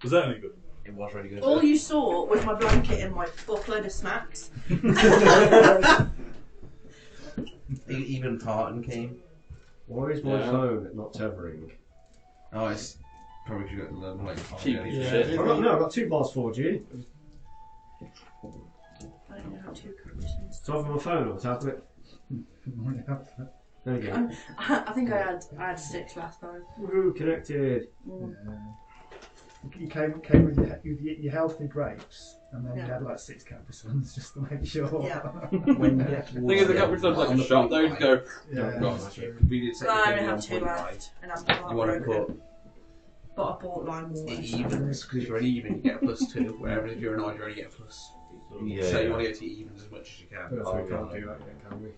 Was that any good? It was really good. All you saw was my blanket and my fuckload of snacks. Even Tartan came. Why is my phone not tethering? Oh, it's probably should have got like Cheap piece of shit. I've got 2 bars 4G. I don't know how to corrections. So I've my phone or tablet. There you go. I think I had 6 last time. Woohoo, connected. You came with your healthy grapes, and then you had like 6 Capri Suns just to make sure. Yeah. When you get I think it's a couple times like a shop though, you go, We did say I you only can have 2 do 1.5. left, and I'm You want to heartbroken. put But I bought lime water. it evens, because if you're an even, you get a +2, whereas if you're an odd, you only get a plus. Yeah. So you want to get to evens as much as you can. So we can't do that yet, can we?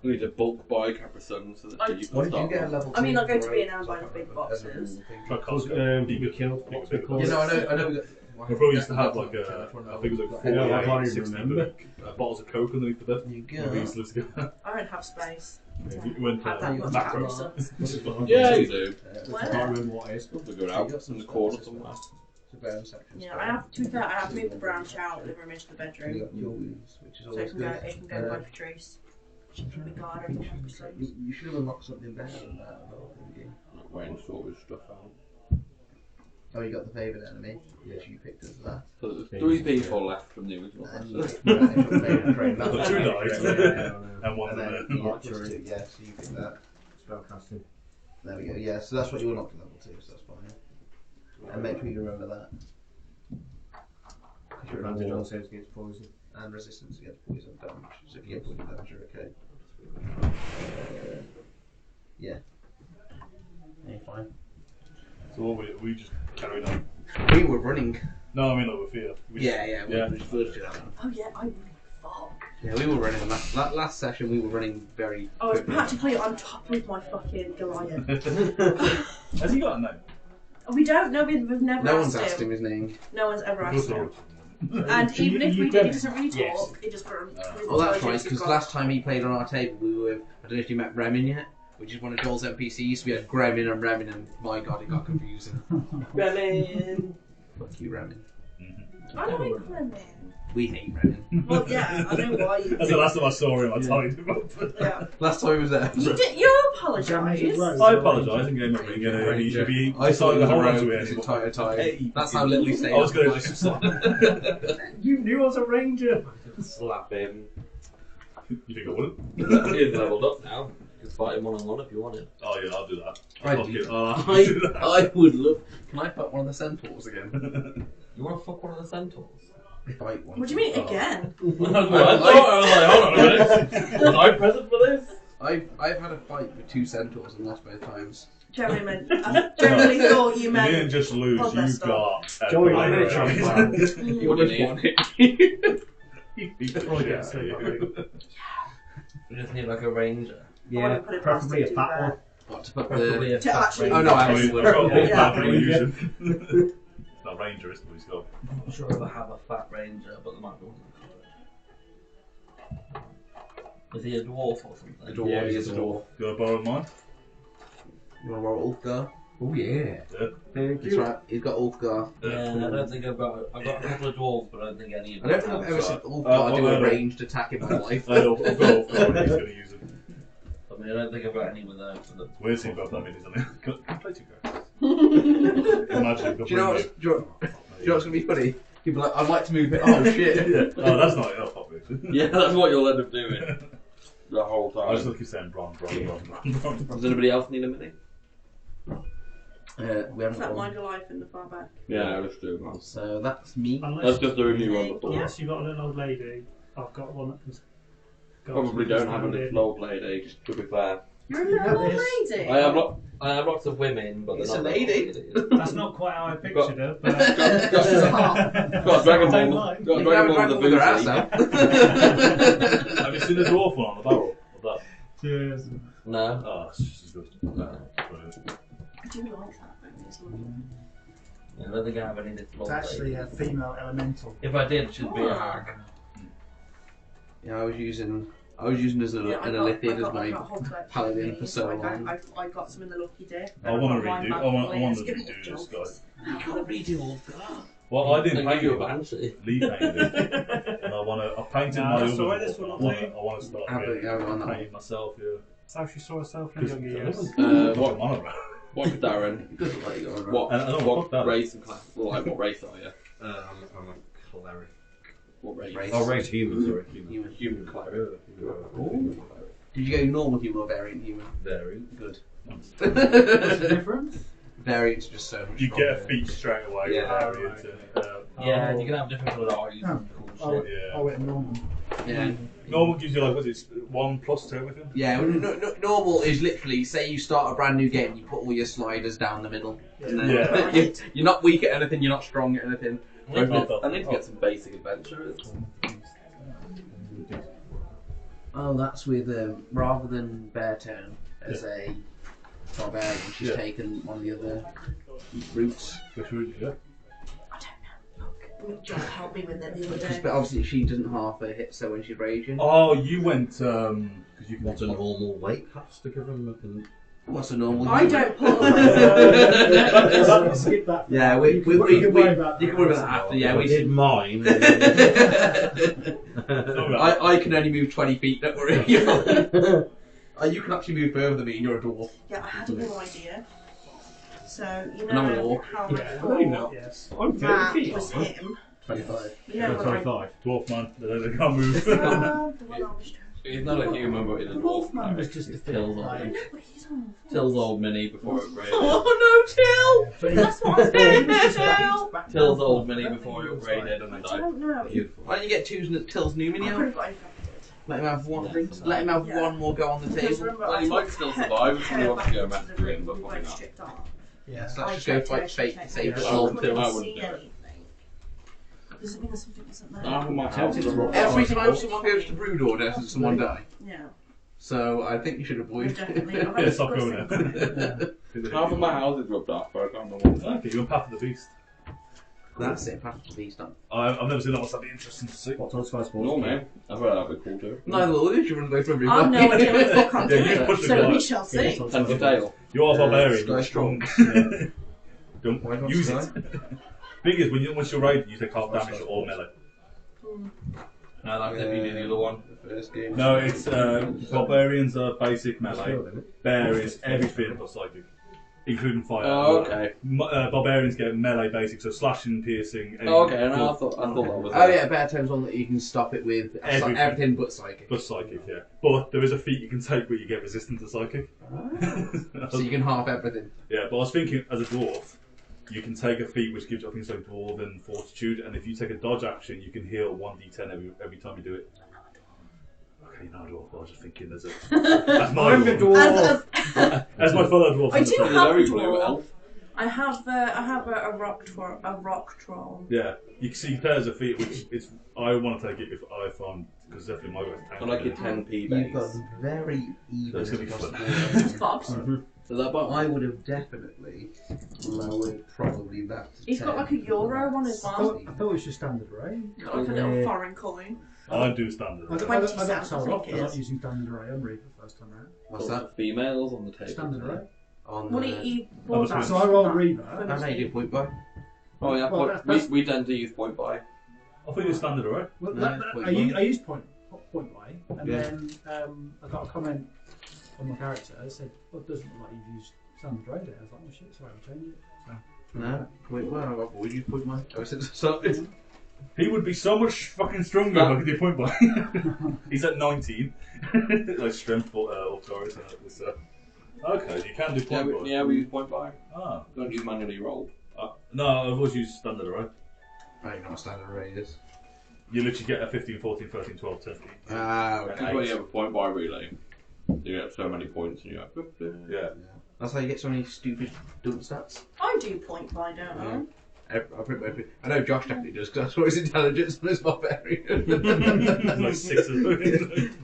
we need to bulk buy Capri Suns so that I- you can What did you start get a one. level 2? I mean, I'll go to for B&M and as buy like the big a- boxes. as a rule thing? Try Because Costco. we killed. What's it called? You know, I know. I probably used to have like a, I think it was like Yeah, I 48, can't even 60 remember. bottles of Coke underneath the bed. You We used go. to go. I don't have space. You went Have that much macro. Capri Suns. Yeah, you do. Where? I can't remember what it is. We go out in the corner somewhere. Yeah, I have. To be fair, I have moved the branch out of the room into the bedroom, You got your wounds, which is so always it can go. good. It can go by Patrice. She can be garden and Capri Suns. You should have unlocked something better than that. Not waiting to sort his stuff out. Oh, you got the favourite enemy, which you picked as that. So there's 3 people left from the original And you episode. picked your favourite train. The That's 2 right. dice Yeah. and 1 And in then there. you get +2, yeah, so you picked that. Spellcasting. There we go, yeah, so that's what you unlocked at level 2, so that's fine. And make sure you remember that. Because you're Advantage an on saves against poison. and resistance against poison damage. So if you get poison damage, you're okay. Yeah. You're fine. So what we just carried on. We were running. No, I mean like with fear. We just- Yeah, we just first did that. Oh yeah, I really fuck. Yeah, we were running. Last session, we were running very. I was quickly. practically on top of my fucking Goliath. Has he got a name? We don't know. We've never No one's asked asked him his name. No one's ever Of asked course him. not. And even if we did, he doesn't really talk. Yes. He just runs. Oh, that's right. Because last time he played on our table, we were. I don't know if you met Remin yet, which is one of Joel's NPCs. We had Gremlin and Remin, and my god, it got confusing. Remin. Fuck you, Remin. I like Remin. We hate Remin. Well, yeah, I know why you. That's the last time I saw him. I tied him up. Yeah. Last time he was there. You apologise. I apologise and gave him a ring, and he should be. I saw you the whole around to his it. entire time. Hey. That's how little he stayed. I was going to up. just. You knew I was a ranger! Slap him. You think I wouldn't? He's leveled up now. You can fight him one-on-one if you wanted. Oh yeah, I'll do that. I I'll do. get- I'll have to do that. I would love. Can I fuck one of the centaurs again? You want to fuck one of the centaurs? Fight one. What do you mean again? I was like, hold on a minute. Was I present for this? I've had a fight with 2 centaurs and lost both times. Jeremy, I generally thought you You meant. didn't just lose. Hold You that got. a Joey, great I'm gonna try raise. and You would have won it. He beat the Oh, shit yeah, out so of you. We just need like a ranger. Yeah, put it preferably a past fat it, one. What to put Preferably the? a To fat actually- ranger. Oh, no, I I mean, actually I've got a would. Yeah. bad illusion. It's not ranger, is it? He's got. I'm not sure if I have a fat ranger, but there might be one. Is he a dwarf or something? A dwarf. Yeah, he he's is a a dwarf. You want to borrow mine? You want to roll Ulfgar? Oh yeah. Yeah. Thank That's you. right. He's got Ulfgar. Yeah, I don't think I've got a couple of dwarves, but I don't think any of I them. don't think I've ever seen Oh, Ulfgar do I a know. ranged attack in my life. I know. I've got Ulfgar. He's going to use it. I mean, I don't think I've got any with those. Weird thing about that mean, isn't it? Can I play 2 characters? Imagine. Do you know what's going to be funny? People are like, I'd like to move it. Oh shit. Yeah. Oh, that's not enough, obviously. Yeah, that's what you'll end up doing the whole I was time. looking saying bronze. Does anybody else need a mini? We Is haven't that my gone. Goliath in the far back? Yeah, let's do it. So that's me. That's just the review on the floor. Unless you've got a little old lady, I've got one that can. Probably don't have a little old lady, just to be fair. You're a little old this. lady. I have lots of women, but It's they're a not lady. ladies. That's not quite how I pictured her, but. Got a Dragon Don't Ball. mind. Got a You can have Dragon a Ball dragon with with a her ass booty. out. Have you seen the dwarf one on the barrel? Of that? Cheers. No. Oh, it's just as good. No. Brilliant. I do like that. It's lovely. I don't think I have any little It's old actually ladies. a female elemental. If I did, she'd be a Oh. hag. Yeah, I was using as an Yeah, I Elithiad as got my whole collection paladin of for so these. long. I got some in the lucky dip. I want to redo. I want to redo this, guys. can't read you all that. Well, I didn't And paint give you it. a fancy. Lee painted it. And I painted No, my that's other alright, dwarf, this one and will I want to start Have really it go on that painting myself, yeah. So she saw herself in Because younger years. What? monogram. What, Darren? It doesn't let you go on. What? And I don't What fuck that. race and class? Well, like, what race are you? I'm a cleric. What race? Race. Oh, race human, sorry. Human cleric. Did you go normal human or variant human? Variant. Good. What's the difference? Variant's just so much You get a stronger. feat straight away. Yeah. with variant. Yeah, Oh. you can have different coloured eyes Oh. and cool Oh, shit. Yeah. I went normal. Yeah. Normal gives you like, what's it, 1+ to everything? Yeah, well, normal is literally, say you start a brand new game, you put all your sliders down the middle. And then Yeah. you're not weak at anything, you're not strong at anything. I need to get some basic adventurers. Oh, that's with, rather than Bear Turn as a barbarian, she's Yeah. taken one of the other routes. Which route, yeah. John helped me with it the other But day. obviously she doesn't half her hit, so when she's raging. Oh, you went, because you can... What's a normal weight class to give them? What's a normal I human? don't put Let's skip that. Yeah, You can worry about you can worry about that after, yeah. I We did mine. I can only move 20 feet, don't worry. You can actually move further than me, and you're a dwarf. Yeah, I had no idea. So, you And I'm a know orc. how Yeah, I I know. thought Yes. I'm that was him. 25. You know when I... 25. Dwarf man, they can't move. The one I was He's not a human, but he's a The dwarf. Wolfman was just a Tills bit old. I know, but he's on. Till's old mini before it upgraded. Oh no, Till! That's what I'm saying, Till! Till's old mini before it upgraded and I then died. don't know. Beautiful. Why don't you get Till's new I mini could out? have got infected. Let him have one. Let him have Yeah. one more go on the Because table. remember, Well, I he might took still her- survive if he her wants to go back back into to the him, room, but we probably both not. stripped off. Yeah. So I let's just go checked her, fight she fate checked to save her. the I soul. wouldn't do it. I Couldn't wouldn't see do it. anything. Does it mean there's something wasn't there? Half of my house is a rock. Every time someone goes to Brood Order, does someone die? Yeah. So I think you should avoid. Definitely. Yeah, stop going there. Half of my house is rubbed off, but I can't remember what. Okay, you're on Path of the Beast. That's it. Path to Beast done. I've never seen that one, so that'd be interesting to see. What's on Sky Sports? No, man. I thought that'd be cool too. Neither will you. You run away from I've no idea what the fuck I'm Yeah, you doing. push the So guy. we shall see. Yeah, And the tail. You are barbarian, Sky you're Strong. strong. Don't Why not use Sky? it. Thing is, once you're raided, you take half damage to all melee. No, that's definitely the other one. The first game. No, it's barbarians are basic melee. Still, isn't it? Bear is everything but psychic, including fire. Oh, okay. Barbarians get melee basic, so slashing, piercing. Oh, okay, and I thought that was. Oh yeah, Bear Turns one that you can stop it with Everything. everything but psychic. But psychic, yeah. But there is a feat you can take where you get resistant to psychic. So you can half everything. Yeah, but I was thinking as a dwarf, you can take a feat which gives you, I think, something dwarven fortitude, and if you take a dodge action, you can heal 1d10 every time you do it. Okay, you're not a dwarf. I was just thinking as a as my I'm a dwarf. dwarf. As my fellow dwarf. I I'm do the- He's a have very a blue dwarf. elf. I have a rock troll. Yeah, you can see there's a feat which it's. I want to take it if I find because definitely my way. I like your 10p You've got base. very even That's gonna be across the fun. board. Just Bob's. So that, but I would have definitely lowered probably that. To He's got 10. like a euro one as well. I thought it was your standard array. Got like a little foreign coin. I do standard. I got 20 told cents, I off think for it not is. using standard array on Reaper first time around. What's that? Females on the table. Standard array. On What the... he bought that. So I rolled Reaver. How many do you point by? Oh yeah, Well, that's- we tend to use point by. I think it's standard, right? Well, No, point I used, by. I used point way, and Yeah. then I got a comment on my character that said, "Well, it doesn't look like you've used standard array there." I was like, "Oh shit, sorry, I'll change it." So, No, point by. I've avoided you point by. Ever since I started. He would be so much fucking stronger if I could do point by. He's at 19. Like strength for authority. Okay, you can do Yeah, point by. we use point by. Ah. Don't use manually roll. No, I've always used standard, right? I don't know what standard array is. You literally get a 15, 14, 13, 12, 10. Ah, Because okay. when you have a point by relay, you get so many points and you have. Yeah. That's how you get so many stupid dump stats. I do point by, don't I? I know Josh definitely does because that's what his intelligence on his barbarian. There's like 6 of them.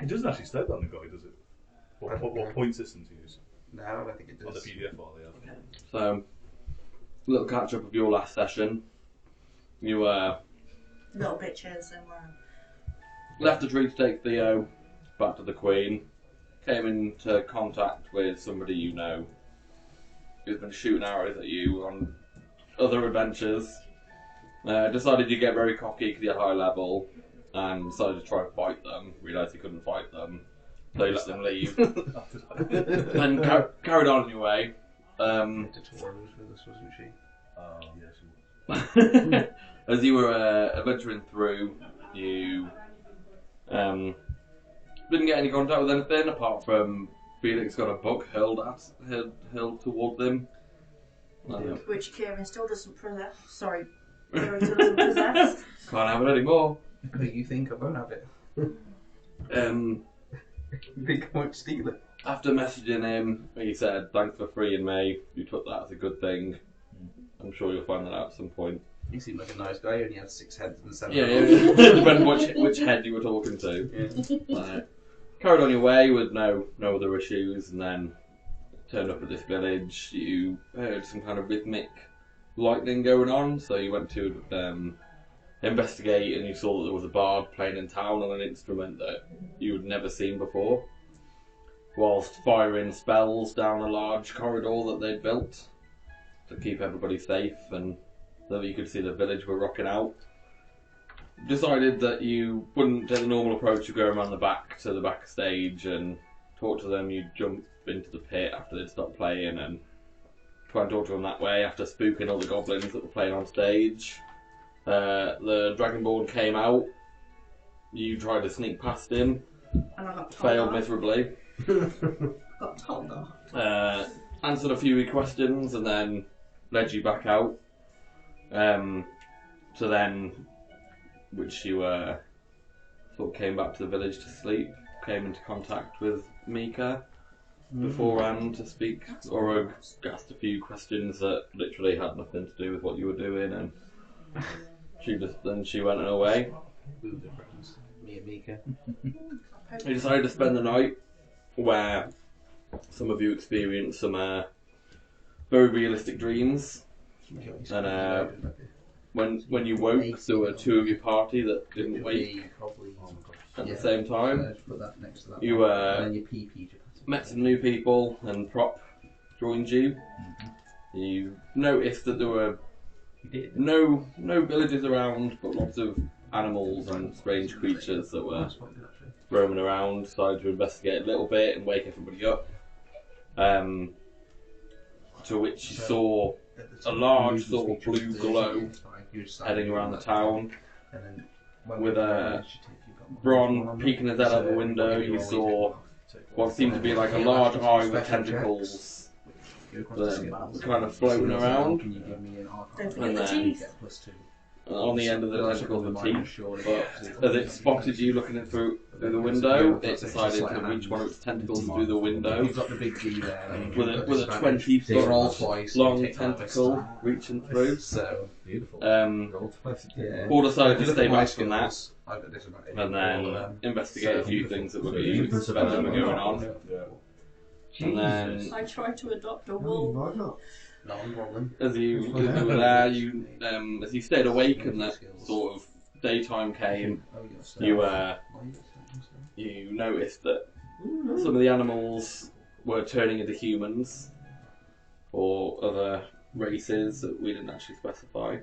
It doesn't actually state that on the guide, does it? What point systems you use? No, I don't think it On the does. PDF file, yeah. So, little catch up of your last session. You Little bitches and left the tree to take Theo back to the Queen. Came into contact with somebody you know. who's been shooting arrows at you on other adventures, decided you get very cocky because you're high level, and decided to try and fight them. Realised you couldn't fight them, so you let them leave. And carried on your way. With us, wasn't she? Oh, yeah, she was. As you were adventuring through, you didn't get any contact with anything apart from Felix got a book hurled towards him. Which Kieran still doesn't possess. Sorry, Kieran still doesn't possess. Can't have it anymore. You think I won't have it? You think I won't steal it? After messaging him, he said, "Thanks for freeing me. You took that as a good thing. I'm sure you'll find that out at some point." He seemed like a nice guy. He only had 6 heads and 7 Yeah, arms. depending which head you were talking to. Yeah. Carried on your way with no other issues, and then turned up at this village. You heard some kind of rhythmic lightning going on, so you went to investigate, and you saw that there was a bard playing in town on an instrument that you had never seen before, whilst firing spells down a large corridor that they'd built to keep everybody safe, and so that you could see the village were rocking out. Decided that you wouldn't take the normal approach of going around the back to the backstage and talk to them. You'd jump into the pit after they'd stopped playing and try and talk to them that way after spooking all the goblins that were playing on stage. The Dragonborn came out. You tried to sneak past him. And I got told Failed off. miserably. Got told off. Answered a few questions and then led you back out. So then, which you sort of came back to the village to sleep, came into contact with Mika beforehand to speak. Orug asked a few questions that literally had nothing to do with what you were doing, and she went away. We were good friends. Me and Mika. You decided to spend the night where some of you experienced some very realistic dreams. And when you woke, there were 2 of your party that didn't wake at the same time. Put that next to that You one. And then your PP. met some new people, and Prop joined you. You noticed that there were no villages around, but lots of animals and strange creatures that were roaming around. Decided to investigate a little bit and wake everybody up. To which you saw a large sort of blue glow heading around the town, with Bron peeking his head out the window. You saw what seemed to be like a large eye with tentacles that kind of floating around, Don't forget and the then teeth. on the end of the tentacles were teeth. But as it spotted you looking through the window, it decided to reach one of its tentacles through the window You've got the big G there. with a 20-foot long tentacle reaching through. So Beautiful. yeah. Paul decided to Look stay at my back from that skills. I've got this about it. and then investigate a few things that were being Beautiful. going on. And then, I tried to adopt a wolf. Why not? No problem. as you were there, as you stayed awake and that sort of daytime came, you noticed that some of the animals were turning into humans or other races that we didn't actually specify.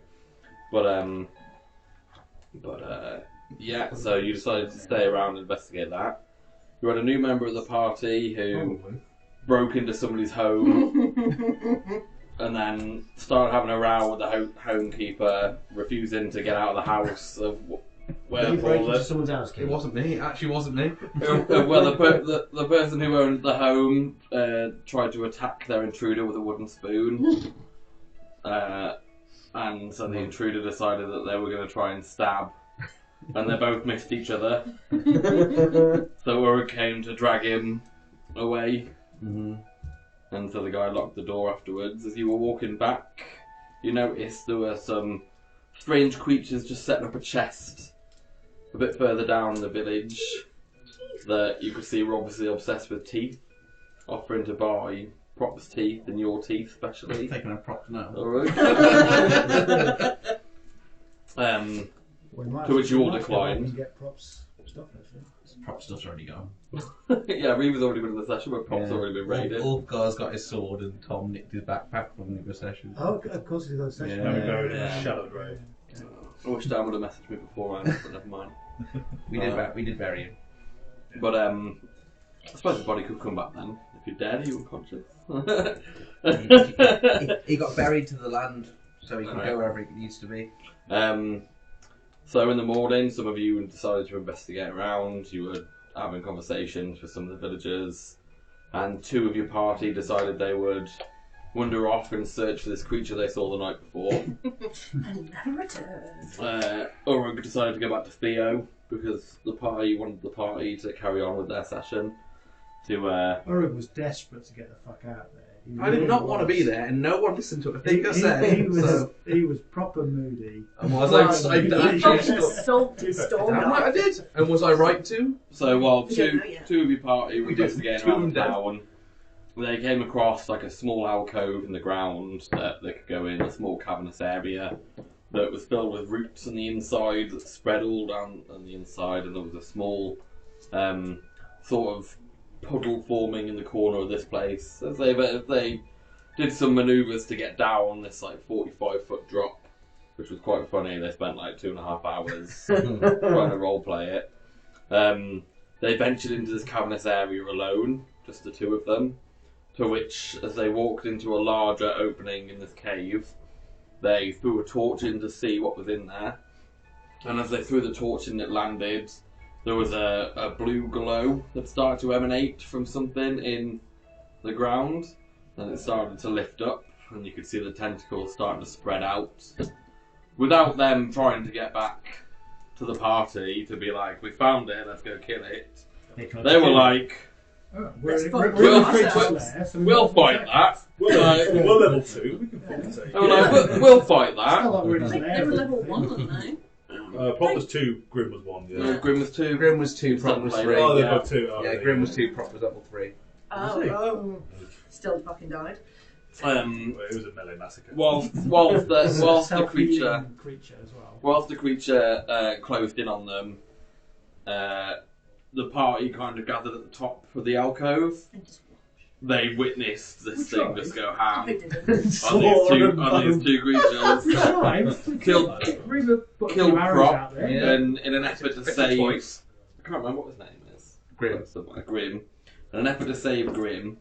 But yeah, so you decided to stay around and investigate that. You had a new member of the party who broke into somebody's home and then started having a row with the homekeeper, refusing to get out of the house of where Did you break into the someone's house, Kim? It wasn't me. It actually wasn't me. the person who owned the home tried to attack their intruder with a wooden spoon, and so the intruder decided that they were going to try and stab, and they both missed each other. So Uruk came to drag him away. And so the guy locked the door afterwards. As you were walking back, you noticed there were some strange creatures just setting up a chest a bit further down the village that you could see were obviously obsessed with teeth, offering to buy Prop's teeth and your teeth especially. Taking a prop now. Alright. Well, To which you all declined. Get props. stuff, actually. Prop stuff's already gone. Yeah, Reaver's already been in the session, but Prop's already been raided. Ulfgar's got his sword and Tom nicked his backpack from the other session. Oh, of course he's got a session. Yeah. And we buried Yeah. in Shadow Grave. I wish Dan would have messaged me beforehand, but never mind. We did bury him. But I suppose the body could come back then. If you're dead, are you unconscious? He got buried to the land, so he can Alright. go wherever he needs to be. So in the morning, some of you decided to investigate around. You were having conversations with some of the villagers, and 2 of your party decided they would wander off and search for this creature they saw the night before. And never return. Urug decided to go back to Theo because the party wanted the party to carry on with their session. Urug was desperate to get the fuck out there. He I did really not want to be was. there, and no one listened to a thing I said. He was proper moody. And was I You actually fucking stormed Damn right I off. did. And was I right to? So while We don't two know yet. of your party were We did. investigating 2 around of the them town, they came across like a small alcove in the ground that they could go in, a small cavernous area that was filled with roots on the inside that spread all down on the inside, and there was a small sort of puddle forming in the corner of this place. As they did some manoeuvres to get down this like 45-foot drop, which was quite funny. They spent like 2.5 hours trying to roleplay it. They ventured into this cavernous area alone, just the 2 of them, to which, as they walked into a larger opening in this cave, they threw a torch in to see what was in there. And as they threw the torch in, it landed. There was a blue glow that started to emanate from something in the ground, and it started to lift up, and you could see the tentacles starting to spread out. Without them trying to get back to the party to be like, we found it, let's go kill it, they were like, Let's We're fuck in the with creature's ourselves. lair, so we'll fight that. We're level 2. We can fucking take They were like, we'll fight It's not that. like we're in I his think lair they were or level anything. 1, weren't they? Prop was 2, Grim was 1. Yeah. Grim was 2. Grim was 2, Prop was 3. Oh, they're Yeah. both 2. Oh, Yeah, Grim was 2, Prop was level 3. Oh. Still fucking died. Well, it was a melee massacre. Whilst the Self-healing creature as well. Whilst the creature closed in on them, the party kind of gathered at the top of the alcove. And just They witnessed this We thing tried. just go I ham didn't. on these two creatures. We tried. Killed- Reaver put a killed few arrows Prop. out there. Yeah. And in an effort to save, twice. I can't remember what his name is. Grim. Somewhere. Grim. In an effort to save Grim,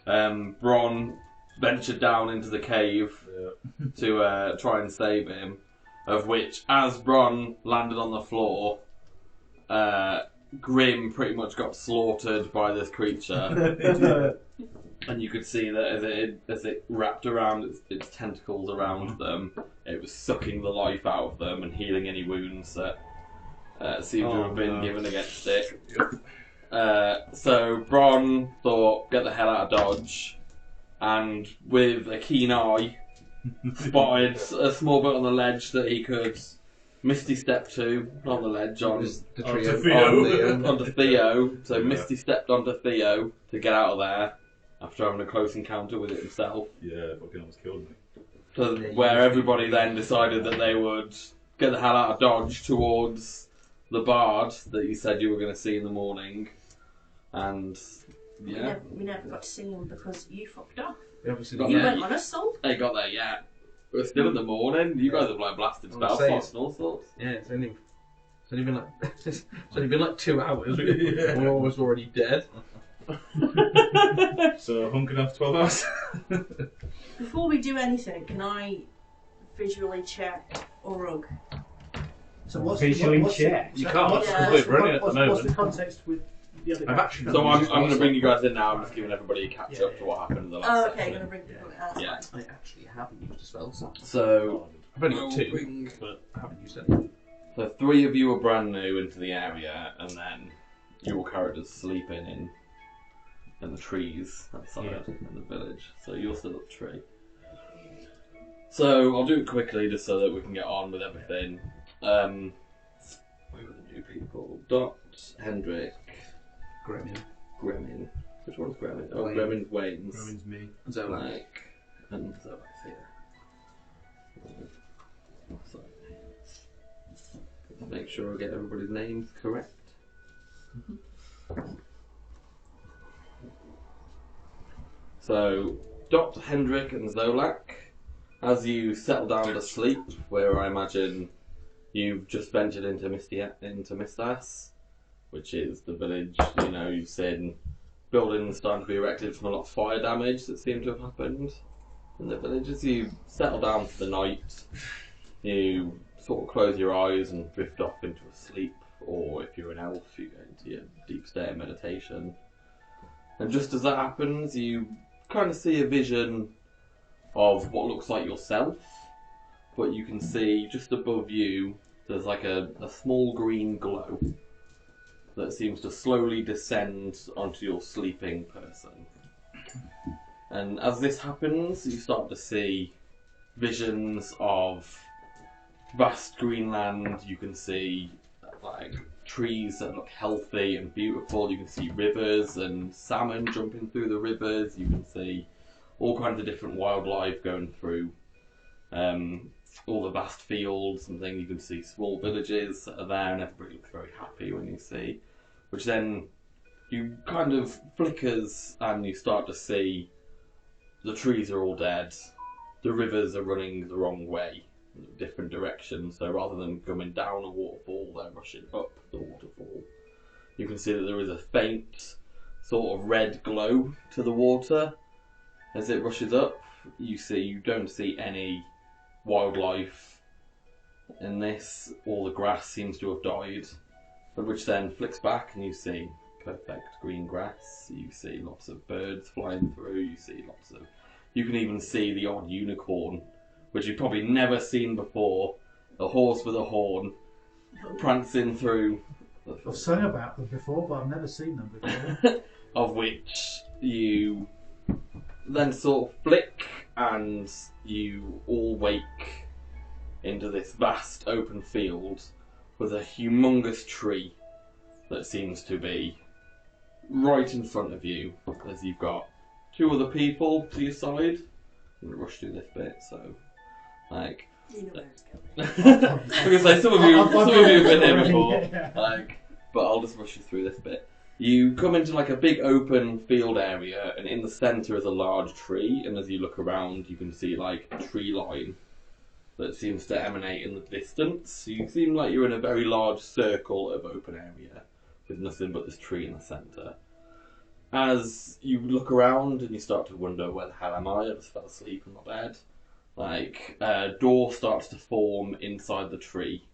Bronn ventured down into the cave to try and save him. Of which, as Bronn landed on the floor, Grim pretty much got slaughtered by this creature. And you could see that as it wrapped around its tentacles around them, it was sucking the life out of them and healing any wounds that seemed to have been given against it. So Bronn thought, get the hell out of Dodge, and with a keen eye, spotted a small bit on the ledge that he could Misty Step to on the ledge on The Onto trio. Theo. onto Theo. So Yeah. Misty stepped onto Theo to get out of there after having a close encounter with it himself. Yeah, fucking almost killed me. So Yeah, where everybody then decided that they would get the hell out of Dodge towards the bard that you said you were going to see in the morning. And yeah, We never got to see him because you fucked off. We obviously Got You Yeah. went on assault. they got there yet. But it's still in the morning. You guys have like blasted I was spell saying- slots and all sorts. Yeah, it's only been like it's only been like 2 hours. Yeah. We're almost already dead. So hunkered down for 12 hours. Before we do anything, can I visually check Orug? So what's Visually what's check. the- You can't. what's- Yeah. what's- We're running at the what's moment. the context with the other I've actually So I'm Just going to lost bring you it. guys in now. I'm just giving everybody a catch up to what happened in the last Oh, okay, session. gonna bring people out. Yeah. I actually haven't used a spell slot. So I've only got we'll 2, bring- but I haven't used any. So 3 of you are brand new into the area, and then your characters sleeping in the trees outside in the village. So you're still at the tree. So I'll do it quickly just so that we can get on with everything. Who are the new people? Dot, Hendrik, Gremlin. Gremin. Which one's Gremin? Oh, Wayne. Gremin's Wayne's. Ruins me. Zolak. And Zolak's here. So, make sure I get everybody's names correct. So, Dr. Hendrik and Zolak, as you settle down to sleep, where I imagine you've just ventured into Mistas, which is the village, you know, you've seen buildings starting to be erected from a lot of fire damage that seemed to have happened in the village. As you settle down for the night, you sort of close your eyes and drift off into a sleep, or if you're an elf, you go into your deep state of meditation. And just as that happens, you kind of see a vision of what looks like yourself, but you can see just above you there's like a small green glow that seems to slowly descend onto your sleeping person. And as this happens, you start to see visions of vast green land. You can see like trees that look healthy and beautiful. You can see rivers and salmon jumping through the rivers. You can see all kinds of different wildlife going through all the vast fields and things. You can see small villages that are there, and everybody looks very happy when you see, which then you kind of flickers and you start to see the trees are all dead, the rivers are running the wrong way, different directions, so rather than coming down a waterfall, they're rushing up the waterfall. You can see that there is a faint sort of red glow to the water as it rushes up. You don't see any wildlife in this. All the grass seems to have died, but which then flicks back and you see perfect green grass. You see lots of birds flying through. You can even see the odd unicorn, which you've probably never seen before, a horse with a horn prancing through. I've sung about them before, but I've never seen them before. Of which you then sort of flick and you all wake into this vast open field with a humongous tree that seems to be right in front of you, as you've got two other people to your side. I'm going to rush through this bit, so like You know where it's going. I was going to say some of you have been here before, Yeah. but I'll just rush you through this bit. You come into like a big open field area, and in the centre is a large tree, and as you look around you can see like a tree line that seems to emanate in the distance. You seem like you're in a very large circle of open area with nothing but this tree in the centre. As you look around and you start to wonder, where the hell am I? I just fell asleep in my bed. Like, a door starts to form inside the tree,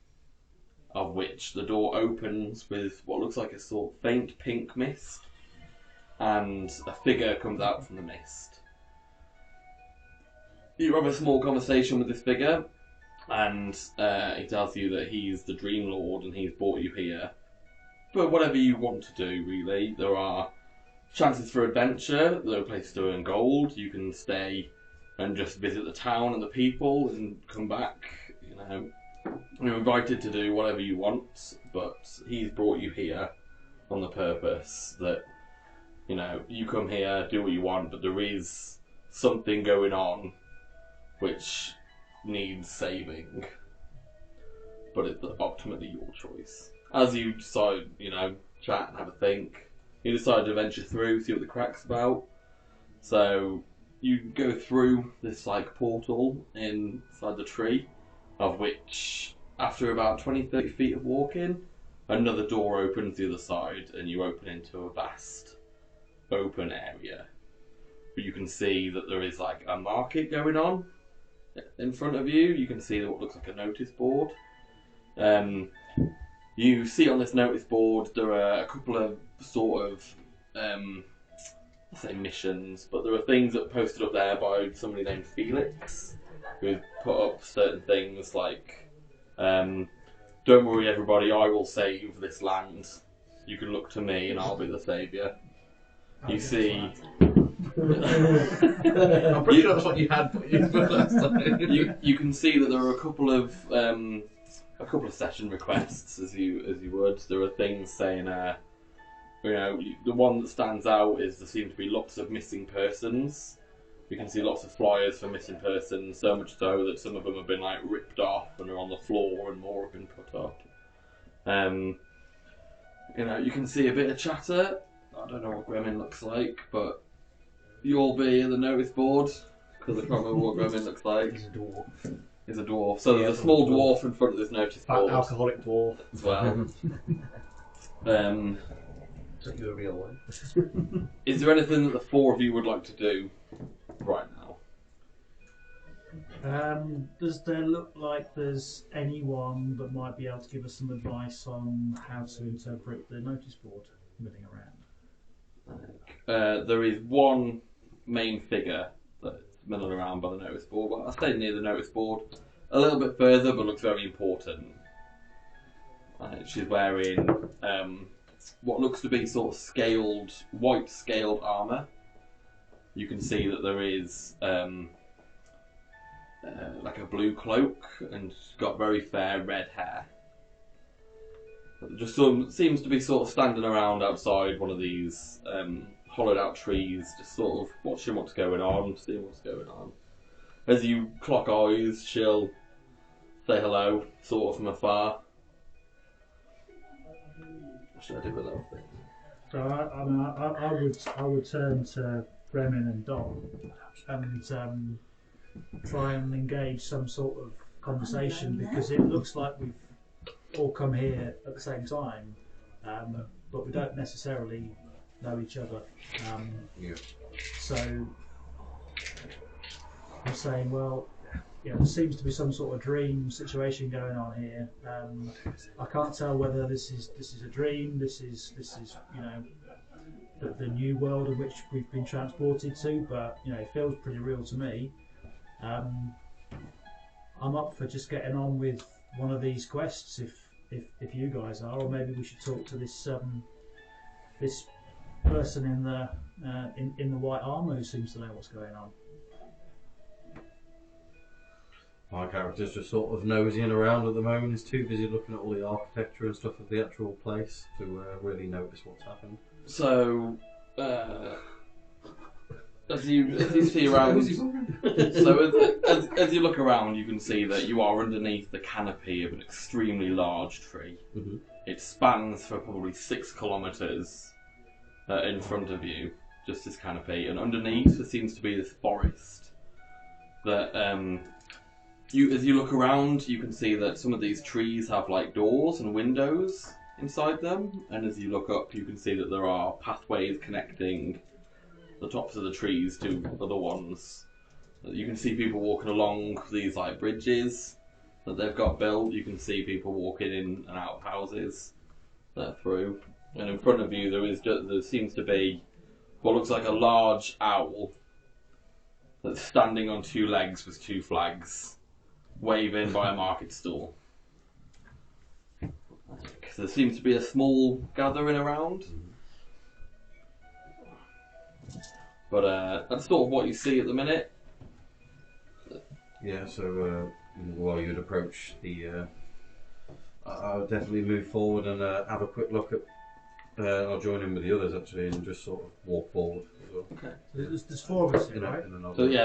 of which the door opens with what looks like a sort of faint pink mist, and a figure comes out from the mist. You have a small conversation with this figure, and he tells you that he's the Dream Lord and he's brought you here for whatever you want to do, really. There are chances for adventure, there are places to earn gold, you can stay and just visit the town and the people and come back, you know. You're invited to do whatever you want, but he's brought you here on the purpose that, you know, you come here, do what you want, but there is something going on which needs saving. But it's ultimately your choice. As you decide, you know, chat and have a think, you decide to venture through, see what the crack's about. So you go through this like portal inside the tree, of which after about 20-30 feet of walking, another door opens the other side and you open into a vast open area. But you can see that there is like a market going on in front of you. You can see what looks like a notice board. You see on this notice board there are a couple of sort of I say missions, but there are things that are posted up there by somebody named Felix, who put up certain things like, don't worry everybody, I will save this land. You can look to me and I'll be the saviour. You see... I'm pretty sure that's what you had put in for last time. you can see that there are a couple of session requests, as you would. There are things saying, you know, the one that stands out is there seem to be lots of missing persons. You can see lots of flyers for missing persons, so much so that some of them have been like ripped off and are on the floor, and more have been put up. You can see a bit of chatter. I don't know what Gremlin looks like, but you'll be at the notice board because I can't remember what Gremlin looks like. He's a dwarf. He's a dwarf. So there's a small dwarf in front of this notice board Alcoholic dwarf. as well. Is you a real one? Is there anything that the four of you would like to do right now? Does there look like there's anyone that might be able to give us some advice on how to interpret the notice board moving around? There is one main figure that's milling around by the notice board. Well, I'll stay near the notice board a little bit further, but looks very important. She's wearing what looks to be sort of white scaled armour. You can see that there is like a blue cloak, and she's got very fair red hair. But just seems to be sort of standing around outside one of these hollowed out trees, just sort of watching what's going on, seeing what's going on. As you clock eyes, she'll say hello, sort of from afar. What should I do with that thing? So I would turn to Bremen and Dom and try and engage some sort of conversation, because it looks like we've all come here at the same time, but we don't necessarily know each other. So I'm saying, well, there seems to be some sort of dream situation going on here. I can't tell whether this is a dream. This is the new world in which we've been transported to, but it feels pretty real to me. I'm up for just getting on with one of these quests if you guys are, or maybe we should talk to this this person in the white armour who seems to know what's going on. My character's just sort of nosying around at the moment. He's too busy looking at all the architecture and stuff of the actual place to really notice what's happened. So, as you see around, as you look around, you can see that you are underneath the canopy of an extremely large tree. Mm-hmm. It spans for probably 6 kilometres in front of you, just this canopy, and underneath there seems to be this forest that as you look around, you can see that some of these trees have like doors and windows inside them, and as you look up, you can see that there are pathways connecting the tops of the trees to other ones. You can see people walking along these like bridges that they've got built. You can see people walking in and out of houses that are through, and in front of you there seems to be what looks like a large owl that's standing on 2 legs with 2 flags, waving by a market stall. There seems to be a small gathering around. But that's sort of what you see at the minute. Yeah, so while you'd approach the... I'll definitely move forward and have a quick look at... I'll join in with the others actually and just sort of walk forward as well. Okay. There's 4 of us here, right?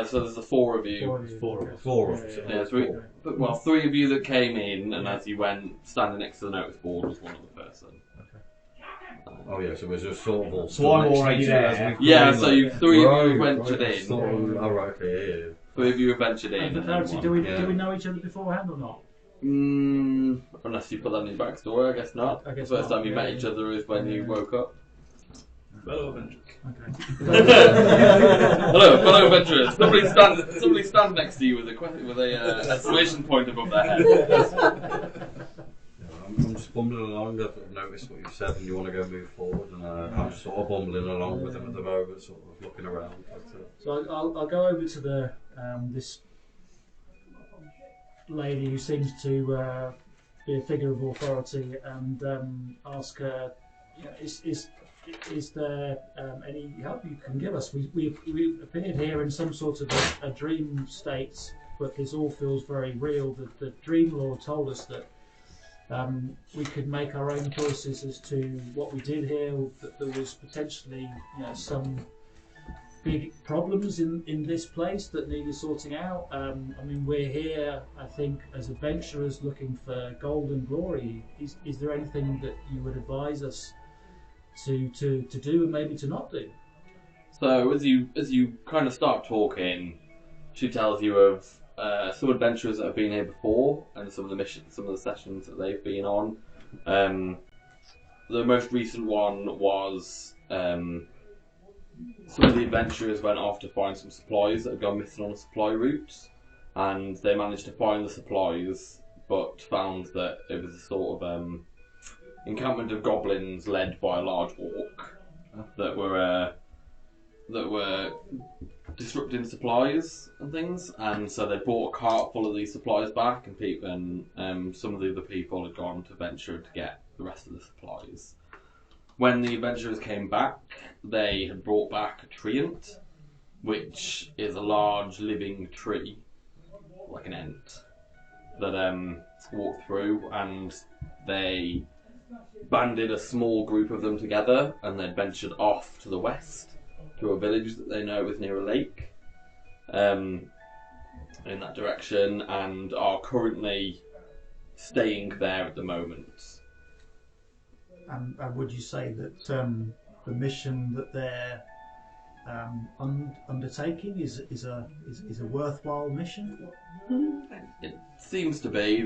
So there's the 4 of you. 4 of us. 4 of us. Yeah, 3. Well, 3 of you that came in, and as you went, standing next to the notice board was one other person. Oh yeah, so we're just sort of all... So I'm already there. as we've Yeah, gone so in, you 3 of you ventured in. Oh right, okay, yeah. 3 of you have ventured in. And and do we one. know each other beforehand or not? Unless you put that in your backstory, I guess not. I guess the first not, time you met each other is when you woke up. Fellow adventurers. Okay. Hello, adventurers. Somebody stand next to you with a exclamation point above their head. I'm just bumbling along. I've noticed what you've said and you want to go move forward, and I'm just sort of bumbling along with them at the moment, sort of looking around. So I'll go over to the this lady who seems to be a figure of authority and ask her, is there any help you can give us? We appeared here in some sort of a dream state, but this all feels very real. The Dream Lord told us that we could make our own choices as to what we did here, that there was potentially some big problems in this place that need sorting out? I mean, we're here, I think, as adventurers looking for gold and glory. Is there anything that you would advise us to do and maybe to not do? So as you kind of start talking, she tells you of some adventurers that have been here before and some of the sessions that they've been on. The most recent one was some of the adventurers went off to find some supplies that had gone missing on a supply route, and they managed to find the supplies, but found that it was a sort of encampment of goblins led by a large orc that were disrupting supplies and things, and so they brought a cart full of these supplies back, and some of the other people had gone to venture to get the rest of the supplies. When the adventurers came back, they had brought back a treant, which is a large living tree, like an ent, that walked through, and they banded a small group of them together, and they'd ventured off to the west to a village that they know is near a lake, in that direction, and are currently staying there at the moment. And would you say that the mission that they're undertaking is a worthwhile mission? It seems to be.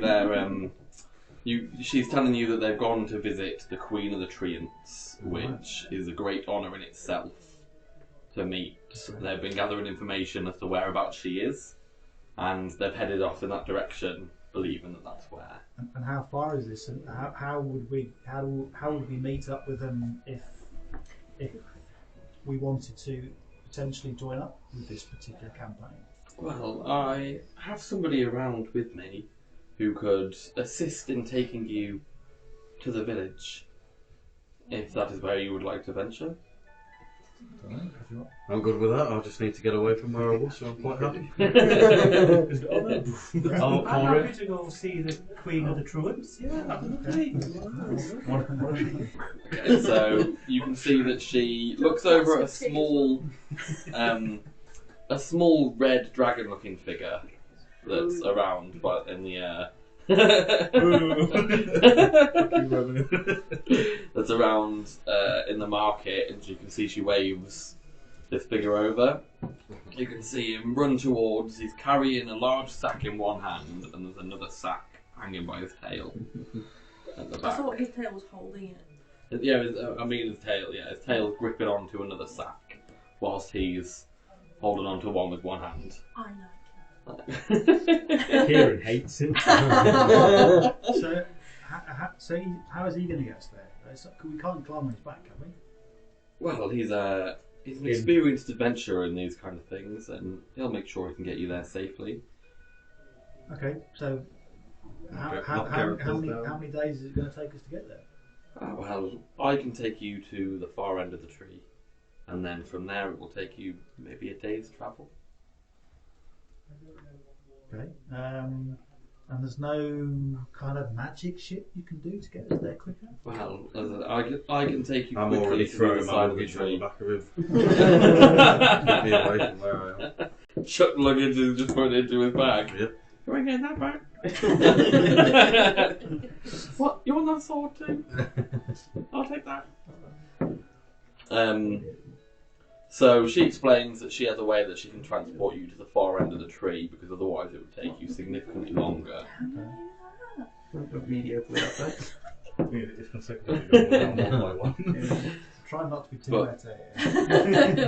She's telling you that they've gone to visit the Queen of the Treants, which is a great honour in itself to meet. They've been gathering information as to whereabouts she is, and they've headed off in that direction, believing that that's where. And how far is this? And how would we meet up with them if we wanted to potentially join up with this particular campaign? Well, I have somebody around with me who could assist in taking you to the village, if that is where you would like to venture. I'm good with that. I just need to get away from where I was, so I'm quite happy. I'm happy to go see the Queen of the Truants. Yeah, that would be lovely. Okay, so you can see that she looks over at a small red dragon-looking figure that's around, but in the air. That's around in the market, and you can see she waves this figure over. You can see him run towards. He's carrying a large sack in one hand, and there's another sack hanging by his tail at the I back. thought his tail was holding it. Yeah, his tail. Yeah, his tail's gripping onto another sack, whilst he's holding onto one with one hand. I know. Kieran hates it. So how is he going to get us there? We can't climb on his back, can we? Well, he's an experienced adventurer in these kind of things, and he'll make sure he can get you there safely. Okay, so how many days is it going to take us to get there? Well, I can take you to the far end of the tree, and then from there it will take you maybe a day's travel. Okay. And there's no kind of magic shit you can do to get us there quicker? Well, I can take you I'm quickly already to the throwing other my side of the luggage on the tree. back of him. Get me away from where I am. Chuck luggage and just put it into his bag. Yep. Can I get that back? What? You want that sword too? I'll take that. So she explains that she has a way that she can transport you to the far end of the tree, because otherwise it would take you significantly longer. Mediocre with that. It's consecutively going down one by one. Try not to be too But- meta.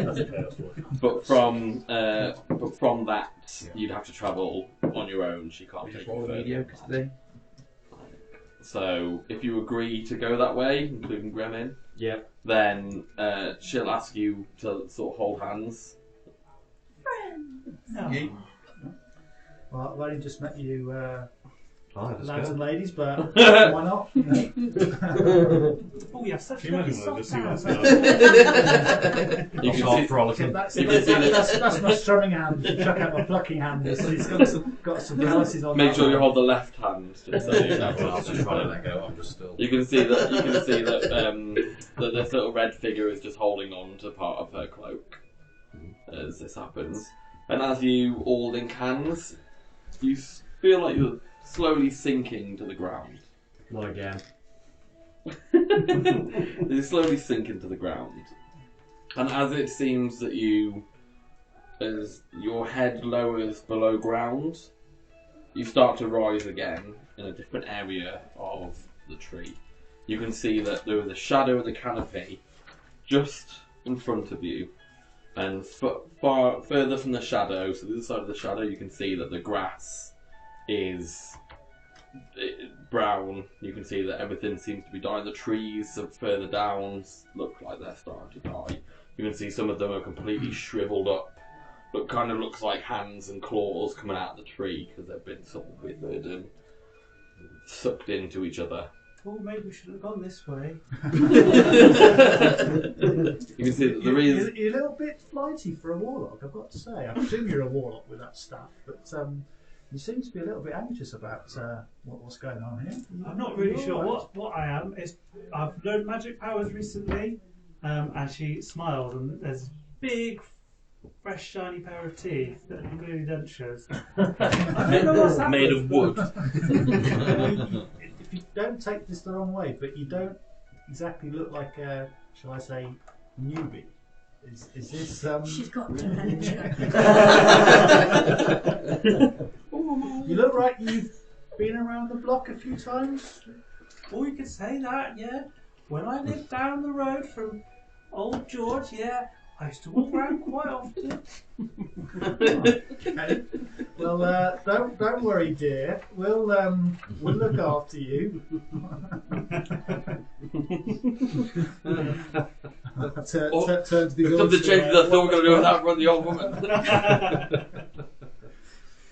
That's a chaos one. But from that, you'd have to travel on your own. She can't take Just you roll a further. mediocre today. So if you agree to go that way, including Gremlin, Yeah. then she'll ask you to sort of hold hands. No. Well, I've only just met you, Hi, let's lads go. and ladies, but why not? You know? Oh, yeah, such Can you lovely imagine when I just soft see hands. one You I'll can start see, frolicking. That's, You can see that's my strumming hand. Chuck out my plucking hand. So he's got some calluses on. make that sure you one. hold the left hand. Just so you know. I was just trying to let go. I'm just still. You can see that. that this little red figure is just holding on to part of her cloak. as this happens. And as you all link hands, you feel like you're slowly sinking to the ground. Not again. You slowly sink into the ground. And as it seems that as your head lowers below ground, you start to rise again in a different area of the tree. You can see that there is a shadow of the canopy just in front of you. And far further from the shadow, so the other side of the shadow, you can see that the grass is brown. You can see that everything seems to be dying. The trees further down look like they're starting to die. You can see some of them are completely shriveled up, but kind of looks like hands and claws coming out of the tree because they've been sort of withered and sucked into each other. Oh, maybe we should have gone this way. You can see that there is... You're a little bit flighty for a warlock, I've got to say. I presume you're a warlock with that staff, but you seem to be a little bit anxious about what's going on here. I'm not really sure what I am. I've learned magic powers recently, and she smiled, and there's big, fresh, shiny pair of teeth that are clearly dentures. I don't know what's happened. Made of wood. If you don't take this the wrong way, but you don't exactly look like a, shall I say, newbie. Is this She's got dementia. You look like you've been around the block a few times. Oh, you could say that, yeah. When I lived down the road from Old George, yeah, I used to walk around quite often. Okay. Well, don't worry, dear. We'll look after you. Turn to the Some of the changes I thought we were going to do without run the old woman.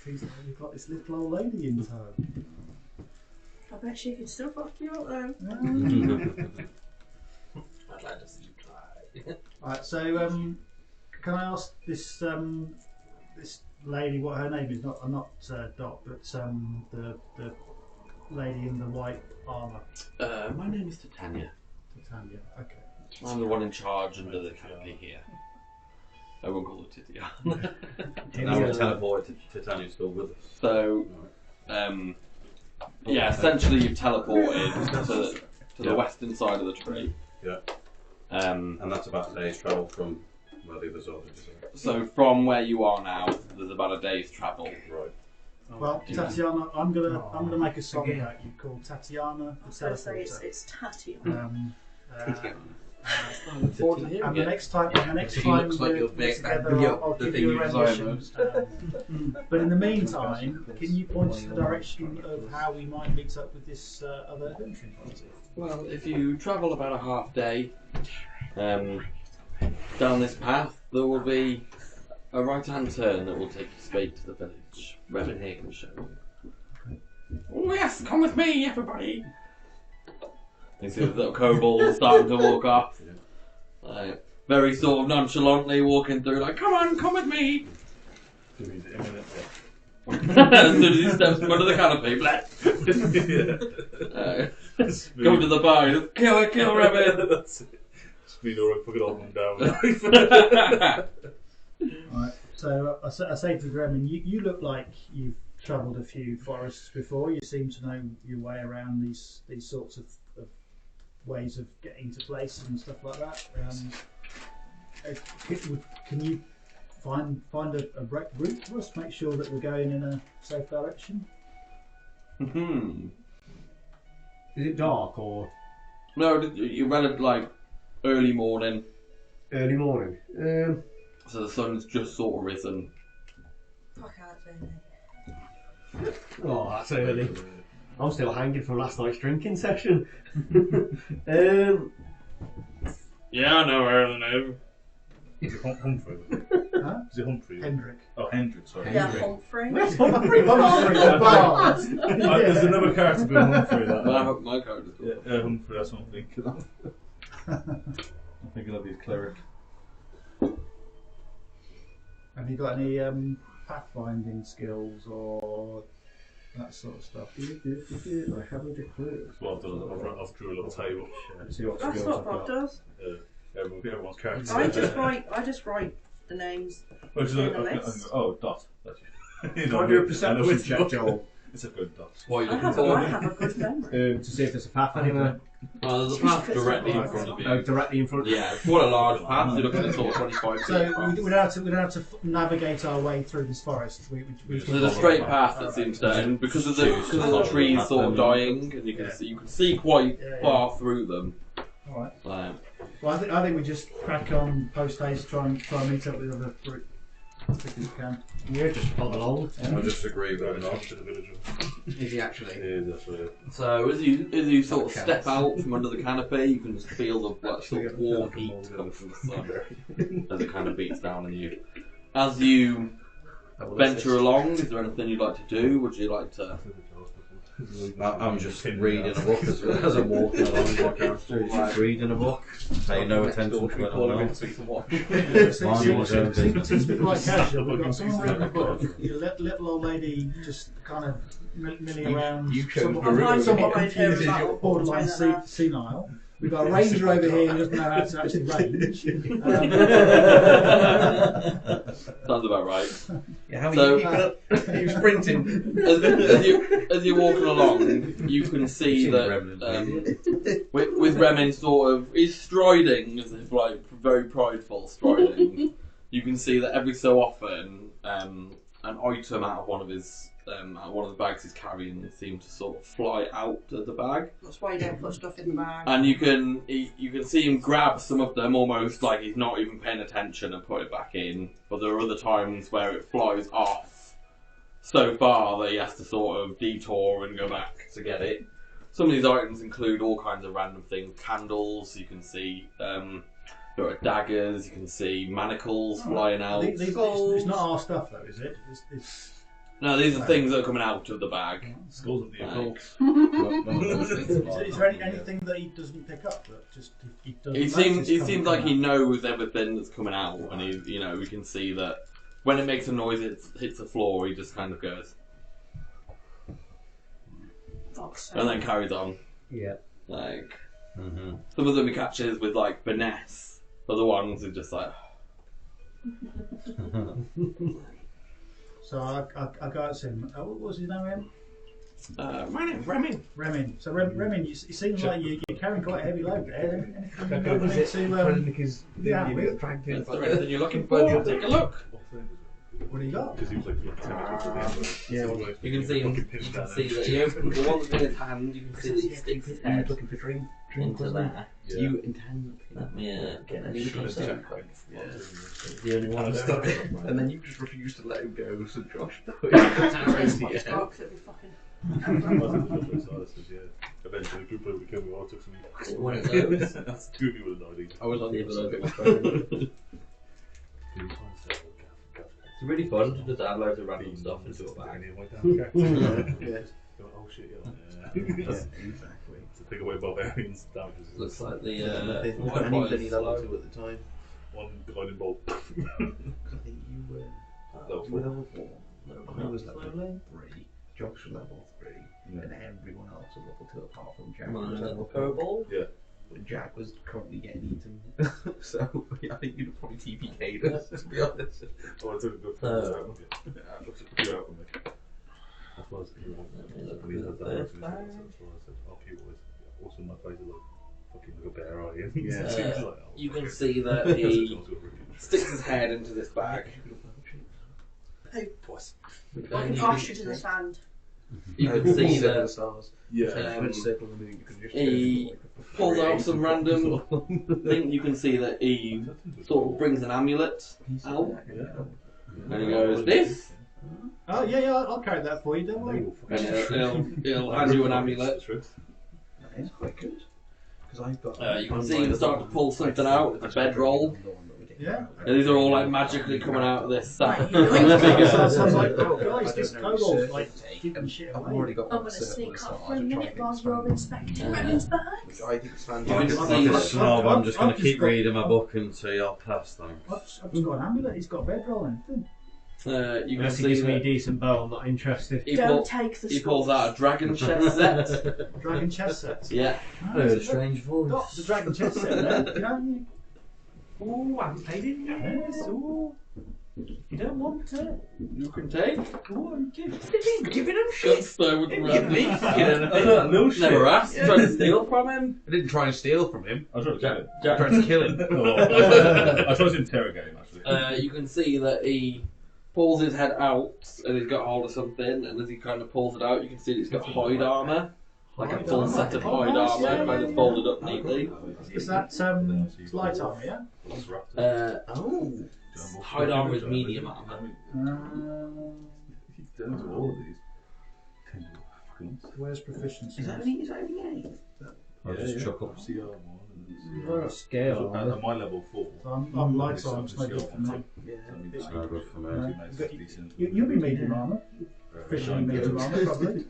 We've got this little old lady in tow. I bet she could still fuck you up though. I'd like to see you try. Right, so can I ask this this lady what her name is? Not Dot, but the lady in the white armour. My name is Titania. Titania. Okay. I'm the one in charge under the canopy here. I won't call her Titiana. Now we're teleported to Titania's still with us. So, yeah, essentially you've teleported to the western side of the tree. Yeah. And that's about a day's travel from where the others are. So from where you are now, there's about a day's travel. Right. Well, Tatiana, I'm gonna make a song about you called Tatiana the I was going to say Teleporter. it's Tatiana. And the next time looks like you're we're big, together, I'll the give thing you a you desire rendition. But in the meantime, can you point us in the direction of how we might meet up with this other adventuring party? Well, if you travel about a half day down this path, there will be a right-hand turn that will take you straight to the village. Revan here can show you. Oh yes, come with me, everybody! You see the little kobold starting to walk off. Very sort of nonchalantly walking through, like, come with me! As soon as he steps from under the canopy, go to the bar, just kill Revan! That's it. Speed alright, fuck it all down. Right. So I say to Gremlin, you look like you've travelled a few forests before. You seem to know your way around these sorts of ways of getting to place and stuff like that. Can you find a route for us? Make sure that we're going in a safe direction. Is it dark or No, you ran it like early morning, early morning? so the sun's just sort of risen. Fuck out there, Oh, that's early. I'm still hanging from last night's drinking session. Yeah, I know where the name. Is it Humphrey? Huh? Is it Humphrey? Hendrik. Oh, Hendrik, sorry. Yeah, Humphrey. Where's Humphrey? Humphrey the bard. There's another character called Humphrey. My character's cool. Yeah, Humphrey, that's what I'm thinking of. I'm thinking of his cleric. Have you got any pathfinding skills or that sort of stuff? I haven't a clue. Well, I've drew a little table. See what That's skills what I've Bob got. does. Everyone's character. I just write the names Which is in the list. oh, Dot. That's you. Can I do a perception check, Joel? It's a good Dot. What are you I looking have, for? I have a good memory. To see if there's a path anywhere. Well, there's a path directly in front of you. Directly in front. Yeah, it's quite a large path. You're looking at sort of 25 feet So across. we don't have to navigate our way through this forest. So there's a straight path that seems to, and because of the trees sort of dying, and you can see quite far through them. All right. Like, Well, I think we just crack on post haste, try and meet up with the other group as quickly as we can. Yeah, just follow along. I just agree Going with on that. to the village. Is he actually? Yeah, that's right. so as you sort of step out from under the canopy, you can just feel the like, sort of warm heat come from the sun as it kind of beats down on you. As you venture along, is there anything you'd like to do? Would you like to? I'm just reading a book as I'm walking along my character. Just reading a book. Pay no attention to anyone else. Seems to be quite casual. We've got someone reading a book, your little old lady just kind of milling around, somewhat confused, borderline senile. We've got a ranger over here who doesn't know how to actually range. Sounds about right. Yeah, how So- are you sprinting? As you're walking along, you can see that with Remin sort of he's striding as if like very prideful striding. You can see that every so often an item out of one of his out of one of the bags he's carrying seems to sort of fly out of the bag. That's why you don't put stuff in the bag. And you can see him grab some of them almost like he's not even paying attention and put it back in. But there are other times where it flies off so far that he has to sort of detour and go back to get it. Some of these items include all kinds of random things. Candles, you can see there are daggers, you can see manacles flying out. It's not our stuff though, is it? No, these are things that are coming out of the bag. Skulls of the occult. Is there anything that he doesn't pick up that just he doesn't? He seems like he knows everything that's coming out, and we can see that when it makes a noise, it hits the floor. He just kind of goes, and then carries on. Yeah. Like some of them he catches with like finesse. Other ones are just like. So I got him. What was his name? My name's Remin. Remin. So Remin, it seems like you're carrying quite a heavy load there. Anything you Was need it to yeah, with? Is there anything you're looking for? Take a look. What do you got? Because he was like 10 minutes at the end. Yeah, So, well, like, You can see him. You can see that he opens the one that's in his hand. You can see that he sticks his head looking for drink into there. Yeah. You intend. Let me get a Trying to check. The only one I who's don't done it. know. And then you just refuse to let him go, so Josh. Xbox box, it'd be fucking. Eventually, people would kill me while I took some. one of those. That's two of you would have died. I was on the other other side. It's really fun to just add loads of random stuff into a bag. Oh shit, yeah. Exactly. To take away barbarians' damages. Looks like the There's white any boy bloody is level slow. 2 at the time. One guiding bolt. I think you were level 4. I was level 3. Josh was level 3. And everyone else was level 2 apart from Jack. who was level 4. Purple. Yeah. But Jack was currently getting eaten. So I think you'd have probably TPK'd us, to be honest. Oh, I took a good time. Yeah, I took you out with me. That's why I was thinking about when he had that reference, that's why I said, I'll keep always. Also, my face is like fucking like a bear eye. Yeah. So it's like, oh, You can see that he sticks his head into this bag. Hey, twice. like an ostrich in the sand. You can see that stars. Yeah. Circle the moon, you can just he pulls out some random thing. You can see that he sort of brings an amulet out, and he goes, "This." Oh yeah, I'll carry that for you. Don't worry. And he'll hand you an amulet. That is quite good. Because I've got. You can see him start to pull something out. It's a bedroll. Yeah. And these are all like magically coming out of this sack. Sounds like, oh guys, this kobold like giving shit I've away. already got I'm one gonna sneak surplus off for a minute while you're inspecting Remin's which bags. I think is You can fantastic. just Like a see snob, I'm just going I've to keep got- reading my book until y'all pass, thanks. I've just got an amulet. He's got a bedroll and everything. you can Unless he see gives me a that decent bow, I'm not interested. Don't take the he pulls out a dragon chest set. Dragon chest set. Yeah. Oh, strange got the dragon chest set there. You know, Ooh, I haven't played it yet. yes, ooh. You don't want to? You can take. Go on, give Giving him Gusto would Give me No shit. Never asked. Trying to steal from him. I didn't try and steal from him. I was trying to I tried to kill him. I tried to interrogate him actually. You can see that he pulls his head out and he's got hold of something, and as he kind of pulls it out, you can see that he's got hide armour. Like a full set of hide armour, kind of folded up neatly. Is that light armour, yeah? Hide armour is medium armour. He's done to all of these. Where's proficiency? Is that any game? I'll just chuckle. CR1 Well, scale. at my level 4. I'm light armour, it's no good for me. It's no good for me. You'll be medium armour. Proficient medium armour, probably.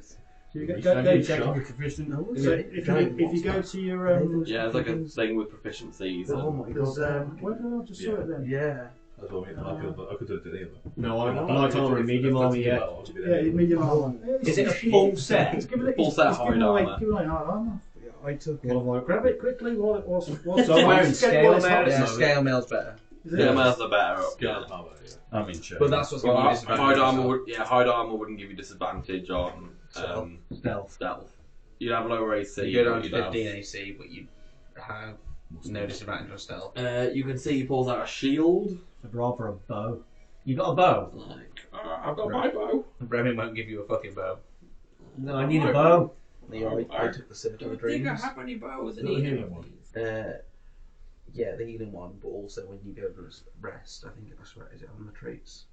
So you go checking your proficiency. So if you go to your Yeah, it's like a thing with proficiencies. Oh my there's god. where did I just saw it then? Yeah. That's what I mean. I could do it either. No, I'm light armor, medium armor, yeah. Yeah, medium armour. Is it a full set? Full set hide armour. Give it like hide armour. I took one of my. Grab it quickly while it was. So I'm wearing scale mail. Yeah, scale mail's better. Scale mail's the better up. Scale Yeah. power, I'm in check. But that's what's Well, going to be hide armour wouldn't give you disadvantage on Stealth. stealth. You'd have lower AC. You go down but to you'd 15 AC, but you have no disadvantage on stealth. You can see he pulls out a shield. I'd rather a bow. You got a bow? Like, I've got my bow. Bremen won't give you a fucking bow. No, I need a bow. I took the Circle of Dreams. have any bows The healing one. Yeah, the healing one, but also when you go to rest, I think that's right. Is it on the traits?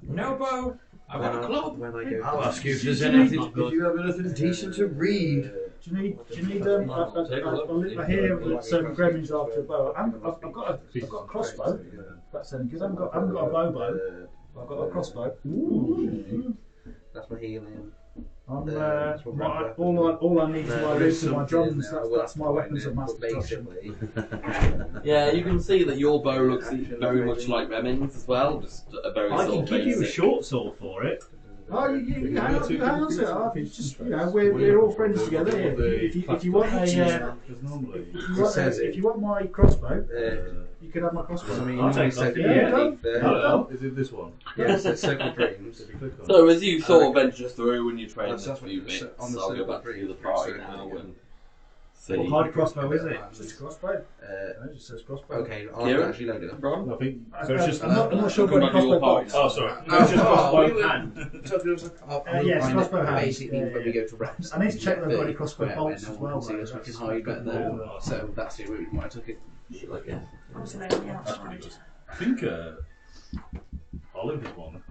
No bow. I've got a club. When I go, I'll ask you if there's anything good. you have anything decent to read. Do you need I hear that Gremlin's after a bow. I've got a crossbow. That's because I haven't got a bow. I've got a crossbow. that's my healing. All I need is my roots and my drums. That's my weapons of mass destruction. Yeah, you can see that your bow looks very much like Remin's as well. Just a very I sort can of give you a basic. short sword for it. Oh, you hang on to it. It's just we're all friends together. If you want if you want my crossbow, you can have my crossbow. I'll take that. Is it this one? Yes, it's Circle of Dreams. So as you sort of venture through and you train That's a few what- bits, on the I'll go circle back to of the dreams, party so now yeah. and see. What kind of crossbow is it? It's just a crossbow. It just says crossbow. Okay, I'll Kieran? actually load it up. Ron? I think I'm so. It's just not sure Come what back to your crossbow party. box. Oh, sorry. No, it's just crossbow we were- hand. So it was like, yes, crossbow hand. Basically, Yeah, when we yeah. go to rest, I need to check that I've got any the crossbow square bolts where as no one well, can see though. us, we can That's hide better there. cool. So that's the route I took it. Like, yeah. Was there anything else? That's pretty good. I think Olive is one.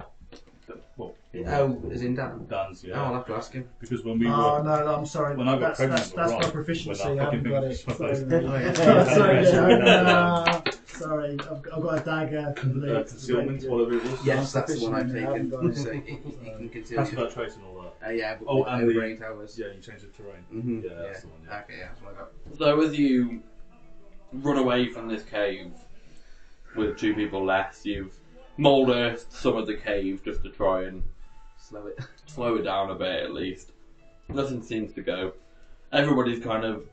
Well, Oh, is in Dan? Dan's, Oh, I'll yeah. have to ask him. Because when we Oh were. no, I'm sorry. When I got pregnant that's with my Ron, proficiency. when I I haven't got it. fucking Sorry, I've got a dagger. Concealment, whatever it was. Yes, that's the one I've Proficient, I haven't taken. got So it. you can conceal That's it. about trace and all that. Yeah, but Oh, with and over the- 8 hours. Yeah, you changed the terrain. Mm-hmm. Yeah, that's the one. Yeah. Okay, yeah, that's what I got. So as you run away from this cave with 2 people less, you've mould-earthed some of the cave just to try and slow it down a bit at least. Nothing seems to go. Everybody's kind of,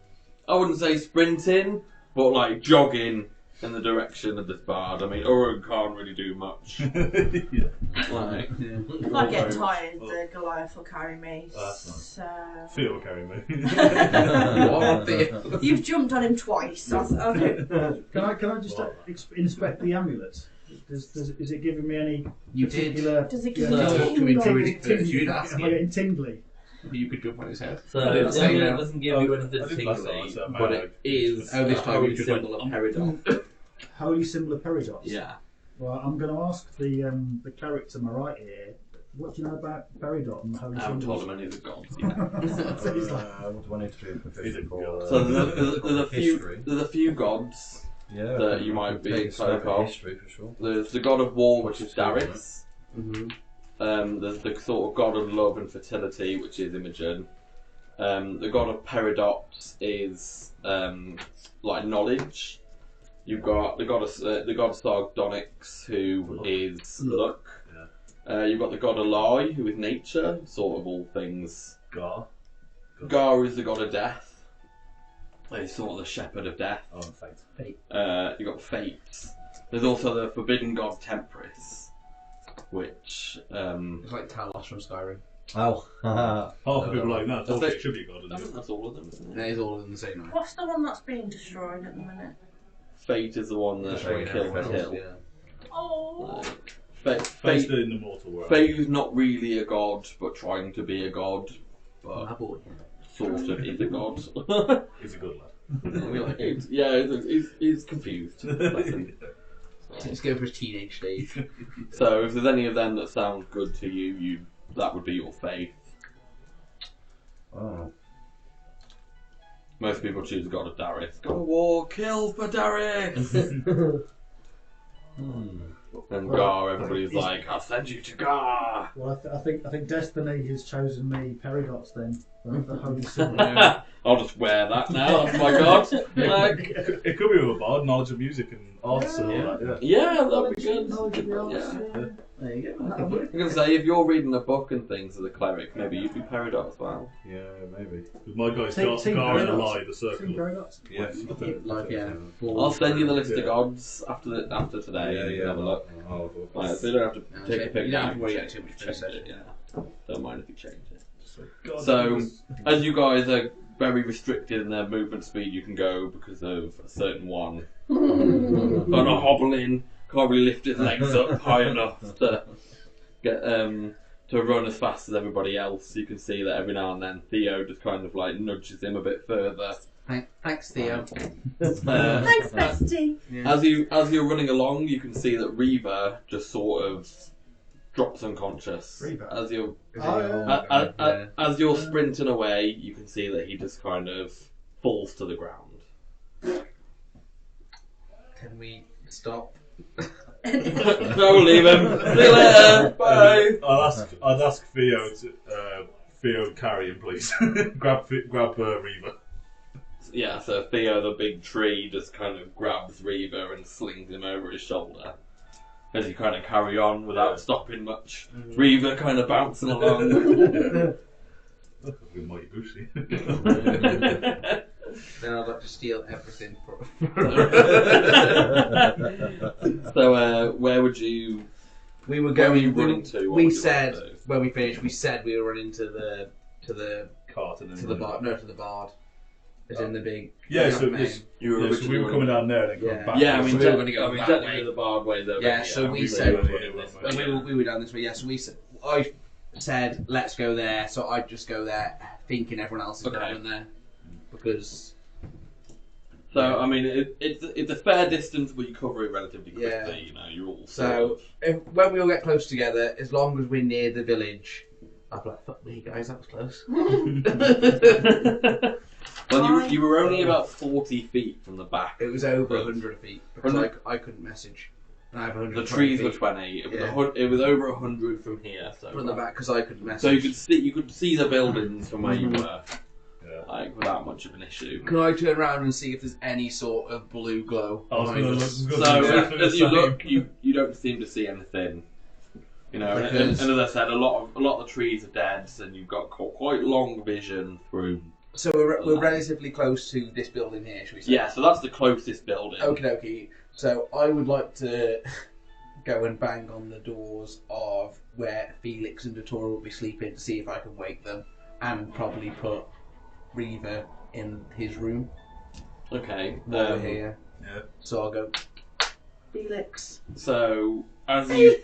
I wouldn't say sprinting, but like jogging in the direction of this bard. I mean, Uruk can't really do much. Yeah. Like, If I get tired, the Goliath will carry me. That's nice. So Theo will carry me. you've jumped on him twice. That's, okay. Can I just inspect the amulet? Is it giving me any You did. particular? Does it give You you talk to him tingles? druidic first, you'd Am ask I him. getting tingly? You could jump on his head. so I didn't the say amulet that. doesn't give you anything I did last tingly, time, so I but might it is Oh, this a time holy you just symbol went, of Peridot. Holy symbol of Peridot. Yeah. Well, I'm going to ask the cleric to my right here. What do you know about Peridot and holy I haven't told symbols? him any of the gods yet. So he's like, What do I need to be proficient for? So there's a few history. there's a few gods. Yeah, that you might be take a stab at cleric of. history for sure. There's the god of war, which is Darius. Mm-hmm. There's the sort of god of love and fertility, which is Imogen. The god of Peridot is like knowledge. You've got the god Sardonyx, who is luck. You've got the god Elai, who is nature, sort of all things. Gar. Gar is the god of death. He's sort of the shepherd of death. Oh, and fate. You've got Fate, There's also the forbidden god Temptress, which It's like Talos from Skyrim. Oh. Half of people like that. That's That's it. should be a god, I isn't think it? that's all of them, isn't It it? is all in the same night. What's the one that's being destroyed at the minute? Fate is the one that Destroying kills everyone else, Hill. yeah. Oh. Face the in the mortal world. Faye's not really a god, but trying to be a god, My but boy. sort of is a god. He's a good lad. We like him. He's confused. Bless him. Let's go for his teenage stage. So if there's any of them that sound good to you, that would be your faith. Oh. Most people choose the god of Darius. Go to war, kill for Darius! And Gar, everybody's like, I'll send you to Gar! Well, I think Destiny has chosen me Perigots then. The Holy Sword. I'll just wear that now, that's my god. Like, It could be with a bard, knowledge of music and arts and all that, yeah. yeah, that'd be good. Knowledge of the arts, Yeah. There you go. That'll work. I'm gonna say, if you're reading a book and things as a cleric, maybe you'd be Peridot as well. Yeah, maybe. With my guys, Team Gar and Perigots. Ally, the Team circle. Perigots. Yes. Like, yeah. I'll send you the list of Yeah. gods after today. Yeah, and you yeah. can have a look. Oh, Right, so you don't have to No, take a check- pic you don't now. have to worry Check- too much for check the it, yeah. Don't mind if you change it. God, So, as you guys are very restricted in their movement speed, you can go because of a certain one. Kind of hobbling, can't really lift his legs up high enough to get to run as fast as everybody else. You can see that every now and then Theo just kind of like nudges him a bit further. Thanks, Theo. Thanks, bestie. As you're running along, you can see that Reva just sort of drops unconscious. Reva? As you're Yeah. as you're sprinting away, you can see that he just kind of falls to the ground. Can we stop? No, leave him. See you later. Bye. I'd ask Theo to carry him, please. grab Reva. Yeah, so Theo, the big tree, just kind of grabs Reva and slings him over his shoulder. As you kind of carry on without stopping much. Reva kind of bouncing along. With Mighty Goosey. Then I'd like to steal everything from. So, where would you... We were Where were going. you running to? What We would you said like to do? when we finished. We said we were running to the Cart and then to the bard. No, to the bard. It's in the big. Yeah, so main. You were we originally were coming down there and then Yeah. going back. Yeah, I mean, So we were gonna go that technically way. the bard way's over Yeah, here. so we were said- running this way, And yeah. we were down this way. Yeah, so we said I said let's go there. So I'd just go there, thinking everyone else is Okay. going there because So, I mean, it's a fair distance, but you cover it relatively quickly. Yeah. You know, you're all So when we all get close together, as long as we're near the village, I'll be like, fuck me, guys, that was close. Well, you were only about 40 feet from the back. It was over 100 feet because 100? I couldn't message. And I have 100 The trees were feet 20. It was, Yeah. It was over 100 from here. So from the back because I couldn't message. So you could see the buildings from where you were, Yeah. like without much of an issue. Can I turn around and see if there's any sort of blue glow? I was behind gonna us? look- So exactly as the you same. look, you don't seem to see anything. You know, and Because- as I said, a lot of the trees are dead, and you've got quite long vision through. So we're relatively close to this building here, should we say? Yeah, so that's the closest building. Okie dokie. So I would like to go and bang on the doors of where Felix and Datora will be sleeping to see if I can wake them, and probably put Reva in his room Okay. while we're here. Yeah. So I'll go. Felix. So as you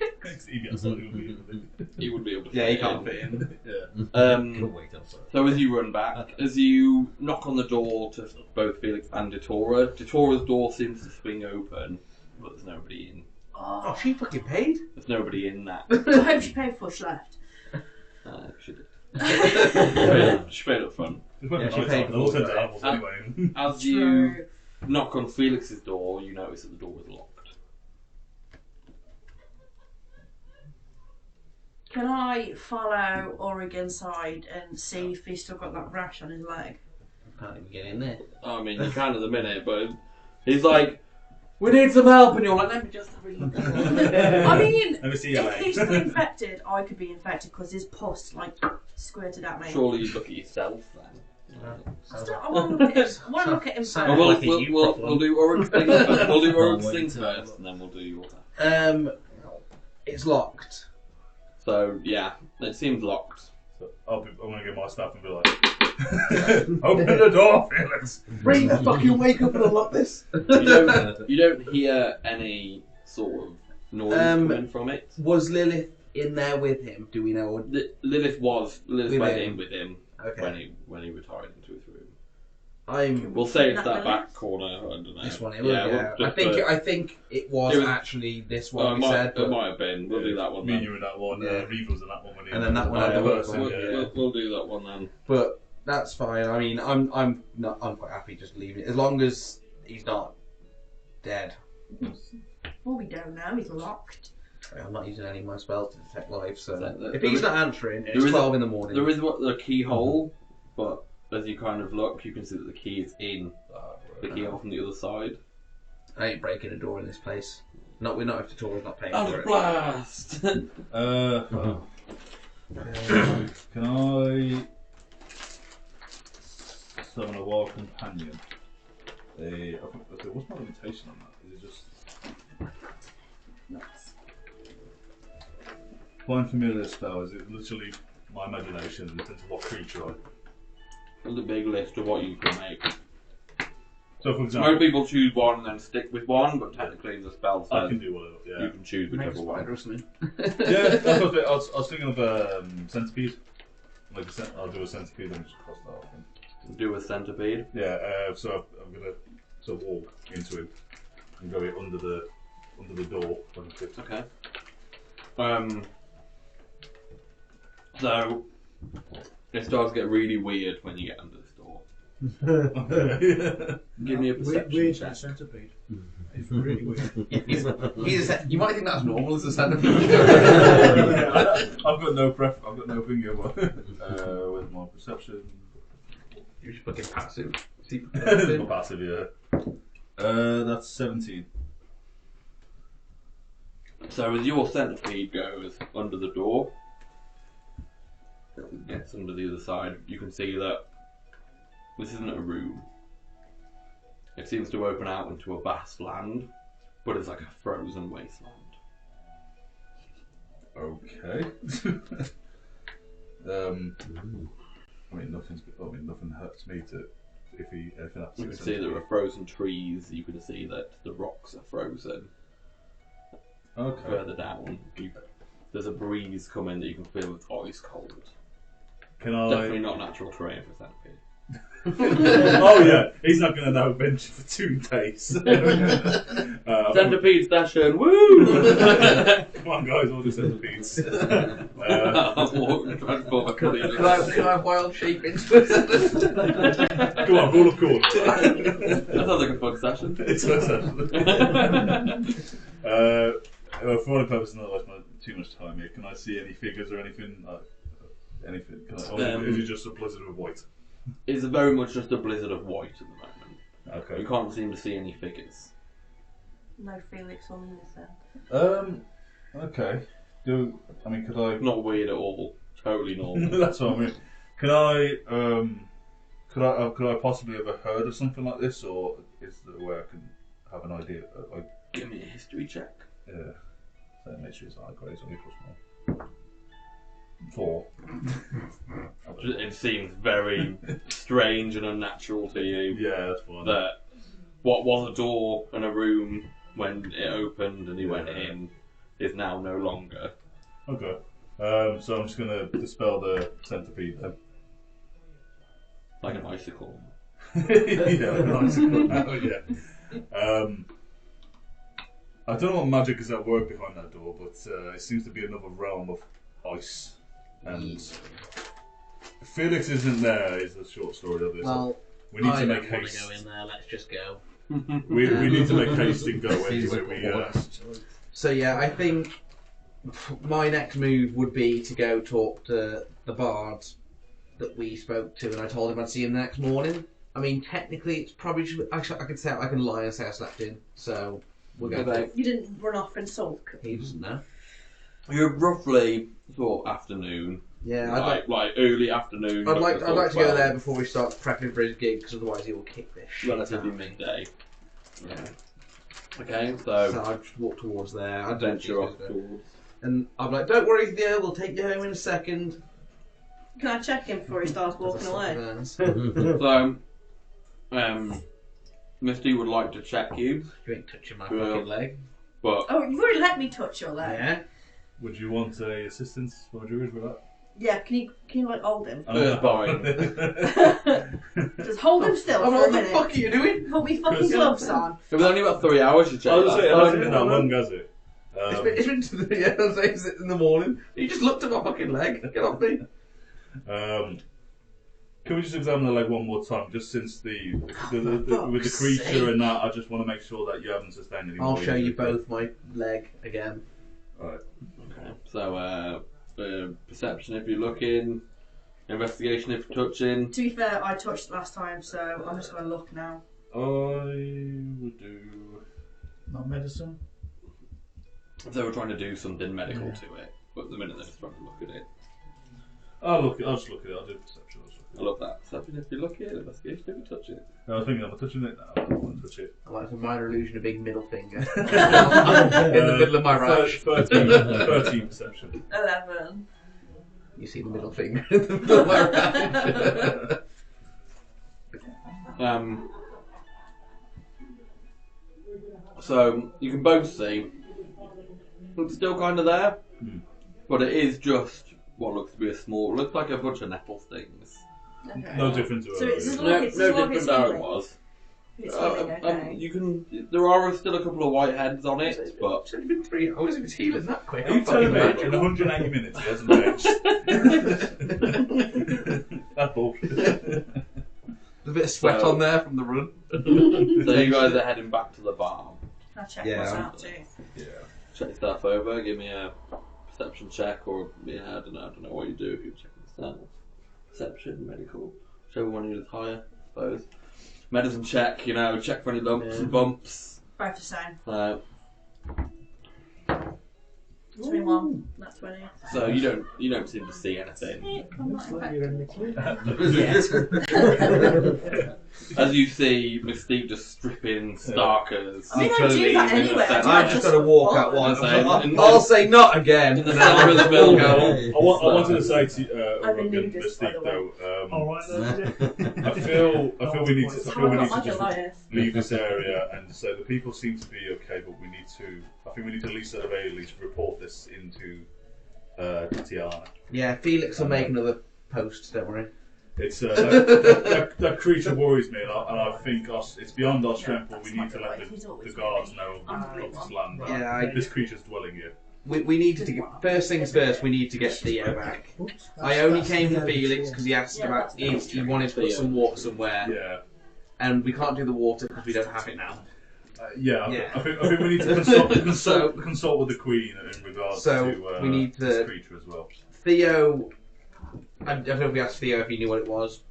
He'd be absolutely weird. you would be able to. Yeah, he fit can't in. fit in. Yeah. Wait outside. So as you run back, as you knock on the door to both Felix and Datora's door seems to swing open, but there's nobody in. Oh, she fucking paid. There's nobody in that. I hope she paid before she left. She did. She paid up front. Yeah, she paid They'll all for send it. to animals anyway. As you knock on Felix's door, you notice that the door is locked. Can I follow Orig inside and see if he's still got that rash on his leg? Can't even get in there. I mean, you can at the minute, but he's like, "We need some help," and you're like, "Let me just have a look." I mean, Let me see your if he's legs. still infected, I could be infected because his pus like squirted at me. Surely you look at yourself then. I want to look at him first. Well, like a you problem. we'll do Oric's thing first. We'll do Oric's thing first, and then we'll do your turn. It's locked. So yeah, it seems locked. So I'm going to get my staff and be like, open the door, Felix. Bring the fucking wake up and unlock this. You don't hear any sort of noise coming from it. Was Lilith in there with him? Do we know? Lilith went in with him Okay. when he retired into his room. I'm. We'll say it's Not that back corner. I don't know. This one. Yeah, I think it was It was- actually this one. it we said, but might have been. We'll do that one Me and then. you in that one. Yeah. Reeve was in that one. When he And then that one had had the work person, one, yeah. We'll do that one then. but that's fine. I mean, I'm quite happy just leaving it as long as he's not dead. Well, we don't know. He's locked. I'm not using any of my spells to detect life, so if There he's is- not answering, there it's is 12 in the morning. There is the keyhole, but as you kind of look, you can see that the key is in the keyhole from the other side. I ain't breaking a door in this place. We're not if the tour's not paying Oh, for it. blast! Can I summon a wild companion? What's my limitation on that? Is it just find familiar spell? Is it literally my imagination into what creature I? There's a big list of what you can make. So, for Most example, people choose one and then stick with one, but technically the spell I says can do whatever. you Yeah, can choose Make a whichever one. spider or something. yeah. That's what I was thinking of centipede. Like I'll do a centipede and just cross that off. Do a centipede. Yeah. So I'm gonna walk into him and go under the door. Okay. So it starts to get really weird when you get under this door. Give me a perception Weird check. centipede. It's really weird. You might think that's normal as a centipede. I've got no I've got no finger. With my perception. You're just fucking passive. My passive, yeah. That's 17. So as your centipede goes under the door, gets under the other side, you can see that this isn't a room. It seems to open out into a vast land, but it's like a frozen wasteland. Okay. Nothing hurts me to if anything happens. You can see there are frozen trees. You can see that the rocks are frozen. Okay. Further down, there's a breeze coming that you can feel it's ice cold. Can I? Definitely not natural terrain for a centipede. Oh yeah, he's not going to know venture for 2 days. Centipede station, woo! Come on, guys, all the centipedes. Can I wild shape into it? Come on, roll a corner. That sounds like a fun session. It's a session. For all the purposes, not waste too much time here. Can I see any figures or anything? Anything? Or is it just a blizzard of white? It's very much just a blizzard of white at the moment. Okay. You can't seem to see any figures. No Felix or Lilith then. Okay. Could I? Not weird at all. Totally normal. That's what I mean. Can I? Could I possibly have heard of something like this, or is there a way I can have an idea? Give me a history check. Yeah. So make sure it's high grade, so equals more. 4. It seems very strange and unnatural to you Yeah, that's fine. that what was a door and a room when it opened and he went in is now no longer. Okay. So I'm just gonna dispel the centipede then. Like an icicle. Yeah, nice. Oh, yeah. I don't know what magic is at work behind that door, but it seems to be another realm of ice. And Felix isn't there, is the short story of this. Well, we need to I make don't want haste. to go in there. Let's just go. We need to make haste and go anyway. So yeah, I think my next move would be to go talk to the bard that we spoke to, and I told him I'd see him the next morning. I mean, technically, it's probably just, I can lie and say I slept in. So we'll go. Okay. You didn't run off and sulk. He doesn't know. You're roughly sort of afternoon. Yeah, I'd like early afternoon. I'd like to go 12, there before we start prepping for his gig, because otherwise he will kick this shit Relatively out. midday. Yeah. Okay, So so I'd just walk towards there. I'd venture off towards. and I'm like, don't worry, Theo, we'll take you home in a second. Can I check him before he starts walking away? So, Misty would like to check you, You ain't touching my Yeah. fucking leg. but Oh, you've already let me touch your leg. Yeah. Would you want a assistance for Druid with that? Yeah, can you like hold him? First bind. Just hold him still Oh, for a what the minute. fuck are you doing? Put me fucking gloves on. It was only about 3 hours to check I was that. saying, it hasn't been that long, has it? It's been to the it's in the morning. You just looked at my fucking leg. Get off me. Can we just examine the leg one more time? Just since with the fuck's creature sake. and that, I just want to make sure that you haven't sustained any. I'll more show you injury. both my leg again. Alright. Okay, so perception if you're looking, investigation if you're touching. To be fair, I touched last time, so I'm just gonna look now. I would do. Not medicine. They were trying to do something medical to it, but at the minute they're just trying to look at it. I'll just look at it. I'll do perception. I love that. Perception if you're looking, investigation if you touch it. No, I think I'm touching it now. I don't want to touch it. I like a minor illusion, a big middle finger. In the middle of my rash. 13 perception. 11. You see the middle finger in the middle of my rash. So you can both see it's still kind of there, but it is just what looks to be a small. Looks like a bunch of nettle stings. Okay. No different to So it's just No, like it's no just like different it's to how it healing. was. It's healing, okay. You can. There are still a couple of white heads on it, but It's only been 3 hours. It was healing that quick. Are you I'm telling me fucking in mad. 180 minutes it hasn't changed? That's bullshit. There's a bit of sweat So- on there from the run. so you guys are heading back to the barn. Can I check Yeah. what's out too? Yeah. Check yourself over. Give me a perception check, or I don't know what you do if you're checking yourself. Perception, medical, whichever one you is higher, I suppose. Medicine check, check for any lumps and bumps. Both the same. 21. That's 20. So you don't seem to see anything. Looks like you're in the clear. As you see Mystique just stripping Starkers. I mean, I do that anyway. I've just got to walk out one. In the- I'll say not again. in the centre of the building. I wanted to say to I'm a Rogan nudist, by Mystique the though. Alright then. I feel we need to Like a just liar. leave this area and say the people seem to be okay, but I think we need to at least at the very least report this into Tiana. Yeah, Felix will make another post, don't worry. It's that creature worries me, and I think it's beyond our strength, but we need to let the guards know of this land. Yeah, This creature's dwelling here. We need to get, first things first, we need to get Theo back. I only came to Felix because he asked about he wanted to put some water somewhere, Yeah. and we can't do the water because we don't have it now. Yeah. I think we need to consult with the Queen in regards to we need this creature as well. Theo, I don't know if we asked Theo if he knew what it was,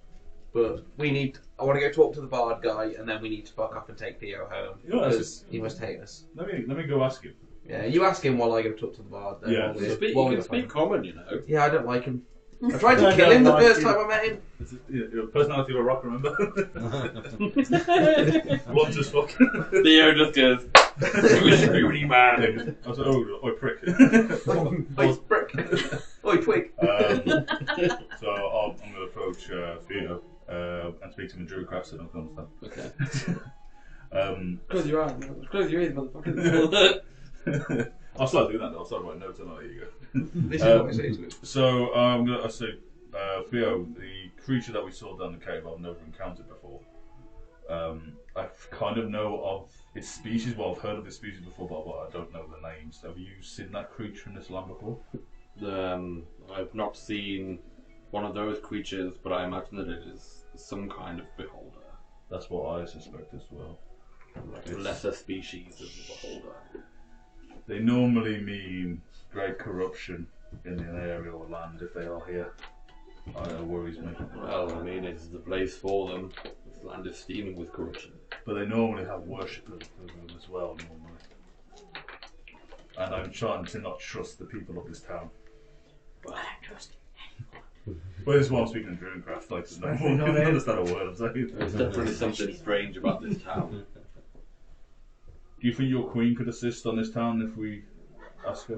but I want to go talk to the bard guy, and then we need to fuck off and take Theo home Yeah, because he must hate us. Let me go ask him. Yeah, you ask him while I go talk to the bard. Then, Yeah. while You we're- can while we're speak common, Yeah, I don't like him. I tried to I kill don't him the like first you. time I met him. Your personality of a rock, remember? Blunt as fuck. Theo just goes, "Scrutiny man." I was like, oh, prick. Oi, brick. Oi, twig. So I'm going to approach Theo and speak to him in Druidcraft so I don't understand. Okay. Close your eyes, man. Close your ears, motherfucker. I'll start doing that though. I'll start writing notes on it. There you go. This is what I say to him. So I say, Theo, the creature that we saw down the cave I've never encountered before. I kind of know of its species. Well, I've heard of its species before, but I don't know the names. Have you seen that creature in this land before? I've not seen one of those creatures, but I imagine that it is some kind of beholder. That's what I suspect as well. Like a lesser species of the beholder. They normally mean great corruption in an area or land if they are here. It worries me. Well, I mean, it's the place for them. This land is steaming with corruption. But they normally have worshippers of them as well, normally. And I'm trying to not trust the people of this town. I don't trust Well, this is why I'm speaking in Druidcraft. Like, no one can understand a word I'm saying. There's definitely something strange about this town. Do you think your queen could assist on this town if we ask her?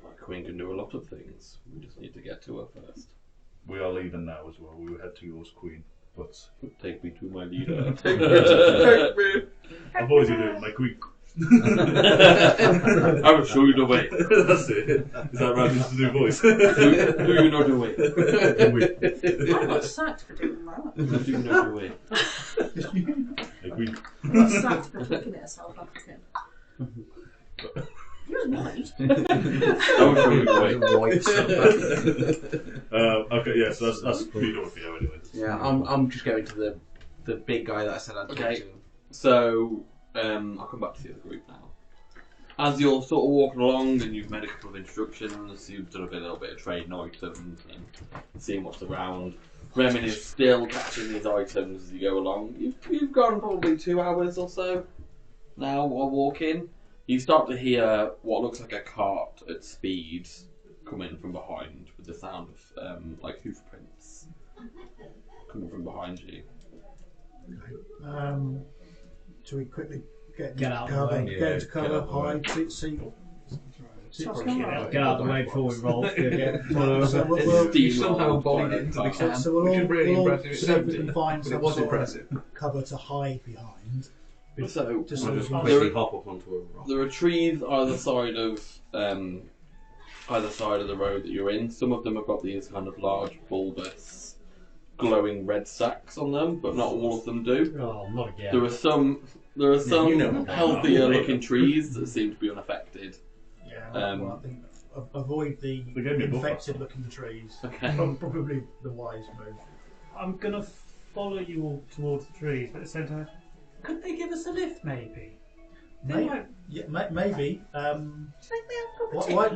My queen can do a lot of things. We just need to get to her first. We are leaving now as well. We will head to yours, queen. But Take me to my leader. I've always been doing my queen. I will show you the way. That's it. Is that Randy's new voice? Do you know the way? I got sacked for doing that. Do you know the way? My queen. I got sacked for looking at a South African. He was nice. I will show you the way. Okay, yeah, so that's pretty good for you anyway. Yeah, I'm just going to the big guy that I said I'd talk Okay. to. So, I'll come back to the other group now. As you're sort of walking along and you've made a couple of introductions, you've done a little bit of trading items and seeing what's around. Remin is still catching these items as you go along. You've gone probably 2 hours or so now while walking. You start to hear what looks like a cart at speed coming from behind with the sound of like hoof prints coming from behind you. Should we quickly get out of the cover? way. Get Yeah, into get cover, out of the way. hide, see. What's going on? Get out of the way before we roll. So we'll Steam somehow roll, bought bleeding it, car. So we'll Which is really we'll impressive. It's see if we empty, can find but it some was sort impressive. of cover to hide behind. So, Just I'll so just we can quickly hop up onto a rock. there are trees either side of the road that you're in. Some of them have got these kind of large, bulbous, glowing red stacks on them, but not all of them do. Oh, not again. There are some you know. healthier looking trees that seem to be unaffected. Yeah, Um, well, I think avoid the They gave me a buffer. infected looking trees. Okay. Probably the wise move. I'm gonna follow you all towards the trees, but at the same time, could they give us a lift, maybe? Maybe. Why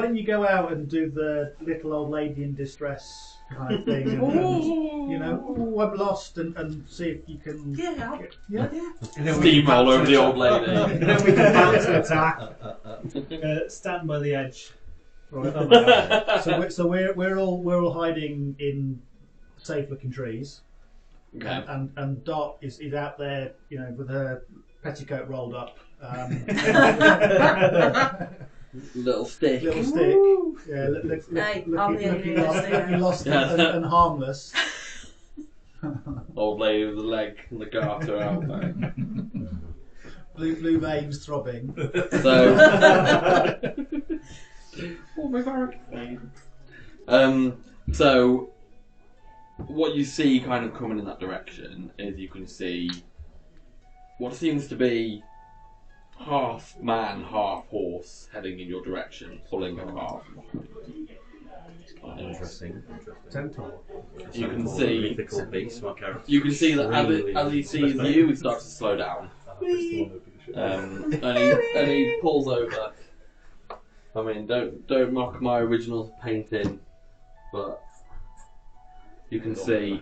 don't you go out and do the little old lady in distress kind of thing? And, you know, oh, I'm lost, and see if you can. Yeah. Yeah. And then we can Steamroll bounce over the to old lady. And then we can bounce to attack. Stand by the edge. Right. So we're all hiding in safe looking trees. Okay. And Dot is out there, you know, with her petticoat rolled up. Little stick. Little stick. Yeah, Hey, I'm the only looking lost and harmless. Old lady with the leg and the garter out there. Blue veins throbbing. So, oh my god. So, what you see kind of coming in that direction is you can see what seems to be half man, half horse heading in your direction, pulling a cart. Interesting. Centaur. You can see. Mythical beast, my character. You can see that as he sees you, he starts to slow down. And he pulls over. I mean, don't mock my original painting, but you can see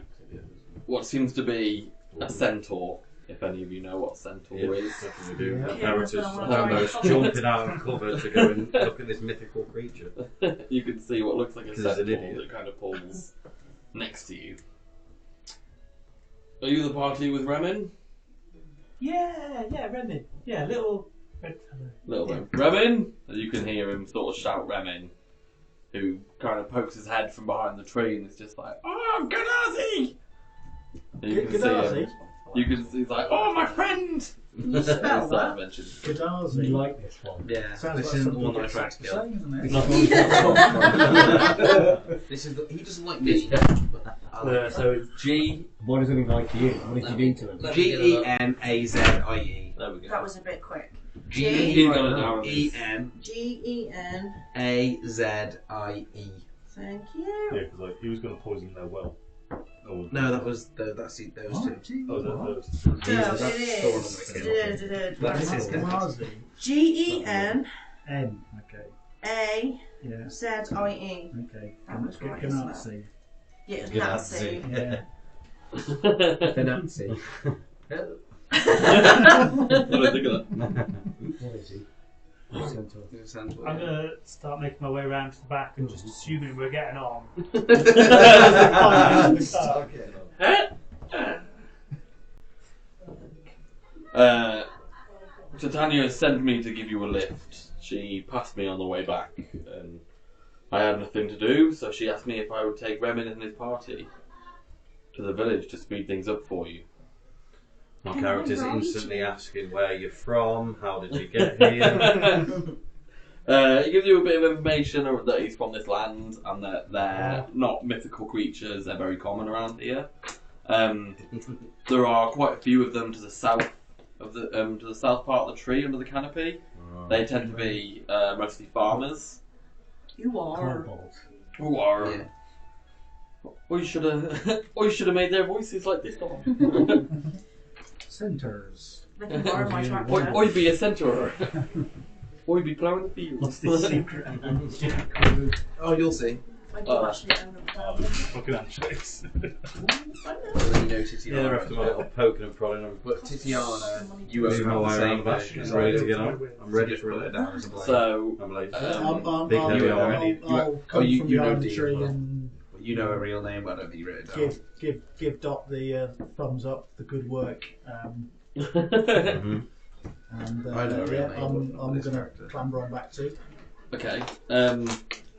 what seems to be a centaur. If any of you know what centaur is, Definitely do. Yeah. My Yeah, character's that's what I almost wanna try. jumping out of cover to go and look at this mythical creature. you can see what looks like a Because he's an centaur idiot. that kind of pulls next to you. Are you the party with Remin? Yeah, Remin. Yeah, little red fellow. Little bit. Remin? And you can hear him sort of shout Remin, who kind of pokes his head from behind the tree and is just like, "Oh, Ganassi!" And you can see him. You can see he's like, "Oh, my friend!" You spell that? Gadazi. You like this one? Yeah. Sounds This like isn't the something one that I you'd tried to say, kill. isn't it? This is he doesn't like me. But I like So it's G what does it like you? What did you do to him? G-E-N-A-Z-I-E. There we go. That was a bit quick. He's got it down. G-E-N-A-Z-I-E. G-E-N. Thank you. Yeah, because like, he was going to poison their well. Oh, No, that's those two. Oh, that first. No, That's it the one is. I'm It That's is. his Gadazi. G-E-N-A-Z-I-E. N. Okay. Yeah. Okay. That was right, isn't it? Yeah, Good Nazi. Yeah. The Nazi. I don't think of that. What is he? Centaur. He's a centaur. I'm gonna start making my way around to the back and just assuming we're getting on. Titania sent me to give you a lift. She passed me on the way back, and I had nothing to do, so she asked me if I would take Remin and his party to the village to speed things up for you. My Am I character's right? instantly asking where you're from, how did you get here? He gives you a bit of information that he's from this land and that they're not mythical creatures, they're very common around here. There are quite a few of them to the south of the to the south part of the tree under the canopy. They tend to be mostly farmers. You are. Kobolds. Who are Yeah. or you should have made their voices like this one. Centaurs. They can borrow my track. Oi be a centaur. Oi be plowing the fields. What's this secret handshake code? Oh, you'll see. I do actually own a plough. Fucking handshakes. Well, then you know Titiana. Yeah, they're after my little poking and prodding them. But Titiana, you Moving have my the way same around back. version. I'm ready to get on. I'm ready for it. down as a blade. So I'm late. I'll Big heavy arm. come you- from you know behind the Dean tree as well. and You know her real name, but I don't think you wrote it down. give Dot the thumbs up, the good work. Mhm. And I know her real yeah, name, but I'm this gonna character. clamber on back too. Okay.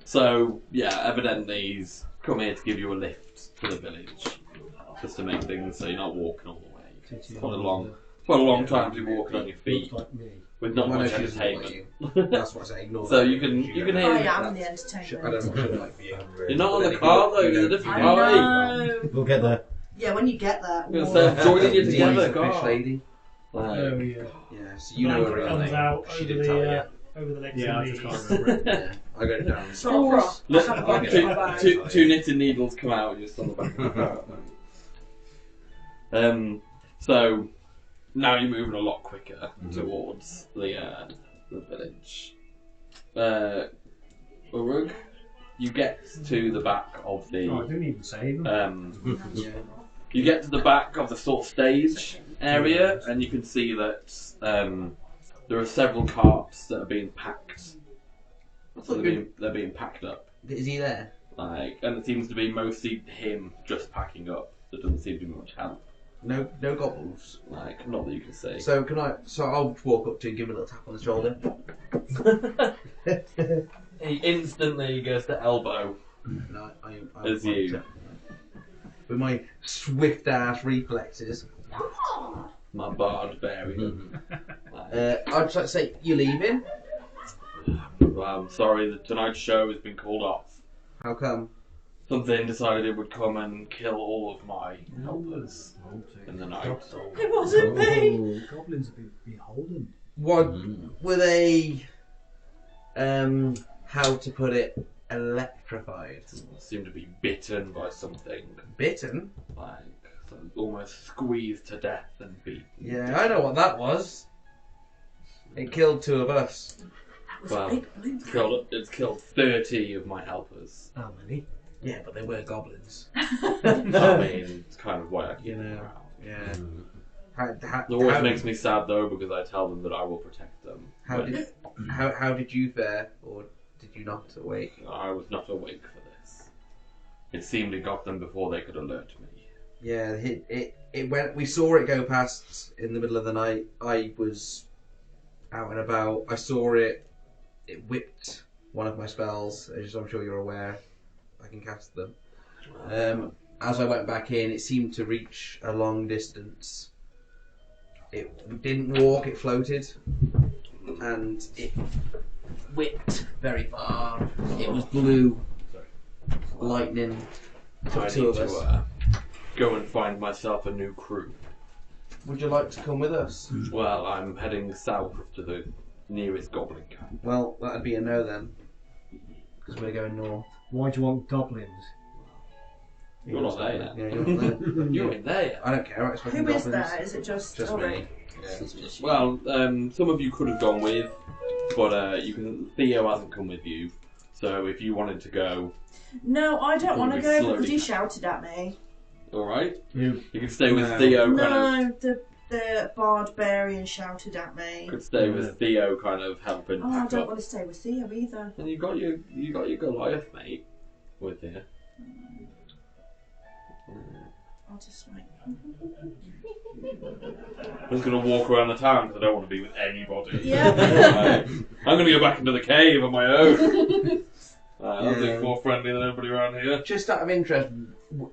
So yeah, evidently he's come here to give you a lift to the village, just to make things so you're not walking all the way. It's quite a long time to be walking on your feet Looks like me. with not Well, no, much she doesn't like entertainment. you. That's what I say. Ignore So that. you can She hear. I that- am the I entertainment. don't know what she's like for you. You're not on But the then car if though. you You're a don't- different I car. know. We'll get there. Yeah, when you get there. I'm gonna say I'm joining you Dean's together, a fish car. lady. Like, yeah. Yeah, so you know her real comes name. out She over didn't tell you. over the legs Yeah, I and just knees. can't remember it. Yeah, I got it down. So, I Look, have a bag in my bag. two knitted needles come out and just on the back of the car. So now you're moving a lot quicker towards the village. Urug, you get to the back of Oh, I the didn't even say them. Yeah. you get to the back of the sort of stage area, and you can see that there are several carts that are being packed. So they're being packed up. Is he there? Like, and it seems to be mostly him just packing up. There doesn't seem to be much help. No goggles. Like, not that you can see. So can I? So I'll walk up to him, give him a little tap on the shoulder. He instantly goes to elbow. No, I As you. with my swift ass reflexes. My bard bearing. I'd just like to say, you leaving? I'm sorry, tonight's show has been called off. How come? Something decided it would come and kill all of my helpers in the night. It wasn't me. Oh, goblins are beholden. What were they? How to put it? Electrified. Seemed to be bitten by something, Bitten? like almost squeezed to death and beat. Yeah, I know what that was. It killed 2 of us. That was Well, a big blue. It's killed 30 of my helpers. How many? Yeah, but they were goblins. I mean, it's kind of why I keep You them know. around. Yeah. It always makes me sad though because I tell them that I will protect them. How did you fare, or did you not awake? I was not awake for this. It seemed it got them before they could alert me. Yeah, it went. We saw it go past in the middle of the night. I was out and about. I saw it. It whipped one of my spells, as I'm sure you're aware. I can cast them. As I went back in, it seemed to reach a long distance. It didn't walk. It floated, and it whipped very far. It was blue, lightning. Took I 2 need of us. to go and find myself a new crew. Would you like to come with us? Well, I'm heading south to the nearest goblin camp. Well, that'd be a no then, because we're going north. Why do you want goblins? You're not there yet. Yeah, you're not there. You're in there yet. I don't care. I expect Who is goblins. there? Is it just? Just oh, me. right. Yeah. Well, some of you could have gone with, but you can. Theo hasn't come with you, so if you wanted to go, No, I don't want to Probably go because slowly. he shouted at me. all right, You. you can stay with No. Theo. Kind of, No, the the barbarian shouted at me. Could stay with Theo, kind of helping. Oh, I pack don't up. want to stay with Theo either. And you got your Goliath mate with you. I'll just like. I'm just gonna walk around the town because I don't want to be with anybody. Yeah. I'm gonna go back into the cave on my own. I'm being more friendly than everybody around here. Just out of interest,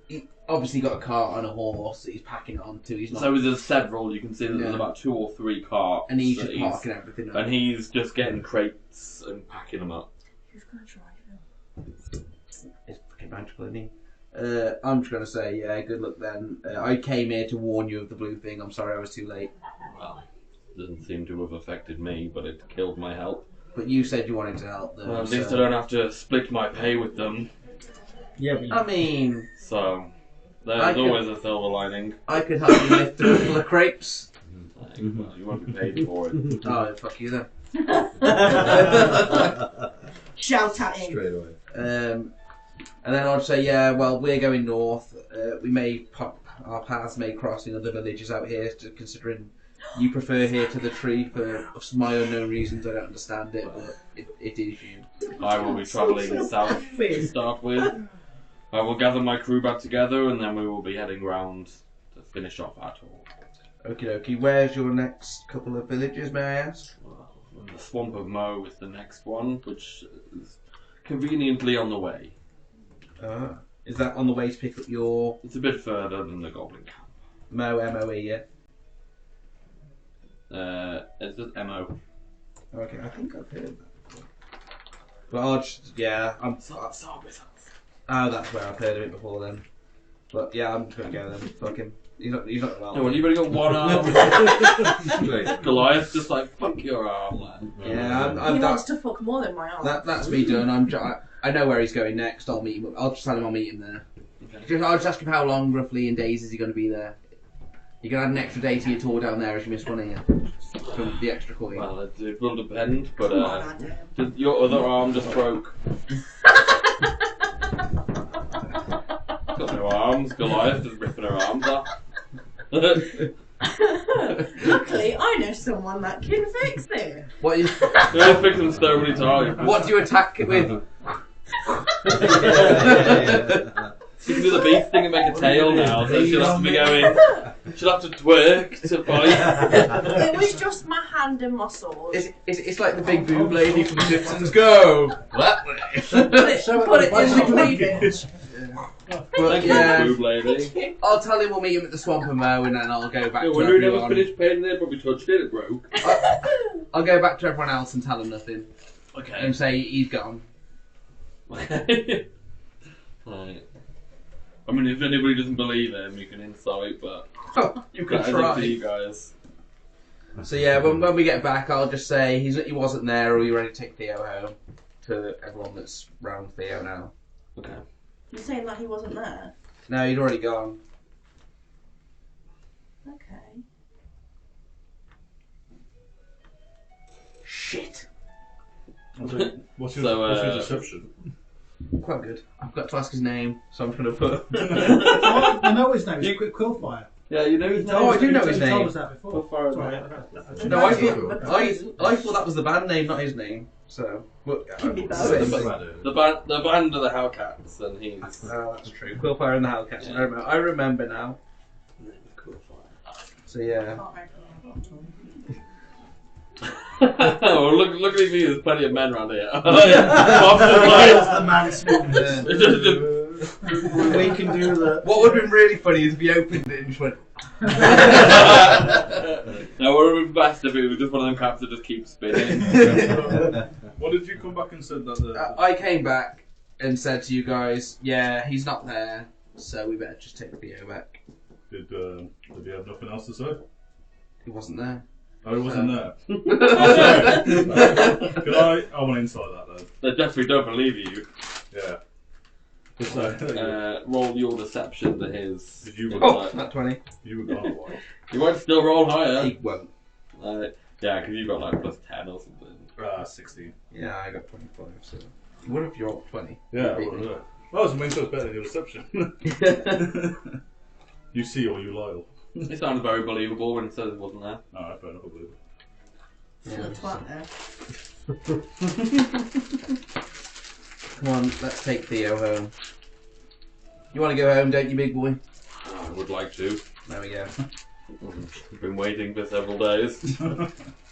he obviously got a cart and a horse that he's packing it onto. He's not, So there's several. You can see that there's about 2 or 3 carts. and he's that just parking everything up. And he's just getting crates and packing them up. Who's gonna drive him? It's fucking magical, isn't he? I'm just gonna say, yeah, good luck then. I came here to warn you of the blue thing. I'm sorry I was too late. Well, it doesn't seem to have affected me, but it killed my help. But you said you wanted to help them. Well, at least I don't have to split my pay with them. Yeah, but I mean, So, there's I could- always a silver lining. I could help you lift a couple of crepes. Well, you won't be paid for it. Oh, fuck you then. Shout at him. Straight away. And then I'd say, yeah, well, we're going north. We may our paths may cross in other villages out here, considering you prefer here to the tree for my unknown reasons. I don't understand it, but it is you. I will be travelling south to start with. I will gather my crew back together and then we will be heading round to finish off our tour. Okie dokie. Where's your next couple of villages, may I ask? Well, the Swamp of Mo is the next one, which is conveniently on the way. Is that on the way to pick up your It's a bit further than the Goblin Camp. MOE, yeah? It's just MO. Okay, I think I've heard that before. But I'll just, yeah, Oh, that's where I've heard of it before then. But yeah, I'm just gonna go then. Fuck him. He's not well. No, well, you've only got one arm. Goliath's just like, fuck your arm, man. Yeah, He I'm wants to fuck more than my arm. that's me done. I know where he's going next. I'll meet him. I'll just tell him I'll meet him there. Okay. I'll just ask him how long roughly in days is he going to be there. You're going to add an extra day to your tour down there as you missed one of you from the extra coin. Well, it will depend, but Come on, Adam. your other arm just broke. Got no arms. Goliath just ripping her arms off. Luckily, I know someone that can fix it. What you They've fixed them so many times. what do you attack it with? You can do the beast thing and make a tail now, so she'll have to be going. She'll have to twerk to fight. It was just my hand and muscles. It's like the big boob lady from Simpsons. Go that way. Put it in the cleavage. But yeah, Boob lady. I'll tell him we'll meet him at the Swamp of Mo, and then I'll go back Yeah, to when we never everyone. finished painting it, but we touched it, it broke. I'll go back to everyone else and tell them nothing, Okay. and say he's gone. Right. I mean, if anybody doesn't believe him, you can incite, but You can that is up try. to you guys. So yeah, when we get back, I'll just say he wasn't there, or you ready to take Theo home to everyone that's round Theo now. Okay. You're saying that he wasn't there? No, he'd already gone. Okay. Shit. What's So, your deception? Quite good. I've got to ask his name, so I'm just going to put. I know his name. It's Quick Quillfire. Yeah, you know his name. Oh, I do know his You name. told us that before. Far as Sorry, well. No, I thought that was the band name, not his name. So, but, Can be both. The band are the Hellcats, and he's. Oh, that's true. Quillfire and the Hellcats. Yeah. I remember now. So yeah. Oh, look at me, there's plenty of men around here. That's the man smoking. We We can do the. What would have been really funny is if he opened it and just went. No, what would have been best if it was just one of them caps that just keeps spinning. What did you come back and said that the... I came back and said to you guys, yeah, he's not there, so we better just take Theo back. Did you have nothing else to say? He wasn't there. Oh, he wasn't there. Could I want to insight that though. They definitely don't believe you. Yeah. Roll your deception to his. Did you Oh, not 20. You were gone a while. You might still roll higher. He won't. Yeah, because you got like plus 10 or something. 16. Yeah, I got 25, so. What if you're up 20? Yeah, I would have. Well, it's better than your deception. You see or you lie. It sounds very believable when it says it wasn't there. Alright, fair enough, I believe it. Still a twat there. Come on, let's take Theo home. You want to go home, don't you, big boy? I would like to. There we go. I've been waiting for several days.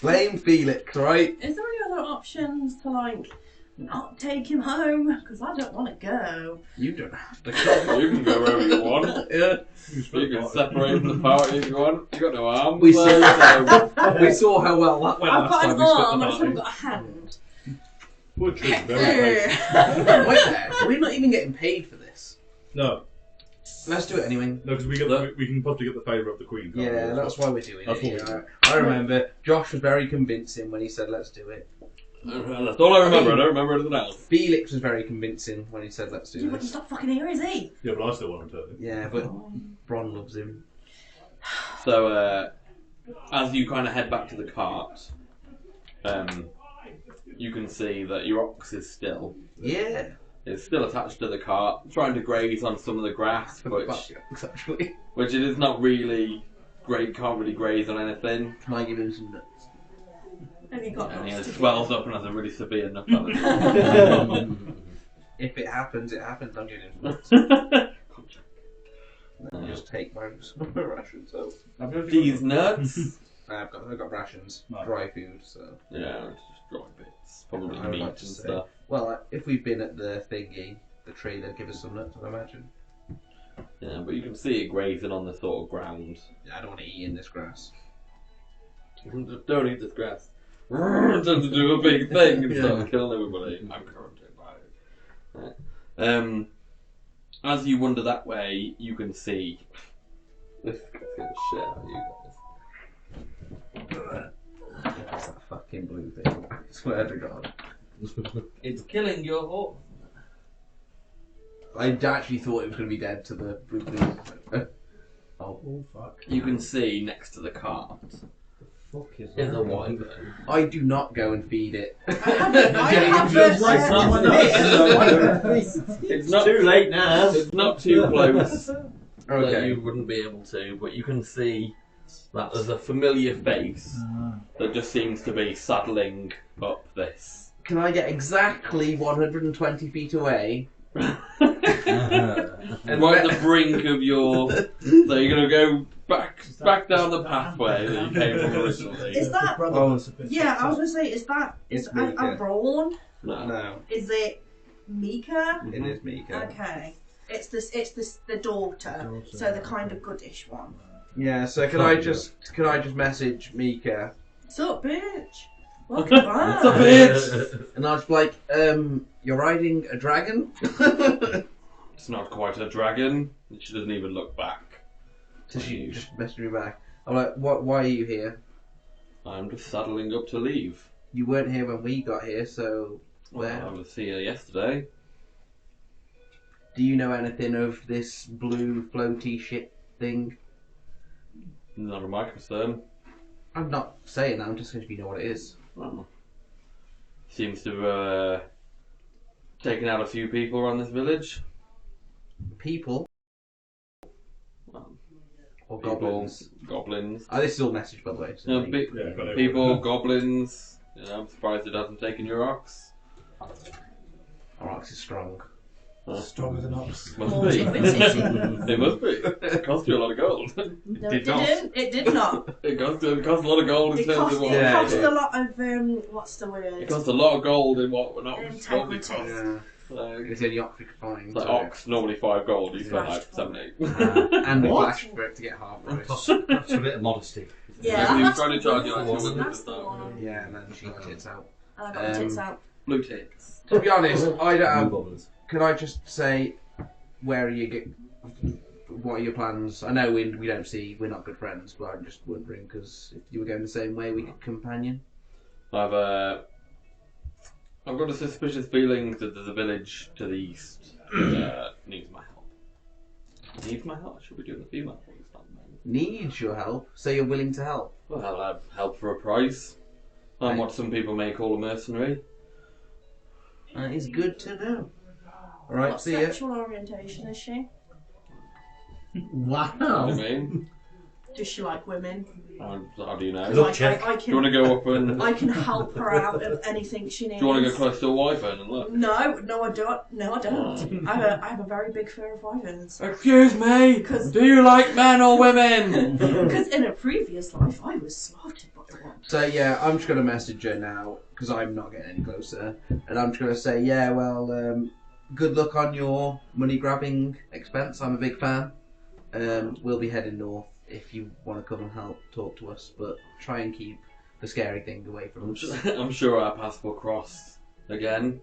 Blame Felix, right? Is there any other options to like not take him home? Because I don't want to go. You don't have to You can go wherever you want. Yeah. You can separate from the party if you want. You got no arms. We so- We saw how well that went I've last got time an we split arm, I the just haven't party. got a hand. Poor Trish, very patient. Hold on, wait there. We're not even getting paid for this. No, Let's do it anyway. no, because we can possibly get the favour of the Queen. can't we? Yeah, that's why we're doing That's it. what we Yeah. I remember Josh was very convincing when he said, let's do it. That's all I remember. I don't remember anything else. Felix was very convincing when he said, let's do He wouldn't this. stop fucking here, is he? Yeah, but I still want him to. Yeah, but Bron loves him. So, as you kind of head back to the cart, you can see that your ox is still. Yeah. It's still attached to the cart, trying to graze on some of the grass, Actually. which it is not really great. Can't really graze on anything, Can I give him some nuts? Have you got and he nuts has to swells up and has a really severe nut allergy. If it happens, it happens. I'm giving him nuts. I'll just take my rations out. These nuts. I've got rations, No. dry food, so. Yeah, it's just dry bits, probably I would meat like and to say. stuff. Well, if we've been at the thingy, the tree, they'll give us some nuts, I imagine. Yeah, but you can see it grazing on the sort of ground. Yeah, I don't want to eat in this grass. Don't eat this grass. Tends to do a big thing and start Yeah. killing everybody. I'm currently by it. Right. As you wander that way, you can see. This guy's gonna shit out of you guys. That's that fucking blue thing. I swear to God. It's killing your horse. I actually thought it was going to be dead to the blue thing. Oh fuck. You can see next to the cart Fuck is is that? a wyvern. I do not go and feed it. I haven't. It's not Too late now. It's not too close that Okay. you wouldn't be able to, but you can see that there's a familiar face that just seems to be saddling up this. Can I get exactly 120 feet away? And right at the brink of your. So you're going to go back down the pathway that you came from originally. Is that? Oh, it's a bit. Yeah, I was gonna say, is that It's a Mika. brawn? No. No, Is it Mika? it is Mika. Okay. It's the daughter, so the kind of goodish one. Yeah, so could I just message Mika What's up, bitch? Welcome back. It's a bitch! and I'll just be like, you're riding a dragon? It's not quite a dragon. She doesn't even look back. So she just messaged me back. I'm like, why are you here? I'm just saddling up to leave. You weren't here when we got here, so where? Well, I was here yesterday. Do you know anything of this blue floaty shit thing? None of my concern. I'm not saying that, I'm just saying if you know what it is. Well, seems to have taken out a few people around this village. People Well, or people, goblins? goblins. Oh, this is all message, by the way. So No, maybe- Yeah, got it. people, goblins. You know, I'm surprised it hasn't taken your ox. Our ox is strong. Stronger than ox. Must More be. intimidating. It must be. It cost you a lot of gold. No, did it not. didn't. It did not. It cost a lot of gold in It terms cost, of what. Yeah, a it lot of what's the word? It cost a lot of gold in what an ox normally Integrity. costs. Yeah. Like, It's the only ox we could find. like so- ox normally 5 gold. You spent like Right. 7, 8. And we What? flashed for it to get half price. That's a bit of modesty. Yeah, He was that's trying to the charge you one. like 200 That's the or something. one. Yeah, and then she tits out. And I got the tits out. Blue tits. To be honest, I don't have. Bubbles. Could I just say, where are you? What are your plans? I know we don't see. We're not good friends, but I'm just wondering because if you were going the same way, we could companion. I've got a suspicious feeling that there's a village to the east that needs my help. Needs my help? I should be doing the female voice, not the male. Needs your help, so you're willing to help. Well, I'll have help for a price. I'm Right. what some people may call a mercenary. That is good to know. All right, What see ya. sexual orientation is she? What do you Wow. mean? Does she like women? How do you know? 'Cause Look, I check. Do you can, want to go up and... I can help her out of anything she needs. Do you want to go close to a wyvern and look? No, I don't. No, I don't. I have a very big fear of wyverns. Excuse me, do you like men or women? Because in a previous life, I was slaughtered by one. So yeah, I'm just gonna message her now because I'm not getting any closer, and I'm just gonna say, yeah, well, good luck on your money grabbing expense. I'm a big fan. We'll be heading north if you want to come and help talk to us, but try and keep the scary thing away from us. I'm sure our paths will cross again.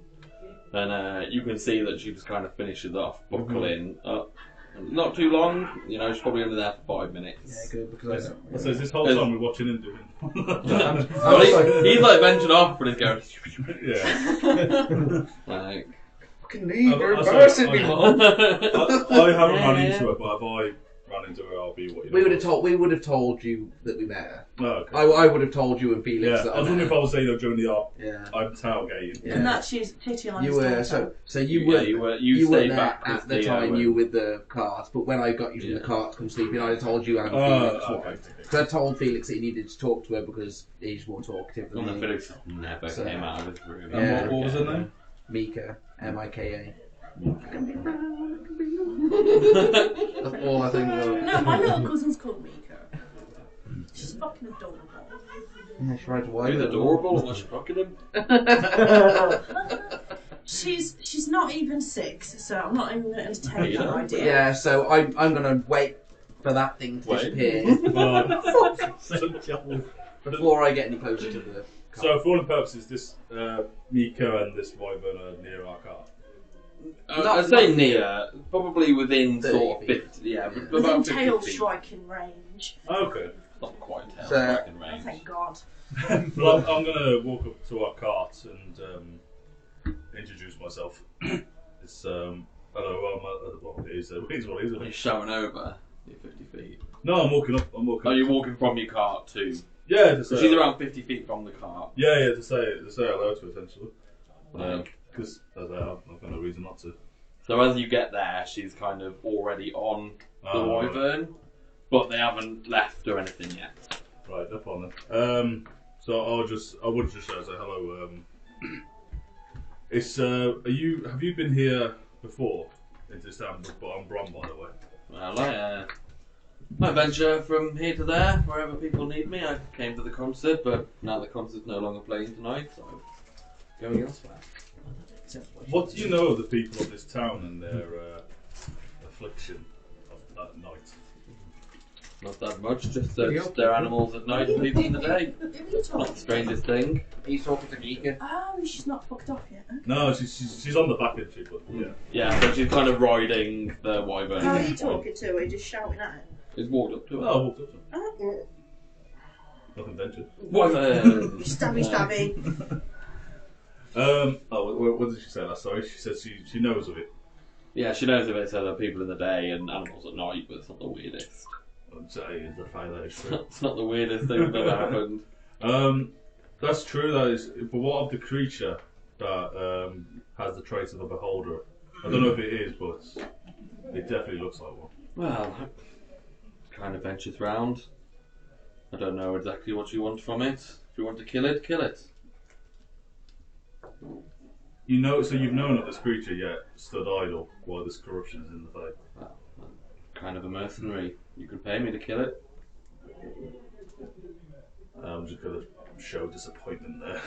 And you can see that she just kind of finishes off buckling up. Not too long, you know, she's probably only there for 5 minutes. Yeah, good, because I don't. So is this whole time we're watching him doing? Well, he's like ventured off, but he's going. Yeah. Like, Fucking leave, you're I embarrassing me, Mom. I haven't run into her, but if I run into her, I'll be what you. We would have told you that we met her. Oh, okay. I would have told you and Felix Yeah, that I was wondering if I was saying during the arc, Yeah. I'm tailgating. Yeah. And that she's Titty on You his were daughter. so you you weren't stayed there back at with the Theo time. and- You with the cart, but when I got you from the cart to come sleep in, I told you and Felix. Okay. Because I told Felix that he needed to talk to her because he's more talkative than And me. Felix never So- came out of his room. And Yeah. what was her name? Mika, Mika. That's all I think of. No, my little cousin's called Mika. She's fucking adorable. Yeah, she rides a wide. He's adorable and was fucking him. She's not even 6, so I'm not even going to entertain that idea. Yeah, so I'm gonna wait for that thing to Wait. disappear before I get any closer to the. So for all the purposes, this Mika and this wyvern are near our car. I'd say near, probably within 30 sort of feet. 50, yeah, Within about 50 tail feet. striking range. Okay. Not quite tail So- striking Oh, range. thank God. Well, I'm going to walk up to our cart and introduce myself. It's hello. Well, it is what it is. Isn't He's it? shouting over you 50 feet. No, I'm walking up. Oh, you're walking from your cart too. Yeah, to say. She's around 50 feet from the cart. Yeah, to say hello to her, essentially. Like, Because I've got no reason not to. so as you get there, she's kind of already on the wyvern, but they haven't left or anything yet. Right, no problem. So I would just say hello. It's have you been here before? Into Istanbul, but I'm Bron, by the way. Well, I venture from here to there, wherever people need me. I came to the concert, but now the concert's no longer playing tonight, so I'm going elsewhere. What do you know of the people of this town and their affliction of that night? Not that much, just that they're animals at night and people in the day. Who are you Not talking the strangest thing. He's talking to Mika. Oh, she's not fucked off yet. Okay. No, she's on the back end, but yeah. Yeah, so she's kind of riding the wyvern. How are at you this point. talking to her? Just shouting at her? He's walked up to her. No, I walked up to her. Oh, Nothing ventured. Wyvern! stabby. What did she say last? Sorry, she said she knows of it. Yeah, she knows of it, so there are people in the day and animals at night, but it's not the weirdest. I'm saying the fact that it's true. It's not the weirdest thing that ever happened. That's true. That is. But what of the creature that has the traits of a beholder? I don't know if it is, but it definitely looks like one. Well, kind of ventures round. I don't know exactly what you want from it. If you want to kill it, kill it. You know, so you've known of this creature yet stood idle while this corruption is in the fight. Well, I'm kind of a mercenary. You could pay me to kill it. I'm just gonna show disappointment there.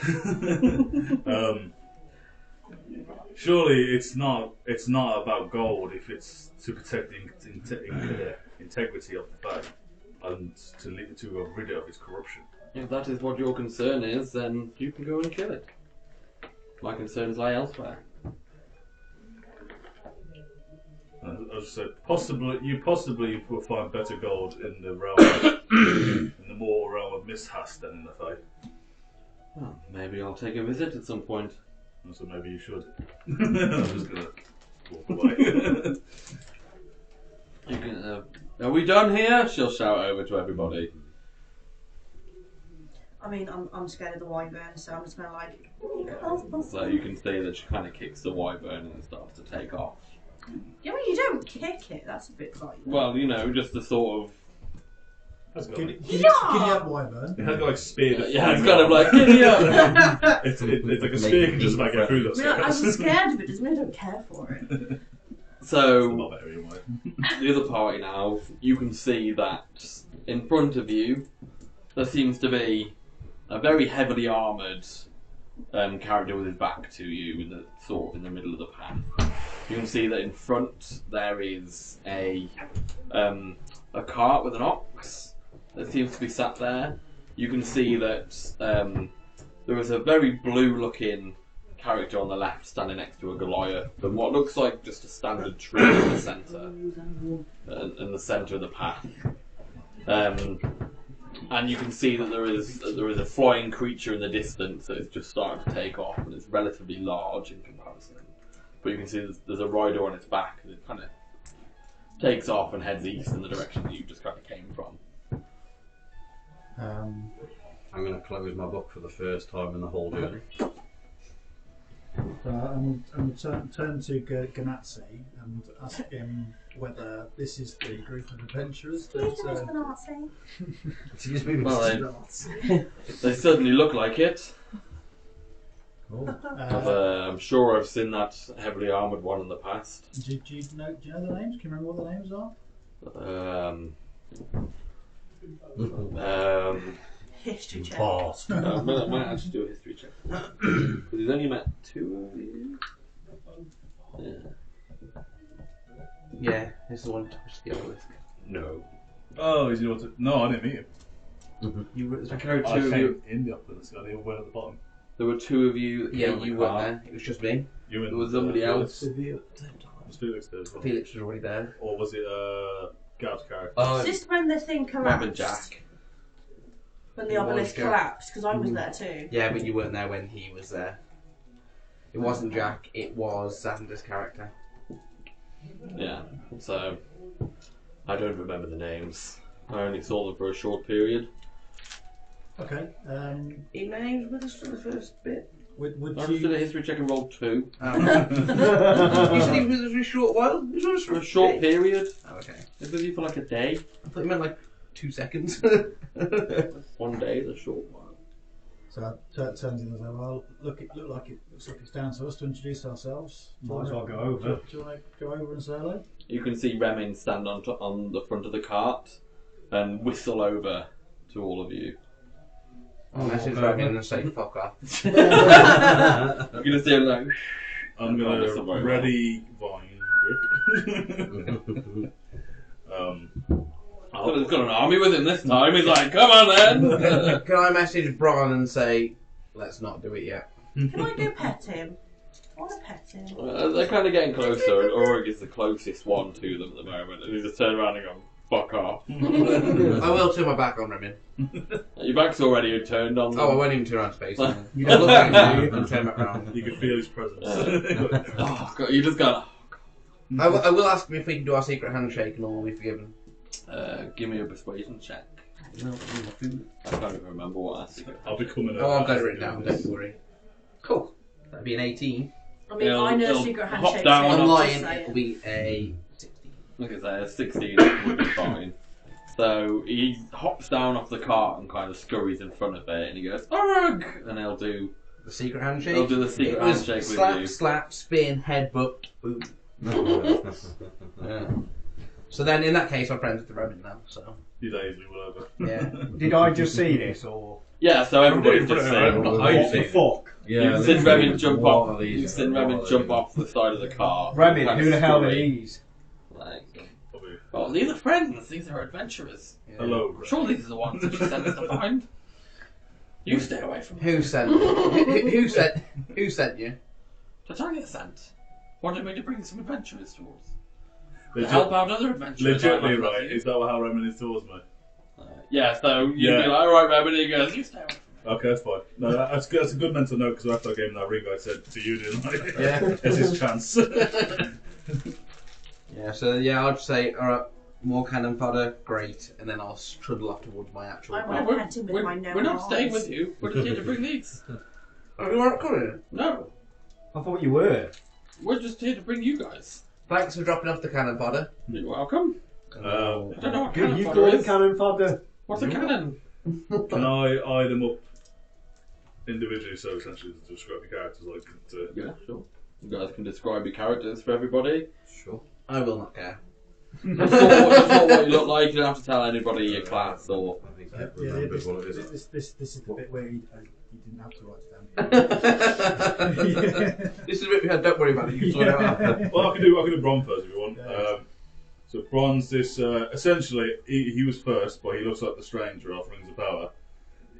Surely it's not about gold if it's to protect the integrity of the faith and to rid it of its corruption. If that is what your concern is, then you can go and kill it. My concerns lie elsewhere. I just said you possibly will find better gold in the realm in the more realm of Mishas than in the faith. Well, maybe I'll take a visit at some point. So maybe you should. I'm just gonna walk away. You can, are we done here? She'll shout over to everybody. I mean, I'm scared of the wyvern, so I'm just gonna like. So you can see that she kind of kicks the wyvern and starts to take off. Yeah, well, you don't kick it. That's a bit like. Well, you know, just to sort of That's got Giddy, like, giddy, Yeah! giddy up, Wyvern. it has got like spear. Yeah, it's kind of like, giddy up. it's like a spear can just about get through those. I was scared of it, doesn't mean I don't care for it. So, Not very anyway. the other party now, you can see that in front of you, there seems to be a very heavily armoured character with his back to you, sort of in the middle of the path. You can see that in front there is a cart with an ox that seems to be sat there. You can see that there is a very blue-looking character on the left standing next to a Goliath, and what looks like just a standard tree in the centre, in the centre of the path. And you can see that there is a flying creature in the distance that is just starting to take off, and it's relatively large in comparison. But you can see there's a rider on its back, and it kind of takes off and heads east in the direction that you just kind of came from. I'm going to close my book for the first time in the whole journey. I'm going to turn to Ganatsi and ask him whether this is the group of adventurers that. Excuse me, Well, they certainly look like it. Cool. I'm sure I've seen that heavily armoured one in the past. Do you know the names? Can you remember what the names are? History check. Past. I might actually do a history check. Because he's only met 2 of you. Yeah. Yeah, this is the one touched the obelisk. No. Oh, is he what? No, I didn't meet him. You were, I carried I 2 of you. came in the uplands. I didn't went at the bottom. There were 2 of you. That yeah, came on the you car. weren't there. It was just me. You and There was somebody else. Was Felix there as well? Felix was already there. Or was it Gav's character? Oh, Is this when the thing Rob collapsed? and Jack. When the It was obelisk Jack. collapsed? Because I was there too. yeah, but you weren't there when he was there. It wasn't Jack. It was Xander's character. Yeah. So, I don't remember the names. I only saw them for a short period. Okay. He names with us for the first bit. Would I just did a you? history check and rolled 2. Oh. You said he was with us for a short while. He was with us For a short bit. period. Oh, okay. I was with you for like a day. I thought you meant like 2 seconds. 1 day is a short while. So I turns in and says, "Well, looks like it's down to us to introduce ourselves. Might as well go over. Do you want to go over and say hello?" You can see Remin stand on the front of the cart and whistle over to all of you. I'll message Robin and say fuck off. You're gonna see him like. I'm Oh, that's not gonna very ready vine grip. He's got an army with him this time. He's like, come on then. Can I message Bron and say, let's not do it yet? Can I go pet him? I want to pet him. They're kind of getting closer, and Ulrich is the closest one to them at the moment. And he just turns around and goes, fuck off. I will turn my back on Remin. Your back's already turned on them. Oh, I won't even turn around space. You You don't look at me and turn back around. You can feel his presence. Oh, God, you just got. I will ask him if we can do our secret handshake and all will be forgiven. Give me a persuasion check. No, I'm not food. I can't even remember what I asked. I'll be coming. Oh, I've got it written down, don't worry. Cool. That'd be an 18. I mean, I know He'll secret hop handshake. down on Online, it'll be a 16. Look at that, 16 would be fine. So he hops down off the cart and kind of scurries in front of it, and he goes, "Arg!" And he'll do The secret handshake? He'll do the secret It was handshake with slap, you. slap, spin, headbutt, boom. Yeah. So then, in that case, I'm friends with the Roman now. So You easily will over. yeah. Did I just see this, or Yeah, so everybody's just saying, what the fuck? You've seen Remin jump What off. are these? You've seen What Remin are jump these? off the side of the car. Remin, Kind who of the hell are scurry. these? Like, Probably. oh, these are friends. These are adventurers. Hello. Surely these are the ones that she sent us to find. You stay away from them. Who sent? Who sent you? Titania sent. Wanted me to bring some adventurers towards. To Legit- help out other adventurers. Legitimately, like right? you. Is that how Remin is towards me? Yeah, so you'd Yeah. be like, alright, Remin, and he goes, you stay away from me. Okay, that's fine. No, that's good. That's a good mental note because after I gave him that ring, I said to you, didn't I? Yeah. It's his chance. Yeah. So yeah, I'd say all right. More cannon fodder, great, and then I'll trundle off towards my actual. I Well, want to pet him with my we're not nose. staying with you. We're just here to bring these. Oh, you aren't coming? No, I thought you were. we're just here to bring you guys. Thanks for dropping off the cannon fodder. You're welcome. I don't know what kind Good, of you fodder call is. it cannon fodder. What's a cannon? Can I eye them up individually? So essentially, to describe your characters, like Yeah, sure. You guys can describe your characters for everybody. Sure. I will not care. Just what you look like. You don't have to tell anybody your class or. I think Yeah, I remember what it is. this is the bit where you didn't have to write it down. This is a bit we had, don't worry about it, you can sort it out. well, I can do bronze first if you want. Yeah. So bronze, this essentially he was first, but he looks like the stranger off Rings of Power.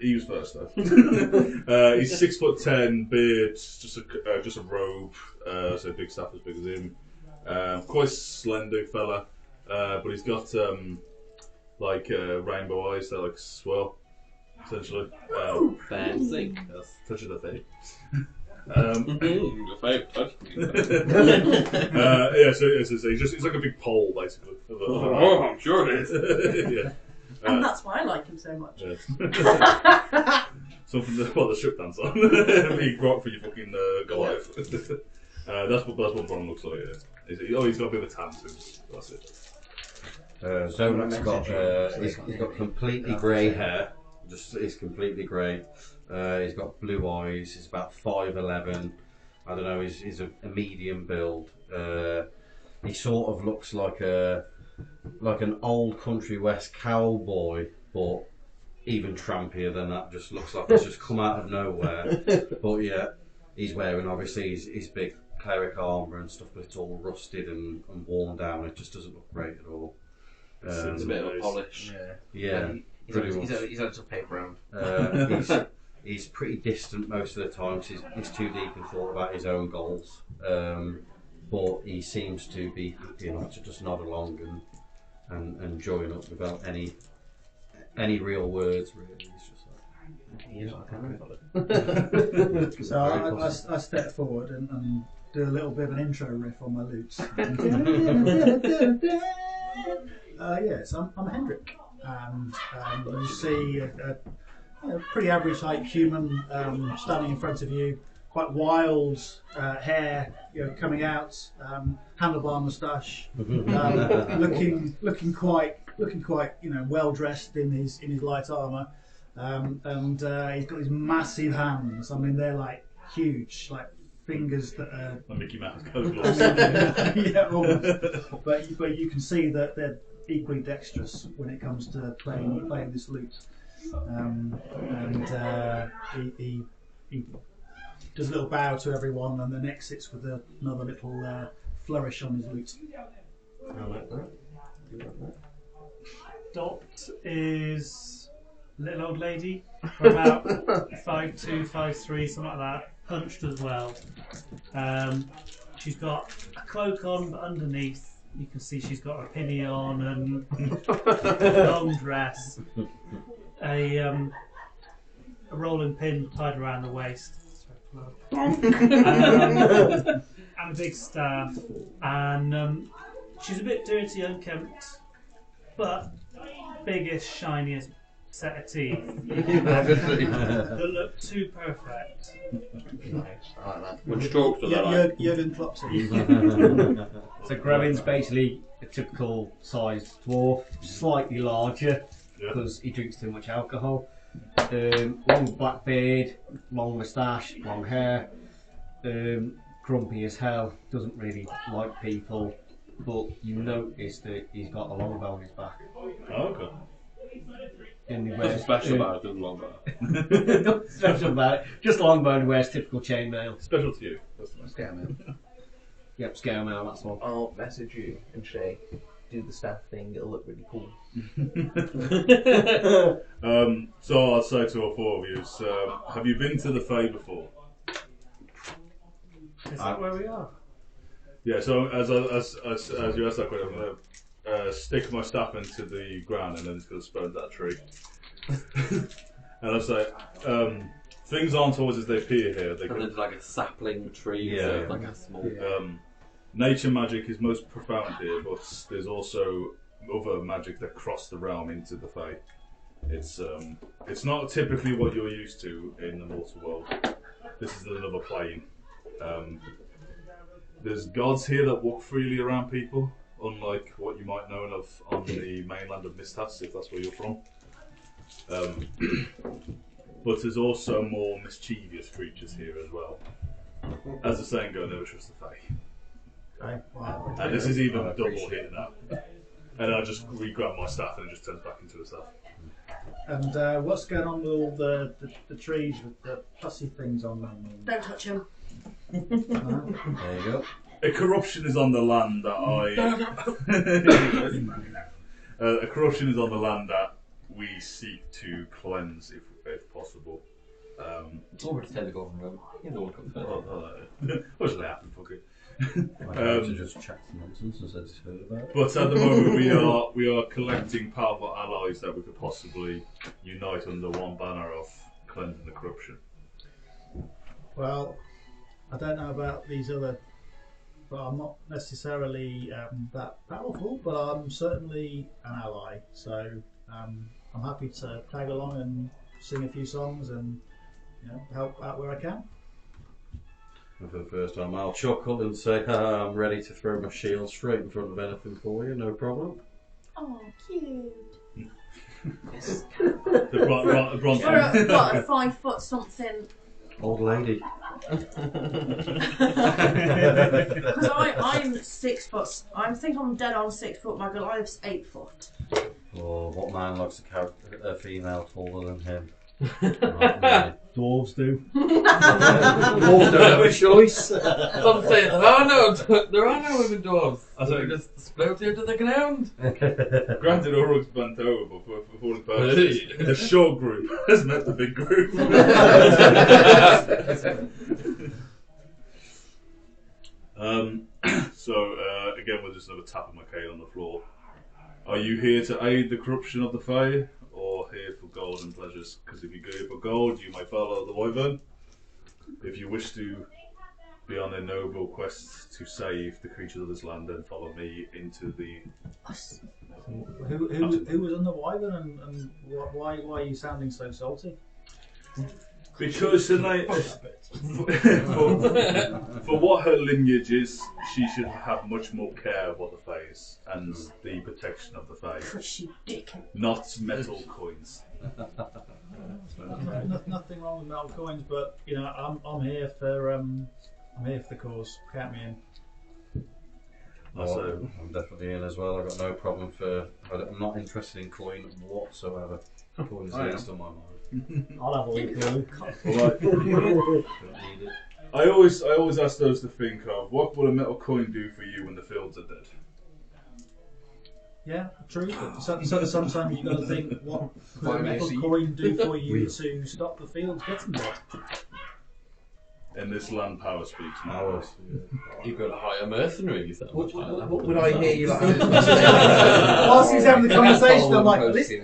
He was first though. He's 6'10", beard, just a robe, so a big staff as big as him. Quite slender fella, but he's got rainbow eyes that like swirl, essentially. Fancy. Touch of the face. Your favourite touch. Yeah, so it's like a big pole basically. Oh, I'm sure it is. Yeah. And that's why I like him so much. Yeah. Something the strip dance on. Big rock for your fucking Goliath. That's what Bron looks like. Yeah. He's got a bit of a tan too. That's it. Zonak's got he's got completely grey hair. He's completely grey. He's got blue eyes. He's about 5'11". I don't know. He's a medium build. He sort of looks like an old country west cowboy, but even trampier than that. Just looks like he's just come out of nowhere. But yeah, he's wearing obviously his big cleric armour and stuff, but it's all rusted and worn down. It just doesn't look great at all. It's a bit of a polish. Yeah, He's had some paper around. He's pretty distant most of the time. So he's too deep in thought about his own goals. But he seems to be happy enough to just nod along and join up without any real words. Really, it's just like. So I step forward and do a little bit of an intro riff on my lutes. So I'm Hendrik, and you see a pretty average height human standing in front of you, quite wild hair, coming out, handlebar moustache, looking quite well dressed in his light armour, and he's got these massive hands. I mean, they're like huge, like fingers that are A Mickey Mouse goes yeah, almost. But you can see that they're equally dexterous when it comes to playing this lute. He does a little bow to everyone and then exits with another little flourish on his lute. I like that. Dot is a little old lady, about 5'2", 5'3", something like that, hunched as well. She's got a cloak on, but underneath you can see she's got a pinny on and a long dress, a rolling pin tied around the waist, and a big staff, and she's a bit dirty, unkempt, but biggest, shiniest set of teeth that look too perfect. Nice, I like that. Which talks to that? Jürgen Klopsy. So Gravin's basically a typical sized dwarf, slightly larger because he drinks too much alcohol. Long black beard, long moustache, long hair, grumpy as hell, doesn't really like people, but you notice that he's got a longbow on his back. Oh, okay. And he Nothing wears, special about it, doesn't long about it. nothing special about it, just a longbow and he wears typical chainmail. Special to you. That's nice. Let's get him in. Yep, scale mail, that's one. I'll message you and say, do the staff thing, it'll look really cool. So I'll say to all four of you, have you been to the Fae before? Is that where we are? Yeah, so as you asked that question, I'm going to stick my staff into the ground and then it's going to spurn that tree. And I say, things aren't always as they appear here. They And there's like a sapling tree, Yeah. so it's like a small. nature magic is most profound here, but there's also other magic that cross the realm into the Fae. It's not typically what you're used to in the mortal world. This is another plane. There's gods here that walk freely around people, unlike what you might know of on the mainland of Mistas, if that's where you're from. But there's also more mischievous creatures here as well. As the saying goes, never trust the Fae. Okay. Well, And this is even double here now. And I just re-grab my staff and it just turns back into a staff. and what's going on with all the trees with the pussy things on them? Don't touch him. There you go. A corruption is on the land that a corruption is on the land that we seek to cleanse, if possible. It's over to tell the government. He's the one who comes first. What's that happen, fuck it. I have to just chat some nonsense and said just heard about it. But at the moment we are collecting powerful allies that we could possibly unite under one banner of cleansing the corruption. Well, I don't know about these other, but I'm not necessarily that powerful, but I'm certainly an ally. So I'm happy to tag along and sing a few songs and help out where I can. And for the first time, I'll chuckle and say, I'm ready to throw my shield straight in front of anything for you, no problem. Oh, cute. The bronze You're a 5 foot something. Old lady. Because I'm 6 foot. I think I'm dead on 6 foot. My Goliath's 8 foot. Oh, what man likes a female taller than him? Dwarves do. Dwarves don't have a choice. I'm saying there are no women dwarves. I thought just explode here to the ground. Granted, Uruk's bent over, but for all the purposes, the short group has met the big group. So, again, with just another tap of my cane on the floor. Are you here to aid the corruption of the Fae, or here for gold and pleasures? Because if you go for gold, you might follow the Wyvern. If you wish to be on a noble quest to save the creatures of this land, then follow me into the... Who was on the Wyvern and why are you sounding so salty? Because tonight, for what her lineage is, she should have much more care of what the Fae is and the protection of the Fae. Pushy dick. Not metal coins. Nothing wrong with metal coins, but I'm here for the cause. Count me in. So I'm definitely in as well. I've got no problem I'm not interested in coin whatsoever. Coin's least on my mind. I'll have all the coin. Well, I always ask those to think of what will a metal coin do for you when the fields are dead. Yeah, true. But sometimes you've got to think what could a metal coin do for you to stop the fields getting dead. In this land, power speaks. Powers. You've got to hire mercenaries. Would I hear you like? Whilst he's having the conversation, I'm like,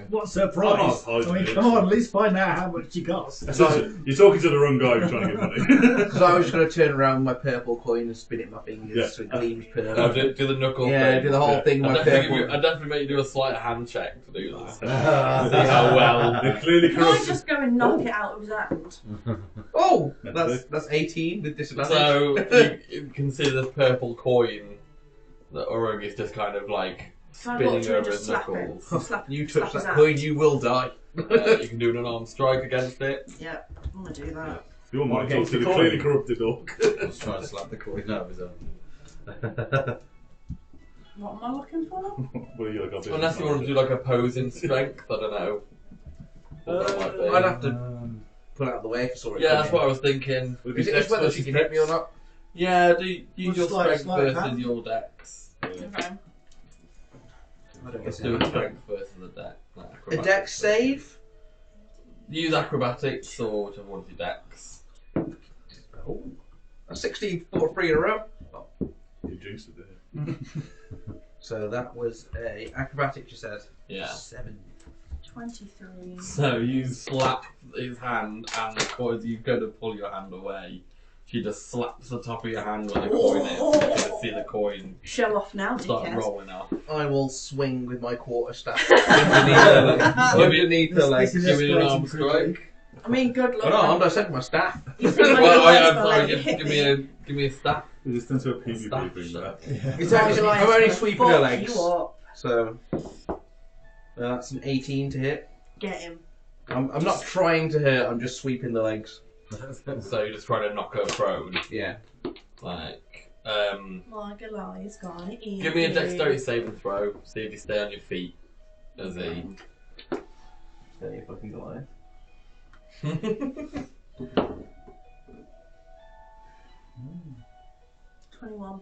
what's her price? I'm not I mean, come on, at least find out how much she costs. You're talking to the wrong guy who's trying to get money. Because I was just going to turn around my purple coin and spin it in my fingers so it gleams purple. Do the knuckle thing. Yeah, do the whole thing with my purple. I'd definitely make you do a slight hand check to do this. See how well. They're clearly Can I corrupted. just go and knock it out of his hand? Oh, that's 18 with disadvantage. So you can see this purple coin that Urug is just kind of like Can I go up spinning to him and over just his slap knuckles. it? Slap, You slap touch his that hand. coin, you will die. You can do an unarmed strike against it. Yeah, I'm going to do that. You want to talk against to the the coin? clearly corrupted orc. I was trying to slap the coin out of his own. What am I looking for? What are you like? Unless you want to do like opposing strength, I don't know. What that might be. I'd have to put it out of the way if I saw it. Yeah, that's what I was thinking. Is it just whether she can hit me or not? Yeah, use your Sleight strength of versus hand. your dex. Okay. I don't Let's guess do it. a strength versus a dex. A Acrobatics. dex save? Use acrobatics or whichever one's your dex. Oh, a 16 for 3 in a row. You jinxed it there. So that was a acrobatics, you said? Yeah. 7. 23. So you slap his hand, and the coin, you go to pull your hand away. She just slaps the top of your hand where the coin is. You can see the coin Show off now, start dickhead. rolling off. I will swing with my quarterstaff Underneath the leg. Give me an arm strike. I mean, good luck. Oh no, I'm not sending my staff. You think my Well, Goliath's I'm gonna sorry. let you hit Give me a staff. Is this tends to a Staff PvP thing there? It's actually, I'm only sweeping her Fuck legs. you up. So that's an 18 to hit. Get him. I'm not trying to hurt. I'm just sweeping the legs. So you're just trying to knock her prone. Yeah. Like, My Goliath's gonna eat give me a you. dexterity saving throw. See if you stay on your feet. As he. Stay your fucking Goliath. 21.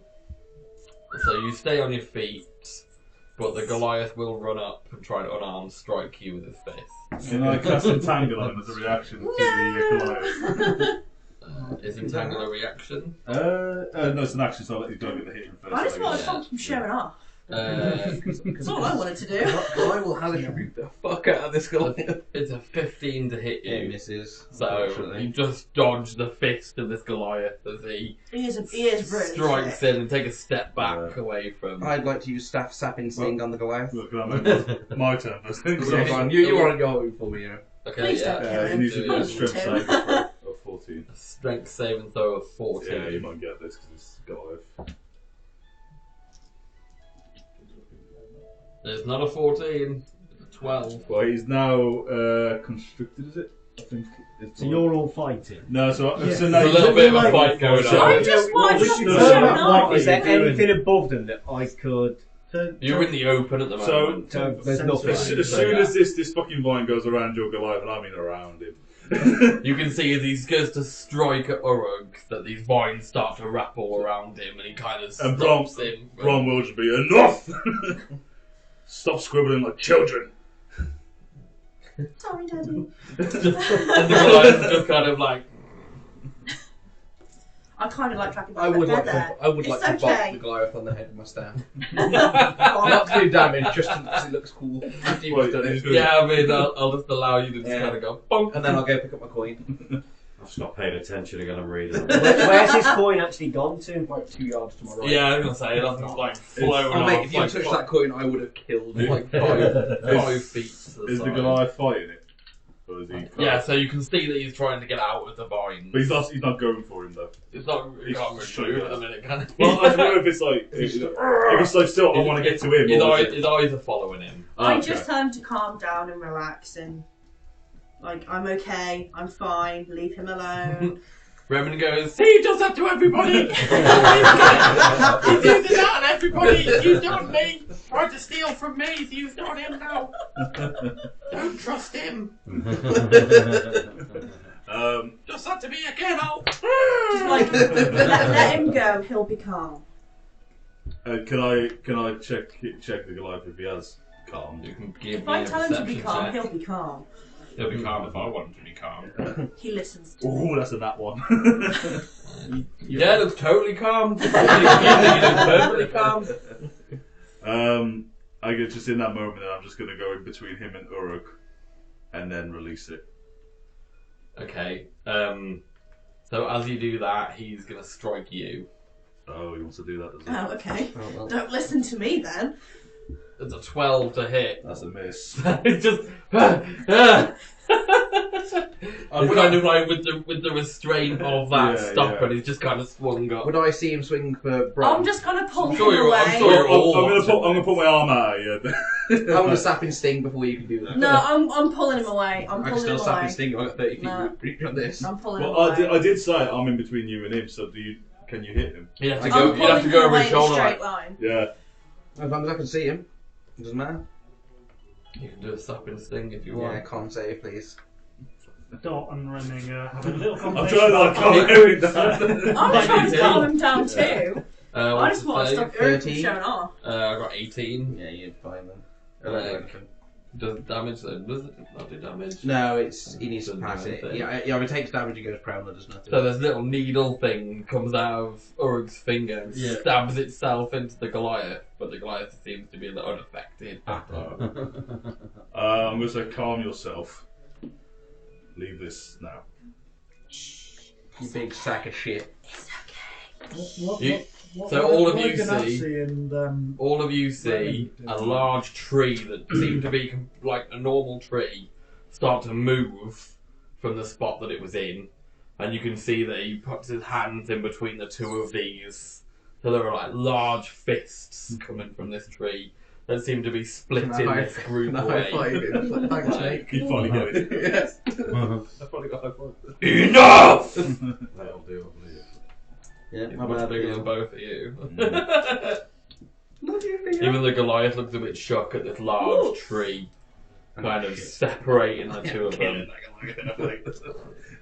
So you stay on your feet, but the Goliath will run up and try to unarmed strike you with his fist. Can I cast Entangle on him as a reaction to the Goliath? Is Entangle a reaction? No, it's an action, so I'll let you go get the hit him first. I just want to Yeah. stop from showing off. It's That's all I wanted to do. I will hellish rebuke the fuck out of this Goliath. a 15 to hit It you. misses. So unfortunately. you just dodge the fist of this Goliath as he He is really strikes sick. in and take a step back away from. I'd like to use staff sapping sting on the Goliath. Look, can I make my turn first? Yeah, go on. You are on your own for me, yeah. Okay, Please yeah. don't kill You him. need to do a Do strength Two. save throw of 14. a strength saving throw of 14. Yeah, you might get this because it's Goliath. It's not a 14, it's a 12. Well, he's now constricted, is it? I think. It's So you're all fighting. No, so Yeah. so now There's a little bit of a like- fight going So- on. I just want we to should be know showing about off. Is there doing- anything above them that I could? You're in the open at the So- moment. So there's nothing. as soon as this fucking vine goes around your Goliath, and I mean around him. You can see as he goes to strike at Urug that these vines start to wrap all around him and he kind of And stops him. Bron will just be enough. Stop scribbling like children. Sorry, Daddy. And the Goliath's just kind of like, I kind of like tracking back I would the like feather. to. I would like to It's bonk okay. the Goliath on the head with my staff. Not to do damage, just because it looks cool. After you've Well, done it. yeah, I mean, I'll just allow you to just Yeah. kind of go, bonk. And then I'll go pick up my coin. I've stopped paying attention again, I'm reading. Where's this coin actually gone to? Like 2 yards to my right. Yeah, I was going to say, that's not like flown Oh, off. mate, if you like, touched that coin, I would have killed you. like 5 feet to the Is the side. Goliath fighting it? Or is he? Yeah, so you can see that he's trying to get out of the vines. But he's not going for him though. It's not, you He's can't really straight move up. at the minute, can it? Well, I don't know if it's like if it's like still I want to get to him. His, or is it- his eyes are following him. I Okay. just tell him to calm down and relax and like I'm okay, I'm fine, leave him alone. Remen goes, he does that to everybody! He's using that on everybody! He's used it on me! Tried to steal from me, he's used it on him now! Don't trust him! Does that to me again, Just like let him go, he'll be calm. Can I check the Goliath if he has calmed? You can give If me I a tell him to be perception calm, check. he'll be calm. He'll be calm if I want him to be calm. He listens to me. Oh, that's a nat one. Yeah, looks totally calm. You look perfectly calm. I get just in that moment, and I'm just gonna go in between him and Uruk, and then release it. Okay. So as you do that, he's gonna strike you. Oh, he wants to do that, does he? Oh, okay. Oh, well. Don't listen to me then. It's a 12 to hit. That's a miss. It's just. It's kind of like with the restraint of that Yeah, stop, yeah. and he's just kind of swung up. Would I see him swing for Bron? I'm just gonna pull I'm him sure you're- away. I'm sure you're all I'm gonna put my arm out. Yeah. I'm gonna sapping sting before you can do that. No, I'm pulling him away. I'm I can pulling still him sapping away. sting. I've got 30 feet No. reach on this. I'm pulling him Well, away. I did say I'm in between you and him. So can you hit him? You have to I'm go. I'm You pulling have to him go over away his in a shoulder. straight Like, line. Yeah. As long as I can see him. It doesn't matter. you can do a sapping sting if you Yeah, want. con save, please. Dot and Renning have a little I'm conversation. trying to about calm how- everything down. I'm trying to 18. calm him down too. I What's just the want to save? stop Eric from 13. showing off. I got 18. Yeah, you're fine then. Like, does damage then? Does it not do damage? No, he needs to Doesn't pass do it. anything. Yeah, if it takes damage, he goes prone, or does nothing. So this little needle thing comes out of Urug's finger and Yeah. stabs itself into the Goliath, but the Goliath seems to be unaffected. I'm gonna say calm yourself. Leave this now. You big sack of shit. You- so all of you Ganassi see- and All of you see a large tree that seemed to be like a normal tree start to move from the spot that it was in, and you can see that he puts his hands in between the two of these. So there are like large fists coming from this tree, that seem to be split in Can I this group Can I away. high five him? Thanks, mate. You finally got it. Yes. I finally got high five. Enough! That'll do, I believe. Yeah, He's my much bad. bigger than both of you. Not your finger. Even the Goliath looks a bit shocked at this large tree kind of separating the two of them.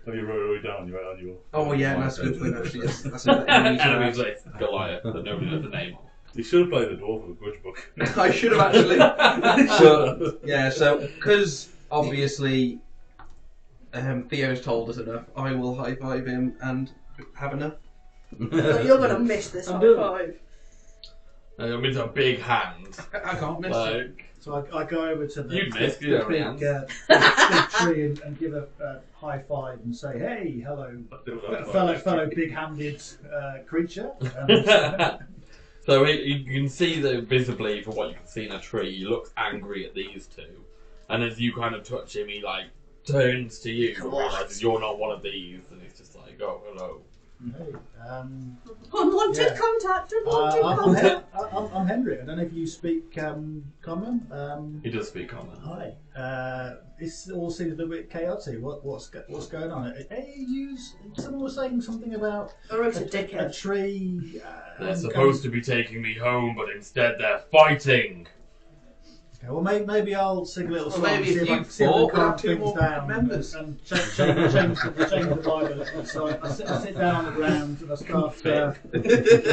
Have you wrote it all down? You're right on your. Oh yeah, that's a good point actually. Yes, that's an enemy Enemies to list Goliath that nobody knows the name of. You should have played the dwarf of the grudge book. I should have actually. So yeah, so because obviously Theo's told us enough, I will high five him and have enough. So you're gonna miss this high five. I mean, it's a big hand. I can't miss it. Like, So I go over to the you'd miss, you don't have hands. big tree and give a high five and say, "Hey, hello, fellow big-handed creature." So you can see that visibly, from what you can see in a tree, he looks angry at these two. And as you kind of touch him, he like turns to you and realizes you're not one of these, and he's just like, "Oh, hello." Hey, Unwanted Yeah. contact. Unwanted contact. I'm Henry. I don't know if you speak common. He does speak common. Hi. This all seems a little bit chaotic. What's going on? Hey, someone was saying something about Or it's a a dickhead. tree. They're supposed to be taking me home, but instead they're fighting. Okay, well, maybe I'll sing a little Well, song. maybe see if if I you can see if I four can have calm two things more down members. and change the vibe a little. So I sit down on the ground and I start.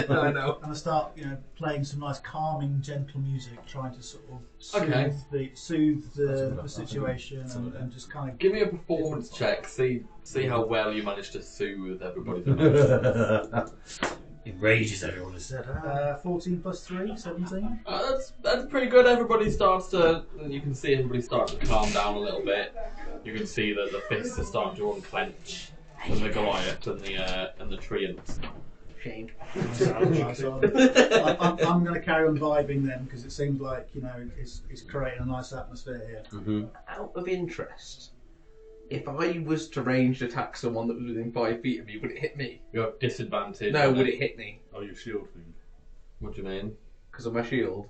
I know. And I start, playing some nice, calming, gentle music, trying to sort of soothe the situation and just kind of. Give me a performance check. See how well you manage to soothe everybody's emotions. Enrages everyone instead. 14 plus 3, 17. That's pretty good. Everybody starts to. You can see everybody start to calm down a little bit. You can see that the fists are starting to unclench from the Goliath and the treants. Shame. I'm going to carry on vibing then because it seems like it's creating a nice atmosphere here. Mm-hmm. Out of interest, if I was to ranged attack someone that was within 5 feet of me, would it hit me? You have disadvantage. No, would it hit me? Oh, your shield thing. What do you mean? Because of my shield.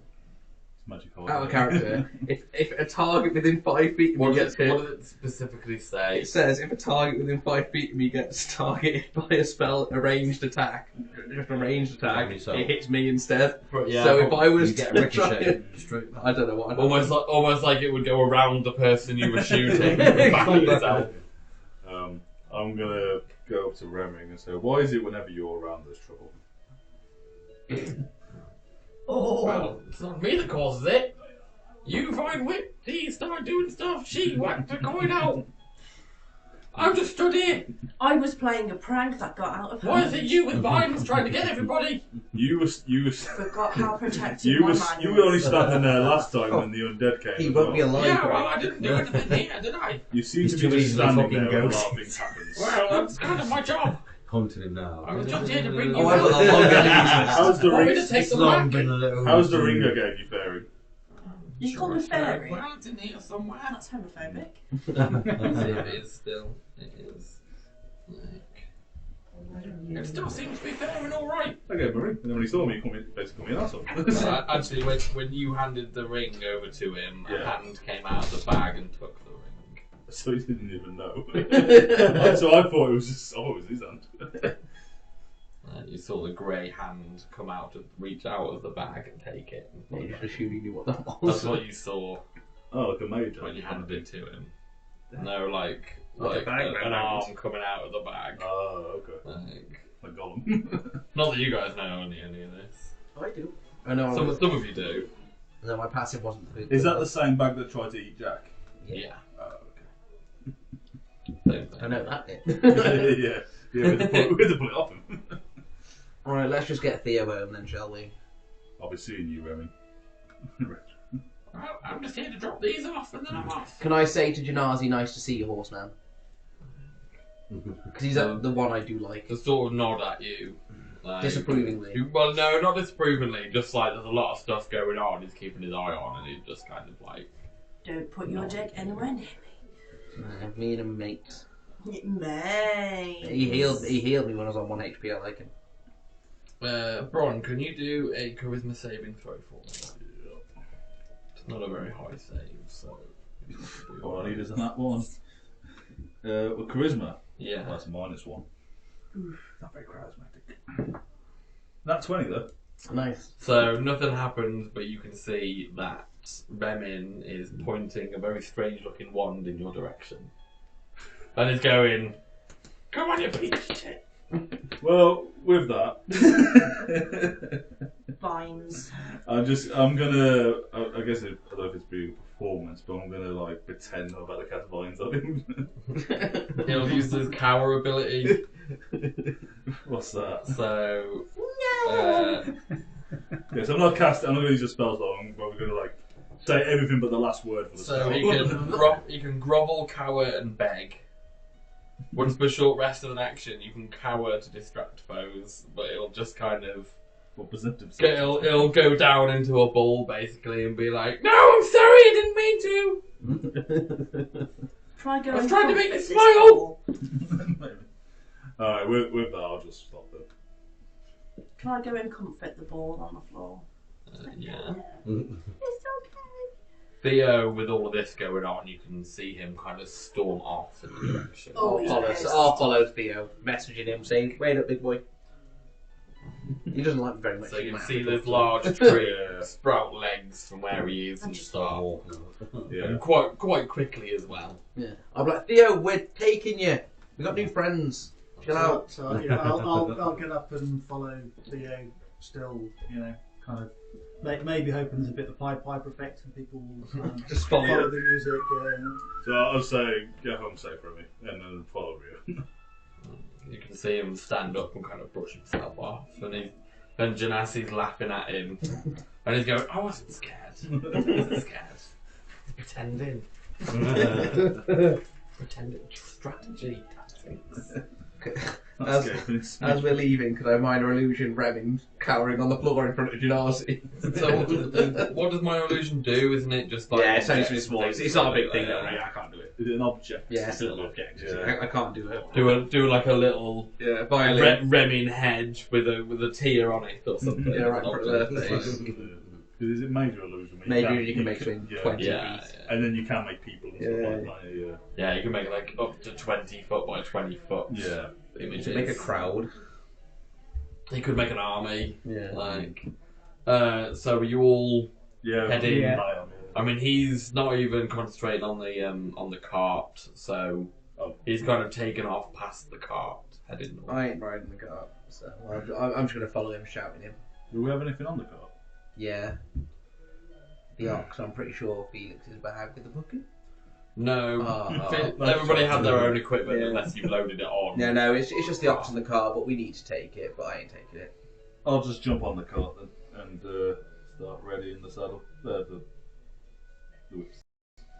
It's magic hole. Out of character. if a target within 5 feet of me gets hit, What does it specifically say? it says if a target within 5 feet of me gets targeted by a spell, a ranged attack, just a ranged attack, Yeah, so- it hits me instead. Yeah, so if I was You get to ricocheted straight back. I don't know what. almost like it would go around the person you were shooting and back at yourself. I'm gonna go up to Remming and say, why is it whenever you're around there's trouble? Well, it's not me that causes it. You find wit, he start doing stuff, she whacked the coin out. I'm just stood here. I was playing a prank that got out of hand. Why is it you with vines trying to get everybody? You were Forgot how protective you my were man you is. were only standing there last time when the undead came. He as won't be well. alive. Yeah, right? well, I didn't do anything here, did I? You seem He's to too be just easily standing fucking there when a ghost. lot of things happens. Well, that's kind of my job. Haunting him now. I was just here to bring you Oh, I've got out. the long enemies How's the Want me ring? to take It's them long back? been a little. How's the ring I gave you, fairy? You call me fairy? Well, it's in here somewhere. That's homophobic. It is still. It is. It still seems to be fair and alright. I gave him a ring, and then when he saw me, he basically called me an asshole. Actually, when you handed the ring over to him, a Yeah. hand came out of the bag and took the ring. So he didn't even know. So I thought it was just, it was his hand. You saw the grey hand come out and reach out of the bag and take it. You should assume you knew what that That's was. what you saw Oh, like a mage. when you handed it to him. No, like Like a bag an man. arm coming out of the bag. Oh, okay. Like, Like Gollum. not that you guys know any of this. I do. I know. Some of you do. No, my passive wasn't. Is that the same bag that tried to eat Jack? Yeah. Oh, Same thing. I know that bit. okay. yeah. We had to pull it off him. Alright, let's just get Theo home then, shall we? I'll be seeing you, Remy. Well, I'm just here to drop these off and then I'm off. Can I say to Janazi, nice to see you, horseman? Because he's the one I do like. To sort of nod at you. Like, Disapprovingly. Well, no, not disapprovingly. Just like there's a lot of stuff going on. He's keeping his eye on, and he's just kind of like. Don't put your dick anywhere near Me and him mates. me. Mate. He healed me when I was on 1 HP, I like him. Bron, can you do a charisma saving throw for me? Not a very high save, so. All I need is that one. Well, charisma. Yeah. That's a -1. Not very charismatic. That 20 though. Nice. So nothing happens, but you can see that Remin is pointing a very strange-looking wand in your direction, and is going, "Come on, you piece of shit!" Well, with that, Vines. I'm gonna. I guess I don't know if it's being a performance, but I'm gonna like pretend I'm about to cast vines on him. He'll use his cower ability. What's that? So, Yes, I'm not gonna use a spell song, but we're gonna like say everything but the last word for the so spell. he can grovel, cower, and beg. Once per short rest of an action, you can cower to distract foes, but it'll just kind of What present himself? it'll go down into a ball basically and be like, "No, I'm sorry, I didn't mean to. Try going. I was trying to make this this smile." Alright, with that, I'll just stop it. Try go and comfort the ball on the floor. Yeah. It's okay. Theo, with all of this going on, you can see him kind of storm off in the direction. Oh, he's pissed. I'll follow Theo, messaging him saying, "Wait up, big boy." He doesn't like me very much. So you can man. see this large tree sprout legs from where he is and And just start, Yeah. and quite quickly as well. Yeah. I'm like, "Theo, we're taking you. We got new friends. Chill out." So you know, I'll get up and follow Theo. Still, you know, kind of maybe hoping there's a bit of Pied Piper effect and people will Just follow follow you. the music. So I'll say, get home safe from me, and then follow you. You can see him stand up and kind of brush himself off, and Janassi's laughing at him, and he's going, "I wasn't scared. I wasn't scared. Pretending. Pretending strategy tactics." As we're leaving, could I minor illusion Remin cowering on the floor in front of Janasi? So what does my illusion do? Isn't it just like Yeah, it's only objects something small. and It's things not a like big thing, that? though, right? I can't do it. Is it an object? Yeah, it's a little object. Yeah. I can't do it. Do like a little Yeah, violin. Remin hedge with a tear on it or something. Yeah, right, An for object. the face. Is it major illusion? where Maybe you can make something yeah. 20 Yeah, feet. yeah. And then you can make people and stuff Yeah. like that. Yeah. Yeah, you can make like up to 20 foot by 20 foot Yeah. You images. can make a crowd. You could make an army. Yeah. Like, so are you all? Yeah. Heading. Yeah. I mean, he's not even concentrating on the cart, so he's kind of taken off past the cart, heading north. I ain't riding the cart, so I'm just going to follow him, shouting him. Do we have anything on the cart? Yeah. The ox, I'm pretty sure Felix's bag with the bucket. No, Oh. everybody had their own equipment Yeah. unless you've loaded it on. No, it's just the ox in the car, but we need to take it, but I ain't taking it. I'll just jump on the cart then and start readying the saddle. The whips.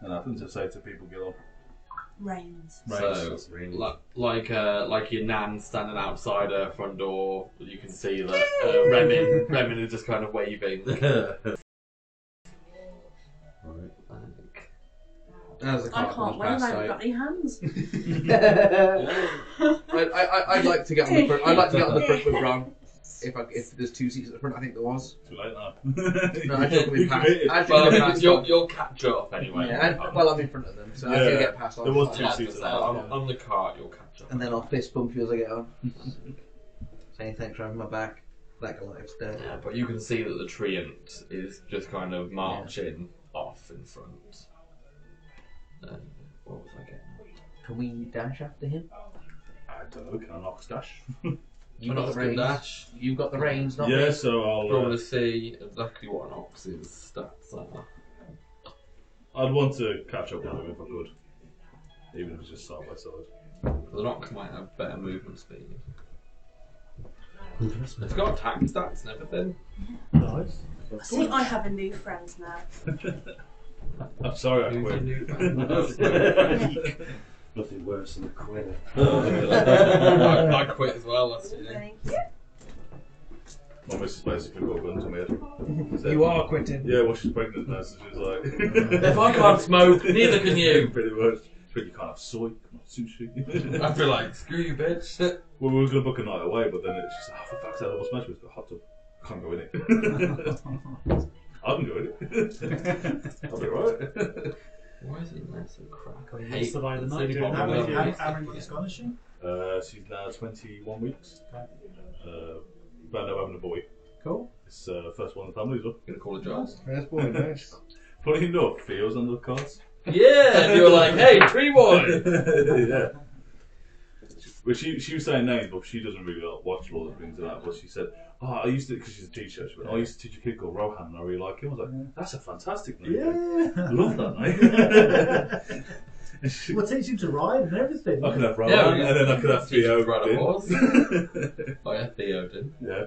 And I think to say to people, get on. Rains. So, like your nan standing outside her front door, you can see that Remin is just kind of waving. As the I cart can't comes wave. I past, haven't got any hands. I'd like to get on the front. I'd like to get on the front with Ron. If there's 2 seats at the front, I think there was. Too late now. No, I should be past. I should Well, I get mean, past. you'll catch up anyway. Yeah, well, I'm in front of them, so I Yeah. should get past. There was on two the seats cart. at the on the cart, you'll catch up. And then I'll fist bump you as I get on. Saying thanks for having my back. Like a lifestyle. Yeah, but you can see that the treant is just kind of marching off in front. What was I getting? Can we dash after him? I don't know, can I knock dash? You An got ox the can reins. dash. You've got the reins, not Yeah, me. so I want I'll. to see exactly what an ox's stats are. I'd want to catch up with him if I could. Even if it's just side by side. Because an ox might have better movement speed. It's got attack stats and everything. Nice. See, I have a new friend now. I'm sorry, I Who's your quit. new friend? Nothing worse than a quitter. I quit as well last year. Thank you. My missus basically got guns on my head. Said, You are quitting. Yeah, well, she's pregnant now, so she's like. If I can't smoke, neither can you. Pretty much. But you can't have soy, not sushi. I feel like, screw you, bitch. Well, we were going to book a night away, but then it's just, oh, for fuck's sake, I was smashed with a hot tub. Can't go in it. I can go with it. I'll be right. Why is it nice and crack? Can we Hate survive the the night city doing bomb that? level. How many weeks gone is she? She's now 21 weeks. Found out having a boy. Cool. It's first one in the family as well. Gonna call it Giles. First boy, nice. Funny enough, Theo's under the cards. Yeah, and you were like, hey, tree boy! Yeah. Well, she was saying names, but she doesn't really watch all the things like that. But she said, "Oh, I used to," because she's a teacher. She went, "I used to teach a kid called Rohan, and I really like him." I was like, "That's a fantastic name. Yeah. Love that name." And she- We'll teach him to ride and everything. I could have Rohan, Yeah, and then I could have teach Theo. him to ride a in. horse. Oh yeah, Theo did. Yeah.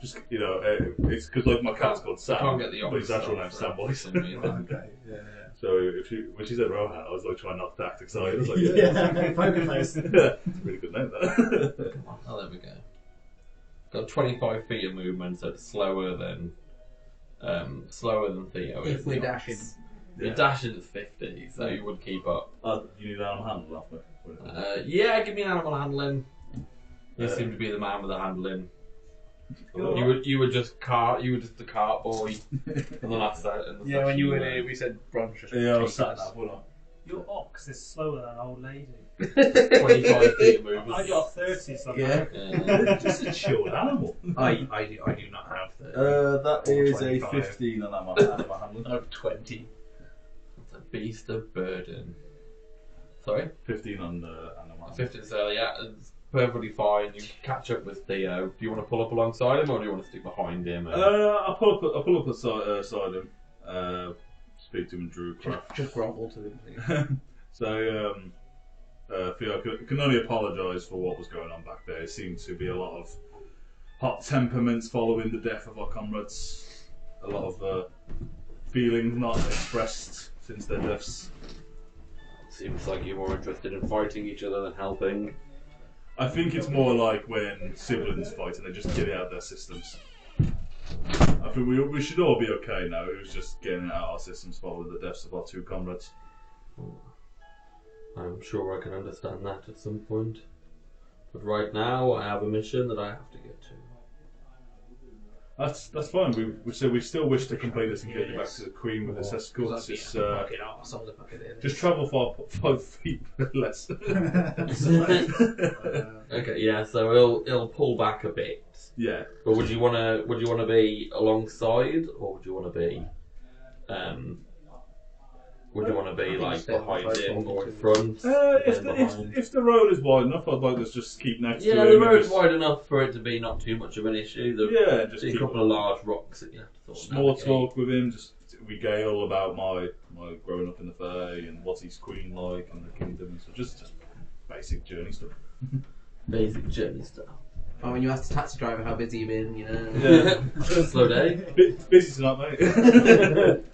Just, it's because like my cat's called Sam, Can't get the but his obvious actual name's Sam Boyce. for some reason. Okay. Yeah. So when she said Rohan, I was like trying not to act excited. I was like, Yeah. Poker face. it's a really good name, that. Oh, there we go. Got 25 feet of movement, so it's slower than Theo. If is. we're dashing. Your dash is 50, so you would keep up. You need an animal handle after. Yeah, give me an animal handling. You seem to be the man with the handling. You were just the cart boy in the last set. Yeah, when you were here, we said Bron's just. Yeah, I was sat that, wasn't Your ox is slower than an old lady. 25 feet of movement. I got 30 somehow. Yeah. Yeah. Just a chilled animal. I do not have 30. That Or is 25. a 15 on animal handling. I have 20. It's a beast of burden. Sorry? 15 on animal handling. 15, so yeah, it's perfectly fine. You catch up with Theo. Do you want to pull up alongside him, or do you want to stick behind him? And... I'll pull up beside him. Speak to him in Druidcraft. Just grovel to him, please. So, Theo, I can only apologise for what was going on back there. It seemed to be a lot of hot temperaments following the death of our comrades. A lot of feelings not expressed since their deaths. Seems like you're more interested in fighting each other than helping. I think it's more like when siblings fight and they just get it out of their systems. I think we should all be okay now. It was just getting it out of our systems following the deaths of our two comrades. I'm sure I can understand that at some point. But right now, I have a mission that I have to get to. That's fine. We still wish to complete this and get you back to the Queen with this escort. Just just travel 5 feet less. Okay, yeah. So it'll pull back a bit. Yeah. But would you wanna be alongside, or would you wanna be like behind him or in front? If the road is wide enough, I'd like to just keep next to him. Yeah, the road's wide enough for it to be not too much of an issue. Just a keep couple of large rocks that you have to sort of small navigate. talk with him. Just regale about my growing up in the Fae and what's his queen like and the kingdom and so just basic journey stuff. Basic journey stuff. Oh, when you ask the taxi driver how busy you've been, Yeah. Slow day. Busy tonight, mate.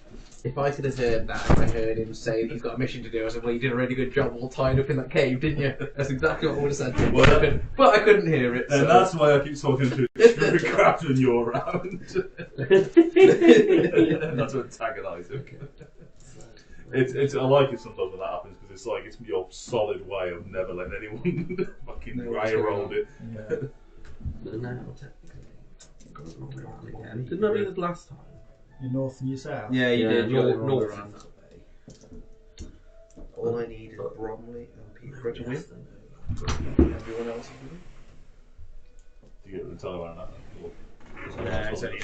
If I could have heard that, if I heard him say that he's got a mission to do, I said, well, you did a really good job all tied up in that cave, didn't you? That's exactly what I would have said to him. But I couldn't hear it. And So. that's why I keep talking to crap when you're around. That's what antagonise him. It's I like it sometimes when that happens because it's like it's your solid way of never letting anyone fucking railroad it. So now, technically, going all the way around again. Didn't I do this last time? You're north and you're south. Yeah, you did. North, You're north. around that way. All I need is Bromley and Peterborough to win. Everyone else is winning. Do you get the tell around that? It's only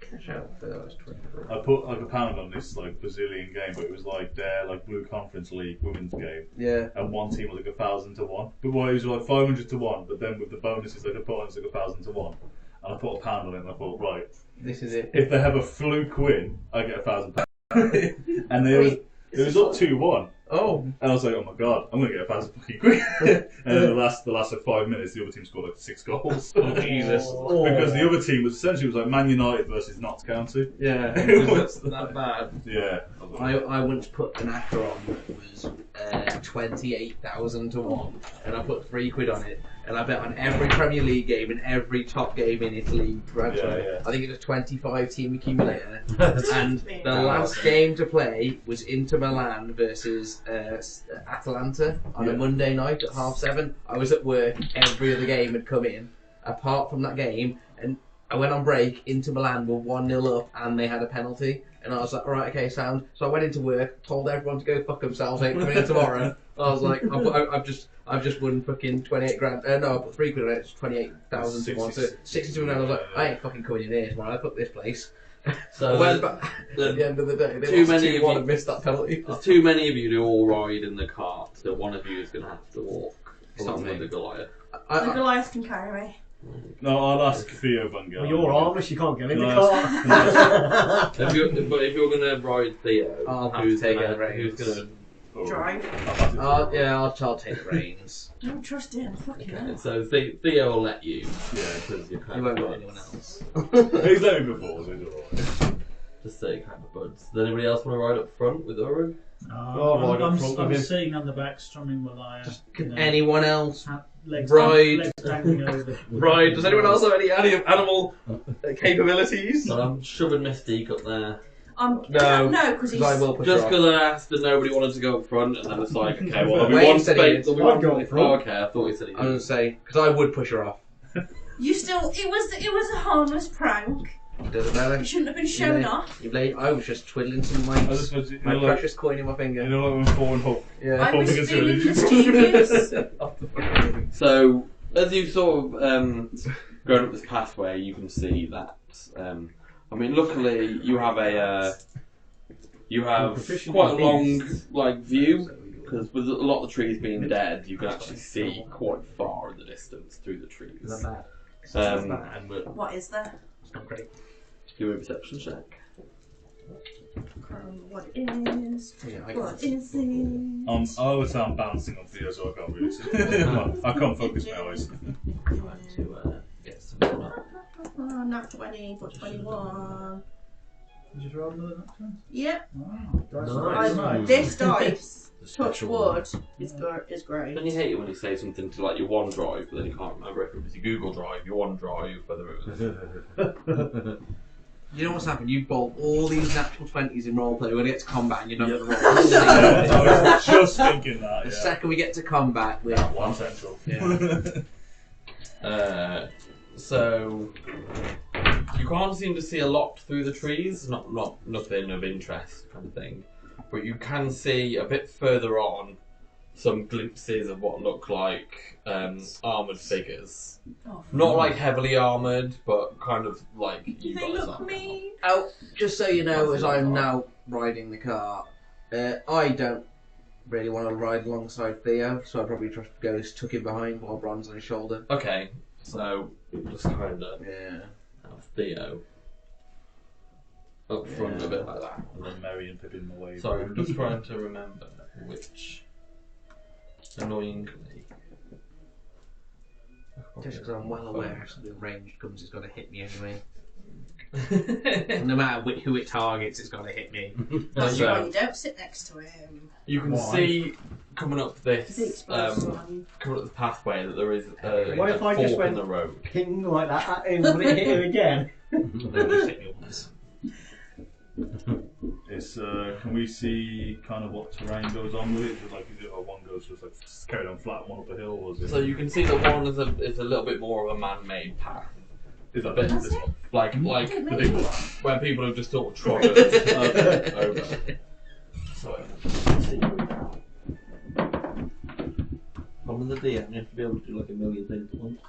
cash out first. 24. I put like £1 on this like Brazilian game, but it was like their like Blue Conference League women's game, Yeah. and one team was like 1,000 to 1. But it was like 500 to 1. But then with the bonuses they could put on, it's like 1,000 to 1. And I put £1 on it, and I thought, right, This is it. if they have a fluke win, I get £1,000. And it was up 2-1. Oh. And I was like, oh my god, I'm gonna get 1,000 fucking quid. And then the last like 5 minutes, the other team scored like 6 goals. Oh, Jesus. Because the other team was essentially like Man United versus Notts County. Yeah. It It was was that bad. Yeah. I once put an actor on that was 28,000 to 1, and I put £3 on it, and I bet on every Premier League game and every top game in Italy. Yeah. I think it was 25 team accumulator, and the last game to play was Inter Milan versus Atalanta on a Monday night at 7:30. I was at work. Every other game had come in, apart from that game, and I went on break into Milan with 1-0 up, and they had a penalty. And I was like, all right, okay, sound. So I went into work, told everyone to go fuck themselves. Ain't coming in tomorrow. I was like, I've just won fucking 28 grand. No, I put 3 quid on it. It's 28,000 to one. So 62 grand. I was like, I ain't fucking coming in here tomorrow. I fuck this place. So At the end of the day, they too lost many 2-1 of and missed that penalty. There's too many of you to all ride in the cart, so one of you is going to have to walk It's not along me. with the Goliath. The Goliath can carry me. No, I'll ask Theo Van Gaal. Well, you're armless, you can't get in the No. car. But if you're going to ride Theo, I'll have who's to take gonna, the reins. who's going Drive. I'll take the reins. Don't trust him. Fucking to? hell. So Theo will let you. Yeah. Because you're You kind won't of let buds. anyone else. He's let me before, so he's alright. Just say kind of buds. Does anybody else want to ride up front with Urug? right up front I'm with him. sitting on the back, strumming my lyre. Can anyone else legs, ride? legs dangling over. Right, does anyone else have any animal capabilities? I'm shoving Mystique up there. No, no, because he's. I will push Just her off. because I asked and nobody wanted to go up front, and then it's like, okay, well, there'll be Wayne one said he space. did. There'll be I'd one go up space. front. Oh, okay, I thought he said he I was gonna did. say because I would push her off. You still. It was a harmless prank. Doesn't matter. It shouldn't have been shown Yeah. off. I was just twiddling some I just my, suppose, you my know, like, precious coin in my you finger. know, like when Thor and Hulk. Yeah. I was Hulk being against mischievous. So, as you sort of going up this pathway, you can see that. I mean, luckily you have quite a long view, because with a lot of the trees being dead, you can actually see quite far in the distance through the trees. Is that And What is there? It's not great. do a perception check. What is? Yeah, I What got is it? I always say I'm bouncing on Theo, so I can't really see. I can't focus my eyes. Trying to get something up. Oh, not 20, but 21. You just roll another nut 20? Yep. Nice. This dice, The touch special wood, one. is great. Don't you hate it when you say something to like your OneDrive, but then you can't remember if it was your Google Drive, your OneDrive, whether it was. You know what's happened? You bolt all these natural 20s in roleplay. When we get to combat, and you're not Yep. going to roll. Yeah, I was just thinking that. The Yeah. second we get to combat, we're One central. Yeah. So you can't seem to see a lot through the trees, nothing of interest kind of thing. But you can see a bit further on some glimpses of what look like armoured figures. Oh, Not like heavily armoured, but kind of like do you they guys look are. mean? Oh, just so you know, as I'm now riding the car, I don't really want to ride alongside Theo, so I'd probably just go tuck him behind while Bron's on his shoulder. Okay, so just kind of Yeah. have Theo up front a bit like that. And then Mary and Pippin away. Sorry, I'm just trying to remember which, annoyingly. Just because I'm well aware if something ranged comes, it's got to hit me anyway. No matter who it targets, it's got to hit me. That's So- why you don't sit next to him. You can Why? see coming up The this exposed one. coming up the pathway that there is What a if I just fork in went- the road. Ping like that at him, will it hit him again? No, just hit me once. It's, can we see kind of what terrain goes on with it? Is it like, is it, or one goes just like carried on flat, one up a hill, or is it? So you can see that one is a little bit more of a man-made path. Is that But- this one? Like Okay, The maybe. big one. where people have just sort of trodden over. So I'm with the DM, you have to be able to do like a million things at once.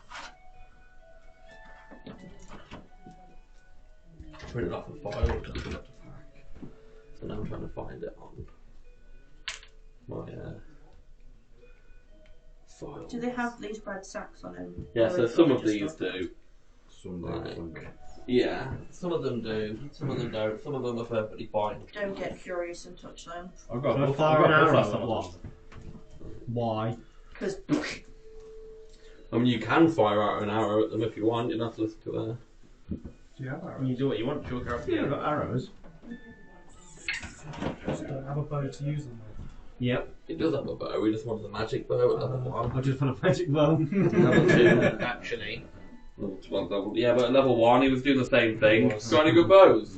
Print it off a file, which I forgot to pack. So now I'm trying to find it on my file. Do they have these bread sacks on him? Yeah, Or so is some it of just these stuff? do. Some Right. some Yeah, some of them do, some of them don't, some of them are perfectly fine. Don't get curious and touch them. I've got So both. fire I've an got both arrow last at time. what? Why? Because I mean, you can fire out an arrow at them if you want, you're not to listen to her. Do you have arrows? You do what you want, chuck out. Yeah, I've got arrows. Just don't have a bow to use them with. Yep. He does have a bow, he just wanted the magic bow at level 1. I just want a magic bow. Level 2. Actually. Level 12, yeah, but at level 1 he was doing the same thing. Got any good bows?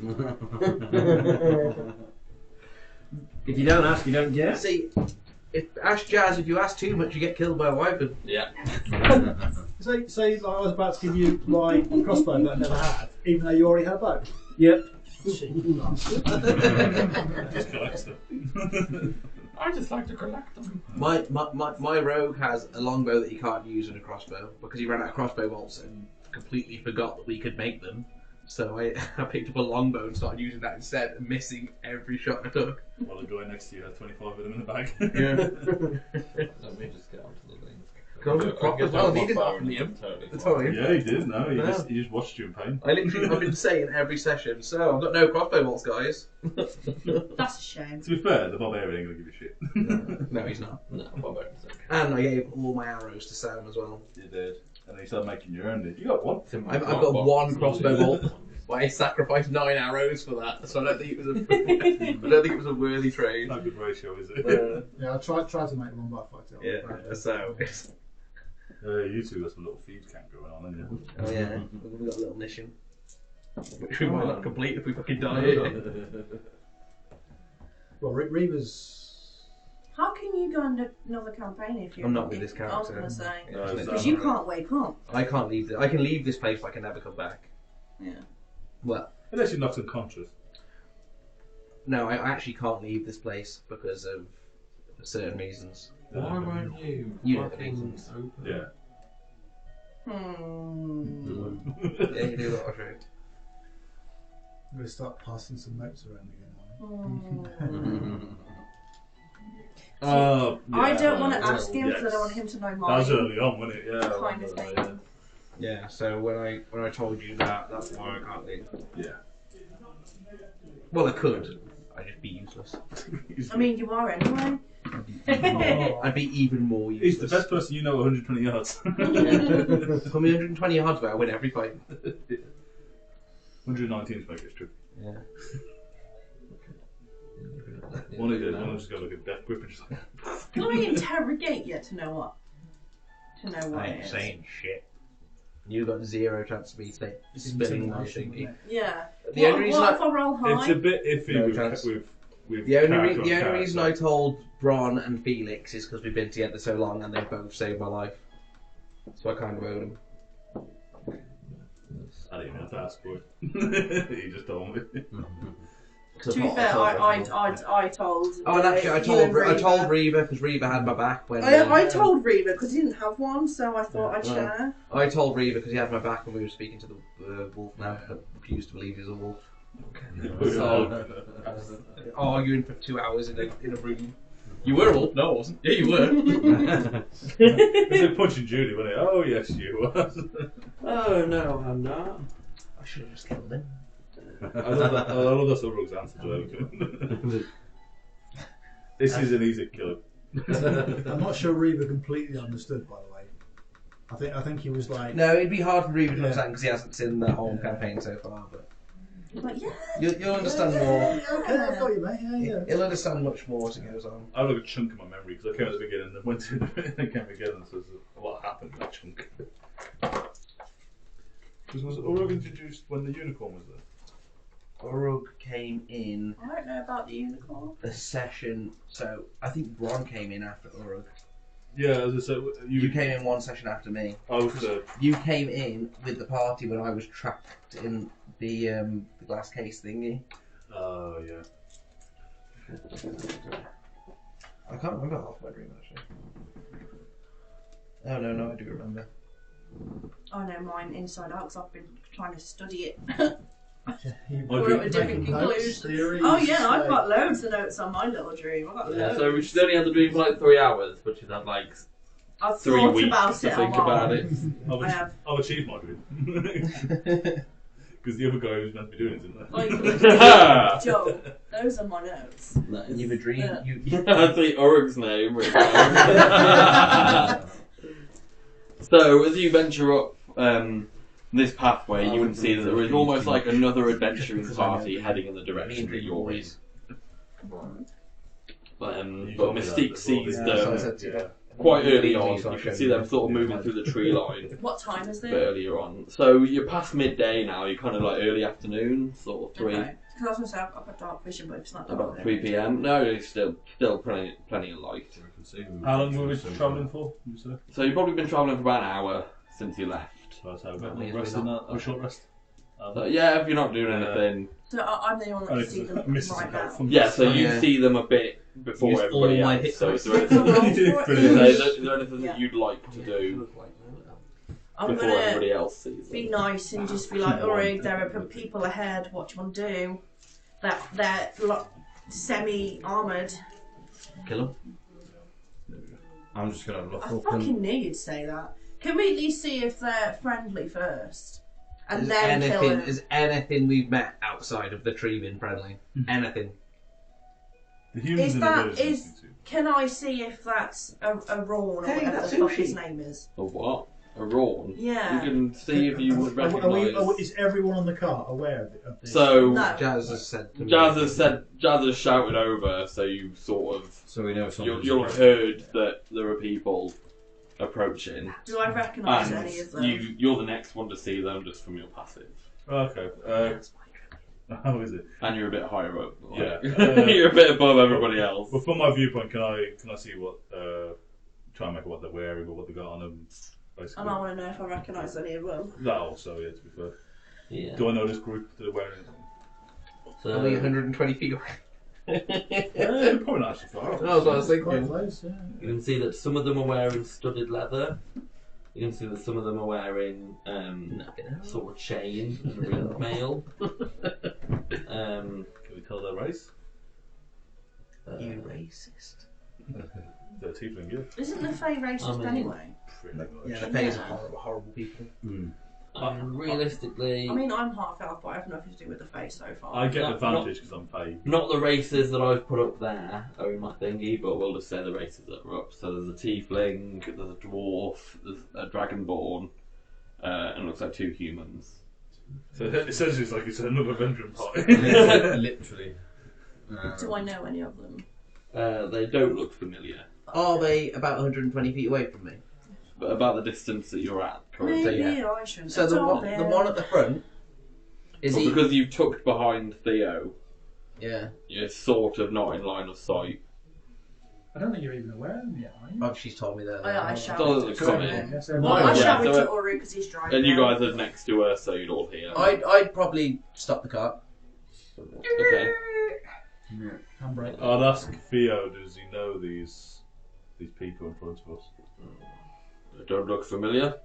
If you don't ask, you don't get. See, ask Jazz, if you ask too much, you get killed by a wyvern. Yeah. Say like I was about to give you my crossbow that I never had, even though you already had a bow. Yep. Just collects them. I just like to collect them. My rogue has a longbow that he can't use and a crossbow because he ran out of crossbow bolts and completely forgot that we could make them. So I picked up a longbow and started using that instead, and missing every shot I took. While the guy next to you has 25 of them in the bag. Yeah. Let me just get onto the link. Go on, crop as well. He didn't offer me him. The time. Yeah, he did. No, he just watched you in pain. I've been saying every session, so I've got no crossbow bolts, guys. That's a shame. To be fair, the barbarian ain't gonna give you shit. No, he's not. No, Barbarian's okay. And I gave all my arrows to Sam as well. You did. And then you started making your own. You got one. I've got one crossbow bolt, but I sacrificed 9 arrows for that, so I don't think it was a worthy trade. Not a good ratio, is it? Yeah, I tried to make one by fight. Yeah, so. You two got some little feed camp going on, haven't you? Oh yeah, we've got a little mission, which we might not complete if we fucking die here. Well, Reva's. How can you go on another campaign if you're I'm not with this I was character. going to say. No, Because you can't wake up. I can't leave. I can leave this place, but I can never come back. Yeah. Well, unless you're knocked unconscious. no, I actually can't leave this place because of certain reasons. Why weren't you? You know the fucking reasons. open? Yeah. Yeah, you do a lot of shit. I'm going to start passing some notes around again. Oh, I don't want to ask him yes. because I don't want him to know That mine. was early on, wasn't it? Yeah. Kind of thing. Yeah. So when I told you that, that's why I can't leave. Yeah. Well, I could. I'd just be useless. I mean, you are anyway. I'd be even more useless. He's the best person you know at 120 yards. Put me 120 yards where I win every fight. 119 to make it true. Yeah. One of you, one of just got like a death grip and just like. Can I interrogate you to know what? To know what I it ain't is? saying shit. You got 0 chance of me spinning my thingy. Yeah. The only reason what if I roll high? It's a bit iffy No with chance. with The only character. reason I told Bron and Felix is because we've been together so long and they both saved my life. So I kind of owed them. I didn't even have to ask for it. He just told me. To be fair, I told. Oh, and actually, I told Reva because Reva had my back when. I told Reva because he didn't have one, so I thought I'd share. I told Reva because he had my back when we were speaking to the wolf man that refused to believe he was a wolf. So, arguing for 2 hours in a room. You were a wolf? No, I wasn't. Yeah, you were. It's like punching Judy, wasn't it? Oh, yes, you was. Oh no, I'm not. I should have just killed him. I love that sort of answer to everything. This is an easy kill. I'm not sure Reva completely understood, by the way. I think he was like. No, it'd be hard for Reva to understand because he hasn't seen the whole campaign so far. But Like, yeah. you'll understand more. Okay, I've got you, mate. Yeah. He'll understand much more as it goes on. I have like a chunk in my memory because I came at the beginning and went to the came again, so what happened in that chunk. Was Urug introduced when the unicorn was there? Urug came in I don't know about the unicorn. the session, so I think Bron came in after Urug. Yeah, as I said, You came in one session after me. I was You came in with the party when I was trapped in the glass case thingy. Oh yeah. I can't remember half my dream actually. Oh no, I do remember. I know mine inside out because I've been trying to study it. You Oh, We're at a dream- different making notes, conclusion. theories, Oh yeah, I've like- got loads of notes on my little dream. I've got Yeah, loads. so she's only had the dream for like 3 hours, but she's had like I've 3 thought weeks about to it think a lot. about it. I have. I've achieved my dream. Because the other guy was meant to be doing it, didn't Like, Yeah. Joe, those are my notes. Nice. You've a dream. Yeah. That's the Urug's name. written down. So as you venture up this pathway, you would see that there is almost like another adventuring party heading in the direction that you're in. But Mystique sees them quite early on. You can see them sort of moving through the tree line What time is a bit it? earlier on. So you're past midday now. You're kind of like early afternoon, sort of 3. Okay. Because I was going to say I've got dark vision, but it's not dark. About 3 p.m. No, it's still plenty of light. How long were we travelling for? So you've probably been travelling for about an hour. since you left. So we've got That a rest in that, a short rest. So, yeah, if you're not doing anything. So I'm the only one that can see them right now. Yeah, so you Yeah. see them a bit before Use everybody all my else. hit So is points. there anything, is there anything Yeah. that you'd like to do I'm before gonna everybody else sees be them? nice and just be like, alright, there are people ahead, what do you want to do? They're semi-armoured. Kill him. I'm just gonna look I up fucking and knew you'd say that. Can we at least see if they're friendly first? And Is then kill anything, them? is anything we've met outside of the tree been friendly? Anything? The humans Is in the that- village is- listening to you. Can I see if that's a Rawn or Hey, whatever that's the fuck sushi. his name is? A what? A Rawn? Yeah. You can see if you would recognise. Is everyone on the cart aware of this? So, No. Jazz has said to me. Jazz has shouted over, so you sort of. so we know something's You'll have heard that there are people approaching. Do I recognise any of them? And you're the next one to see them just from your passive. Okay. How is it? And you're a bit higher up. Yeah. You're a bit above everybody else. Well, from my viewpoint, can I see what try and make what they're wearing or what they got on them? Basically. And I want to know if I recognise any of them. That also, yeah. To be fair, Yeah. do I know this group that are wearing it? So, Only 120 feet away. Probably not actually far. That was what I was Quite thinking. close, yeah. you can see that some of them are wearing studded leather. You can see that some of them are wearing sort of chain and ring mail. Can we tell their race? You racist. They're tiefling, yeah. Isn't the Fae racist I mean- anyway? Pretty much. Yeah, the Fays are horrible, horrible people. Realistically, I mean, I'm half elf, but I have nothing to do with the Fae so far. I get Not- advantage because I'm paid. not the races that I've put up there are in my thingy, but we'll just say the races that are up. So there's a tiefling, there's a dwarf, there's a dragonborn, and it looks like 2 humans. So essentially, it's like it's another Vendrian party. literally. Do I know any of them? They don't look familiar, Are they about 120 feet away from me? But about the distance that you're at currently. Maybe yeah. I shouldn't. So the Stop one at the front is Well, he? because you've tucked behind Theo, Yeah. you're sort of not in line of sight. I don't think you're even aware of them yet, are you? Oh, she's told me that. I So shouted. it's coming. Yes, Well, I Yeah, shouted so to Uru because he's driving. And you now. guys are next to her, so you'd all hear. I'd probably stop the cart. Okay. Handbrake. I'd ask Theo, does he know these people in front of us? They don't look familiar.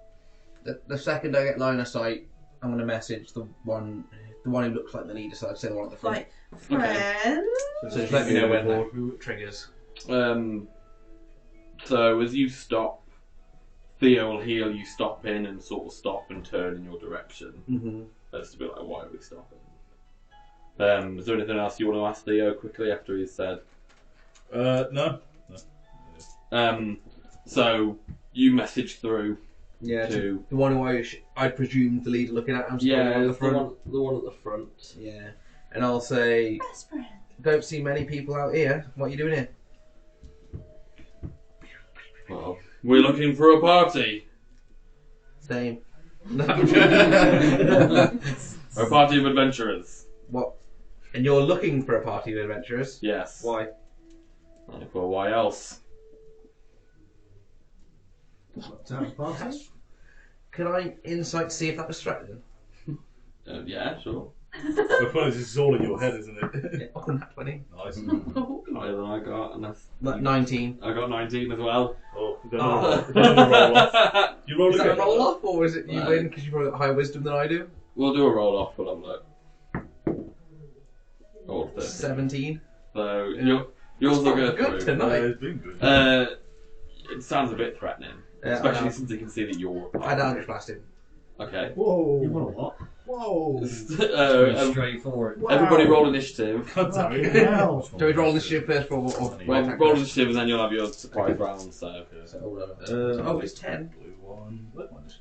The second I get line of sight, I'm going to message the one who looks like the leader. So I'd say the one at the front. Like, friends? So just let me know who it triggers. So as you stop, Theo will hear you stop in and sort of stop and turn in your direction. Mm-hmm. That's to be like, why are we stopping? Is there anything else you want to ask Theo quickly after he's said? No. So you message through Yeah. to The one who I presume the leader looking at. I'm still yeah, on the the front. one at the front. Yeah. And I'll say, Best friend. don't see many people out here. What are you doing here? well, we're looking for a party. Same. A party of adventurers. What? And you're looking for a party of adventurers? Yes. Why? Like, well, why else? Can I insight to see if that was threatening? Yeah, sure. The point is, this is all in your head, isn't it? Oh, not 20. Nice. Higher than I got, and that's 19. I got 19 as well. Oh, we've got another roll off. You roll Is that a again. roll off, or is it you No. win because you've probably got higher wisdom than I do? We'll do a roll off, but I'm like, oh, 30. 17. So yours will go Good through. tonight. It's been good. It sounds a bit threatening, Yeah, I especially know. since you can see that you're. I'd Eldritch Blast him. Okay. Whoa. You want a what? Whoa. Straightforward. Everybody roll initiative. God damn it. Fucking hell. Do we roll initiative first or Roll initiative, and then you'll have your surprise round. So. Oh, it's 10. Blue one. Red one is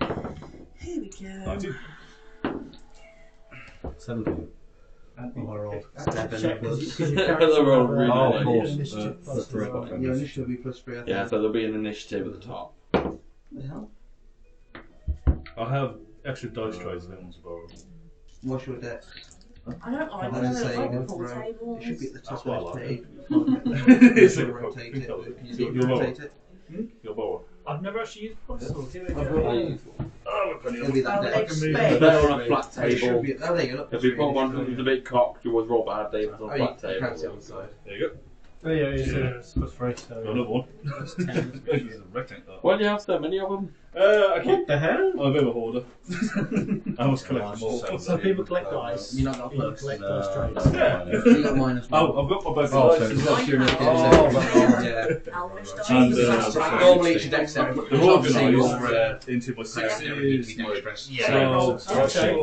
+2. Here we go. 19. 17. Oh, I rolled. Seven plus. They're all really Oh, low. of course. Initiative plus That's right. three. Your initiative will be plus 3, I think. Yeah, so there'll be an initiative at the top. The hell? I have extra dice trays if anyone wants to borrow. What's your deck? I don't like What does it those say? like pool tables. It should be at the top That's what I of the like. page. It's You like a rotate pink it. colour. Can you see if You'll you borrow. rotate it? You'll borrow. I've never actually used one sword. I use one. Oh, we're plenty It'll be that Oh, day. big can move. space. They're on a flat It should table. be- oh, there you go. If you put one that's a bit cocked, you always roll bad David on Oh, a you flat table. can't see on the side. There you go. Oh yeah, it's plus 3. Got So another one. that's 10. This is a rectangle. Why do you have so many of them? I keep. What the hell? I'm a bit of a hoarder. I always collect them all. So people collect dice. You're not got You plus. collect dice trays. You got mine as well. Oh, I've got my both Oh, dice. so- That's your yeah. Elvish dice. And, Normally it's your dex set, but They're obviously organised you're into my sixes. Yeah. So, Okay.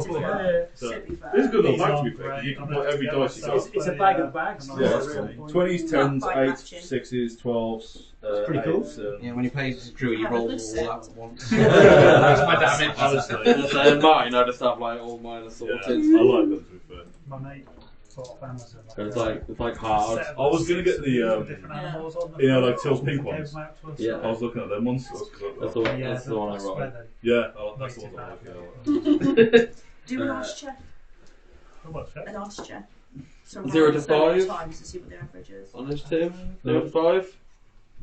so, Should be fair. this is good little These bag to aren't be fair. great. You can I'm put gonna every get dice you myself got. It's a bag of bags. Yeah, Yeah, that's that's really cool. cool. 20s, 10s, Not 8s, matching. 6s, 12s. pretty cool. 8s, Yeah, when you play as a druid, you Have a roll good all out set. at once. That's my damage. Honestly. So mine, I just have like all mine are Yeah, sorted. I like them to be fair. My mate bought off Amazon. It's like hard. set of I was gonna get the, different animals on them. you know, like Till's pink ones. Came out to us. Yeah. I was looking at them ones. That's the one. Yeah, That's the one I swear rolled. they- Yeah, that's the ones I like. Do an odds check. Oh, what's that? An odds check. So 0 to so many 5? times to see what the average is. Initiative. 0 to 5.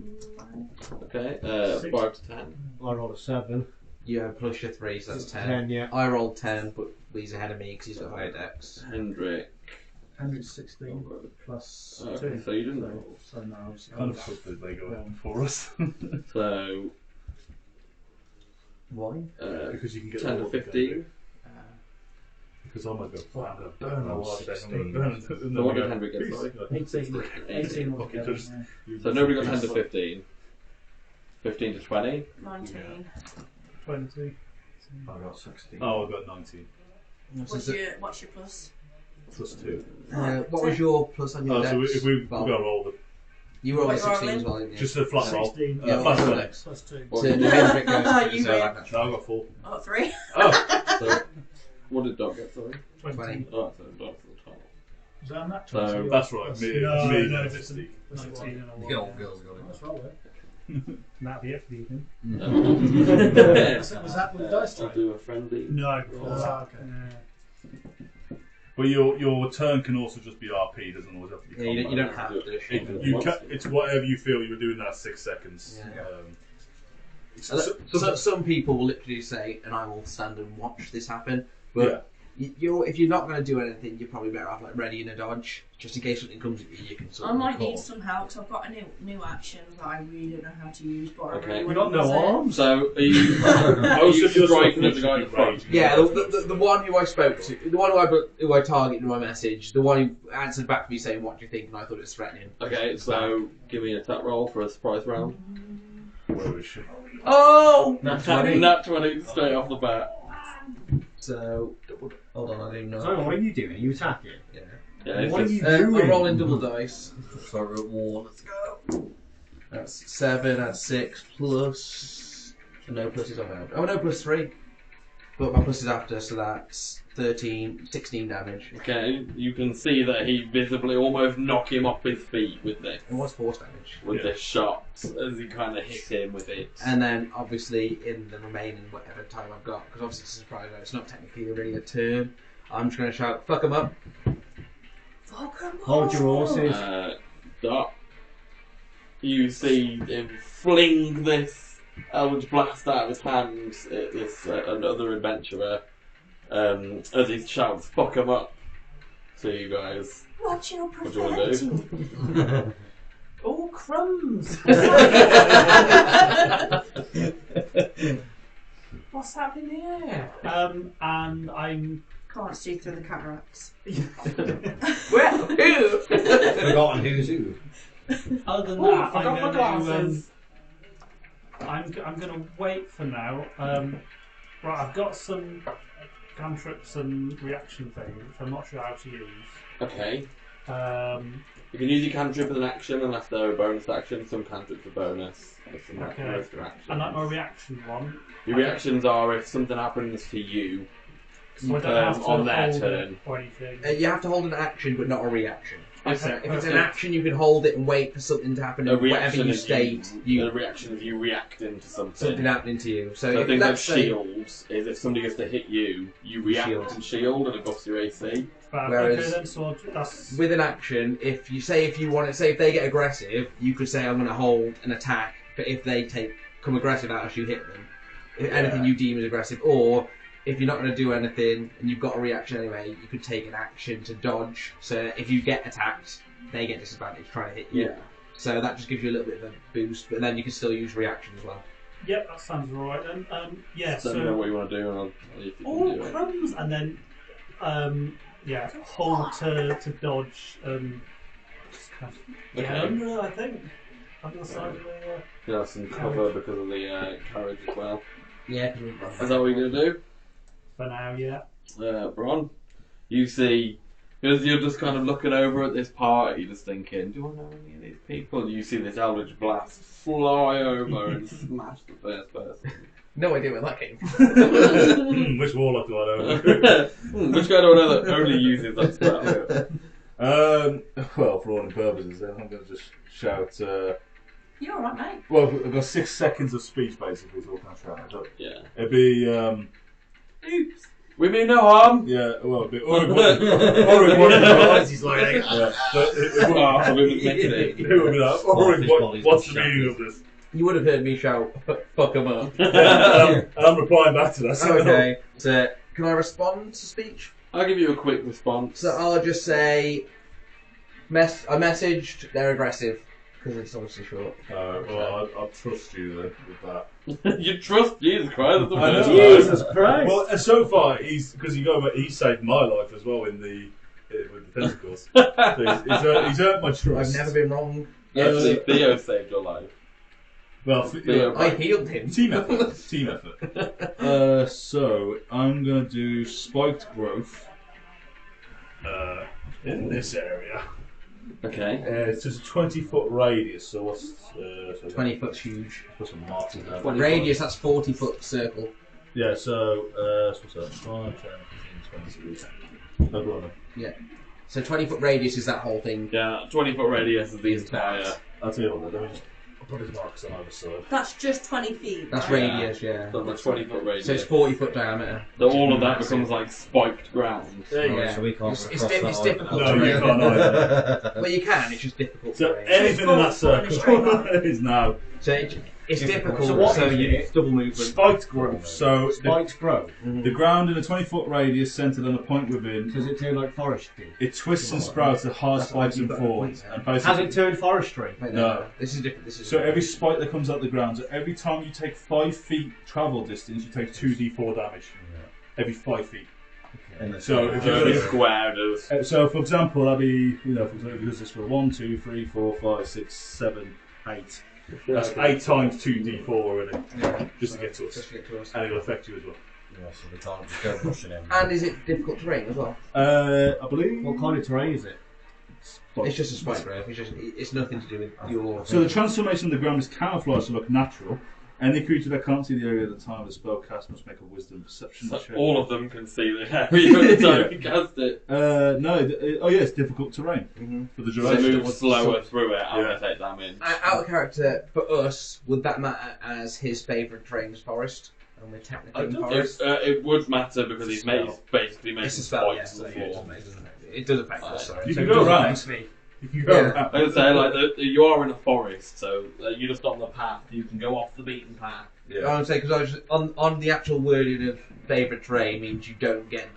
Mm, Okay. 6. 5 to 10. I rolled a 7. You have plus your 3, so that's 10. 10, yeah. I rolled 10, but Lee's ahead of me because he's got higher dex. Hendrik. 116 plus Okay, 2. so you didn't roll. So no, I was Kind of put the Lego out for us. So Why? Because you can get 10 to all 15. Because I might go, oh, I'm going to burn my life. 16. So what did Hendrik get, sorry? 18. 18 Okay, altogether. just- Yeah. So nobody got 10 to 15. 15 to 20. 19. 20. I got 16. Oh, I've got 19. What's your plus? Plus 2. What was your plus on your Oh, dex? so if we've Val? got to roll the. You rolled a What you're 16 as rolling? well, didn't you? Just a flat roll. 16. Yeah, flat what's your roll. dex? Plus 2. What So did the Hendrik goes You to so win. I've got No, I've got 4. I got 3. Oh! So, what did Doc get, sorry? 20. Oh, so Doc's the top. Is that on that So 20? That's right. Me, No, me no, and it's Steve. 19 and a The 1. old girls got it. Let's roll it. And that'll be it for the evening. Was that with the dice I'll tray? do a friendly. No. Oh, okay. But your turn can also just be RP, doesn't always have to be Yeah, you combat. don't have to. It's whatever you feel you were doing that 6 seconds. Yeah. So- Some people will literally say, and I will stand and watch this happen, but if you're not going to do anything, you're probably better off like ready in a dodge, just in case something comes at you. You can sort I of might call. need some help because I've got a new action that I really don't know how to use, but I Okay. really We want got to no use it. arms. So, are you, Most you of your striking at stuff the guy in should be front? raging. Yeah, the one who I spoke to, the one who I targeted in my message, the one who answered back to me saying, "What do you think?" and I thought it was threatening. Okay, so give me an attack roll for a surprise round. Where is she? Oh! Nat 20. Nat 20 straight off the bat. So, hold on, I don't even know. Sorry, what are you doing? Are you attacking? Yeah. Yeah, it's What are just- you I'm doing? rolling double dice. So we're at war. Let's go. That's 7, that's 6, plus... No pluses I've had. Oh, no, plus 3. But my plus is after, so that's 13, 16 damage. Okay, you can see that he visibly almost knocked him off his feet with this. It was force damage. With this shot, as he kind of hit him with it. And then, obviously, in the remaining whatever time I've got, because obviously it's a surprise, it's not technically really a turn, I'm just going to shout, "Fuck 'em up." Fuck 'em Hold your all. horses. Doc, you see him fling this Eldritch Blast out of his hands at this another adventurer as he shouts, "Fuck him up" to you guys. Watch your What do you want to profanity. Oh, crumbs! What's happening here? And I'm. Can't see through the cataracts. Well, who? Forgotten who's who. Other than Oh, that, I got my I'm glasses. I'm going to wait for now. Right, I've got some cantrips and reaction things, which I'm not sure how to use. Okay. You can use your cantrip as an action unless they're a bonus action. Some cantrips are bonus. Some Okay. most are actions. And like my reaction one. Your reactions are if something happens to you So I don't have to on their hold turn. it or anything. You have to hold an action, but not a reaction. Okay, If it's an okay. action, you can hold it and wait for something to happen. A And whatever reaction you is state, a reaction is you reacting to something. something happening to you. So, So if, things like let's say, shields is if somebody gets to hit you, you react Shield. and shield and it buffs your AC. Whereas- okay then, so that's with an action, if you say if you want to say if they get aggressive, you could say I'm going to hold an attack. But if they take come aggressive as you hit them. If anything you deem as aggressive, or if you're not going to do anything and you've got a reaction anyway, you could take an action to dodge. So if you get attacked, they get disadvantage trying to hit you. Yeah. So that just gives you a little bit of a boost, but then you can still use reaction as well. Yep, that sounds right. And yeah, Let me know what you want to do, and I'll tell you if you can do it. crumbs, and then hold to dodge. Just kind of get Okay. under, I think, under the side of the. You have some cover because of the carriage as well. Yeah. Is that what you're going to do? For now, yeah. Bron, you see, because you're just kind of looking over at this party, just thinking, do I know any of these people? You see this eldritch blast fly over and smash the first person. No idea where that came from. Which warlock do I know? Which guy do I know that only uses that spell? Well, for all intents and purposes, then I'm going to just shout. You're alright, mate. Well, I've got 6 seconds of speech basically, so what can I shout? Yeah. It'd be. Oops. We mean no harm. Yeah, well, it'd be. Or what? He's like, Yeah, but it would Oh, I meant to it would be that. Or what's the meaning of this? You would have heard me shout, "Fuck 'em up." And I'm replying back to that. So Okay. So can I respond to speech? I'll give you a quick response. So I'll just say, I messaged. They're aggressive because it's obviously short. Well, I'll trust you then with that. You trust Jesus Christ? That's the I know. first Jesus Christ! Well, and so far he's because he saved my life as well in the with the tentacles. So he's earned my trust. I've never been wrong. Actually, Theo saved your life. Well, Theo, I healed him. team effort. Team effort. So I'm gonna do spiked growth in this area. Okay. It's just a 20-foot radius. So what's 20 foot's huge. Put some marks in there. 20 Radius, that's 40-foot circle. Yeah. So what's that? 5, 10, 15, 20. No, go on then. So 20-foot radius is that whole thing. Yeah, 20-foot radius is the entire. I'll tell you what. Let me just put his marks on either side. That's just 20 feet. That's right? radius, yeah. So the 20-foot radius. So it's 40-foot diameter. So all of that becomes like spiked ground. There you go. Yeah. So we can't It's cross that difficult No, to you read. can't either. Well, you can. It's just difficult. So to read. anything in that Fall in a straight circle line. is now So it's difficult. So what So is you it? double movement. spiked growth. So Spikes grow. the ground in a 20-foot radius centered on a point within. Does it turn like forestry? It twists and sprouts at hard That's why spikes you've and got falls. points there. And Has basically, it turned forestry? Wait, No. This is different. This is so every spike that comes out the ground, so every time you take 5 feet travel distance, you take 2d4 damage. Every 5 feet. So if So you it's squared as. so for example, that'd be for example, because this for 1, 2, 3, 4, 5, 6, 7, 8. That's 8 times 2d4 already, just to get to us, Just to get to us. and it'll affect you as well. Yeah, so we can't just go rushing in. And is it difficult terrain as well? I believe. What kind of terrain is it? It's just a spike growth. It's nothing to do with your. So the transformation of the ground is camouflaged to look natural. Any creature that can't see the area at the time of the spell cast must make a wisdom perception So check. all of them can see the area at the time you cast it. No. It's difficult terrain for the So duration. move slower through it and Yeah. take damage. Out of character for us, would that matter as his favourite terrain is forest? And we're technically in forest. It would matter because he's basically making It's a spell, yeah. spikes So before. it does affect us. Sorry. You So can it go does around. affect me. You can go Yeah. around. I would say like you are in a forest, so you're just on the path. You can go off the beaten path. I would say because I was on the actual wording of favourite terrain means you don't get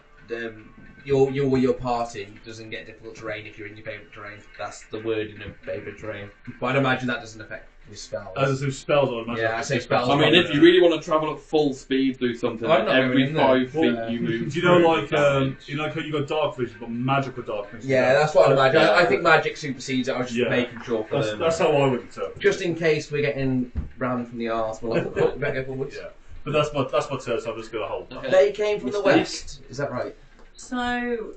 your party doesn't get difficult terrain if you're in your favourite terrain. That's the wording of favourite terrain. But I'd imagine that doesn't affect his spells. As I say, spells, I would imagine. Yeah, I say spells. I mean, if you really want to travel at full speed through something, I'm not every going in there. 5 feet Yeah. you move. Do you know, through like, damage. you know, how you got dark vision, but magical dark vision? Yeah, that's what I'd imagine. Yeah. I think magic supersedes it. I was just Yeah. making sure for them. That's how I would interpret. Just in case we're getting rammed from the arse, we're like, oh, we better go forwards. Yeah, but that's my turn, so I'm just gonna hold that. Okay. They came from the Mistake. west, is that right? So,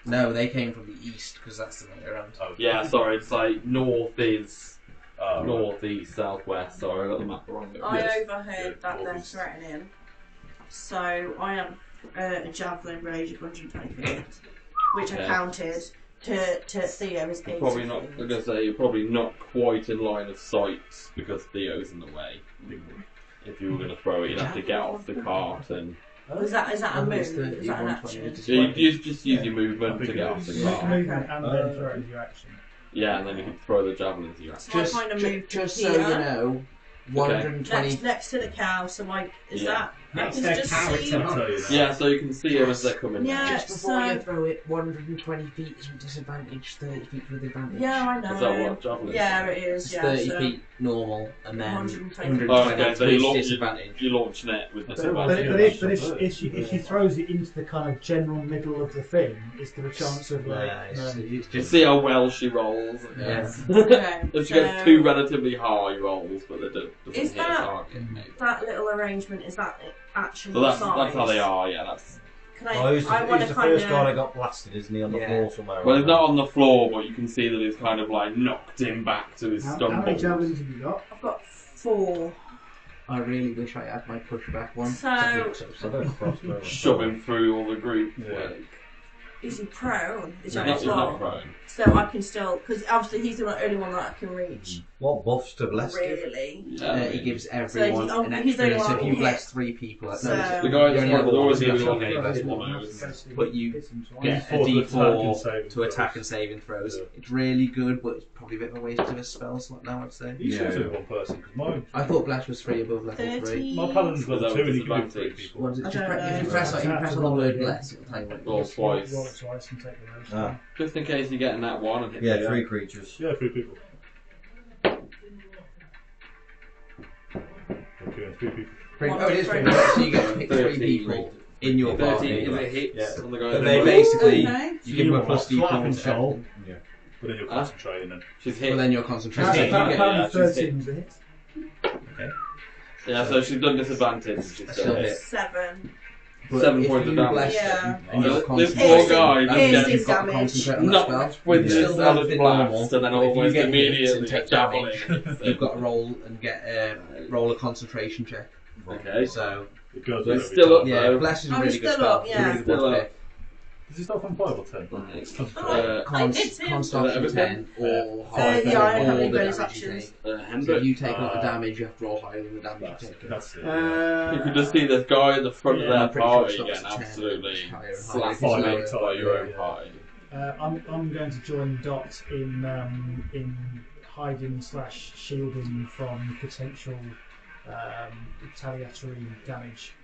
No, they came from the east because that's the way around. Yeah, sorry, it's like north is Right. north, east, southwest. Sorry, I got the map wrong. I Yes. overheard Yeah, that they're northeast. threatening. So, I have a javelin range of 120 feet, which I Okay. counted to Theo's 80 Probably not. feet. I'm gonna say you're probably not quite in line of sight because Theo's in the way. If you were gonna throw it, you'd have to get off the cart and Is that a move? It's Is that an 120, action? so you just use your movement I think to get it off is. the You make a cart. movement and then throw it as your action. Yeah, and then you can throw the javelin to your action. So I kind of moved to just so here. you know, 120. Next to the cow, so like, is Yeah. that? I Next can to just cow, see. it's a- I'll tell you now. Yeah, so you can see them as they're coming. Yeah. down. Just before so- you throw it, 120 feet is with disadvantage, 30 feet with advantage. Yeah, I know. Is that what javelin? Yeah, it is. It's Yeah, 30 so feet normal, and then 120. 120 Okay, so you with launch disadvantage. You launch it with But, disadvantage. if she throws it into the kind of general middle of the thing, is there a chance of like? Nah, it's You just see how well she rolls. I Yeah. guess. Okay. If she so gets two relatively high rolls, but they doesn't Is hit that- a target. Maybe. that little arrangement, is that actually So that's size? how they are. Yeah, that's. Can Oh, he's I want the to first guy that kind of. got blasted, isn't he, on the Yeah. floor somewhere? Well, he's not on the floor, but you can see that he's kind of like knocked him back to his How stumble. many javelins have you got? I've got 4. I really wish I had my pushback one. So- I don't crossbow. Shove him through all the group. Yeah. Like, Is he prone? Is No, he on he's the not floor? prone. So I can still, because obviously he's the only one that I can reach. What buffs to bless? Really. Yeah. He gives everyone So an he's the only extra. So one if who you hit. bless 3 people, So- The guy you that's only one have of the doors one going to be shot. on that's one of those. But you get a For the attack and D4 saving to attack and throws. saving throws. Yeah. It's really good, but it's probably a bit of a waste of a spell slot now, I'd say. You should Yeah. do it one person because I thought Blast was 3 above level 3. 30. my paladin's Was level that 2 with and he can do 3 disadvantage? people. What is it? I Just don't if you know. press, on the word bless, it'll tell you what it Roll is. twice. Roll it twice and take the rest. Ah. Just in case you get in that one and hit Yeah, the 3 creatures. Yeah, 3 people. Okay, 3 people. Oh, it is 3 people. So you get to pick 3 13. people in your 13 party. if it hits Yeah. on the guy. But in the they middle. basically, Okay. you give them a plus Flat D4 control. to Yeah. But then you're Huh? concentrating then. She's hit. Well, then you're concentrating. She's hit. You get- Yeah, she's 13 was a hit. Yeah, so she's done disadvantage. She's Still still hit. hit. 7. but 7 if points of you damage. bless Yeah. them and you're This concentrating, poor guy that just means gets you've got to damage. concentrate on that Not spell. with You this still Eldritch within Blast, normal, and then but if you almost get hit immediately and take javelin. You've got to roll and get roll a concentration check. Okay. So It goes So on it's every still time. up. yeah, bless is a Oh, really he's good still spell. up, It's a really yeah. good one Still to up. pick. Does he start from 5 or 10? Uh, It's him. Constitution Is that 10 or Yeah, higher I than have all any the bonus damage you actions. take. So Hendrik. if you take a lot of damage, you have to roll higher than the damage you take. That's it. You can just see this guy at the front Yeah, of I'm their pretty sure party it stops getting at 10, absolutely it's higher and higher. slapped It's by lower. your own Yeah. party. I'm going to join Dot in hiding / shielding from potential retaliatory damage.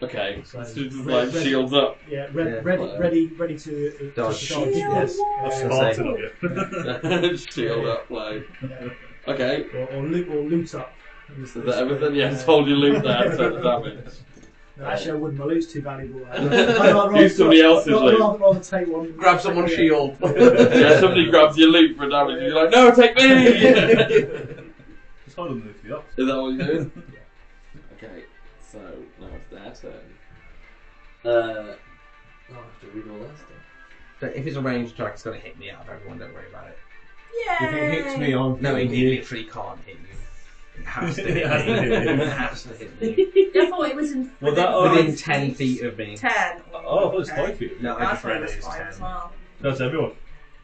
Okay, So- so just like shields up. Yeah, Yeah. ready to Dodge. dodge. Yes. That's Yeah. Spartan of you. Shield up, like. Yeah. Okay, Or loot up. is that everything? Yeah, told you loot there, so the damage. No, actually, I wouldn't. My loot's too valuable. Use somebody else's loot. I'd rather take one. Grab someone's shield. Yeah, somebody grabs your loot for damage and you're like, no, take me! Just hold on to the up. Is that what you're doing? Okay, so now it's their turn. I'll have to read all that stuff. So if it's a ranged attack, it's going to hit me out of everyone, don't worry about it. If it hits me on, No, it literally can't hit you. It has to hit me. It has to hit you. It has to hit me. I thought it was in Well, that- Within 10 feet of me. 10. Oh, I thought it was 5 feet. No, I I just thought it read was it as 5 10. as well. That's everyone.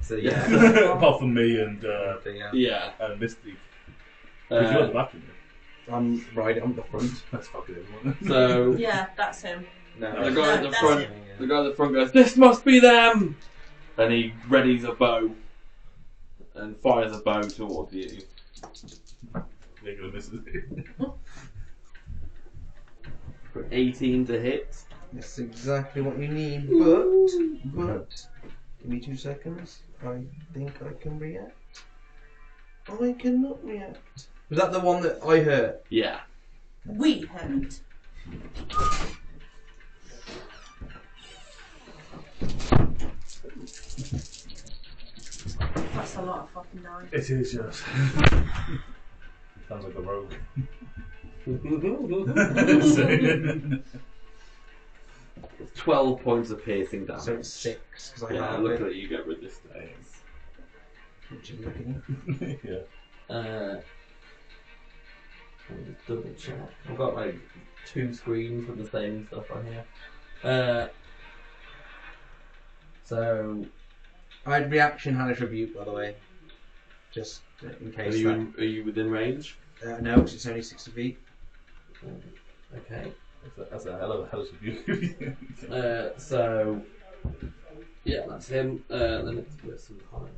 So yeah. Apart from me and Yeah. Misty. Because you're at the back of me. I'm right on the front. That's fucking everyone. So Yeah, that's him. No. the guy at the that's front, it. the guy at the front goes, "This must be them!" And he readies a bow and fires a bow towards you. You're gonna miss it. For 18 to hit. That's exactly what you need, but give me 2 seconds. I think I can react. I cannot react. Was that the one that I hurt? Yeah. We hurt. That's a lot of fucking damage. It is, yes. Sounds like a rogue. 12 points of piercing damage. So it's 6 because I Yeah, have look it. at you get resistance. Which is lucky. Yeah. Let me just double check. I've got like 2 screens with the same stuff on here. So I had reaction, Hellish Rebuke, by the way. Just in Are case you within range? that. No, because it's only 60 feet. okay. That's a hell of a hellish view. So yeah, that's him. Then it's with some kind.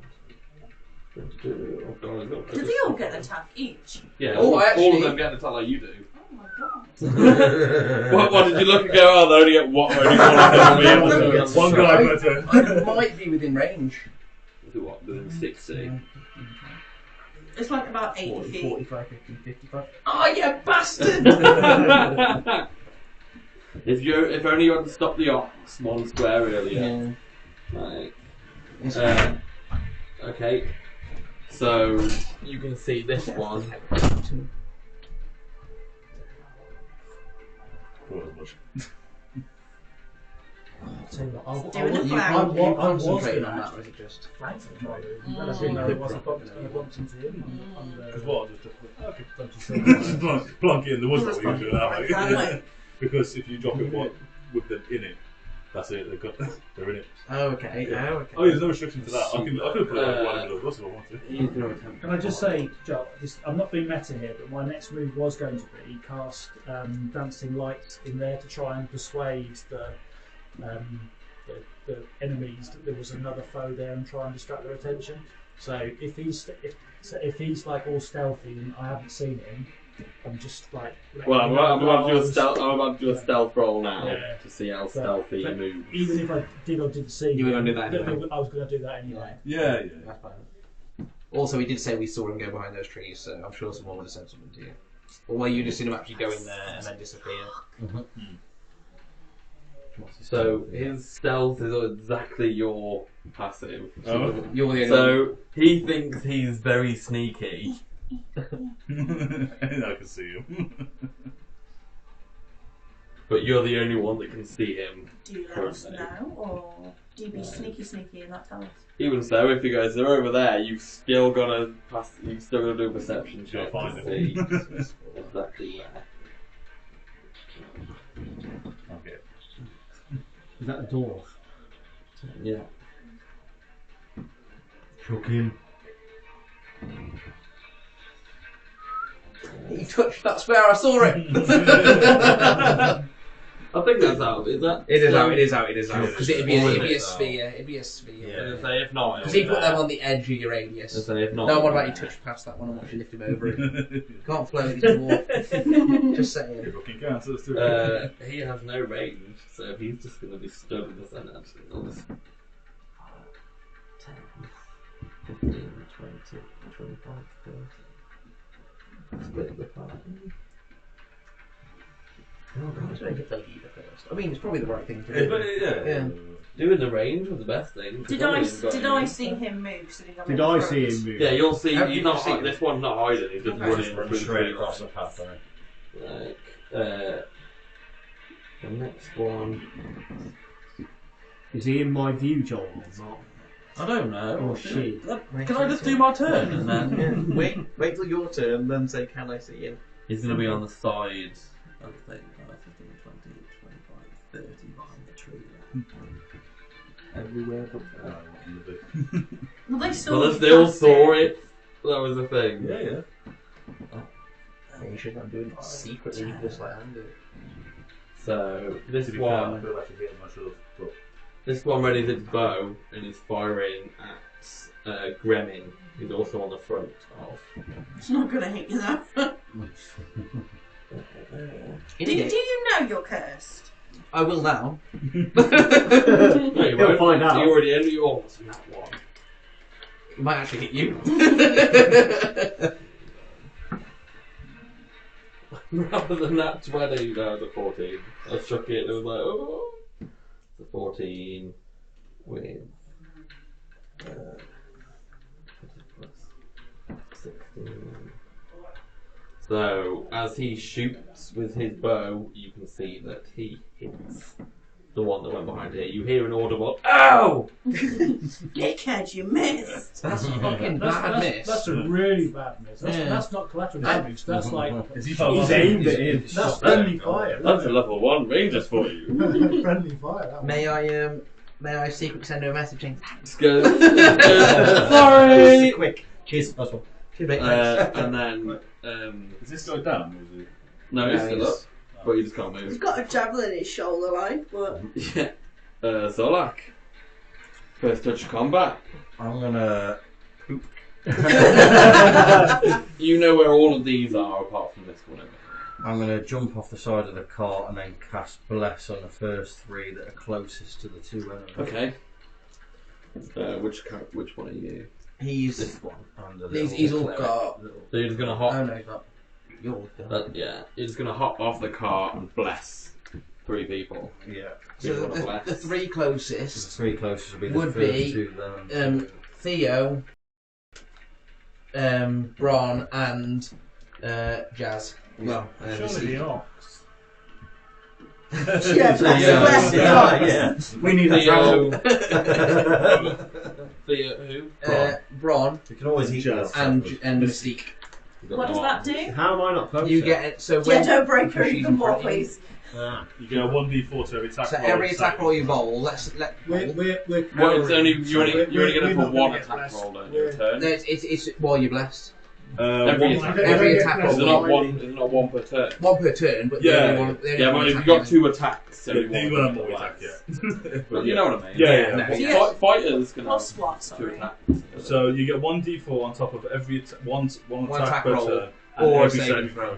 Oh, God, Do they all get an attack each? Yeah, Oh, all actually- of them get an attack like you do. Oh my god. What did you look and go, oh, they only get what? Only one of them will be able to That's one guy per turn. I might be within range. do what? Within 60. It's like about 80 40, feet. 45, 50, 55. Oh, you bastard! If only you had to stop the ox one square earlier. Right. Okay. So you can see this one. I'll tell you what, Doing a You flank. can't I was concentrate gonna on that, or is it just? flank him, right? I didn't know it wasn't bumped into him. Because what? Just plonk it in the woods like we usually have. Exactly. Because if you drop it with them in it, that's it. They're in it. Oh, okay. Oh, okay. Oh, yeah, there's no restriction to that. I could put it right in the woods if I wanted. Can I just say, Joe, I'm not being meta here, but my next move was going to be cast Dancing Light in there to try and persuade the enemies that there was another foe there and try and distract their attention. So if he's like all stealthy and I haven't seen him, I'm just like. Well, I'm about to do a stealth. I'm about to do a stealth roll now to see how But stealthy he moves. even if I did or didn't see You were him, gonna do that anyway. I was going to do that anyway. Yeah. That's fine. Also, he did say we saw him go behind those trees, so I'm sure someone would have said something to you. Or you just seen him actually go in there and then disappear. So his stealth is exactly your passive. Oh. You're the only one. So he thinks he's very sneaky. I can see him. But you're the only one that can see him. Do you let us know, or do you be sneaky and not tell us? Even so, if you guys are over there, you've still got to pass. You've still got to do a perception Gotta check find to it. see exactly where. Okay. Is that a dwarf? Yeah. Chuck him. He touched that spare, I saw it! I think that's out. Is that? It is out. Because it'd be Or a is it, sphere. It'd be a sphere. Yeah. Say if not. Because he put them on the edge of your radius. Say if not. No, what about you touch past that one and watch you lift him over it? Can't float, he's a dwarf. Just saying. Fucking counters too. He has no range, so he's just going to be stood in the centre. Actually, on this 10, 15, 20, 25, 30. Split the party. Oh, God, I don't get the leader first. I mean, it's probably the right thing to do. Yeah. Doing the range was the best thing. Did I see him move? So Did I see him move? Yeah, you'll see. How He's did not. you see This one's not hiding. He's just Okay. running Run through straight the across the path there. Like, the next one. Is he in my view, Joel, or not? I don't know. Oh, shit. Can I just do my turn and then? Wait till your turn, then say, can I see him? He's going to be on the side of the thing. 15, 20, 25, 30 behind the tree. Everywhere but there. Well, they saw. Well, you they still cast saw it. That was the thing. Yeah. You should not do it secretly, you just let him do it. So this To be fair, I one, feel like I'm getting myself. But this one readies its bow and is firing at Gremmin, who's also on the front of. It's not going to hit you though. Do you know you're cursed? I will now. No, you He'll won't. find out. You already ended yours in that one. It might actually hit you. Rather than that 20, no, the 14. I struck it and it was like, oh. The 14 with 16. So, as he shoots with his bow, you can see that he hits the one that went behind here. You hear an audible, "Ow!" Dickhead, you missed. That's a fucking bad miss. That's a really bad miss. Yeah. That's not collateral damage. That's like is he he's aimed at him. That's friendly fire. That's a level 1 rangers for you. Friendly fire. That May I secretly send her a message saying, Just go, sorry! Quick. Cheers. Last one. Cheers, mate. and then, Is this guy down? Or is it? no, he's still he's- up, but you just can't He's move. got a javelin in his shoulder, like, but Yeah. Zolak. First touch of combat. I'm gonna poop You know where all of these are apart from this one over here. I'm going to jump off the side of the cart and then cast Bless on the first 3 that are closest to the 2 enemies. Okay. Which one are you? He's This one. And a he's little all cleric, got. So you're just gonna hop. Oh no, he's not. You're got. Yeah, you're just gonna hop off the cart and bless 3 people. Yeah. So Who you wanna the bless? 3 The closest 3 closest will be the would first be, 2 then. Theo, Bron, and Jazz. Well, Surely the ox. Yeah, bless the yeah. We need a Theo. travel. Theo who? Bron We can always eat Jazz. those. and Mystique. What does that do? How am I not close? You get it. So Yeah, when don't break her she's even more, running- please. You get a 1d4 to every attack So roll. every attack roll you roll, We're Well, it's only you're only gonna put one attack roll don't you? A turn. No, it's while you're blessed. Every one- attack. Every attack Is it roll. not one? Is it not one per turn? One per turn, but Yeah. the only one. The only Yeah, one but if you attack got is- 2 attacks, Yeah, every you one have will more less. attack, But you know what I mean. Yeah. No, Well, yeah. Fighters can Plus have what, 2 sorry? attacks. So you get 1d4 on top of every one One attack attack per roll turn. And or every saving throw.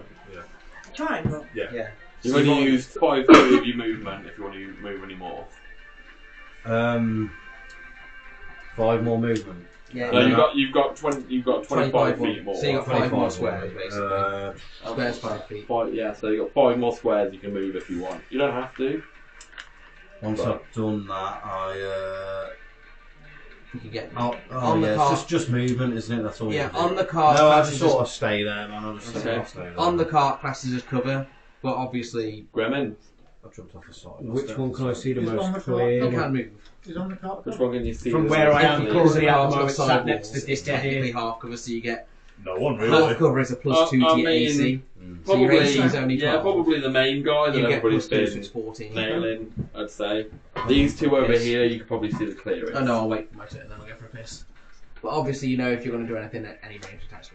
Triangle. Yeah. You've only used 5 of your movement if you want to move any more. 5 more movement. Yeah. No, you've got 25 feet more. more. So you got 5 more 25 squares, basically. Squares 5 feet. Yeah, so you got 5 more squares you can move if you want. You don't have to. Once I've done that, You can get Oh, on the yeah, cart. it's just movement, isn't it? That's all. Yeah, you do. on the cart. No, I classes just sort of stay there, man. I'll just Okay. I'll stay there. on the cart classes as cover, but obviously Gremlin, I've jumped off the side. Which one can I see the Is it on most the clock? you clearly? can move. Is on the cart. which one can you see? From that's where I am particularly- currently at the Cart's got moment, sat sidewalls. next to It's this technically here. half cover, so you get No one half really. cover is a plus 2 I to your mean, AC. Probably, So your AC is only 12. probably the main guy that You get everybody's plus 2, so been it's 14. nailing, I'd say. These 2 over Yes. here, you can probably see the clearance. Oh no, I'll wait for my turn, then I'll go for a piss. But obviously, you know if you're going to do anything at any range attacks.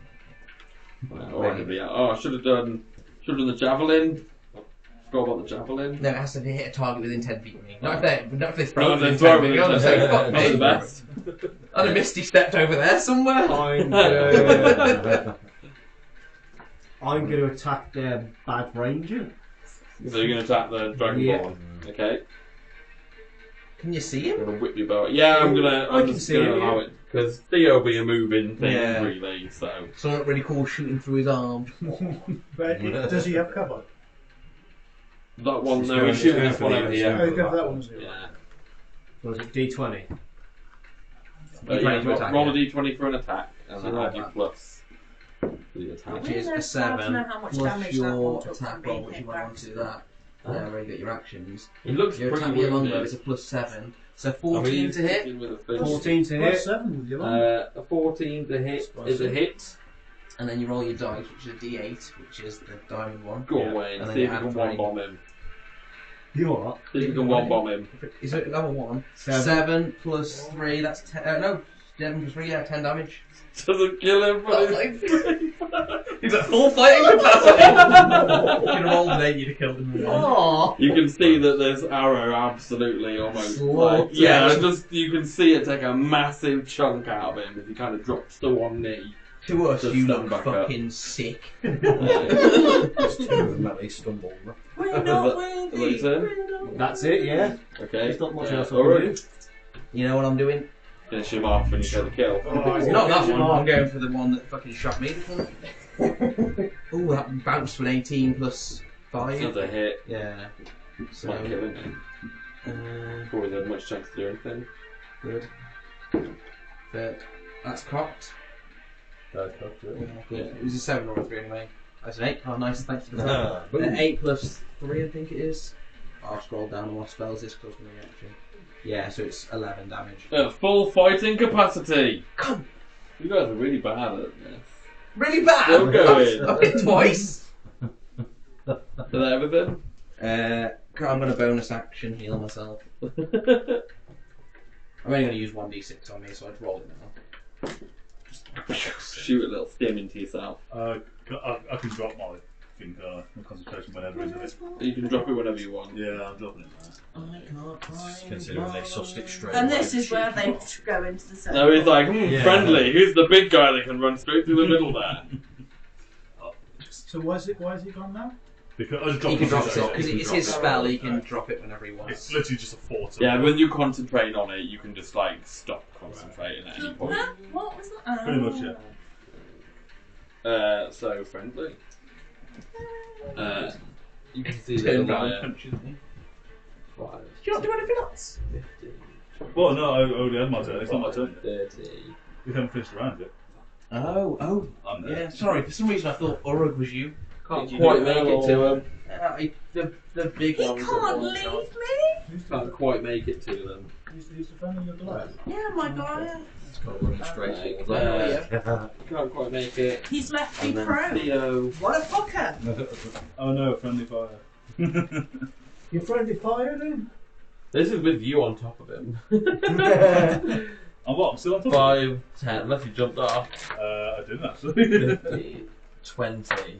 I should have done the javelin. Forgot about the javelin. No, it has to hit a target within 10 feet of me. Not if they throw No, it they within throw 10 it feet. I was within like, 10 fuck Not the me. best. I'd have Misty stepped over there somewhere. I'm going to attack their bad ranger. So you're going to attack the dragonborn. Yeah. Okay. Can you see I'm him? gonna whip you about. Yeah, I'm can just see gonna it, allow it because Theo be a moving thing Yeah. really. So Something really cool shooting through his arm. But does he have cover? that one, She's no, going- he's shooting she's this going one for over the- here. Oh, go for that one as well. Yeah. Was it D20? D20 to attack, roll a yeah. d20 for an attack, and So then roll add your that. plus for the attack. Which is We're a just allowed to 7 know how much plus damage that your one took attack from being roll, which hit you might by want to do that. Yeah, where you get your actions. He looks Your pretty attack with your longbow wounded. is a plus 7. So I mean, 14 he's to hit. sticking with a fish. 14 to Plus hit. 7 with your long. A 14 to hit is a hit. And then you roll your dice, which is a d8, which is the diamond one. Go Yeah. away and And then see if you you can add one three. bomb him. You what? See if you can one bomb him. Is it level 1? 7. 7 plus 3, that's 10. No, 7 plus 3, yeah, 10 damage. Doesn't kill him, but He's at full fighting capacity! If you'd have rolled an 8, you'd have killed him. Aww. you can see that this arrow absolutely almost Slaughtered. you can see it take a massive chunk out of him as he kind of drops to one knee. To us, Just you stand look back up. fucking sick. Just 2 of them at least stumbled. We're Is not that worthy. your turn? We're not That's it, yeah. Okay. There's not much Yeah, else I alright. can do. You know what I'm doing? Finish him off and you get the kill. Not that one, I'm going for the one that fucking shot me. Ooh, that bounced with 18 plus 5. Another hit. Yeah. So, Might kill him. Before he's had much chance to do anything. good. But that's cocked. Yeah, good. Yeah. It was a 7 or a 3 anyway. That's an 8. Oh, nice, thanks for the Ah, tip. 8 plus 3, I think it is. I'll scroll down on what spells this because my reaction. Yeah, so it's 11 damage. At full fighting capacity. Come! You guys are really bad at this. Really bad! Still going. I've hit twice! Is that everything? I'm going to bonus action heal myself. I'm only going to use 1d6 on me, so I'd roll it now. Shoot a little stim into yourself. I can drop my concentration whenever, isn't it? You can drop it whenever you want. Yeah, I'm dropping it now. I can't find Considering they sussed it straight And away. this is where they go into the circle. No, he's like, Yeah. friendly. Who's the big guy that can run straight through the middle there? So why is it gone now? Because I just He can drop it. it because it's his spell. He can drop it whenever he It's wants. literally just a fort. Yeah, when you concentrate on it, you can just like stop concentrating at any point. Huh? What was that? Pretty much, yeah. So friendly. You can see Turn the round, liar. punches me. 5, Do you not do anything else? 15, Well, no, I already had my turn. It's not my turn. 30. We haven't finished the round yet. Oh, I'm there. yeah. Sorry, for some reason I thought Urug was you. Can't Did you quite do make well, it to or- him. The big He ones. can't leave me. Can't quite make it to them. Who's the friend of your Goliath? Yeah, my guy. It's got running straight towards Can't quite make it. He's left me And then prone. Theo. What a fucker. Oh no, friendly fire. Your friendly fire then? This is with you on top of him. I'm what? I'm still on top of 5, 10, unless you jumped off. it? I didn't actually. 15, 20.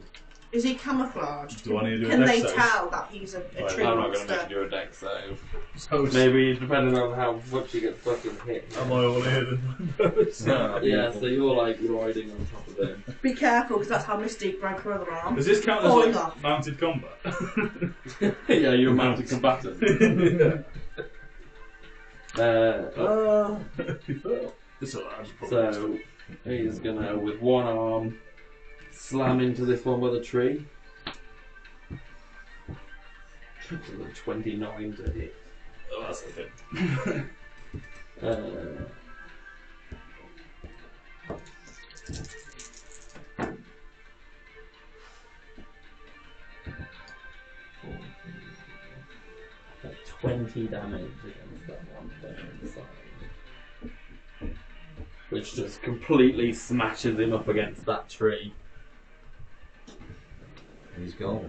Is he camouflaged? Do I need to do a Can dex they save? tell that he's a Right, true I'm not going to monster? make you do a deck save. So Maybe depending on how much you get fucking hit. Am I all here then? No. Yeah, so you're like riding on top of him. Be careful, because that's how Mystique broke her other arm. Does this count as Falling like off. mounted combat? Yeah, you're a mounted combatant. It's alright, I just probably So he's gonna, with one arm, slam into this one with a tree. 29 to hit. Oh, that's a hit. That's 20 damage against that one there inside. Which just completely smashes him up against that tree. He's gone.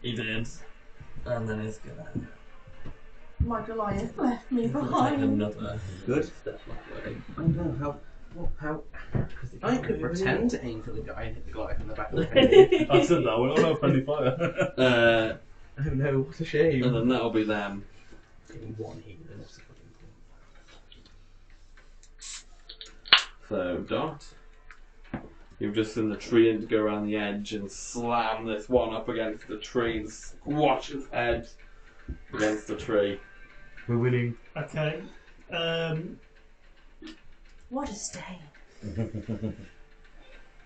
He did. And then he's gonna My Goliath left me take behind. another Good. step that way. I know how. I could pretend to aim for the guy and hit the Goliath in the back of the head. I said that. I went, oh no, friendly fire. Oh no, what a shame. And then that'll be them. Getting one healing is So, Dot, you've just seen the tree and go around the edge and slam this one up against the tree and squash his head against the tree. We're winning. Okay. What a stain.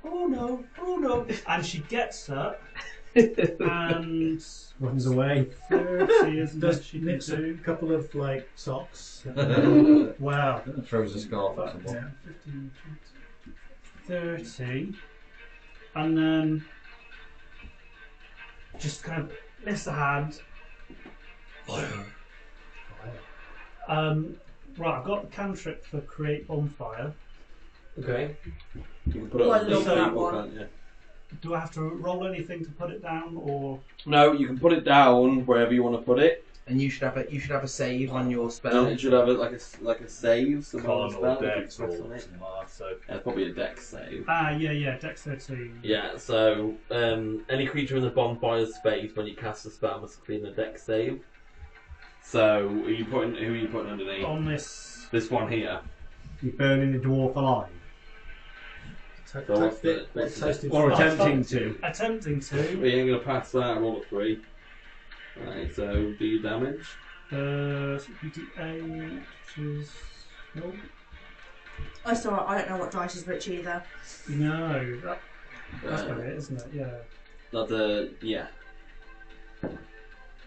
Oh no! Oh no! And she gets up and Runs away. 30, isn't it? Does She mix can a do. couple of like socks. Wow. Throws a scarf at someone. Yeah. 15, 20, 30. And then just kind of lifts the hand. Right, I've got the cantrip for create bonfire. Okay. You can put it Oh, I on love the that table, one. can't you? Do I have to roll anything to put it down, or No, you can put it down wherever you want to put it. And you should have a save on your And spell. it should have it like a save. So Con on the spell, or if you dex or press on it. something like that. So Yeah, it's probably a dex save. yeah, Dex 13. Yeah, so any creature in the bonfire space when you cast a spell must clean a dex save. So who are you putting underneath? On this, This one here. You're burning the dwarf alive. So what's the Toasted Or fry. attempting to. attempting to. We ain't gonna pass that. Roll a 3. Right, so do you damage? 58, which is no, I saw it. I don't know what dice is which either. no, that's Uh, about it, isn't it? Yeah. That's a yeah.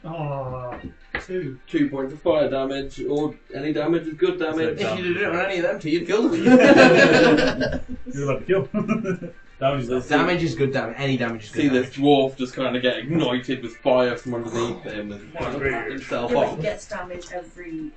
Oh, 2. 2 points of fire damage, or any damage is good damage. If you'd have done it on any of them two, you'd kill them. you're about to kill. Damage is Damage is good damage. Any damage is good See damage. this dwarf just kind of get ignited with fire from underneath him and himself Yeah, but off. he gets damage every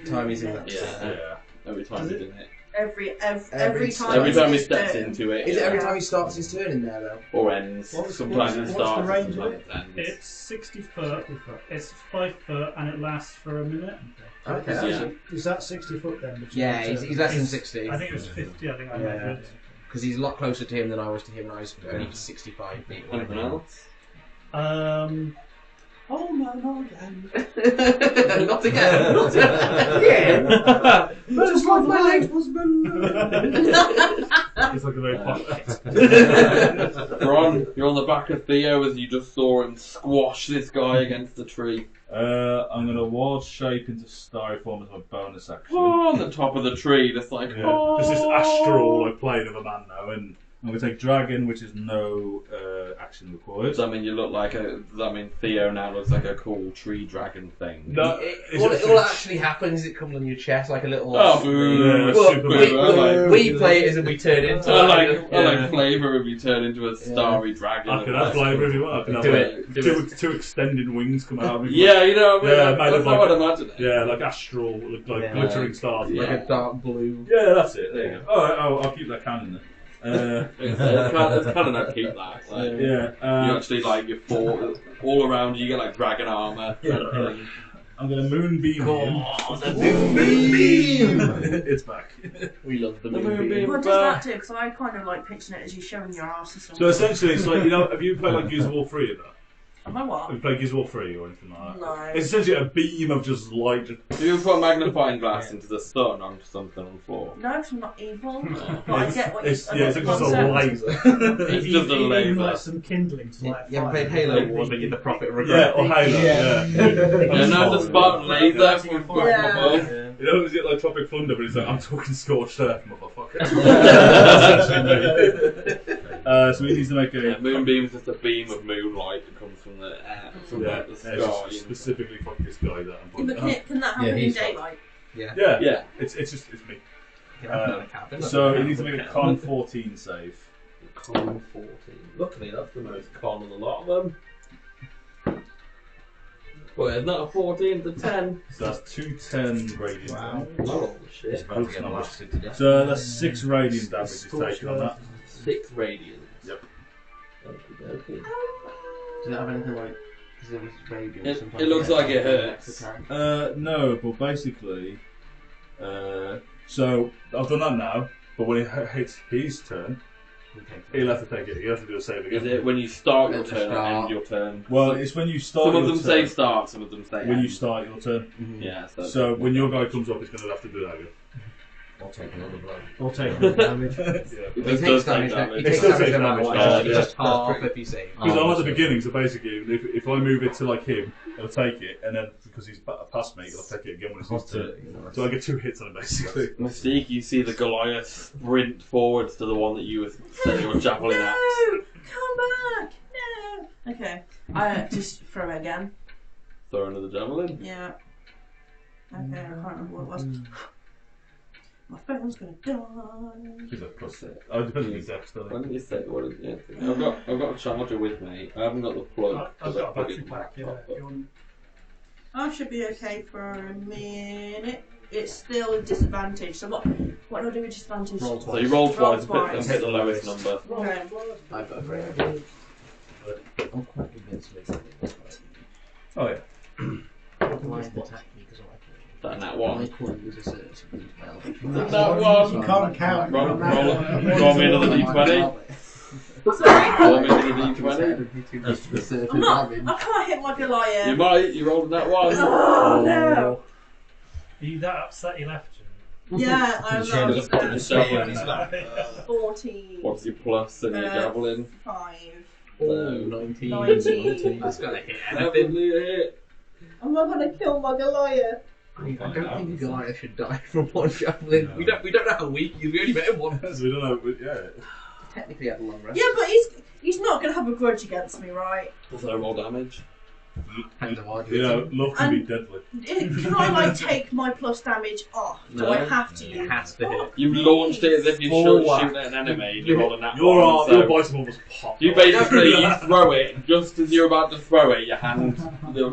Time he's in minute. that. Yeah, Yeah. every time he's in it. Every Every time. Every it's time he his steps turn. into it, Is it every Yeah. time he starts his turn in there though? or ends. What's- Sometimes it what's the starts, range of sometimes it ends. It's 60 foot. It's 5 foot, and it lasts for a minute. Okay. Yeah. Is that 60 foot then? between Yeah, the he's, two? he's less than 60. I think it was 50. I think I Yeah. measured. Because he's a lot closer to him than I was to him, and I was only 65 feet away. Anything else? Oh no, not again. Not again. Not Again? Just like my late husband. It's like a very posh. You're on the back of Theo as you just saw him squash this guy against the tree. I'm gonna wild shape into styrofoam as my bonus action. Oh, on the top of the tree, just like Yeah. This is astral, like plane of a man now, and I'm gonna take dragon, which is no action required. Does that mean you look like does that mean Theo now looks like a cool tree dragon thing? No, All that actually happens is it comes on your chest like a little. Oh, boo. Yeah, Well, super we play it as if we turn into. I like flavour if you turn into a starry dragon. I can have flavour if you want. I can have Do like, it. two extended wings come out of me. Yeah, you know what I mean? Yeah, That's made of how like- I'd imagine it. Yeah, like astral, like Yeah. glittering stars. Yeah. Like a dark blue. Yeah, that's it. There you go. Alright, I'll keep that canon then. It's kind of not keep that. Like, Yeah, you actually like you fall all around. You get like dragon armor. I'm gonna moonbeam him. The moonbeam! It's back. We love the moonbeam. moonbeam. What does that do? Because I kind of like picturing it as you showing your ass or something. So essentially, it's like, you know, have you played like Gears of War 3 or that? Am I what? Have you played Gears of War 3 or anything like that? No. It's essentially a beam of just light. Do you put a magnifying glass into the sun onto something on the floor? No, because I'm not evil. But I get what It's you. yeah, it's like just a laser. It's just a Even laser. like some kindling to light You ever fire. played Halo Wars when you're the prophet of Yeah, regret? or Halo. Yeah. Yeah, no, the Spartan laser from Yeah. above. You know, is it like Tropic Thunder, but it's like, I'm talking scorched earth, motherfucker. That's essentially me. So he needs to make Yeah, a. moonbeam's just a beam of moonlight that comes from the air, from Yeah, like, the yeah, sky. just specifically fuck this guy that I'm Yeah, pointing but can that happen in he's- daylight? Yeah, Yeah. it's just it's me. Yeah, So he needs to make a con 14 save. Con 14. Luckily, that's the most con of a lot of them. Well, it's not a 14 to 10. So that's 210 radiant. Wow. Oh, It's shit. about to get blasted to death. So that's 6 radiant damage is taken on that. 6 radiant. Yep. Okay, okay. Does it have anything like? Because it was radiant. It- sometimes it looks you get like it an hurts. extra attack. No, but basically, so I've done that now. But when it hits his turn, he'll have to take it. You have to do a save Is again. it when you start your At the turn or start. end your turn? Well, it's when you start. Some of your them say turn. start, some of them say When you end. start your turn. Yeah, So when your guy comes up, he's going to have to do that again. I'll take another blow. Or take the damage. Yeah. It He does takes take damage. He damage. takes still damage takes no matter damage. what. Oh, It's yeah. just half if he saves. Because I'm at the so- beginning, so basically, if I move it to like him, he'll take it, and then because he's past me, he'll take it again when it's his turn. So I get 2 hits on him basically. Mystique, you see the Goliath sprint forwards to the one that you were setting your javelin at. No! Come back! No! Okay. I just throw it again. Throw another javelin. Yeah. Okay, I can't remember what it was. My phone's gonna die. He's like plus 6. I depends on his dex, Why doesn't it? didn't you say what is it? I've got a charger with me. I haven't got the plug. I've because I got a plug battery it in my pack. Yeah. laptop, but- You want- I should be okay for a minute. It's still a disadvantage. So what do I do with disadvantage? Roll So you roll Roll twice, twice. hit the lowest number. Okay. I've got a great. I'm quite convinced with Oh yeah. blind attack me because That nat I one. could use a certain spell. That one. You can't count. Roll, on that. roll me another d20. Roll me another d20. I'm not. I can't hit my Goliath. You might. You rolled that one. Oh no! Are you that upset you left? Yeah, I'm Shane not. doesn't Javelin. 14. What's your plus in your javelin? 5. Oh, 19. 19. That's gonna hit anything. Definitely a hit. I'm not gonna kill my Goliath. I don't think Goliath should die from one javelin. No. We don't know how weak he is. We only met him once. So we don't know. But yeah. Technically had a long rest. Yeah, but he's not gonna have a grudge against me, right? So roll damage. Depends on what You know, love can be deadly. Can I like take my plus damage off? Do I No. have to? It has to hit. You launched it as if you're Full shooting at an enemy. You roll a nat Your one. arm, so your bicep almost popped. you basically you throw it just as you're about to throw it. Your hand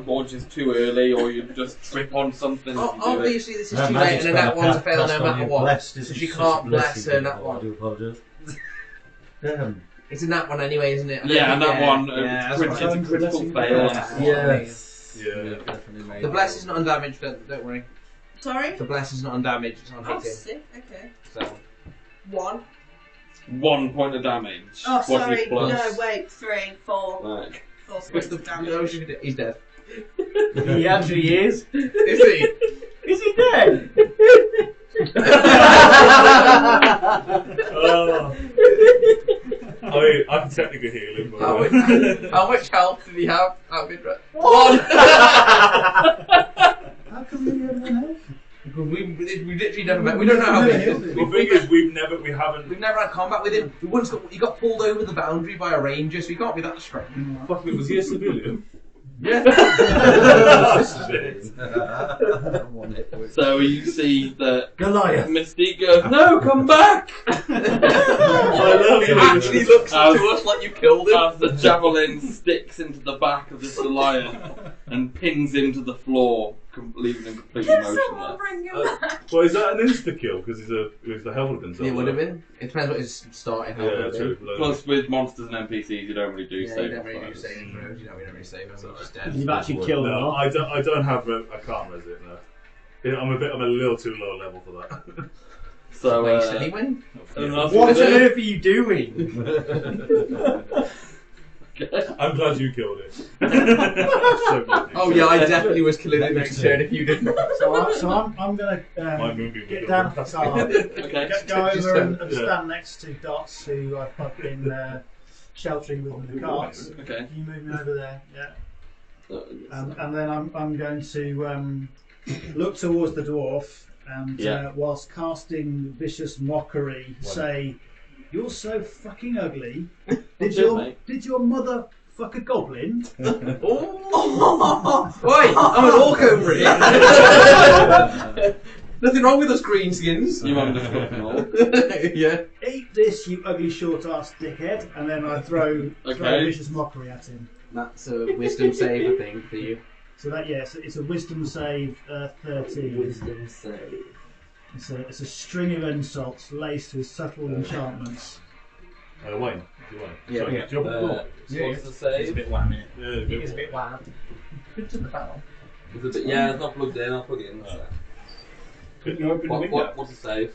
launches too early, or you just trip on something. Oh, as you do it. obviously, this is too late, and then that one's a fail no matter what. So she can't bless her nat I one. do apologise. Damn. It's a nat one anyway, isn't it? Yeah, and that one Yeah, that's it's right. a critical fail. Yes. Yeah. Definitely made The it. bless is not undamaged, don't worry. Sorry. The bless is not undamaged, it's on Oh, hitting. sick. Okay. So, 1. 1 point of damage. Oh, What's your sorry. plus? No, wait. 3, 4. Like, 4 what's points the of damage. no, he's dead. He actually is. Is he? Is he dead? Oh. I mean, I can technically heal him, but How much health did he have? Out of interest? How come you have one health? Because we literally never met. We don't know how big he is. the thing is, we haven't. We've never had combat with him. He got pulled over the boundary by a ranger, so he can't be that strong. Fuck me, was he a civilian? Yeah. So you see that Goliath. Mystique goes, "No, come back!" I love He it. actually looks As- to us like you killed him. As the javelin sticks into the back of this Goliath and pins him to the floor, leaving him completely Can someone motionless. bring him back? Well, is that an insta kill? Because he's the hell of himself. It would have been. It depends what his starting health Yeah, would true. be. Plus, with monsters and NPCs, you don't really do Yeah, you save don't really do throws. saving throws. You know, we don't really save them. We're just dead. You've actually killed him. No, huh? I don't have. I can't res it. No. Yeah, I'm a little too low level for that. So, Wait, said he win? enough What with on it. earth are you doing? I'm glad you killed it. So glad you Oh killed yeah, I it. definitely was killing the next turn if you didn't. So I'm going My to movie get was down off the car, Okay. go over and Yeah. stand next to Dots, who I've been sheltering with the carts. Okay. Can you move me over there? Yeah. So, And then I'm going to look towards the dwarf and Yeah. whilst casting vicious mockery, say, "You're so fucking ugly. What's it, mate? Did your mother fuck a goblin?" Oh! Wait, I'm an orc over here. Nothing wrong with us greenskins. You mum just fucking all. Yeah. Eat this, you ugly short ass dickhead, and then I throw Okay. vicious mockery at him. That's a wisdom save, I think, for you. So that it's a wisdom save 13. Wisdom save. It's a string of insults laced with subtle enchantments. Wayne, do you want? Yeah. Sorry, Yeah. do you want the floor? What's the It's a save? bit wham, innit? Yeah, It is a bit wham. Good to the battle. It's a bit, yeah, it's not plugged in. I'll plug it in. Couldn't you open the window? What's the save?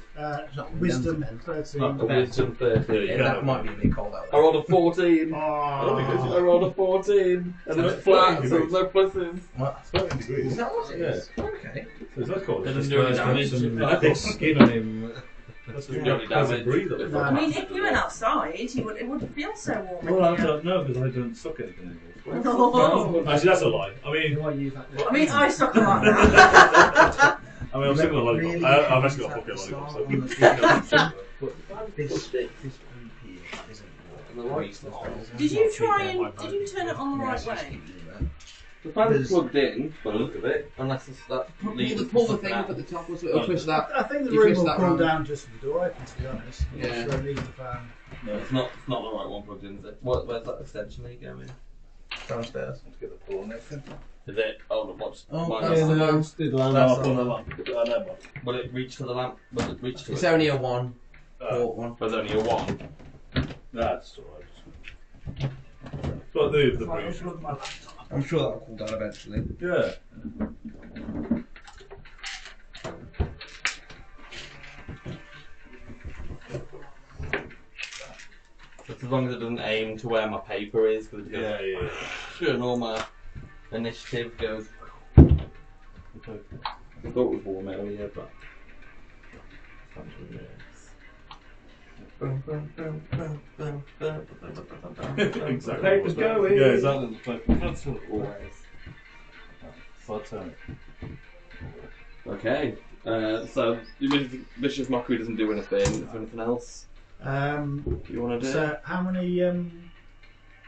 Wisdom A 13. wisdom 30. Yeah, Yeah, that might be a bit cold out I there. rolled a 14. I Oh, I rolled a 14. And it's flat, so there's no pluses. 13 degrees. Is that what it Yeah. is? Okay. So it's not cold. It It's doesn't just do any damage. I've got skin on him. That's The only damage. breathe up. No. I mean, if you went outside, it wouldn't feel so warm. Well, I in here. don't know because I don't suck anything anymore. No. Actually, that's a lie. I mean, do I use that? I mean, I suck a lot now. I'm sick of a lollipop. Really I've actually got a fucking lollipop. So. This group here isn't Did you try and did you turn it on the right way? The fan is plugged in, by the look of it, unless it's that. Pull the thing up at the top, or it'll push that. I think the You room twist will that cool round. down just with the door open, to be honest. Yeah. So leave the fan. No, it's not the right one plugged in, is it? Where's that extension lead going? Downstairs. Let's get the floor next thing. Is it? Oh, no, what's. Oh, mine that's is- the lamp. The No, lamp. I'll pull the lamp. Never. Will it reach to the lamp? Will it reach to It's it? only a one. Port one. There's only a 1. That's alright. But the breeze. I'm sure that'll cool down eventually. Yeah. Just as long as it doesn't aim to where my paper is, because Yeah. sure, and all my initiative goes. I thought it was warm earlier, but. Exactly. Paper's going. Yeah, exactly. The paper. That's what it always. So turn it. Okay, so your vicious mockery doesn't do anything. Is there anything else you want to do? So how many?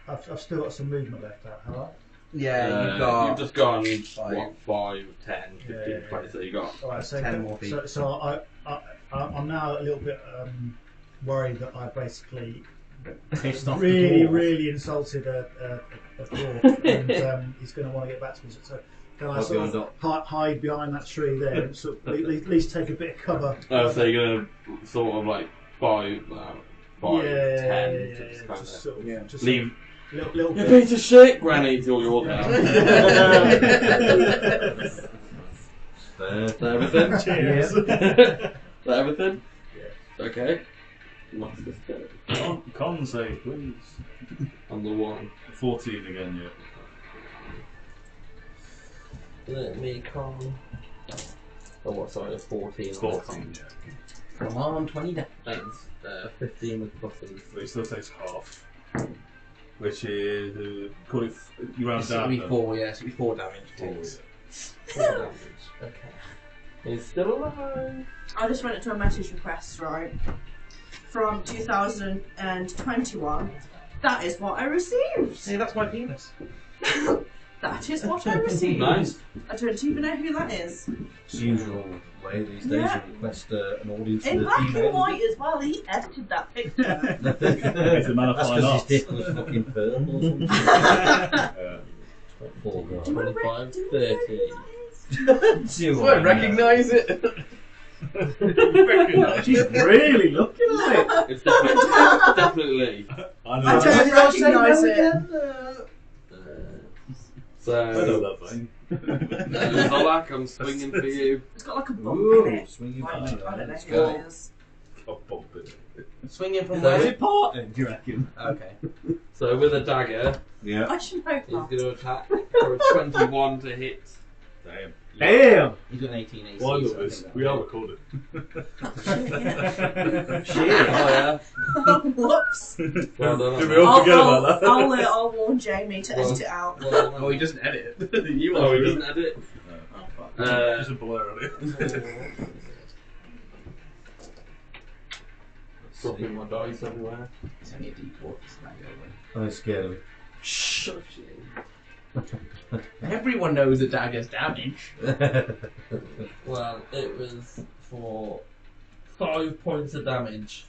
I've still got some movement left out. Have I? Yeah, you've got. You've just gone five. what, 5, 10, 15, Yeah. 20. So you got. All right. So 10 more feet. So I'm now a little bit worried that I basically Pissed off really, the dwarf. really insulted a dwarf, and he's going to want to get back to me. So can I I'll sort go of hide behind that tree there and sort of at least take a bit of cover? Oh, so you're gonna sort of like 5, 10, yeah, just kind just of sort of Yeah. just leave. little You bit. piece of shit, Granny. It's all yours now. Is that everything? Cheers. Is that everything? Yeah. Okay. What's this go? Con save, please. On the 1. 14 again, yeah. Let me con. Oh, what? Sorry, it's 14. 14. Come on, 20 damage. That's 15 with pluses. But it still takes half. Which is. Call it. You round It'll down. be then. 4, yeah, so it'll be 4 damage. it Four, takes. 4 damage. Okay. He's still alive. I just went into a message request, right? From 2021. That is what I received. See, that's my penis. That is what I received. Nice. I don't even know who that is. It's the usual way these days Yeah. you request an audience In for the black and female. white as well. He edited that picture. He's a man of That's fine because arts. his dick was fucking purple or something. Yeah. Poor guy. 25, 30. I recognise it. She's really looking at it. It's definitely. I know I don't recognise it. I know So, that thing. Zolak, I'm swinging for you. It's got like a bump Ooh, in it. swinging Like, back. I don't know Let's who go. it is. I'll bump it. Swinging from Where's where? it parted, do you reckon? Okay. So, with a dagger, Yeah. I should know he's going that. to attack for a 21 to hit. Damn. Damn! He's got an 18 AC. Well, I so love I this. think that We will are hit. recorded. Oh, Whoops. yeah. Well done. Did we all forget about that? I'll warn Jamie to edit it out. Well, Oh, he doesn't edit it. You oh, are. he doesn't edit. Oh, fuck. Just a blur on it. Dropping my dice everywhere. It's only a D4. It's not going. I'm scared of it. Shut you. Everyone knows that daggers damage. Well, it was for 5 points of damage.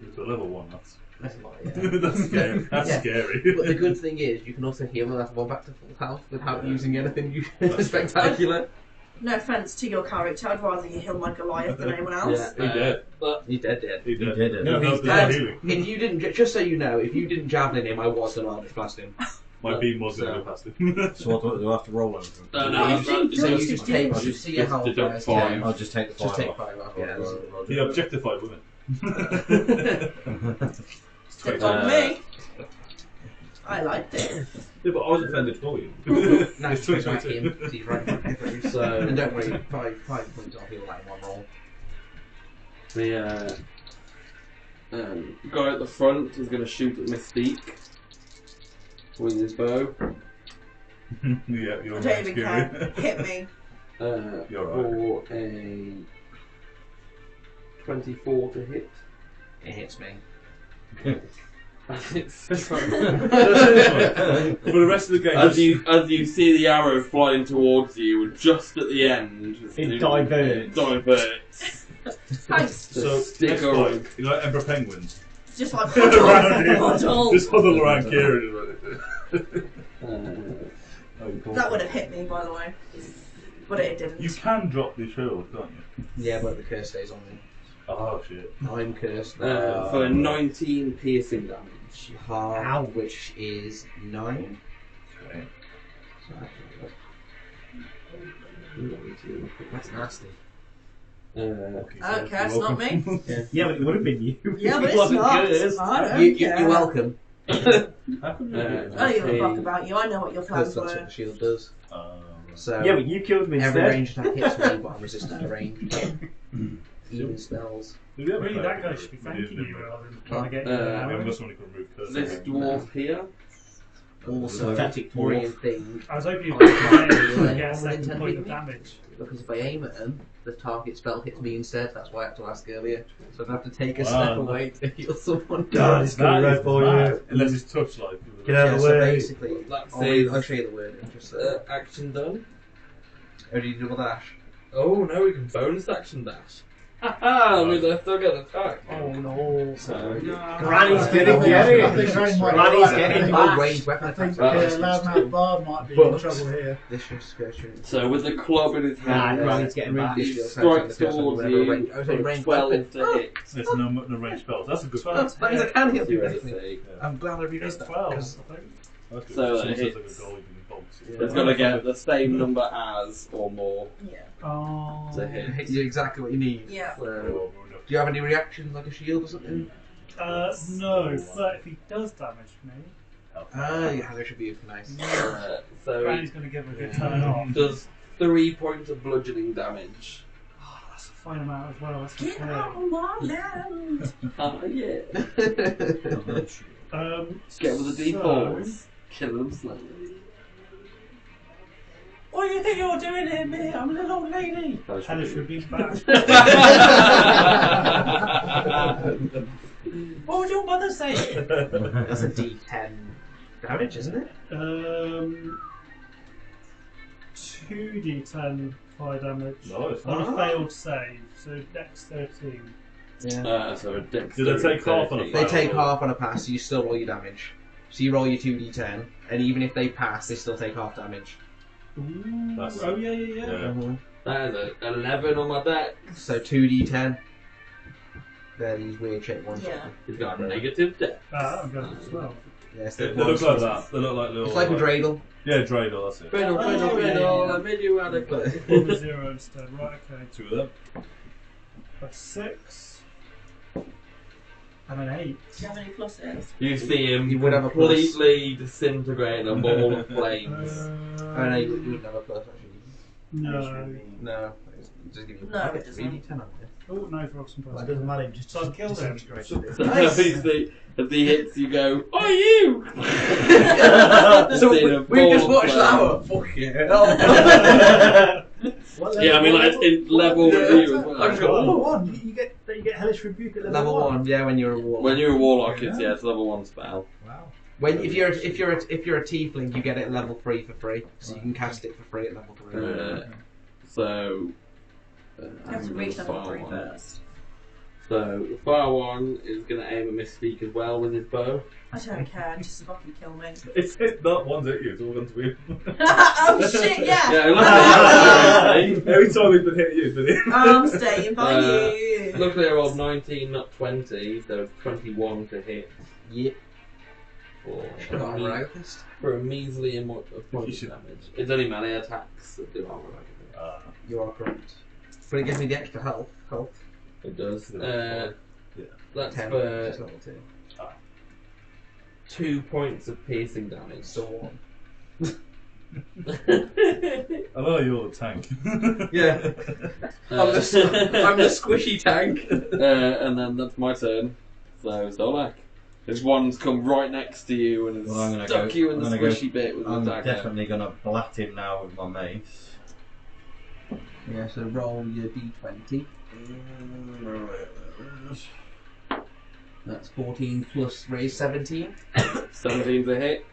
It's a level 1, that's. That's a lot, That's scary. That's Yeah. scary. But the good thing is, you can also heal the level 1 back to full health without using anything spectacular. No offence to your character, I'd rather you heal my Goliath than anyone else. Yeah, He dead. But He's dead. He He dead. did it. No, he's There's dead. healing. If you didn't, just so you know, if you didn't javelin him, I was going to Eldritch Blast him. My beam was So- going to go past him. So what do I have to roll over? no, So no, you just take, you see your health. deduct first, 5. yeah. I'll just take the 5 Just take off. 5 off. Yeah, Yeah. Roger. He objectified women. Don't talk to me. I liked it. Yeah, but I was offended for you. No, It's it's back 2022. him. He's right back through. So, And don't worry, 5 points off heal that in one roll. the guy at the front is going to shoot at Mystique with his bow. Yeah, I you're don't right, even scary. care. Hit me. You're For a 24 to hit. It hits me. It's For the rest of the game, as you see the arrow flying towards you, and just at the end, It diverts. diverts. Thanks. so Stick next around. fight, you know, like Emperor Penguins. Just like Around him. huddle. Just huddle around Kieran. That would have hit me, by the way. But it didn't. You can drop the shield, can't you? Yeah, but the curse stays on me. Oh shit. I'm cursed. For 19 piercing damage. Half, which is 9. Okay. That's nasty. Okay, it's not me. Yeah, but it would have been you. Yeah, but It it's wasn't not. yours. I don't You're care. welcome. How come you I don't give a fuck about you. I know what your Because plans that's what were. the shield does. So Yeah, but you killed me every instead. ranged attack hits me, but I'm resistant to range. Even spells. Really, that guy should be thanking you rather than trying to get you. I out. remember somebody could remove curse. This dwarf here. Also, Pathetic Orion thing. I was hoping you'd get a Oh, second within point of 10 damage. Because if I aim at him, the target spell hits me instead. That's why I had to ask earlier. So I'd have to take a Wow. step away to heal someone. God, it's gonna That be is for mad. you. Unless it's touch like. Get out Yeah, of the so way. basically, That's I'll show you the word. Just action done. or do you double dash? Oh no, we can bonus action dash. Haha, we left still get attack. Oh no. So, Granny's gonna get I it. think Rain might Granny's be getting right. Oh, ranged weapon I think attacks. Loudmouth Bard might be in But- trouble here. Vicious skirtion. so with the club in his Nah, hand, Granny's getting back. he strikes towards you. I was saying range 12 weapon. to hit. There's no range spells. That's a good Well, one. That means I can heal people. Seriously. I'm glad I realized that. 12, I 'cause think. That's good. So Someone it says like hits. a goal, you can box it. It's gonna get the same number as or more Yeah. Oh. to hit. Hits you exactly what you need. Yeah. So, Oh, Do you have any reactions like a shield or something? No, but if he does damage me, Yeah, that should be nice. So Granny's going to give him a good turn off. does 3 points of bludgeoning damage. Oh, that's a fine amount as well. That's Get okay. out of my land! Oh yeah. Get with the D4s. Kill them slowly. What do you think you're doing here, me? I'm a little old lady. Hellish Rebuke back. What would your mother say? That's a D10 damage, isn't it? 2d10 fire damage. Nice. On a failed save, so Dex 13. Yeah. So a dex. Do they take half on a They fail? take half on a pass, so you still roll your damage. So you roll your 2d10, and even if they pass, they still take half damage. Ooh, That's- oh yeah. Yeah. That is a 11 on my deck. So 2d10. They're these weird shaped ones. Yeah. He's got a negative deck. I'm going as well. Yes, They look like that. They look like little. It's like a dreidel. Yeah, dreidel. That's it. Riddle, riddle, Oh, yeah, riddle. yeah. I made you adequate. Roll a 0 instead. Right, okay. 2 of them. That's 6. And an 8. Do you have any pluses? You see him You would have a plus. completely disintegrate in a ball of flames. Oh no, you wouldn't have a plus actually. No. No. Just give you No, it doesn't. 3d10 on it. Oh, no, for some Well, plus. it doesn't matter. You just So I've killed him. disintegrated So it. Nice. as he hits, you go, "Oh, you!" So In a we just ball of watched flames. that one. Fuck yeah. What Yeah, I mean, like it's in level with you as well. I just got Level 1. You get Hellish Rebuke at level 1, yeah, when you're a warlock. When you're a warlock, it's level 1 spell. Wow. If you're a tiefling, you get it at level 3 for free, so you can cast it for free at level 3. So You have to reach level 3 one. first. So the fire one is going to aim at Mystique as well with his bow. I don't care, just fucking kill me. It's hit that one's hit you. It's all gone to him. Oh shit, yeah! Yeah, luckily, Every time we've been hitting you, it's been him. I'm staying by you. luckily I rolled 19, not 20, so 21 to hit. Yep. For, Got a Ragapist. for a measly amount of points should- damage. It's only melee attacks that do armor like You are correct. But it gives me the extra health. it does. Yeah. That's 10, for which is level 2. 2 points of piercing damage. So on. I know you're the tank. Yeah. I'm the squishy tank. And then that's my turn. So Zolak. This one's come right next to you and has Well, I'm gonna stuck go- you in the I'm gonna go- squishy bit with I'm the dagger. definitely gonna blat him now with my mace. Yeah, so roll your d20. That's 14 plus raise 17. 17's a hit.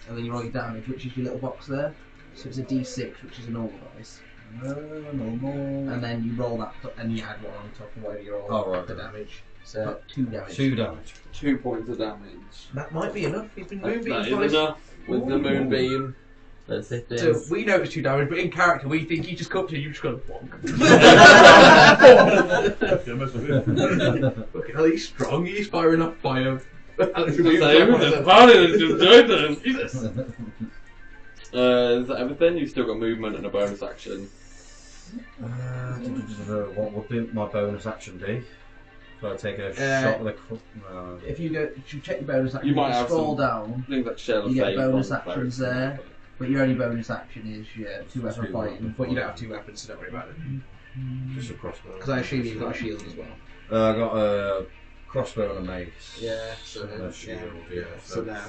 And then you roll your damage, which is your little box there. So it's a d6, which is a normal dice. And then you roll that, and you add one on top of whatever you roll Oh, right. the damage. So 2 damage. 2 damage. 2 points of damage. That might be enough. He's been moonbeamed That is twice. enough with the Ooh. moonbeam. Let's hit this. So we notice 2 damage, but in character we think he just comes to you, you just go bonk. Yeah, must have been. Look at how he's strong. He's firing off fire. Just just found it and just joined them. Jesus. Is that everything? You've still got movement and a bonus action. What would my bonus action be? So I take a shot with a If you check your bonus action, You might have scroll some- down, Things like shell of you get fate bonus from actions clerics. there. But your only bonus action is your 2-weapon Two fighting, weapon but you don't have fighting. 2 weapons, so don't worry about it. just a crossbow. Because I assume you've got a shield as well. I got a crossbow and a mace. Yeah, so And a shield. Yeah. So now,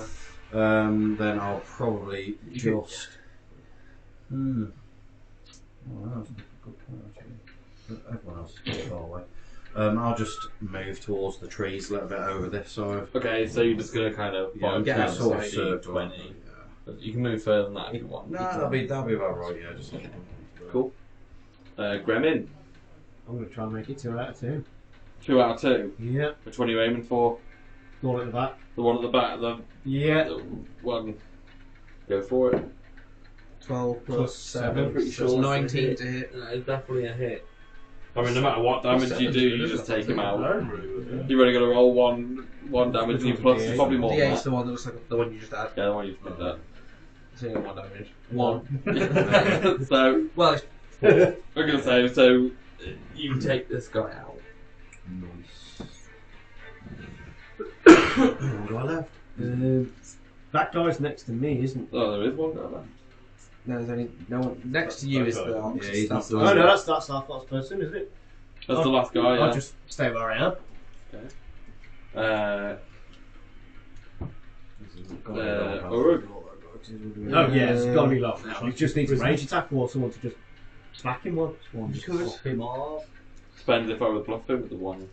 Then I'll probably just. Oh, that's a good point actually. But everyone else is pretty far away. I'll just move towards the trees a little bit over this side. Okay, so you're just gonna kind of find get down out sort of 15, circle. 20. You can move further than that if you want. No, that'll be about right. Yeah, just Cool. Gremlin, I'm going to try and make it 2 out of 2. 2 out of 2. Yeah. Which one are you aiming for? All at the back. The one at the back, Yeah. the one. Go for it. 12 Plus plus 7, 7, pretty so sure it's that's a 19 hit. to hit. That is definitely a hit. I mean, no matter what damage you do, you just take him out. Yeah. You've only got to roll one damage, and you plus D8. probably more than D8's that. the one that looks like the one you just had. Yeah, the one you did that. It's only 1 damage. 1. So, Well, it's we're going to say, so you take this guy out. nice. What do I left? That guy's next to me, isn't? Oh, there is one guy left. No, there's only no one next to you. Is the ox. Yeah, he's not the Oh one. no, that's our last person, isn't it? That's the last guy. Yeah. I'll just stay where I am. Uruk. Oh yeah, it's got to be locked now. He just needs a range attack or someone to just smack him one. Someone just pop him off. Depends if I would bluff him with the one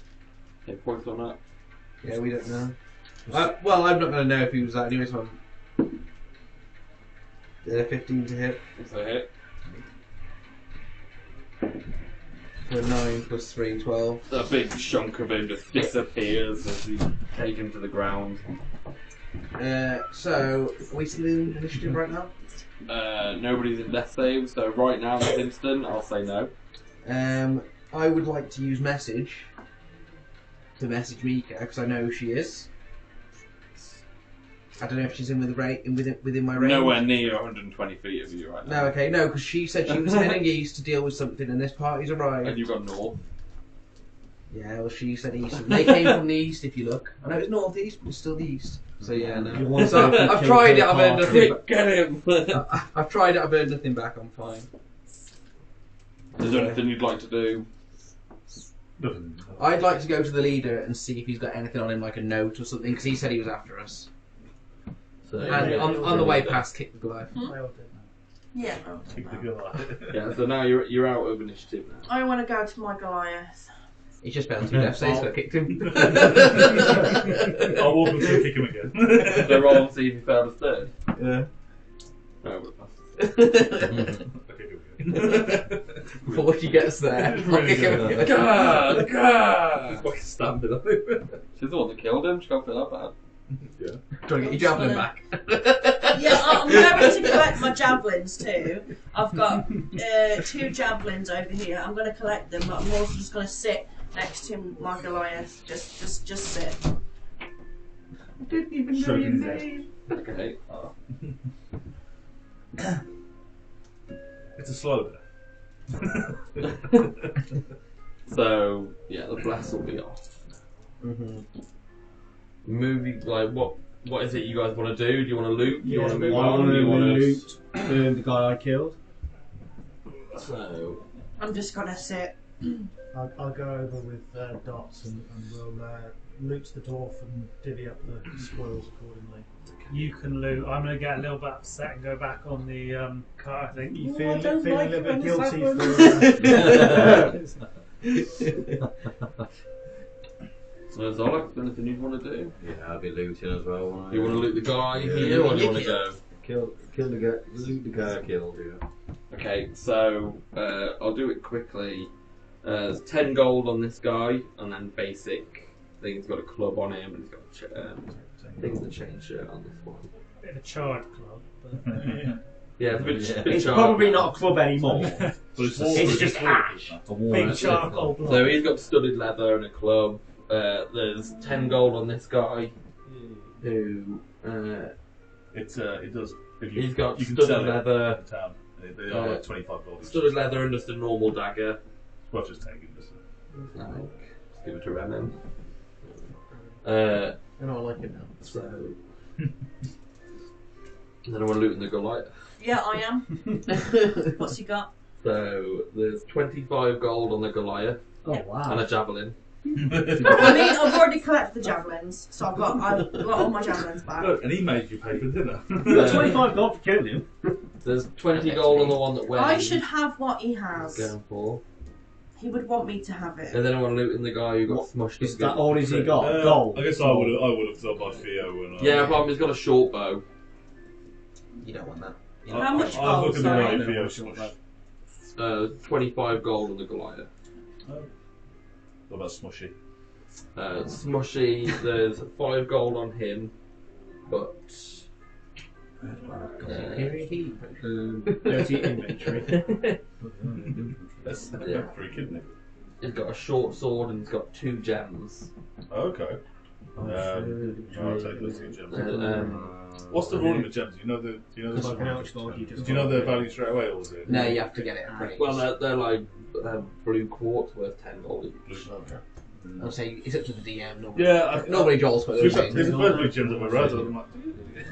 hit points or not. Yeah, we don't know. Well, I'm not going to know if he was that anyway. So I'm 15 to hit It's a hit. for 9 plus 3, 12. A big chunk of him just disappears as he's taken to the ground. So, are we still in initiative right now? Nobody's in death save, so right now, this instant, I'll say no. I would like to use message to message Mika because I know who she is. I don't know if she's in within my range. Nowhere near 120 feet of you right now. No, okay, no, because she said she was heading east to deal with something, and this party's arrived. And you've got north. Yeah, well, she said east. And they came from the east, if you look. I know it's northeast, but it's still the east. So yeah, no. So I've tried it. I've earned nothing. Get him! I've tried it. I've earned nothing back. I'm fine. Is there anything you'd like to do? I'd like to go to the leader and see if he's got anything on him, like a note or something, because he said he was after us. So, And on the way past, kick the Goliath. Yeah. Yeah, so now you're out of initiative now. I want to go to my Goliath. He's just failed 2 death saves, so I kicked him. I'll walk up to kick him again. So roll and see if you failed a third. Yeah. No, but Before she gets there, I'll kick him again. God! Fucking stamping on him. She's the one that killed him. She can't feel that bad. Yeah. Trying to get your javelin back. Yeah, I'm going to collect my javelins too. I've got 2 javelins over here. I'm going to collect them, but I'm also just going to sit next to my Goliath. Just sit. I didn't even know your name. Okay. It's a slow death. So, yeah, the blast will be off. Movie, like, what is it you guys want to do? Do you want to loot? Do you want to move I on? want Do to you want loot the guy I killed. So, I'm just going to sit. I'll go over with Dots and we'll loot the dwarf and divvy up the spoils accordingly. You can loot. I'm going to get a little bit upset and go back on the car. I think you Feel feel. a little bit guilty for. so Zola, is there anything you want to do? yeah, I'll be looting as well. Won't I? Do you want to loot the guy Yeah. here, or do you want to go? Kill the guy. Loot the guy I killed. Yeah. Okay, so I'll do it quickly. There's 10 gold on this guy, and then basic. I think he's got a club on him, and he's got I think it's the chain shirt on this one. Bit of a charred club. But, Yeah, it's a bit, Yeah. bit It's sharp. probably not a club anymore. But it's It's just ash. A worn big out charcoal block. So he's got studded leather and a club. There's 10 gold on this guy, who it does. If he's got you can studded sell it leather, in town. They are like 25 gold. studded leather, and just a normal dagger. Well, just take it. Just, Like, just give it to Renan. I know I like it now. So. And then I want to loot in the Goliath. Yeah, I am. What's he got? So there's 25 gold on the Goliath Oh and wow. a javelin. I mean, I've already collected the javelins, so I've got all my javelins back. Look, and he made you pay for dinner. You got 25 gold for killing him. There's 20 gold on the one that Wayne I should have what he has. going for. He would want me to have it. And then I want to loot in the guy who got smushed. Is and that got- all has he got? Gold. I guess I would have because I bought Theo. And Yeah, problem he's got a short bow. You don't want that. How much I'm gold, looking sorry? at Theo smush. 25 gold on the Goliath. What about Smushy? Smushy, there's 5 gold on him, but Dirty inventory. That's Yeah. freaking, isn't it? he's got a short sword and he's got 2 gems. Okay. I'll take those 2 gems. What's What's the ruling with gems? Do you know the? Do you know the value straight away, or is it? No, you have to get it. Pretty. Well, they're like blue quartz worth 10 gold each. Blue. Okay. I'll say it's up to the DM. Normally, Yeah, normally Joel's put We've those got there's in. a bird with gems on my radar. I'm like,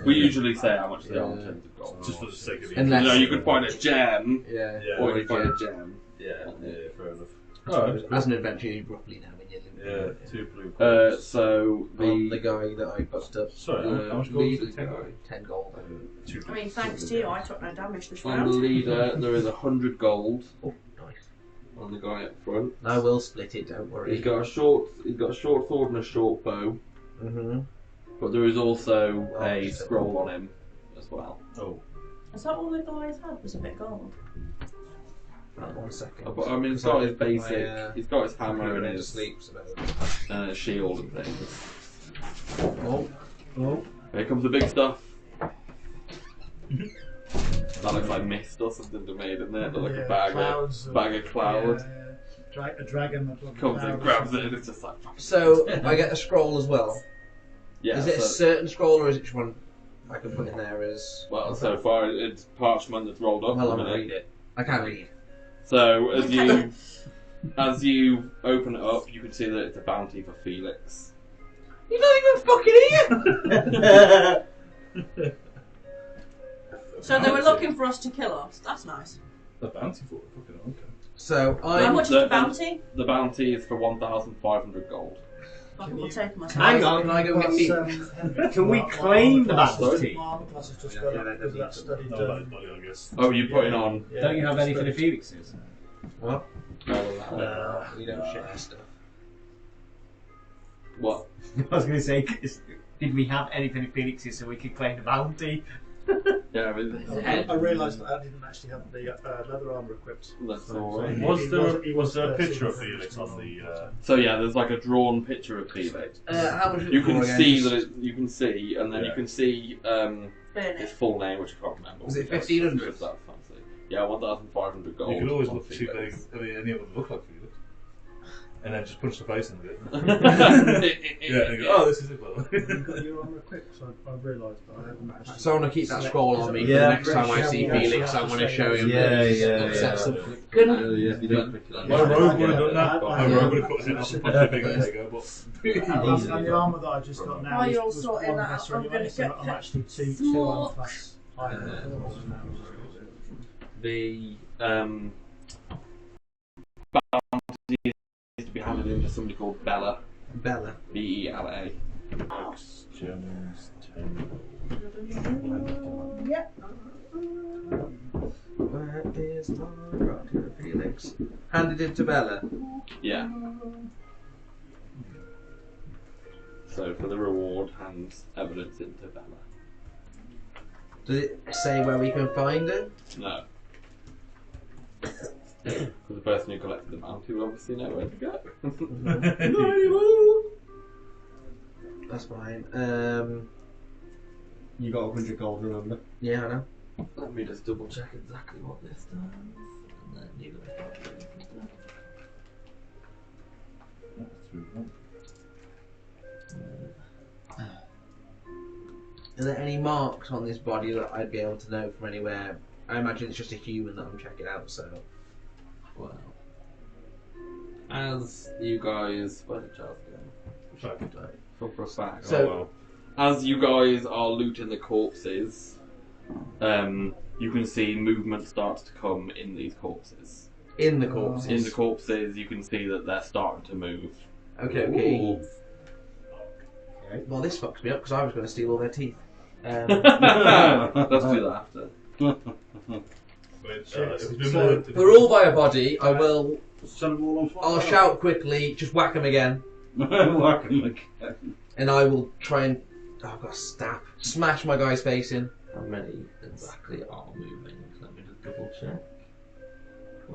We usually say how much they are in Yeah. terms of gold. just for the sake of it. Unless- You know, you could find a gem, Yeah. Yeah. or you could find a gem. Yeah, fair enough. So, as an adventurer, you roughly know when you're Yeah, 2 blue coins. So on the the guy that I bust up. Sorry, how much gold is it? 10 gold? 10 gold. 2 I mean, thanks to you, I took no damage this on the round. leader there is 100 gold Oh, nice. on the guy up front. I will split it. Don't worry. He's got a short sword and a short bow, Mm-hmm. but there is also Oh, a shit. scroll on him as well. Oh, Is that all the guys had? Was a bit gold. Right, 1 second. But I mean, he's got his basic. He's got his hammer and his sleep. So shield and things. oh, oh. Here comes the big stuff. That looks like mist or something to me, doesn't it? Like a bag of cloud. A dragon that Comes in, grabs it, and it's just like. So I get a scroll as well. Yeah. Is it a so- certain scroll or is it just one I can put in there as? Well, so far it's parchment that's rolled up. Well, at I'm the gonna minute. read it. I can't read. So as you open it up, you can see that it's a bounty for Felix. You're not even fucking here. So they were looking for us to kill us. That's nice. the bounty for it. Fucking okay. So How I. much is the bounty? The bounty is for 1,500 gold. I will take myself. Hang on. Can I go get meat? Can we claim the Sorry? bounty? My armor class has just gone up because of that study No, done. that body, I guess. Oh, you're putting on. Yeah, Don't you have any for the study. Felixes? What? Oh, We don't share stuff. what? I was going to say, did we have any for the Felixes so we could claim the bounty? Yeah, I mean, his head. I realised that I didn't actually have the leather armor equipped. That's alright. Was there a picture of Felix on the? So yeah, there's like a drawn picture of Felix. How much? is You it can for again? see that you can see, and then you Yeah. can see Burn his it. full name, which I can't remember. Was it because 1,500? it's that fancy. Yeah, 1,500 gold. You could always on look too big. Felix. I mean, any of them look like Felix, and then just punch the face in with it. Yeah, and go, oh, this is it. You've got your armor equipped, so I've realised, but I haven't actually. So I want to keep that scroll on me for Yeah. the next time I see Felix. I want to show him. that he's upset something. Good. You don't pick it up. My rogue would have done that. I- My rogue would have cut his head off and punched it big and there you go. And the armour that I just got now While is you're all was sorting one that lesser out, I'm anyway, gonna so get I'm actually two more- armor class higher than I was now. The bounty is to be handed in to somebody called Bella. Bella. Bella. Gems, 10. Yep. Where is my rock, Felix? Handed it to Bella. Yeah. So for the reward, hands evidence into Bella. Does it say where we can find it? No. Because the person who collected the bounty will obviously know where to go. That's fine. You got 100 gold, remember? Yeah, I know. Let me just double check exactly what this does. And then neither of Are there any marks on this body that I'd be able to know from anywhere? I imagine it's just a human that I'm checking out, so. Well, as you guys, where did Charles go? For a fact. So- As you guys are looting the corpses, you can see movement starts to come in these corpses. In the corpses. In the corpses, you can see that they're starting to move. Okay. Well, this fucks me up because I was going to steal all their teeth. Let's do that after. For all by a body, I will. Set them all on fire. I'll shout quickly, just whack them again, Whack 'em again. and I will try and. Oh, I've got a stab. Smash my guy's face in. How many exactly are moving? Let me just double check.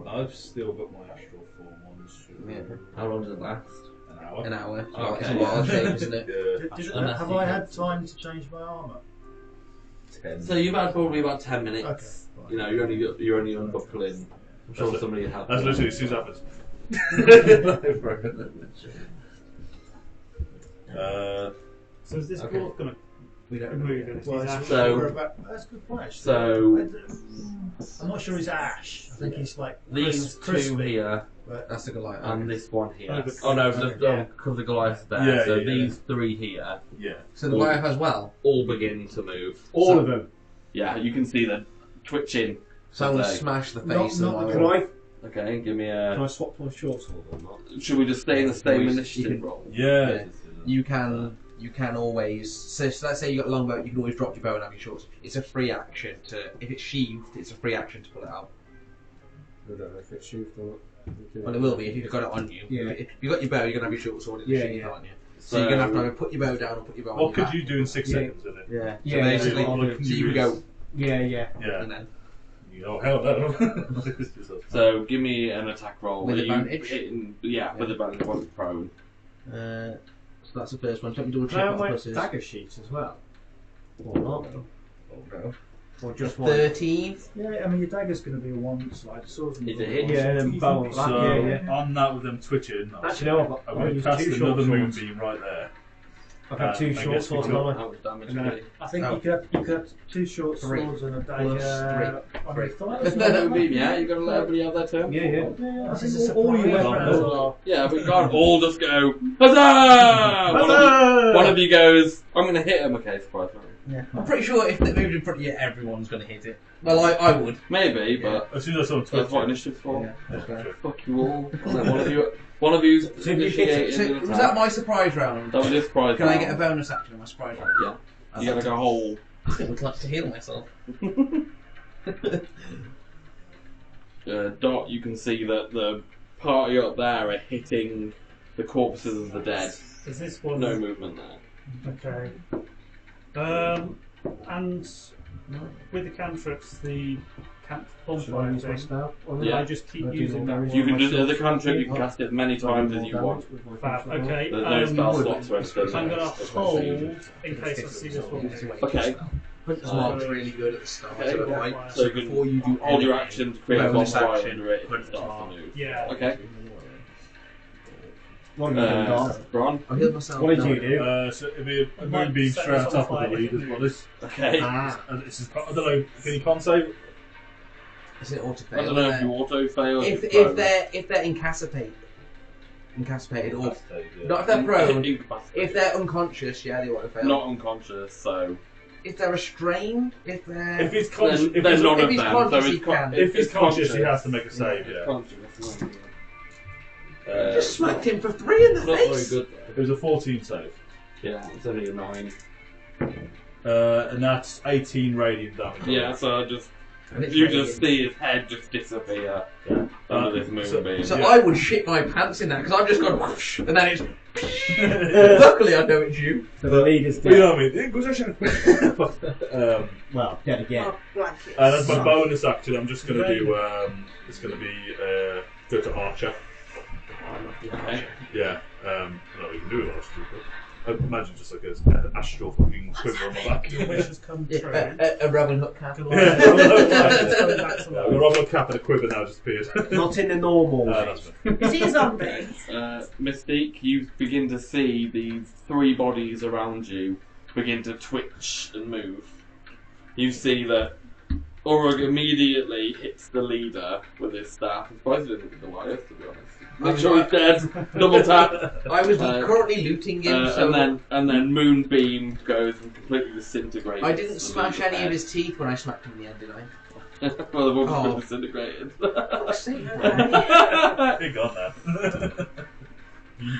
I've still got my astral form on. So Yeah. How long does it last? An hour. An hour. Okay. It's a wild shape, isn't it? Yeah. Have I had time to change my armour? 10. So you've had probably about 10 minutes. Okay. Fine. You know, you're only unbuckling. I'm sure That's somebody had. That's literally as soon as it happens. So is this Okay. dwarf going We to don't know. move it? Well, that's a good point. Actually. So I'm not sure he's ash. I think he's like these two crispy. here That's the Goliath. and this one here. Oh, but- Oh no, because the Goliath's there. Yeah, so yeah, these three here Yeah. So the Goliath as well. all begin to move. All of them. Yeah, you can see them twitching. So I'm going to Okay. smash the Not- face not of the the Can I, Okay, give me can a. I swap my short sword or not? Should we just stay in the same You initiative can- roll? Yeah. You can always. So let's say you got a long bow, you can always drop your bow and have your short. It's a free action to. If it's sheathed, it's a free action to pull it out. I don't know if it's sheathed or not. Well, it will be if you've got it on you. Yeah. If you've got your bow, you're gonna have your short sword in the Yeah, sheath, yeah. aren't you? So you're gonna have to either put your bow down or put your bow on What your could you do in 6 Yeah. seconds in it? Yeah. Yeah, So basically, yeah. so you can go Yeah. Yeah. and then. Oh, hell no. So give me an attack roll. With Are you advantage? hitting- yeah, with advantage once prone. So that's the first one. Let me double Can I check have what my the pluses. dagger sheets as well? Or not? No. Or just one? 13. Yeah, I mean your dagger's going to be a one-sided sword. Is it hit? Yeah, and then bow. So, Yeah. on that with them twitching, Actually, no, I've I'm going to used cast two short another swords. moonbeam right there. I've had two I short guess we swords, could- haven't I? How much damage And would then- it I think Oh. you could have two short Three. swords and a Plus dagger on your thigh. There's no beam, yeah? You got to let everybody have their turn? Yeah, yeah. Yeah, This is a all your surprise weapons round. are. Yeah, but you can't all just go, huzzah! One of you goes, I'm going to hit him. Okay, surprise round. Yeah. I'm pretty sure if they moved in front of you, everyone's going to hit it. Well, I would. Maybe, but As soon as I saw him that's what twitching. initiative's for. Yeah, that's fair. Fuck you all. And then one of you's So if you hit initiating So, an was attack. that my surprise round? That was your surprise Can I round. get a bonus action on my surprise round? Yeah. You get like a whole. I would like to heal myself. Dot, you can see that the party up there are hitting the corpses of the dead. Is this one? No movement there. Okay. And with the cantrips, the bonfire use my thing, spell? or Yeah. I just keep I do using more that damage. You one? can just, as a cantrip, you can cast it as many times as you want. Fab. Okay. There's no spell would. slots or anything. I'm gonna hold in case I see this one. Okay. Smart's really good at the start Okay. of the fight. So you can before you do hold your anything, action to create a bonus bonfire action, under it if put it it starts on. to move. Yeah. Okay. What have you done, Dart? Bron. I'll heal myself. What did you do? So it'd be a moonbeam straight on top of the leader's body. Okay. Ah. And this is, I don't know, can you con save? Is it auto I fail? don't know if you auto fail. If they're incapacitated or not if they're prone, if they're unconscious, yeah, they auto fail. not unconscious, so If they're restrained, if they're If he's conscious, then if he's, none if of he's them. conscious, so he it's can. if he's conscious, he has to make a save. Yeah. Conscious. just smacked him for 3 in the It's not very face. good. It was a 14 save, Yeah, it's only a 9. and that's 18 radiant damage. Yeah, so just And it's you radiant. just see his head just disappear under this moonbeam. So Yeah. I would shit my pants in that because I've just gone whoosh, and then it's. Luckily, I know it's you. So the leader's But you dead. know what I mean? Inquisition. Well, dead again. Oh, blankets. And as my bonus action, I'm just going to do. It's going to be go to Archer. Okay. Yeah. No, we can do it. I imagine just like an astral fucking quiver on my back. Your wishes come true. A Robin Hood cap. Yeah. Yeah, Going back to the life. Robin cap and a quiver now just appeared. Not in the normal way. That's fine. Is he a zombie? Mystique, you begin to see these 3 bodies around you begin to twitch and move. You see that Urug immediately hits the leader with his staff. I'm surprised he didn't hit the Goliath, to be honest. Make sure he's dead. Double tap. I was currently looting him, so and then Moonbeam goes and completely disintegrates. I didn't the smash leader's any of head. his teeth when I smacked him in the end, did I? Well, they've all just Oh. been disintegrated. Fuck's sake. Big on that.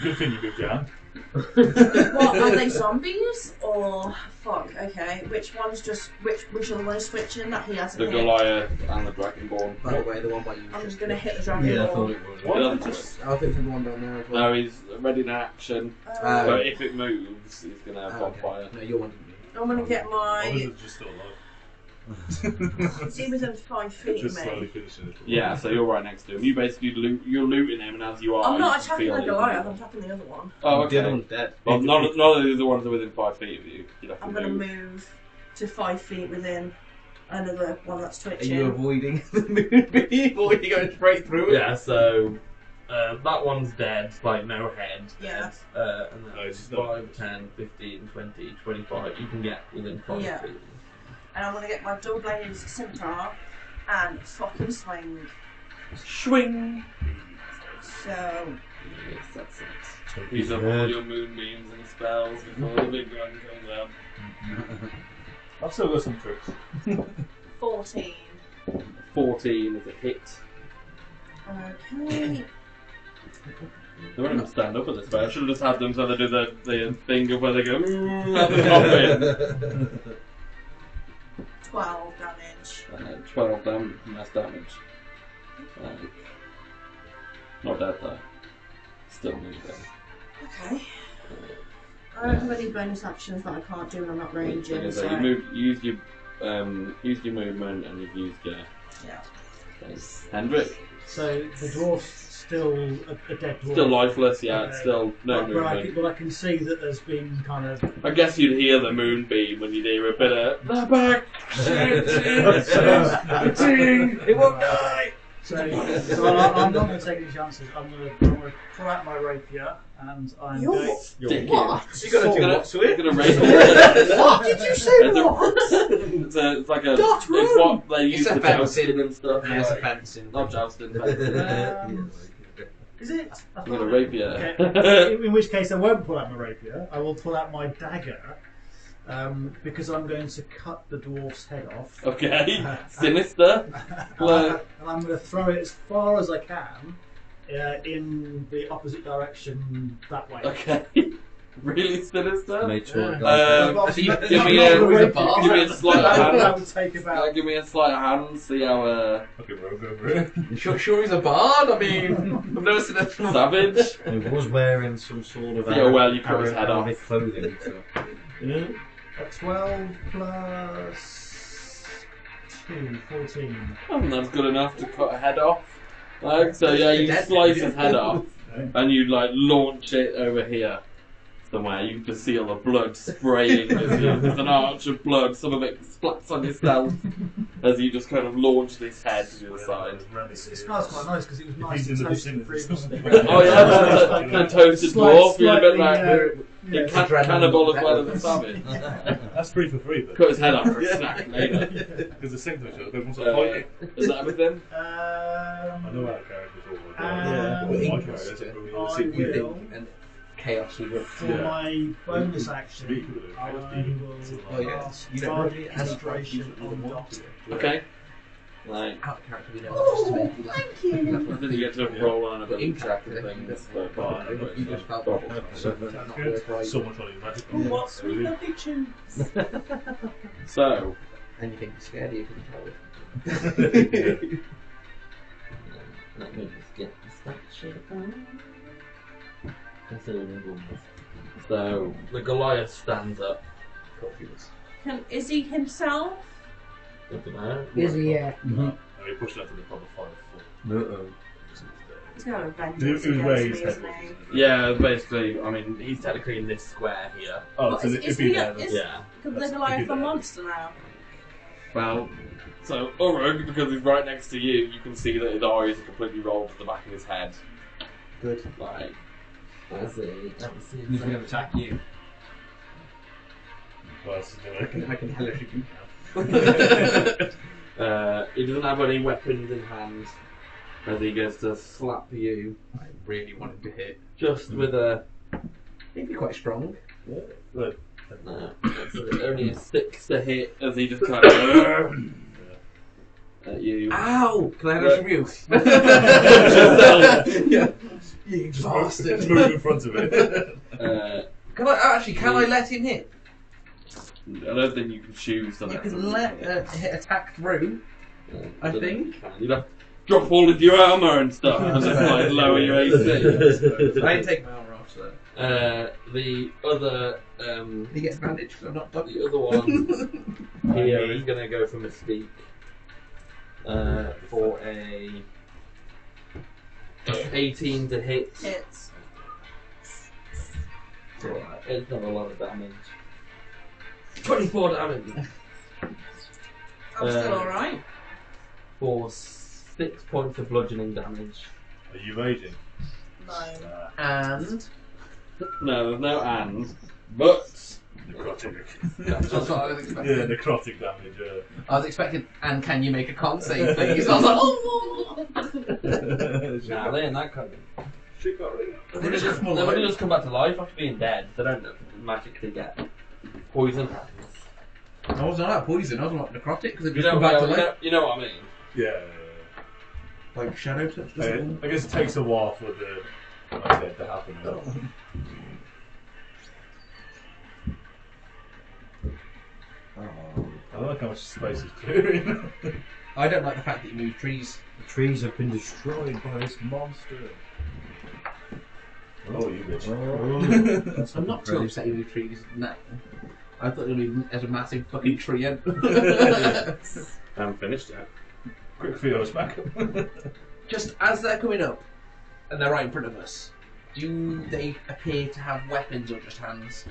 Good thing you moved your hand. What, are they zombies? Or, fuck, okay. Which one's just, which other one is switching that he hasn't The hit? Goliath and the Dragonborn. By the way, the one by you. I'm just gonna hit the dragon Yeah, I ball. thought it was. Why It don't doesn't they just- I'll think of the one down there as well. No, he's ready in action. But if it moves, he's going to have bonfire. No, your one didn't move. I'm gonna get Why was my. it just still alive? Is he within 5 feet of Just slowly me? finishing it. Yeah, so you're right next to him. You basically you're looting him, and as you are, I'm not you attacking feel the it. Goliath, I'm attacking the other one. Oh, The other okay. one's dead. Well, none of the other ones are within 5 feet of you. You'd have to I'm gonna move. move to 5 feet within another one that's Are you twitching. avoiding the moonbeam or are you going straight through it? Yeah, so that one's dead, like no head. Yeah. And then Oh, it's not- 5, 10, 15, 20, 25. You can get within 5 Yeah. feet. And I'm gonna get my double-bladed scimitar and fucking swing. Swing! So, Yes, that's it. Use up all your moonbeams and spells before the big one comes out. I've still got some tricks. 14. 14 is a hit. Okay. They won't even stand up at this point. I should have just had them so they do the thing of where they go, out the coffin. 12 damage. 12 mass damage. Not dead though. Still moving. Okay. I don't have any bonus actions that I can't do when I'm not ranging. So So. you used your movement and you've used your. Yeah. Hendrik. So the dwarf's still a dead dwarf. Still lifeless, yeah. Okay. Still no movement. But I can see that there's been kind of. I guess you'd hear the moonbeam when you'd hear a bit of the back. Shit. It won't die. So I'm not going to take any chances. I'm going to pull out my rapier and I'm going. What? You're What? gonna raise What did you say? What? It's like a. It's what they use for jousting and stuff. Yeah, it's a fencing. Not jousting. Fencing. Is it? I'm gonna rapier. Okay. In which case I won't pull out my rapier. I will pull out my dagger. Because I'm going to cut the dwarf's head off. Okay. Sinister. And I'm going to throw it as far as I can in the opposite direction that way. Okay. Really sinister. Nature. Give me a sleight of That hand. would take about. Give me a sleight of hand. See how Okay, we'll go for it. You sure he's a bard? I mean, I've never seen a savage. He was wearing some sort of Yeah, well, you cut his head off. Arabic clothing. So. A 12 plus 2, 14. And that's good enough to cut a head off. So yeah, you slice his head off, and you like launch it over here somewhere. You can just see all the blood spraying. There's an arch of blood. Some of it splats on yourself as you just kind of launch this head to the side. It smells quite nice because it was nice and toasted previously. Oh yeah, the toasted dwarf. You're a bit like yeah, cannibal as well as a savage. That's free for free, but Cut his head off for a snack later. because the same thing, everyone's like fighting. Is that everything? I know how the characters all work. Um, My I characters are really I will, and chaos would work. for my bonus action, I will cast You don't Bardic really have any Inspiration on Doc. Okay. Like, Out of character, we know Oh, just to make you laugh. thank you. then you get to roll on a But bit in of track character, and that's things. you just felt Bubble. not work right. So much on your magic. What sweet lovely tunes. So, Anything scared you can tell. let me just get this that shit on. So, the Goliath stands up. Is he himself? Is he? Yeah. And we pushed that to the proper 5 foot. He's got a It vengeance was where his against head me, was. isn't he? Yeah, basically, I mean, he's technically in this square here. Oh, What, so is it'd he be there. is- Yeah. Because That's- the Goliath it'd be a there. monster now. Well, so Urug, because he's right next to you, you can see that his eyes are completely rolled to the back of his head. Good. Like, He's going to attack you. Well, that's I can hellish you. he doesn't have any weapons in hand as he goes to slap you. I really wanted to hit. Just with a. He'd be quite strong. Look, That's only a 6 to hit as he just kind of. At you. Ow! Can I hellish abuse? Yeah. You just bastard. move in front of it. Can I let him hit? I don't think you can choose on You that. can let hit attack through. I think. You'd have to drop all of your armour and stuff and just like lower your AC. I ain't take my armor off, so. The other. He gets advantage because I'm not The other one here is going to go for Mystique. For a 18 to hit. Hits. It's not a lot of damage. 24 damage. I'm still alright. For 6 points of bludgeoning damage. Are you raging? No. And No, there's no and. But Necrotic. That's what I was expecting. Yeah, necrotic damage. I was expecting, and can you make a con save, please? I was like, oh! Nah, they ain't that kind of. They just Nobody just come back to life after being dead. They don't magically get poison. I wasn't like poison, I was like necrotic, because it You just know, come back to life. you know what I mean? Yeah. Like shadow touch. I guess it takes a while for the undead to happen. I like how much space is clearing. I don't like the fact that you move trees. The trees have been destroyed by this monster. Oh, you bitch. I'm not too upset you move trees. No. I thought it would be as a massive fucking tree. I haven't finished yet. Quick Theo smack. Just as they're coming up, and they're right in front of us, do they appear to have weapons or just hands?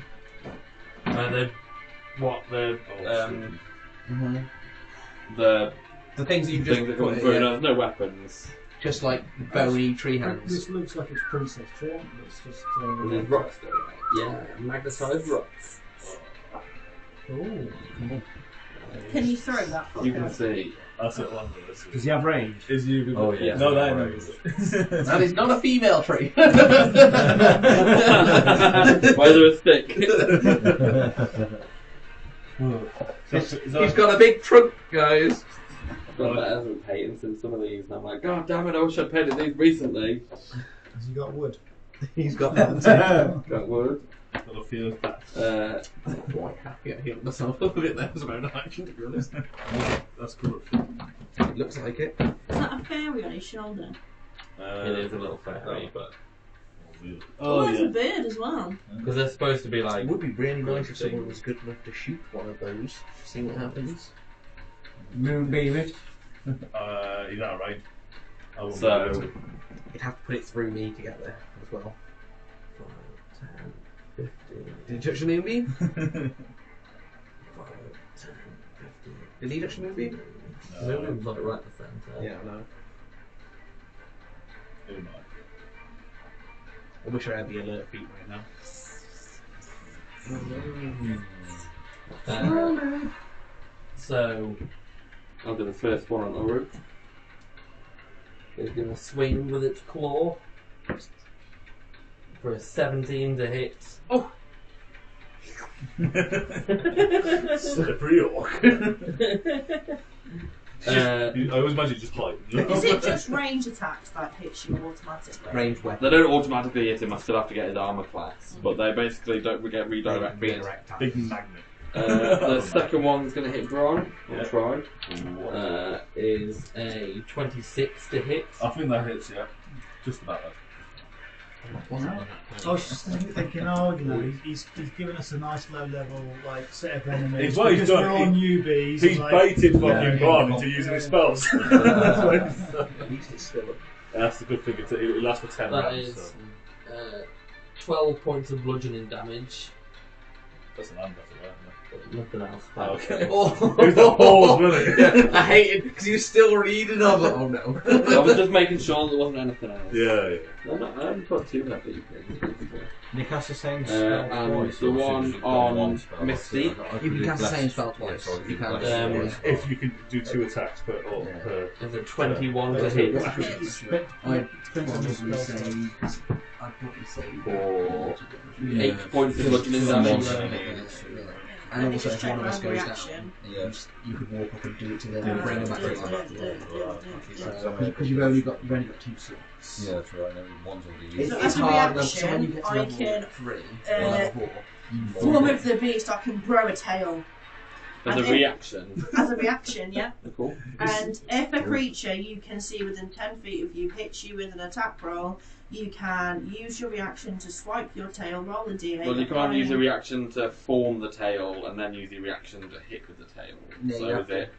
The things that you've thing just that put comes in, through, yeah. no weapons. Just like bony tree hands. This looks like it's Princess Tree. It's just. There's rocks there, right? Yeah, magnetized rocks. Oh. Can you throw that? You can see. That's it, London. Does he have range? Is you? Oh, yeah. No, that Right. is. That is not a female tree. Why is there a stick? He's got a big trunk, guys. I've got better than patents in some of these, and I'm like, God damn it, I wish I'd painted these recently. Has he got wood? He's got that. Got wood. Got a few of that. I'm quite happy I healed myself a bit there as well, action, to be honest. That's cool. It looks like it. Is that a fairy on his shoulder? It is a little fairy, but Oh, there's a bird as well. because they're supposed to be like. It would be really nice if someone was good enough to shoot one of those. See what happens. Moonbeam it. He's out, right? I wouldn't So- be able to. You'd have to put it through me to get there as well. 5, 10, 15. Did you touch the moonbeam? 5, 10, 15. Did he touch the moonbeam? Moonbeam's like right in the centre. Yeah, I know. Oh, no. I wish I had the alert feat right now. So, I'll do the first one on Uru. It's going to swing with its claw for a 17 to hit. Slippery orc. I always imagine just like. Is it just range attacks that hits you automatically? Range weapon. They don't automatically hit him, I still have to get his armour class, but they basically don't get redirected. Redirect Big magnet. The second one's going to hit Bron, Yeah. or try, is a 26 to hit. I think that hits, yeah. Just about that. I was just thinking, oh, you know, he's given us a nice low level like set of enemies. He's what he's because done, we're all newbies. He's like, baited fucking Yeah. Bron into using his spells. At least it's still That's the good thing. It lasts for 10 That rounds. is So. 12 points of bludgeoning damage. That's an undead, right? Nothing else. Oh, okay. Oh. It was the pause, wasn't it? I hate it because he was still reading. I was like, oh no. I was just making sure there wasn't anything else. Yeah. I haven't put two heavy things. They cast the same spell And twice. the one on Misty. You can cast the same spell twice. You can. If you can do 2 attacks per orc per. There's a 21 to hit. I'd probably say For 8 8 points of bludgeoning damage. And Let me also, just if check one of us my goes reaction. down, you could walk up and do it to them and bring them back to life. Right. Because you've only got 2 slots. Yeah, that's right. One's already used. So It's as a hard enough. So when you reaction, get to I level can 3 uh, or level 4, form of the beast. I can grow a tail As And a if- reaction. as a reaction. Yeah. Cool. And if a creature you can see within 10 feet of you hits you with an attack roll, you can use your reaction to swipe your tail, roll a d8. Well, you can't apply- use a reaction to form the tail and then use the reaction to hit with the tail. Yeah, So you is have to- it?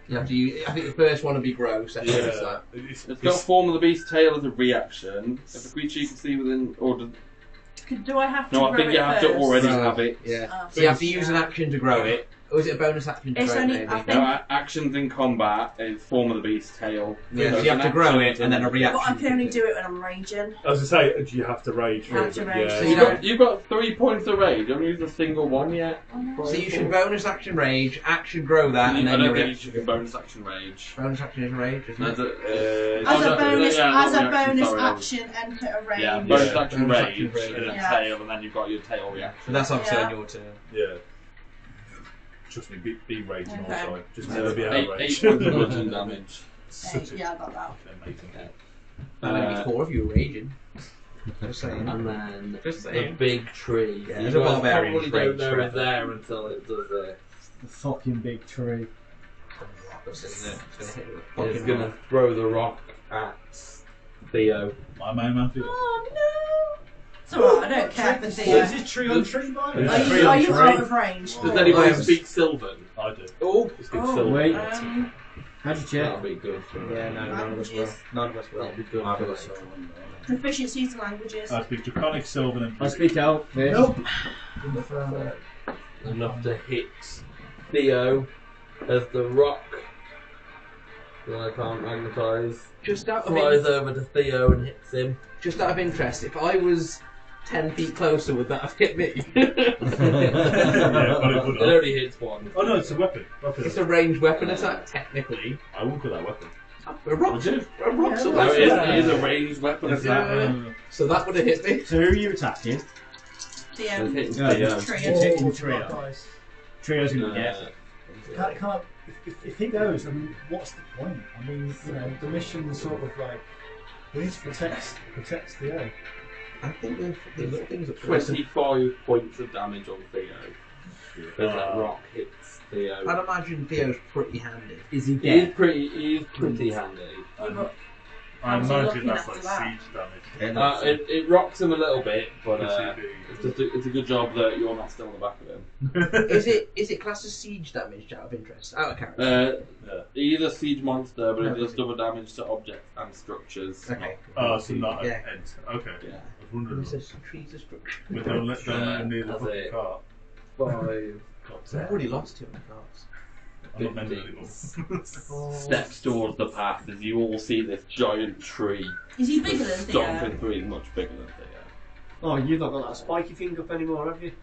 you have to use, I think the first one would be grow, second is Yeah. that. It's It's got form of the beast tail as a reaction. If a creature you can see within, or Do I have to no, I grow think it you have to first? already Right. have it. Yeah. Oh, So you have to use an action to grow it, Or is it a bonus action to It's grow it, only- maybe? I think- No, actions in combat is form of the beast, tail. Yeah, so you have to grow it and then a reaction. But I can only do it when I'm raging. I was going to say, do you have to rage? You have to rage. Yeah. So You've got 3 points of rage. You haven't used a single one yet. So you should bonus action rage, action grow that, and I then don't your think you reaction. should bonus action rage. Bonus action is rage, isn't As it? a, As a bonus, yeah, as a reaction, bonus sorry, action, enter a range. Yeah, bonus Yeah. action Bonus rage, action rage, and then yeah. tail, and then you've got your tail reaction. So that's obviously Yeah. on your turn. Yeah. Trust me, be raging all the Okay. time. Just never be out of 8 rage. points of bludgeoning damage. Such a Yeah, I got that. amazing. And maybe 4 of you are raging. Just saying. And then Just the saying. big tree. Yeah, you there's a guys barbarian probably don't rage know forever. it's there until it does it. The fucking big tree. Isn't it? It's gonna hit with a It's fucking gonna rock. throw the rock at Theo. My main man feels. Oh no! It's alright, I don't care for Theo. Is this tree on tree by Is Are it you, tree on are you tree? out of range? Does anybody I am- speak Sylvan? I do. Oh! You speak Oh, Sylvan? Wait. How'd you check? That'll be good for Yeah, no, none of us will. None of us will. That'll be good I've for got later. Proficiencies in languages. I speak Draconic, Sylvan, and I speak out first. Nope. Enough to hit Theo as the rock that I can't magnetise Just out of flies over to Theo and hits him. Just out of interest, if I was 10 feet closer, would that have hit me? Yeah, but it would It not. only hits one. Oh no, it's a weapon. It's a ranged weapon attack, technically. I wouldn't call that a weapon. A rock's a rock's a Yeah. No, it weapon. is a ranged weapon attack. Yeah. So that would have hit me. So who are you attacking? Theo. It's hitting Yeah. Theo. Trio. It's hitting Oh, trio. guys. Trio's gonna get. Can't, if he goes, I mean, what's the point? I mean, you know, the mission is sort of like, we need to protect Theo. I think the little things are 25 points of damage on Theo. As that rock hits Theo. I'd imagine Theo's pretty handy. Is he He dead? is pretty handy. I How's he imagine looking that's after like that? siege damage. It rocks him a little bit, but Could it's a good job that you're not still on the back of him. Is it classed as siege damage out of interest? Out of character. He's a siege monster, but it does Okay. double damage to objects and structures. Okay. Oh, so not Yeah. an end. Okay. Yeah. I was wondering. It says trees destruction. But don't let him near the That's fucking it. car. 5, I've already lost 2 of the cards. I'm not mental 15. anymore. Steps towards the path as you all see this giant tree Is he bigger than Theo? stomping through. He's much bigger than Theo. Oh, you've not got that spiky thing up anymore, have you?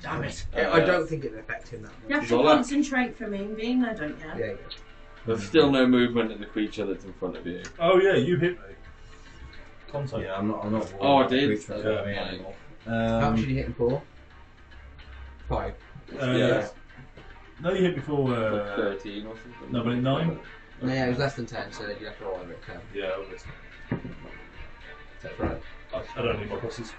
Damn it. I don't think it'd affect him that You much. have to Zola. concentrate for me, being there, don't you? Yeah, There's still no movement in the creature that's in front of you. Oh yeah, you hit me. Contact. Yeah, I'm not. Oh, I did? Creatures Yeah. at me anymore. How much did you hit him for? 5. Yeah. No, you hit before. 13 or something. No, but 9. No, yeah, it was less than 10, so you have to roll over at 10. Yeah, obviously. That's right. I don't need my crosses.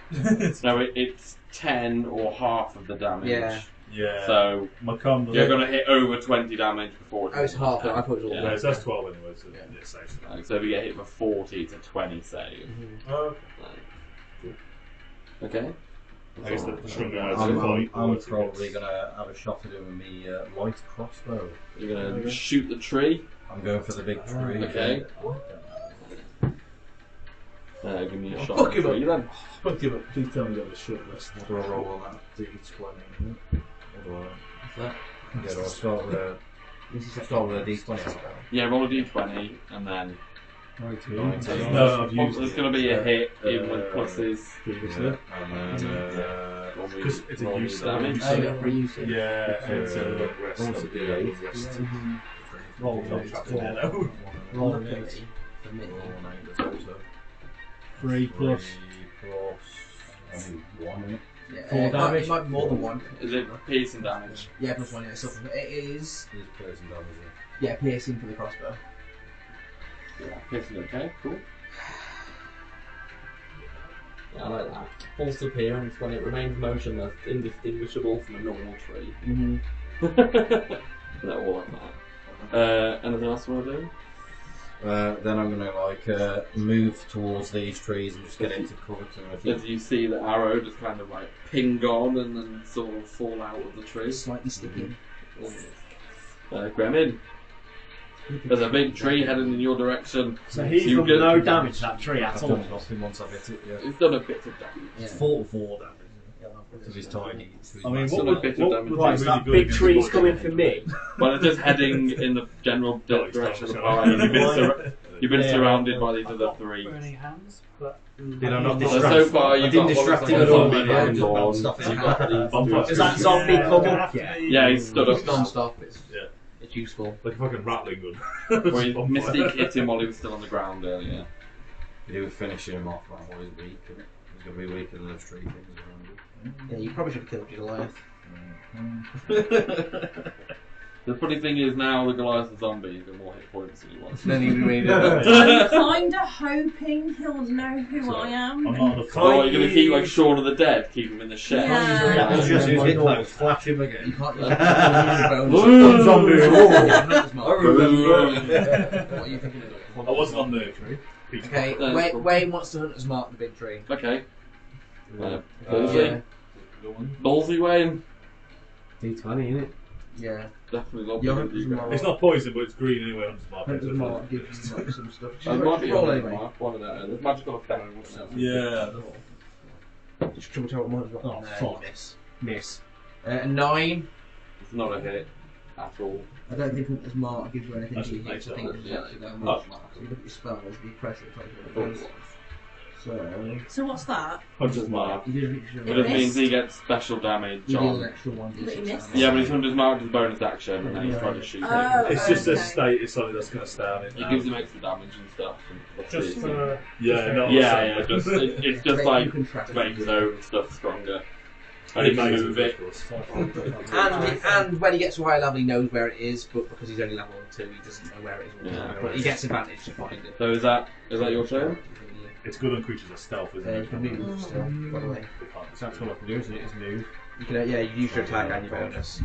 No, it's 10 or half of the damage. Yeah. Yeah. So my con. you're going to hit over 20 damage before Oh, it's half. I thought it was all. Yeah, so that's 12 anyway. So Yeah. yeah, safe. Like, so if you get hit for 40, it's a 20 save. Mhm. Oh, Okay. I guess the stronger I I'm probably gonna have a shot at him with me light crossbow. You're going to shoot the tree. I'm going for the big tree. Okay. Give me a shot. Fuck at him the tree then. Fuck you, but please tell me that was short list. What do I roll on that? D20. What do I? What's that? Yeah, do I start with a D20? Yeah, roll a d20 and then. 19. No, I've used There's going to be a hit in with pluses. previously. And then Roll me- Because it's a roll me use damage. Oh, yeah, for use it. Yeah, it's a rest. Roll to D8. Rest. Roll Not it. trapped in there though. Roll Luckily, it. for me. 3 plus. I need 1 in it. Yeah, 4 it might- damage. It might be more than 1. Is it piercing damage? Yeah, plus 1, yeah, something. It is. He's piercing damage. Yeah, piercing for the crossbow. Yeah, piercing, okay, cool. Yeah, I like that. False appearance when it remains motionless, indistinguishable from a normal tree. Mm-hmm. No, all like that. Anything else you want to do? Then I'm gonna move towards these trees and just get into cover to As you see the arrow just kind of like ping on and then sort of fall out of the tree. Slightly sticky. Gremlin. There's a big tree heading in your direction. So he's You done get- no damage to that tree at I've all. done nothing once I've hit it, yeah. It's done a bit of damage. Yeah. 44 damage. Because he's tiny. I mean, Still what a bit would, of what damage. would Right, be so really that good big against tree's the coming dodge? for me. Well, it's just heading in the general No, it's direction of the not, pie. You've been Yeah. surrounded by these other three. Burning hands, but Did I not So distract? far, I you've didn't got distract one him of at all. the Yeah, zombies just on. stuff his You've hand. got these Bonfire. two. Does that zombie come gonna up have to yet? be- Yeah, he's stood It's up. non-stop. It's Yeah. useful. Like a fucking rattling gun. Where Mystique hit him while he was still on the ground earlier. He was finishing him off, like, while he's weak. He's going to be weaker than those tree things around him. Yeah, you probably should have killed your Goliath. The funny thing is now the Goliath's a zombie, he's got more hit points than he was. Then he made I'm kinda hoping he'll know who I am. I'm not on the Oh, you're going to keep like Shaun of the Dead, keep him in the shed. Yeah. Just use Yeah. hit close, flash him You again. can't use Ooh. Zombie. What Ooh. are you thinking of doing? I wasn't on the tree. Okay, Wayne wants to Hunter's Mark the big tree. Okay. Ballsy. Yeah. Ballsy Wayne. D20, innit? Yeah. Definitely love Your you. Hunter's Mark. It's not poison, but it's green anyway. I'm just Hunter's marking Mark gives you like, some stuff. It might be Roll on anyway. Mark, one of those. There's magical effect. Yeah. Just trouble tell what Hunter's Mark. Oh, No, fuck. you miss. Miss. 9. It's not a hit at all. I don't think Hunter's Mark gives you anything That's to hit. nice, I think though. it's actually that Oh. much. So you look at your spells, you press it, it's like so So what's that? Hunter's Mark. you do an extra But it Miss. means he gets special damage you deal an on. extra 1d6 But he missed. Yeah, but his Hunter's Mark is bonus action, and then he's trying to shoot him. Oh. It's just a Okay. state. It's something that's going to stay on it It now. gives him extra damage and stuff. And just for Yeah, no. yeah, just it's just like you can track to make his own stuff stronger. And It he can makes move it, it. of course. and when he gets to a high level, he knows where it is, but because he's only level 2, he doesn't know where it is. all the Yeah. time. But he gets advantage to find it. So is that your turn? It's good on creatures that stealth, isn't You it? can move still, by the way. They can't That's all I can do, isn't it? Is move. You can, yeah, you use your attack and your bonus.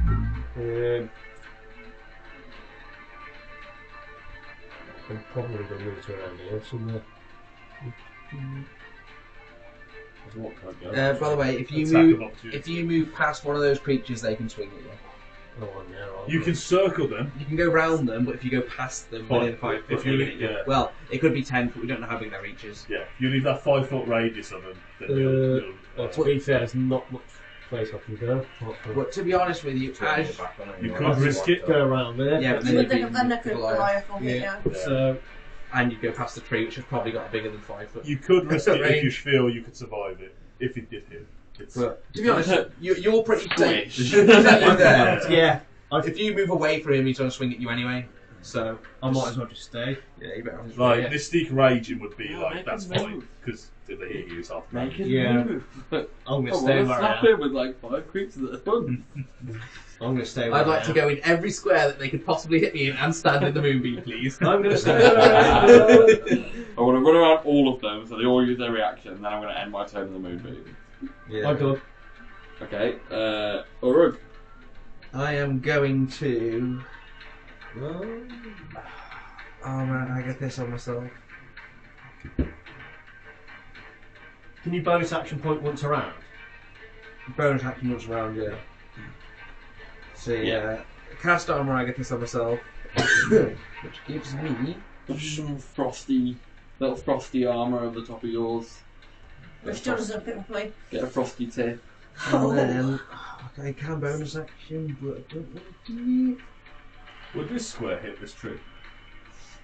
I'm probably going to move to around here somewhere. What can I go? By the way, if you Attack move, of opportunity. if you move past one of those creatures, they can swing at you. Oh, I'm there. You can circle them. You can go round them, but if you go past them Fine. within 5 foot, If you they leave- get you. yeah. Well, it could be 10 foot. We don't know how big their reach is. Yeah, you leave that 5-foot radius of them. Then Well, to be fair, there's not much place I can go. apart from- But to be honest with you, as you could risk it. Go around there. yeah, but then But you'd be then I could Goliath. Goliath on me, Yeah. yeah. So, And you go past the tree, which has probably got bigger than 5 foot. You could risk it if you Range. feel you could survive it. If it did hit. It's, But to be honest, you're pretty safe. Squish. You're there. Yeah, If you move away from him, he's going to swing at you anyway. So I might as well just stay. yeah, you better. like, yeah. Mystique Raging would be Yeah, like, make that's him fine. move. Because if they hit you, it's half Make him Yeah. move. I'm going to I stay want to where I slap am. him with like 5 creatures at a time. I'm going to stay where I'd like I to am. go in every square that they could possibly hit me in and stand in the moonbeam, please. I'm going to stay where I am. I want to run around all of them so they all use their reaction, and then I'm going to end my turn in the moonbeam. I'm good. Okay, Urug. I am going to. Oh man, I get this on myself. Can you bonus action point once around? Bonus action looks around, yeah. So yeah, Yeah. cast armor. I get this on myself, which gives me. Some frosty, little frosty armour over the top of yours. Which doesn't fit my play. Get a frosty tip. And then I can bonus action, but I don't want to do it. Would this square hit this tree?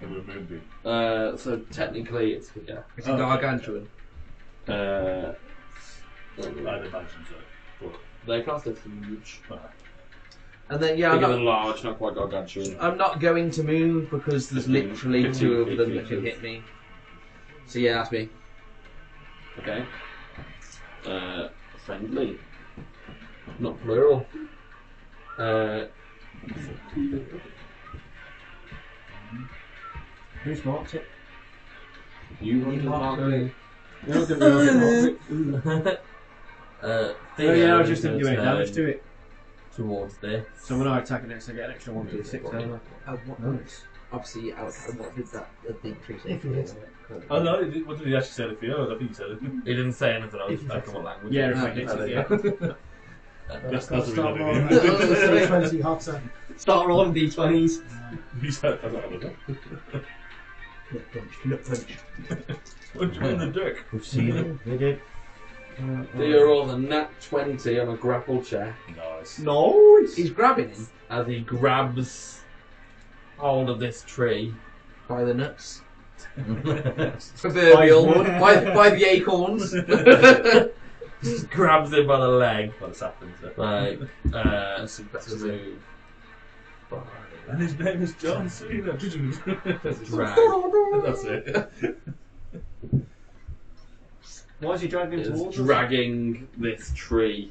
And we're moving. So technically it's bigger. It's a Okay. gargantuan. Uh, I'd imagine so. they cast it huge. And then yeah, Bigger than large, not quite gargantuan. I'm not going to move because there's literally 2 of them that can hit me. So yeah, that's me. Okay. Friendly. Not plural. Who's marked it? You want to mark it? No, I didn't realise it marked it. Theo Oh yeah, I is just didn't do gonna any damage turn to it. towards this. So when I attack it next, I get an extra 1d6, don't I? What, obviously, what did that decrease? If you hit Oh no, what did he actually say if you? I think he said it. He didn't say anything. I was thinking what language. Yeah, it if was. I hit it, yeah. That's what we Start did. rolling He 20 hotter. Start rolling d20s. said, I don't know. Nut punch. Punch him in the dick. We've seen it. We did. Theo rolls a nat 20 on a grapple check Nice. Nice. He's grabbing him as he grabs hold of this tree. by the nuts. Proverbial. by the acorns. Just grabs him by the leg. What's happened to Like, to move. And his name is John Cena. Drag. That's it. Why is he dragging him Is towards us? dragging this tree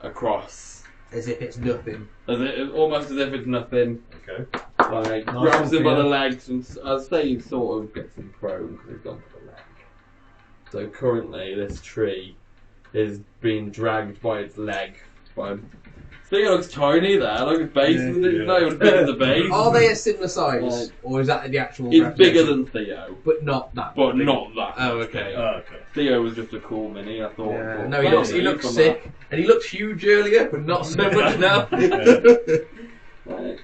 across. As if it's nothing. Almost as if it's nothing. Okay. Like, Nice grabs him by one, the Theo. legs and I'd say he sort of gets him prone because he's gone for the leg. So currently this tree is being dragged by its leg. Theo looks tiny there, look at his base, isn't it? It's not even big as the base. Are they a similar size? Like- or is that the actual It's bigger representation? than Theo, But not that. but big. not that. Oh, okay. Okay. Theo was just a cool mini, I thought. Yeah. but No, he looks from that, sick. And he looked huge earlier, but not so much now. Like,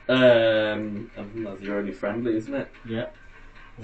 I think that's your only friendly, isn't it? Yeah.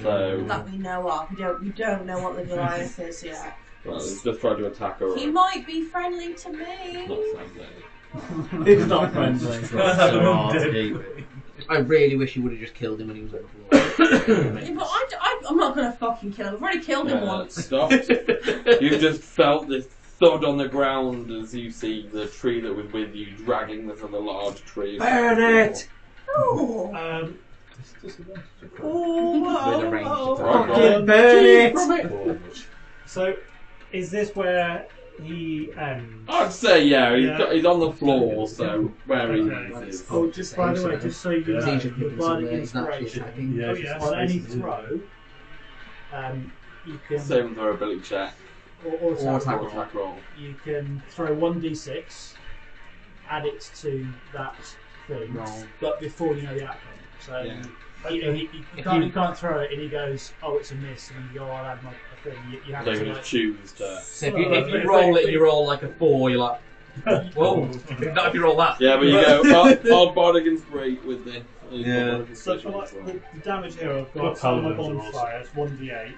So, That we know of. We don't know what the Goliath is yet. well, he's just tried to attack her. He might be friendly to me. Not friendly. He's not friendly. So hard to keep. I really wish he would have just killed him when he was on the floor. Yeah, but I'm not gonna fucking kill him. I've already killed him once. Stop. You just felt this thud on the ground as you see the tree that was with you dragging this other large tree. Burn it! Oh. With a range Right, attack. right. Burn it! So, is this where he ends? I'd say yeah, Yeah. he's on the floor, so where he Okay. is. Oh, just by the way, just so you know, He's with bardic he's naturally inspiration, attacking. Yeah, Oh, yeah. on any basically- throw, you can Same for ability check or Or attack attack roll, attack roll. you can throw 1d6, add it to that thing, Roll. but before you know the outcome. So Yeah. you can't throw it, and he goes, "Oh, it's a miss," and you go, "I'll add my thing." You have So to you like, just choose to. So if you roll it and you roll like a 4, you're like, whoa. Not if you roll that. Yeah, but you go. I'll bardic inspiration with this. Yeah. So for like the damage here, I've Got got on my paladins are bonfire, it's 1d8.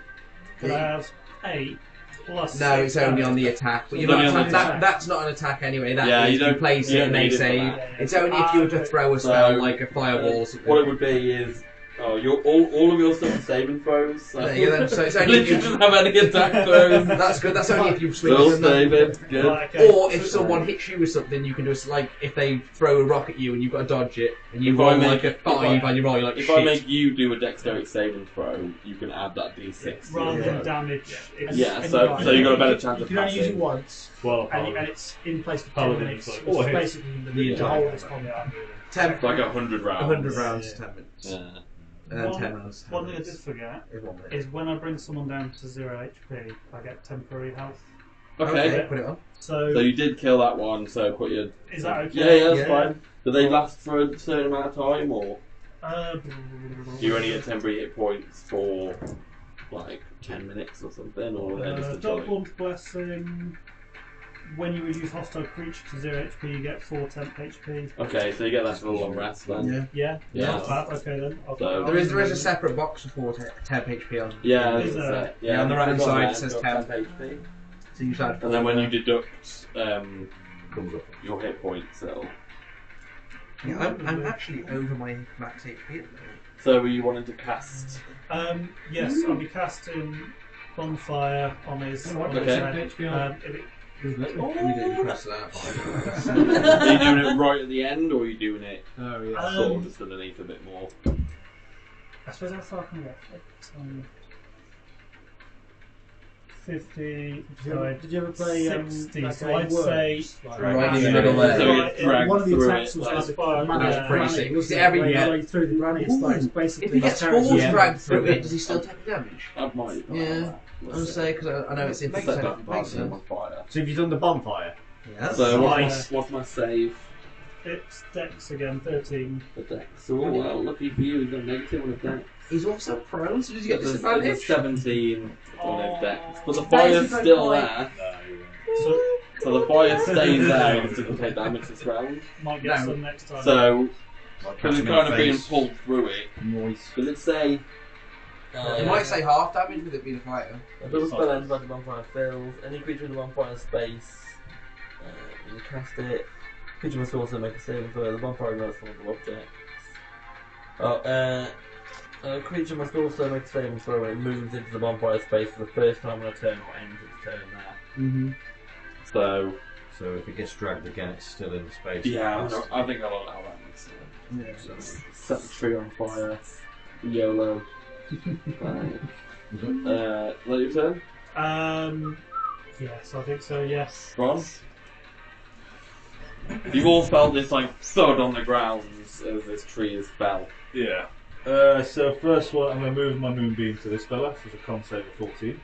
Could I have 8 plus No, 6 it's only damage? on the attack. But you're It's only not on the attack- attack. that's not an attack anyway. That Yeah, is you don't- place you it don't and they need it for save. that. It's only if you were to throw a spell So, like a fireball or something. What it would be is, all of your stuff is saving throws. So, Yeah, then- so it's only if literally you- doesn't have any attack throws. That's good. That's only if you swing Still them. then. saving. Good. Right, okay. Or if someone hits you with something, you can just like if they throw a rock at you and you've got to dodge it, and you If roll I make- like a if I- 5 and you roll you're like If shit. I make you do a dexterity saving throw, you can add that d6. to Rather your than throw. damage. it's- Yeah, and so you got a better chance You of can only use it passing. once, 12 and paladins. it's in place for 10 Paladin minutes, is like, which oh, is hey. basically the whole of this combat. 10, It's like 100 rounds. 100 rounds, 10 minutes. Yeah. And then One- 10 rounds. 10 One thing I did minutes. forget Is 1 minute. is when I bring someone down to 0 HP, I get temporary health. Okay. Put it on. So, So you did kill that one, so put your. is that okay? Yeah, that's Yeah. fine. Do they last for a certain amount of time, or Uh, do you only get temporary hit points for like 10 minutes or something, or they're just a joy? Darkborn's Blessing. When you reduce hostile creature to 0 HP, you get 4 temp HP. Okay, so you get that for the long rest then. Yeah. Yeah? Yeah. Not bad. Okay then. I'll So- put it There is on. a separate box for temp HP on. Yeah, Is it's, there? Yeah, on the right-hand it's got side that, it says it's got 10. HP. So you start. And then when you deduct your hit points, it'll. Yeah, I'm actually over my max HP at the moment. So were you wanting to cast? Yes, I'll be casting Bonfire on his. Okay. If it- We didn't press that. Are you doing it right at the end, or are you doing it Oh, yeah. sort of just underneath a bit more? I suppose how far can I get? 50. Did you ever play 60, that so game I'd say Worms? Like, Right in the middle there. So you Right, drag one of the through attacks it. was Like, like the That's granny, pretty sick. wasn't See, it? every- Where you yeah. go through the granny, it's like it's basically If he gets like force terrorism. dragged through it, does he still take damage? that might. Yeah. I was say because I know it's in Set percent. that part on fire. So have you done the bonfire? Yeah. So Nice. what's my save? It's Dex again, 13. The dex. So well, lucky for you, he's got a negative on a dex. He's also prone, so does he get There's a disadvantage? 17 on his dex. But the That is a fire's good still point. there. So So the fire stays there and it doesn't take damage this round. might get No. some next time. So, because Catching it's my kind of being face. pulled through it, Moist. does it say You might say half damage with it being a fire. Until the spell ends, like the bonfire fills. Any creature in the bonfire space, you cast it. Creature must also make a saving throw. The bonfire ignites vulnerable objects. A creature must also make a saving throw when it moves into the bonfire space for the first time on a turn or ends its turn there. Mm-hmm. So if it gets dragged again, it's still in the space. yeah, I think I'll allow that. Yeah. set the tree on fire. YOLO. Let your turn. Yes, I think so. Yes. Ron? You've all felt this like thud on the ground as this tree has fell. Yeah. So first one, I'm going to move my moonbeam to this fella. So it's a con save of 14.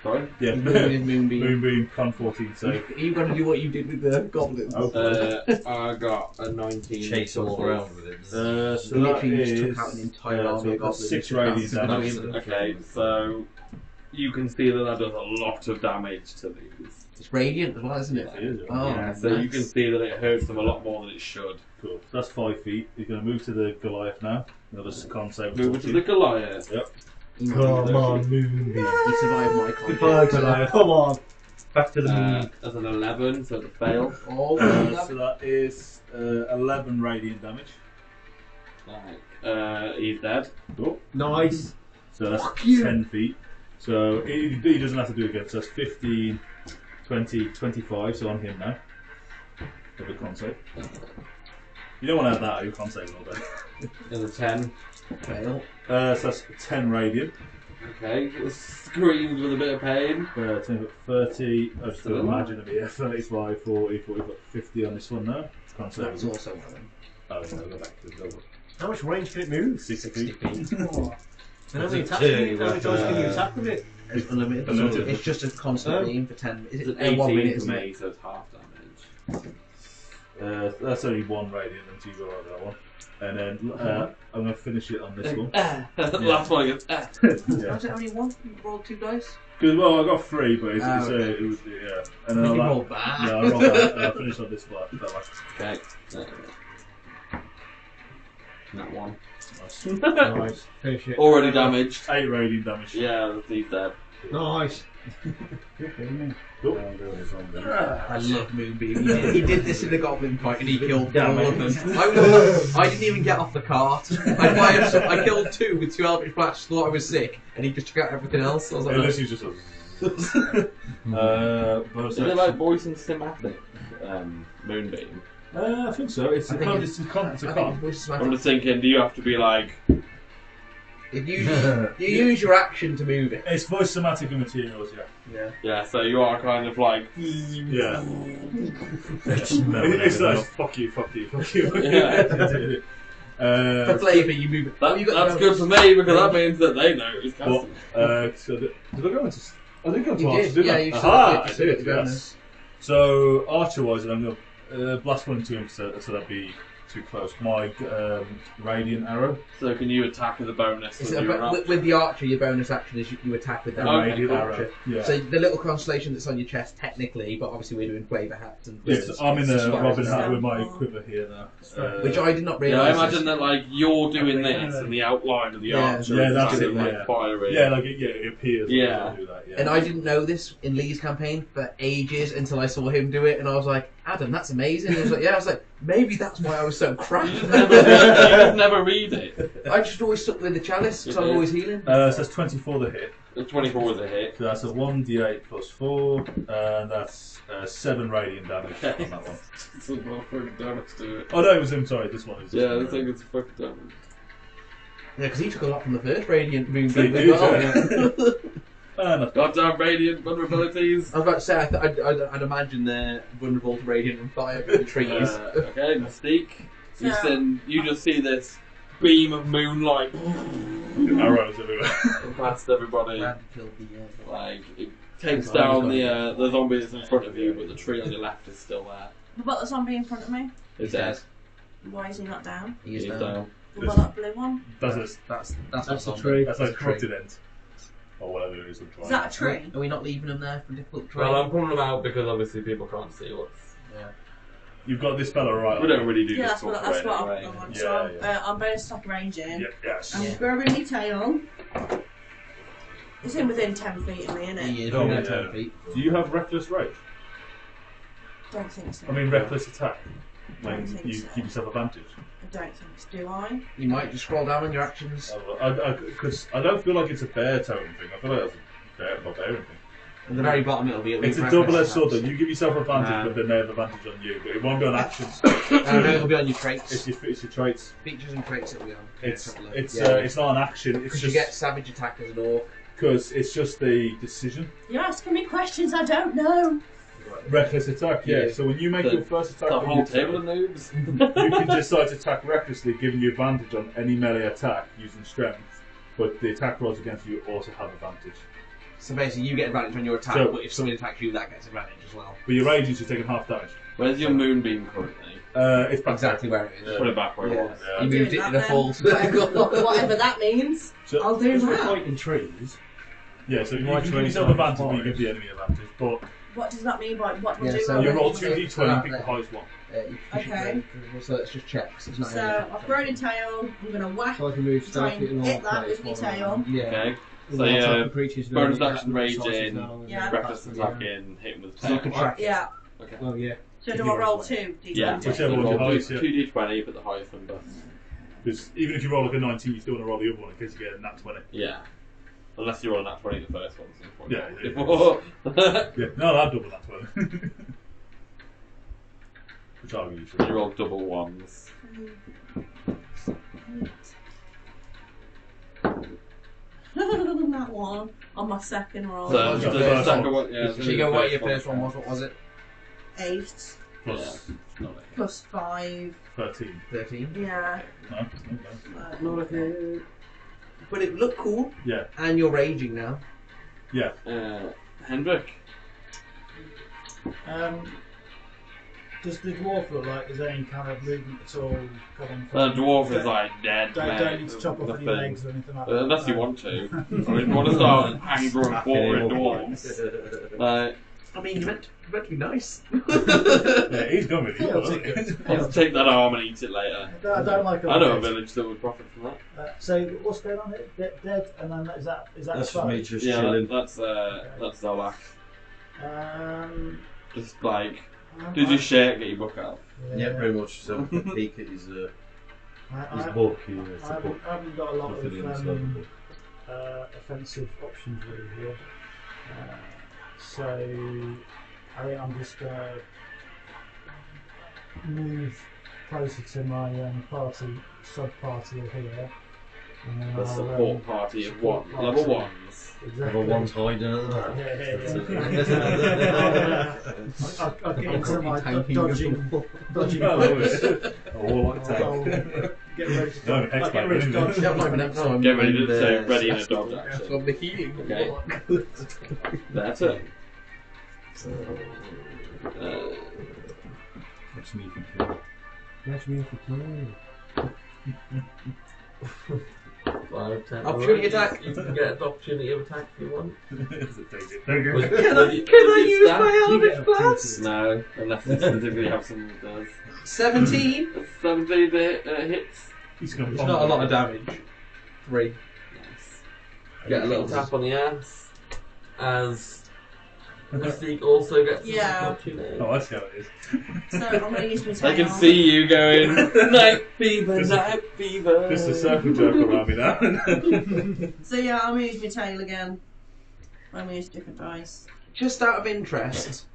Sorry? Yeah, moonbeam, con 14 save. Are you going to do what you did with the goblins? I got a 19. Chase them all around with it. So We literally that just took is, out an entire army of goblins. 6 just radiant bouncing damage. them. Okay, so you can see that does a lot of damage to these. It's radiant as well, isn't it? It is, Oh, Yeah, so you can see that it hurts them a lot more than it should. Cool. So that's 5 feet. He's going to move to the Goliath now. Another con save of Move it 14. to the Goliath. Yep. Come on, Moonbeam. He survived my con. Goodbye, Goliath. Come on. Back to the moon. That's an 11, so it's a fail. Oh, So that is 11 radiant damage. He's dead. Cool. Nice. So that's Fuck you. 10 feet. So he doesn't have to do it again. So that's 15, 20, 25. So on him now. With a con save. You don't want to have that out of your con save all day. There's a 10. fail. So that's 10 radiant. Okay, it screams with a bit of pain. 10, 30. I just Still imagine it'd be 35, 40, 45, 50 on this one now. Con save. That's also one. Oh, no, go back to the double. How much range can it move? 60 60 feet. feet. Oh. And how many It's attacks a can you, how many dirty times can you weapon. attack with it? It's unlimited. Unlimited. It's just a constant beam for 10. Is It's it an 1 minute? 18 for Isn't me, it? so it's half damage. That's only 1 radiant, and so you go over that one. And then I'm going to finish it on this one. Last one again. I Yeah. don't only one. You rolled 2 dice. Because, well, I got 3, but it's, Okay. it was, yeah. And then You I'll rolled that. Yeah, I rolled that, and I'll finish on this one. That last. Okay. That one. Nice. Nice. Finish it. Already damaged. 8 radiant damage. Yeah, he's dead. Nice. Cool. I love Moonbeam. He did this in the goblin fight and he killed Damn all it. of them. I didn't even get off the cart. I killed 2 with 2 Eldritch Blasts, thought I was sick, and he just took out everything else. I was like, And this is just a. Bonus Is it action. like voice and cinematic? Moonbeam. I think so. It's I a think con. it's- It's a con. It's a I think con. voice is I'm magic. just thinking, do you have to be like, You use your action to move it. It's voice somatic and materials, yeah. Yeah. yeah, so you are kind of like, Yeah. It's like, fuck you, fuck you, fuck you. Yeah. For flavour, you move it. that, You got that's the- good for me because that means that they know it's Well, casting. so did I go into? I didn't go into You archer, did, did yeah, I? you said Aha, that, I you said did, it, to be yes. So archer-wise, I'm going to blast one into him, so that'd be too close. My radiant arrow. So can you attack as a bonus It's with a, your with the archer, your bonus action is you attack with that Okay, radiant cool. archer. Yeah. So the little constellation that's on your chest, technically, but obviously we're doing flavour hats and. Yes, I'm in it's a just Robin like- hat with my quiver here now. Which I did not Yeah, realise. I imagine that like you're doing this and the outline of the Yeah. archer Yeah, is that's kind it, of like yeah. firing. Yeah, like it appears. Yeah. When I do that, yeah. And I didn't know this in Lee's campaign for ages until I saw him do it, and I was like, Adam, that's amazing. And he was like, yeah. I was like, maybe that's why I was so crap. You just never read it. I just always stuck with the chalice because I'm always healing. So that's 24 the hit. The 24 was a hit. So that's a 1d8 plus 4, and that's 7 radiant damage on that one. It's a lot of fucking damage to it. Oh no, it was him. Sorry, this one is. Yeah, I think it's fucking damage. Yeah, because he took a lot from the first Radiant They Moonbeam do, as well. Not Goddamn radiant vulnerabilities. I was about to say, I'd imagine they're vulnerable to radiant and fire from the trees. Okay, Mystique. You just see this beam of moonlight arrows everywhere. past everybody. Glad to kill the, Like it takes down the zombie that's in front of you, but the tree on your left is still there. What about the zombie in front of me? It's dead. Why is he not down? He's He's down. down. What about that blue one? That's That's That's not a tree. like That's a tree. continent. Or whatever it is. Is that a tree? Are we not leaving them there for difficult terrain? Well, I'm pulling them out because obviously people can't see what's. Yeah. You've got this fella right. We don't really do Yeah, this that's what anyway. I want. Yeah, So yeah. I'm bonus attack ranging. Yeah, yes. I'm grabbing my tail. It's in within 10 feet of me, isn't it? He is Oh, within yeah. 10 feet. Do you have reckless rage? Don't think so. I mean, reckless attack. When Don't think you so. give yourself advantage. I don't think so. Do I? You might just scroll down on your actions. Because I don't feel like it's a bear totem thing. I feel like it's a bear, barbarian thing. At the very bottom it'll be. It's a double-edged sword. Though. You give yourself advantage, but then they have advantage on you. But it won't be on actions. No, it'll be on your traits. It's your traits. Features and traits it'll be on. It's Yeah. it's not an action. It's Because just you get savage attack as an orc. because it's just the decision. You're asking me questions I don't know. Reckless attack. Yeah. Yeah. So when you make The- your first attack, The on whole your table of turn, noobs. you can decide to attack recklessly, giving you advantage on any melee attack using strength. But the attack rolls against you also have advantage. So basically, you get advantage on your attack, So- but if somebody attacks you, that gets advantage as well. But your raging, you're taking half damage. Where's your moonbeam currently? It's back Exactly where it is. Put it back where it Yeah. was. Yeah. You moved it Doing in that a full then. circle. Whatever that means. So- I'll do Because we're that. fighting trees. Yeah, so you Right, can give right, yourself right, advantage, but you right. give the enemy advantage. But What does that mean by what we'll Yeah, do? so when you we- roll 2d20, pick the there. highest one. Okay. So it's just checks. It's not So anything. I've grown a tail. I'm gonna whack. So I can move Try stealthy and and hit that with my tail. Yeah. Okay. So So yeah, creatures bonus action raging, Yeah. reckless attacking, hit him with So you can tail. track. Yeah. Okay. Oh yeah. So do I roll 2 d20? Yeah, Whichever one's your highest, yeah. 2d20, but the highest number. Because even if you roll like a 19, you still want to roll the other one in case you get a nat 20. Yeah. Unless you roll a nat 20 the first one. So Yeah, yeah. Before. Yeah, no, I'd double nat 20. Which are you You roll double ones. That one on my second roll. So was your the first second one? one, yeah. So you go, what your first one was? What was it? 8 plus plus 5. 13. 13. Yeah. No, Not a But it looked cool. Yeah, And you're raging now. yeah. Hendrik. Does the dwarf look like there's any kind of movement at all coming The from? dwarf is like dead. Don't need to chop off any Nothing. legs or anything like that. Unless you want to. I mean, if you want to start anger and quartering dwarves. Like, I mean, you meant to be nice. Yeah, he's gone with you. I'll wasn't take he? I'll just take that arm and eat it later. I don't like I know a old legs. village that would profit from that. So what's going on here? Dead, and then is that That's fun? me just Yeah, chilling. that's Zolak. Um, Just like, did you shake, get your book out? Yeah, pretty much. So peek at his I book. Yeah, it's a book. haven't got a lot Nothing of inside the book. offensive options really here. So I think I'm just going to move closer to my sub-party here. And then The I'll, support party of support one, party. level ones. Exactly. Level one's hiding at the I'll get into my Tanking dodging I love boots. it. Oh, like I'll tank. get ready to No, dodge. hex I'll get ready to back, dodge. Yeah, I'm not even no, I'm Get ready to the- say ready in a dodge So action. I'm the healing. Okay. That's it. Catch me if you can. Catch me if you can. 5, 10. Opportunity attack. You can get an opportunity of attack if you want. There you go. Can I use my eldritch blast? No, unless you specifically have someone that does. 17. 17 hits. He's gonna It's not a lot of damage. 3. Nice. Get a little tap on the ass. As Mystique also gets Yeah. an opportunity. Oh, I see how it is. So I'm going to use my tail. I can see you going, night fever, Just a- night fever. Just a circle jerk around me now. So yeah, I'm going to use my tail again. I'm going to use different dice. Just out of interest,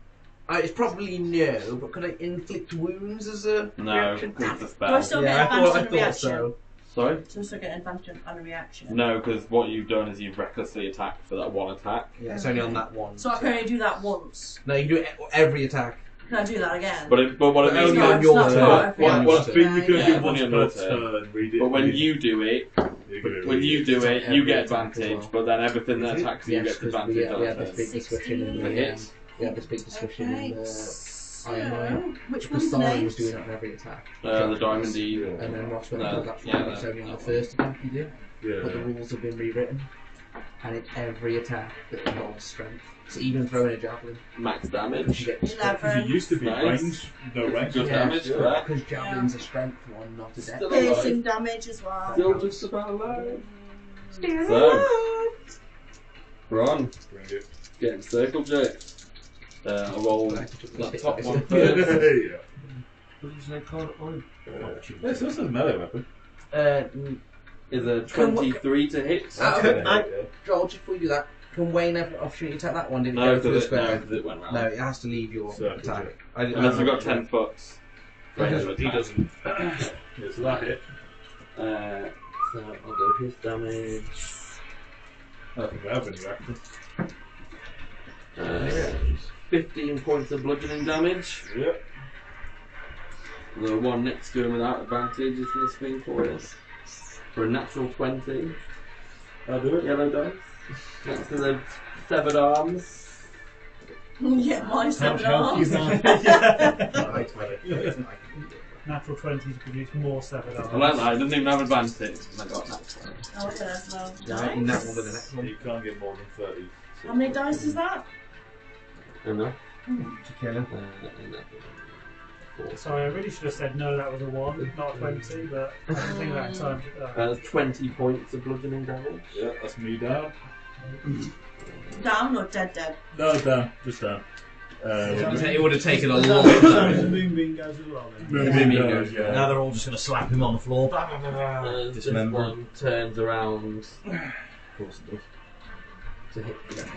it's probably no, but could I inflict wounds as a No, reaction? because it's a Do I spell. still get advantage on a reaction? so. Sorry? Do I still get advantage on a reaction? No, because what you've done is you've recklessly attacked for that one attack. Yeah, it's only on that one. So I can only do that once. No, you can do it every attack. Can I do that again? But what it But means only is, on your It's not turn. part of What- reaction. what- I think you can Yeah, do only once on per your turn. turn. Read it. but when you do it, when you do it, you get Every attack as advantage, well. but then everything that attacks you Yes, gets because advantage we on had this it. big discussion in For the hits. we had this big discussion Okay. in the So, which the one's Starling was next? doing it on every attack. The Diamond D. And then Ross went, No, oh, that's yeah, right, it's only on the that first attack you do. But the Yeah. rules have been rewritten. and it's every attack that involves strength. So even throwing a javelin, Max you damage. get Because it used to be Nice. range, no range. Good damage for that. because javelin's a strength one, not a dex. Still Piercing alive. damage as well. Still just about alive. Still So- alive. Ron, Bring it. getting circle jerked. I'll roll that top one first. Yeah. What is that called? This is a melee weapon. Is a 23 to hit. Joel, just before you do that, can Wayne have an opportunity to attack that one? Did it No, go through the because square? it went round. No, it has to leave your Circle attack. Unless we've got 10 foot. He doesn't. Yeah, so that hit. So I'll go his damage. I don't think we have any action. 15 points of bludgeoning damage. Yep. The one next to him without advantage is going to swing for us. For a natural 20. I'll do it. Yellow dice. Next to the severed arms. Yeah, my seven arms. Natural 20 to produce more severed arms. I like that, it doesn't even have advantage. And I got a natural 20. Oh, okay, well. Yeah, in that one with the next one. You can't get more than 30. How many dice is that? Enough. To kill him. Sorry, I really should have said no, that was a 1, not a 20, but I don't think that time. 20 points of bludgeoning damage. Yeah, that's me down. Down or dead? No, down. Just down. It would have taken a The long time. moonbeam goes as well then. Moonbeam goes, yeah. Now they're all just going to slap him on the floor. This Dismember. one turns around Of course it does. to hit the guy.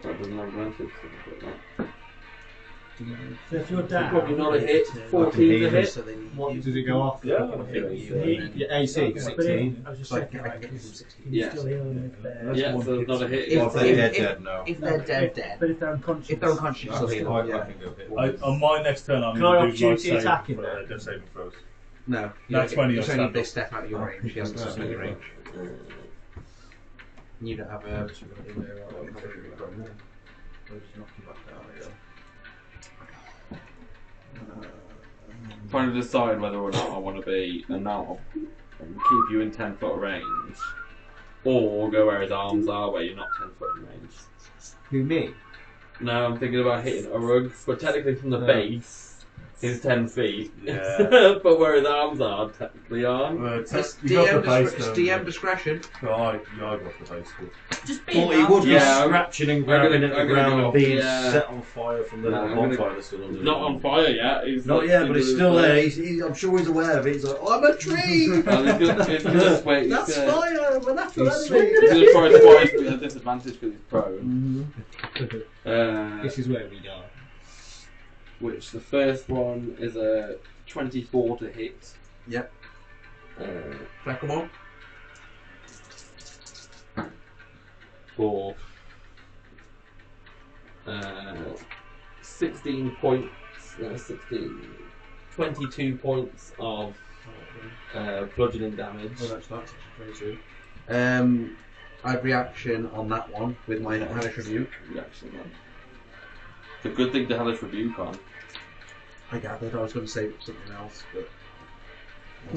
That doesn't have advantage. So if you're Probably down, not a hit. 14 to hit. So they need What you. does it go off? Yeah. Your AC, but 16. I was just Like, checking, I like, can give can them 16. you Yeah. still heal them if they're... Yeah, so it's not a hit. If- Well, if they're dead, no. If they're dead. But if they're unconscious... If they're unconscious, you still heal I them. Yeah. can go hit. On my next turn, I'm Can I going to do opportunity my attack him for then? death saving throws. No. That's 20 It's on only if stand they up. step out of your range. He hasn't stepped out of your range. You don't have a... Trying to decide whether or not I want to be a now and keep you in 10 foot range, or go where his arms are, where you're not 10 foot in range. Who, me? No, I'm thinking about hitting a rug, but technically from the base, he's 10 feet. Yeah. But where his arms are, technically aren't. It's You got the base, DM discretion. I got the base. Just be Thought he enough. would be Yeah, scratching and I'm gonna- grabbing at the I'm gonna ground go- and being yeah. set on fire from the No, little I'm gonna- bonfire that's still under. Not on fire yet. He's Not like, yet, but it's under still his there. leg. I'm sure he's aware of it. He's like, I'm a tree! And he's gonna wait. That's He's gonna, fire! We're not he's gonna try twice with a disadvantage because he's prone. This is where we die. Which the first one is a 24 to hit. Yep. Crack them on. For 16 points, 22 points of bludgeoning damage. Oh, that's not 22. I'd reaction on that one with my hellish rebuke. Reaction then. It's a good thing to hellish rebuke on. I gathered I was going to say something else, but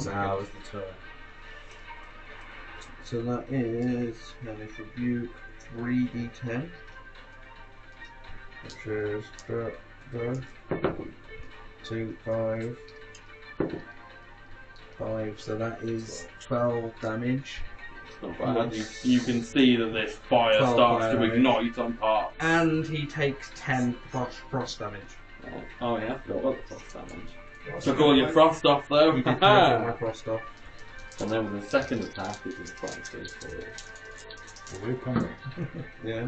That was the turn. so that is hellish rebuke 3d10, which is 2, 5, 5. So that is 12 damage. It's not bad. You can see that this fire 12 starts fire to damage. ignite on parts. And he takes 10 frost damage. Oh yeah, I forgot about the frost damage. Took all your frost off though. He did take all my frost off. And then with the second attack, it was 5 A weird combo. Yeah.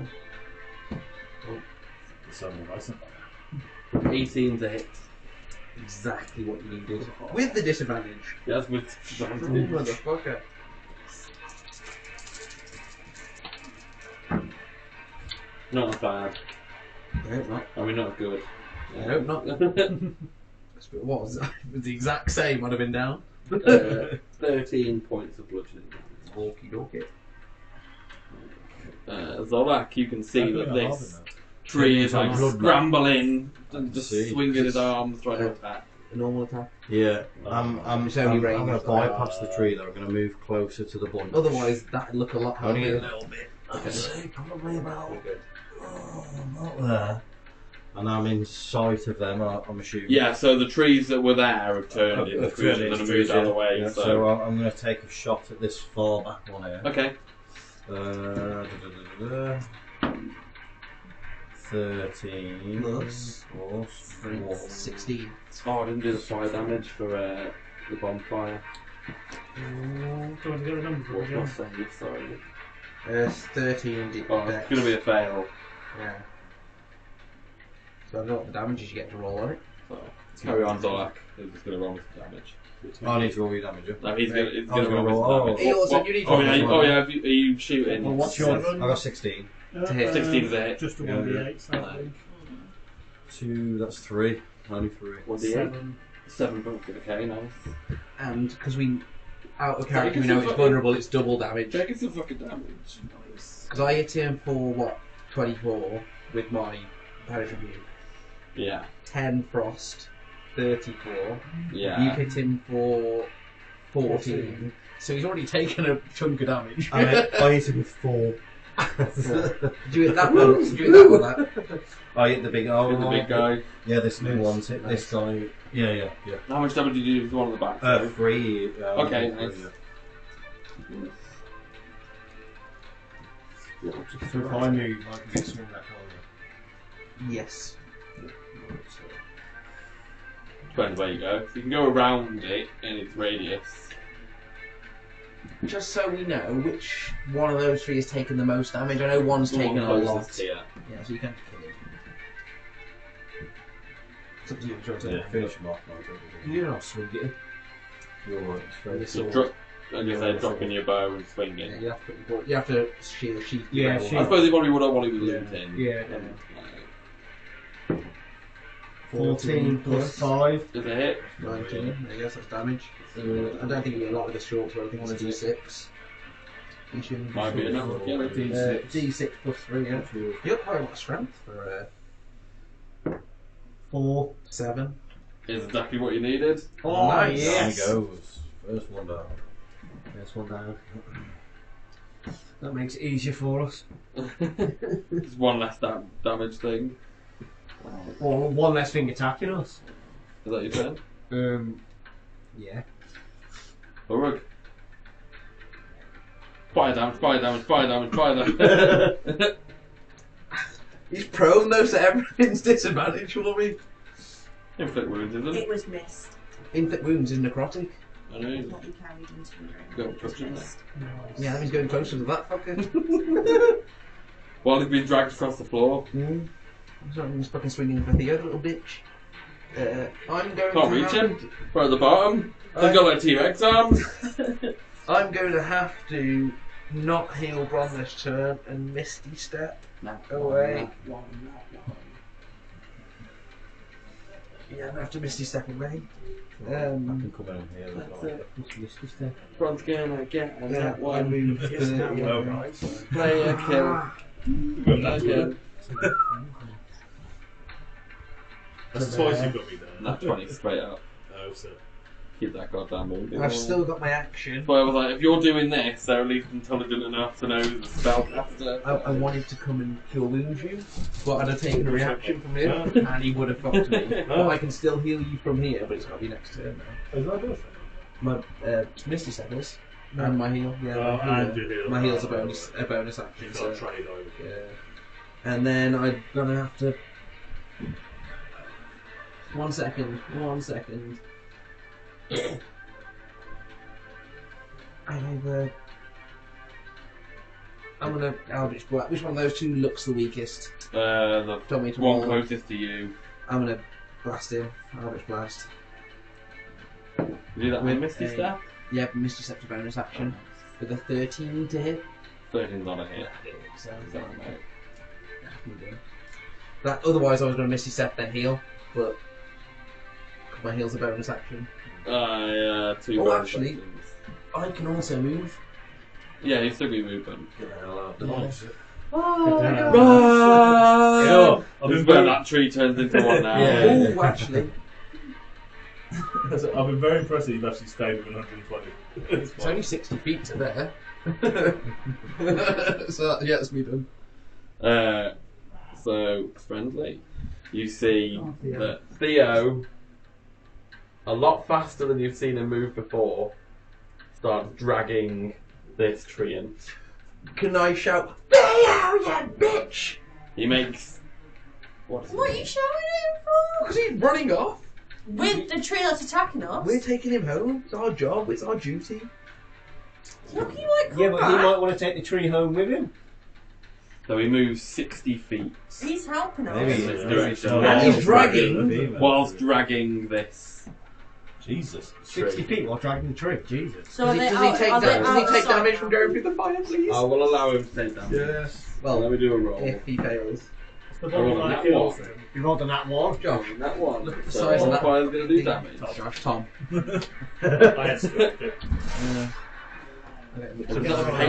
So nice. 18 to hit. Exactly what you needed. With the disadvantage. Yes, with disadvantage. Motherfucker. Not bad. No, not. I mean, not good. No, not. What was that? It was the exact same. I'd have been down. 13 points of bludgeoning. Walkie dorky. Zolak, you can see that this tree is like scrambling and just See. swinging his arms trying to attack. a normal attack. Yeah, I'm It's only going range. to bypass the tree though. I'm going to move closer to the bunch. Otherwise, that'd look a lot Only a harder. little bit. I'd say probably about not there. And I'm in sight of them. I'm assuming. Yeah, so the trees that were there have turned into I've trees turned and into then moved out of the way. Yeah, So, so I'm going to take a shot at this far back one here. okay. 13 Plus plus 16. Oh, I didn't do the fire damage for the bonfire. Do you want to get the number for What's it? my again? save? Sorry. 13 Oh, it's going to be a fail. Yeah. So I don't know what the damage is you get to roll on it. So, carry on, Zolak. He's just going to roll me some damage. I need to roll your damage. No, he's going I was to gonna roll roll- me some damage. He also- you need to Oh, yeah, roll. are you shooting? Well, what's your- I got 16. To hit. 16 is a hit. Just a Yeah, 1d8, so I think. 2, that's 3. Only 3. 1d8. 7. 7 both. Okay, nice. And because we, out of character, Take we know some it's fucking- vulnerable, it's double damage. Taking some fucking damage. Nice. Because I hit him for, what, 24 with my Parish Rebuke. Yeah. 10 Frost, 34. Yeah. You hit him for 14. So he's already taken a chunk of damage. I hit him with 4. Did you hit that one? Did you hit that one? That? I hit the big The big guy. Yeah, this new one's hit Nice. this guy. Yeah. How much damage did you do to the one on the back? 3. Okay, three, nice. So if I move, I can get swung that corner. Yes. Depends where you go. So you can go around it in its radius. Just so we know which one of those three has taken the most damage. I know one's The one taken a lot. closest here. Yeah, so you can kill it. It's up to you, George. Yeah, finish him off. You're not swinging. You're right, straight. So like I said, dropping your bow and swinging. Yeah, you have to put your, you have to shield sheath. Yeah, your bow. shield. I suppose he probably would have wanted with looting. Yeah. Um, 14 plus 5. Is it a hit? 19. I guess that's damage. I don't think you get a lot with the short, so I think it's D6. You shouldn't. Might be enough. Yeah, D6 plus 3. Yeah. You got quite a lot of strength for 4. 7. is exactly what you needed. Oh, Nice. yes. Down he goes. First one down. There's one down. That makes it easier for us. Just one less damage thing. Or one less thing attacking us. Is that your turn? Yeah. Uruk. Fire damage. He's prone though, so everything's disadvantage for me. Inflict wounds, isn't It it? was missed. Inflict wounds is necrotic. I know. What you carried into Go your room. It was touch it. missed. Yeah, that means going closer to that fucker. While he's being dragged across the floor. So I'm just fucking swinging for Theo, little bitch. I'm going Can't to reach have him. Right at the bottom. He's got like T-Rex arms. I'm going to have to not heal Bron this turn and Misty Step away. Yeah, I'm going to have to Misty Step away. I can come in here. That's it. Misty Step. Bron's gonna get on Yeah, that I one. move Yes, now 30. we're right. Player kill. Okay. That's twice you've got me there. Not 20 straight up. No, sir. Keep that goddamn moving. I've still got my action. But I was like, if you're doing this, they're at least intelligent enough to know the spellcaster. I wanted to come and kill wound you, but I'd have taken a reaction from him, and he would have fucked me. But I can still heal you from here, but it's got to be next turn now. Is that good? My Misty Step is, and my heal. Yeah, And your heal. my heal's a bonus action. You've So, got to trade over. yeah. And then I'm gonna have to. One second. I'm gonna Eldritch Blast. Which one of those two looks the weakest? The Tell me to one roll. closest to you. I'm gonna blast him. Eldritch Blast. You do that with Misty a- Step? Yeah, Misty Step's a bonus action. With a 13 to hit. 13's not a hit. So, Sorry, mate. that, otherwise I was gonna Misty Step then heal, but my heal's a bonus action. Two Oh, bonus actually- actions. I can also move. Yeah, you still be moving. Nice. Run! Yeah, This is where that tree turns into one now. Yeah. Oh, actually. I've been very impressed that you've actually stayed within 120. It's only 60 feet to there. So that gets me done. So, friendly. You see Oh, Theo. that Theo, a lot faster than you've seen him move before, starts dragging this treant. Can I shout, Theo, you bitch? He makes. What is What are it? you shouting at him for? Because he's running off. With the tree that's attacking us? We're taking him home. It's our job. It's our duty. Look, he might come Yeah, but he back. might want to take the tree home with him. So he moves 60 feet. He's helping us. Maybe in this direction. And he's whilst dragging. Whilst dragging this. Jesus. 60 feet while dragging the tree. Jesus. So are they Does out, he take, are they does he take outside damage now? from going through the fire, please? I will allow him to take damage. Yes. Well, let me do a roll. If he fails. The I rolled a bonfire nat kills one. him. You rolled on that one. Josh, That one. look at the So size of that. fire's going to do damage. Josh, Tom. I had to.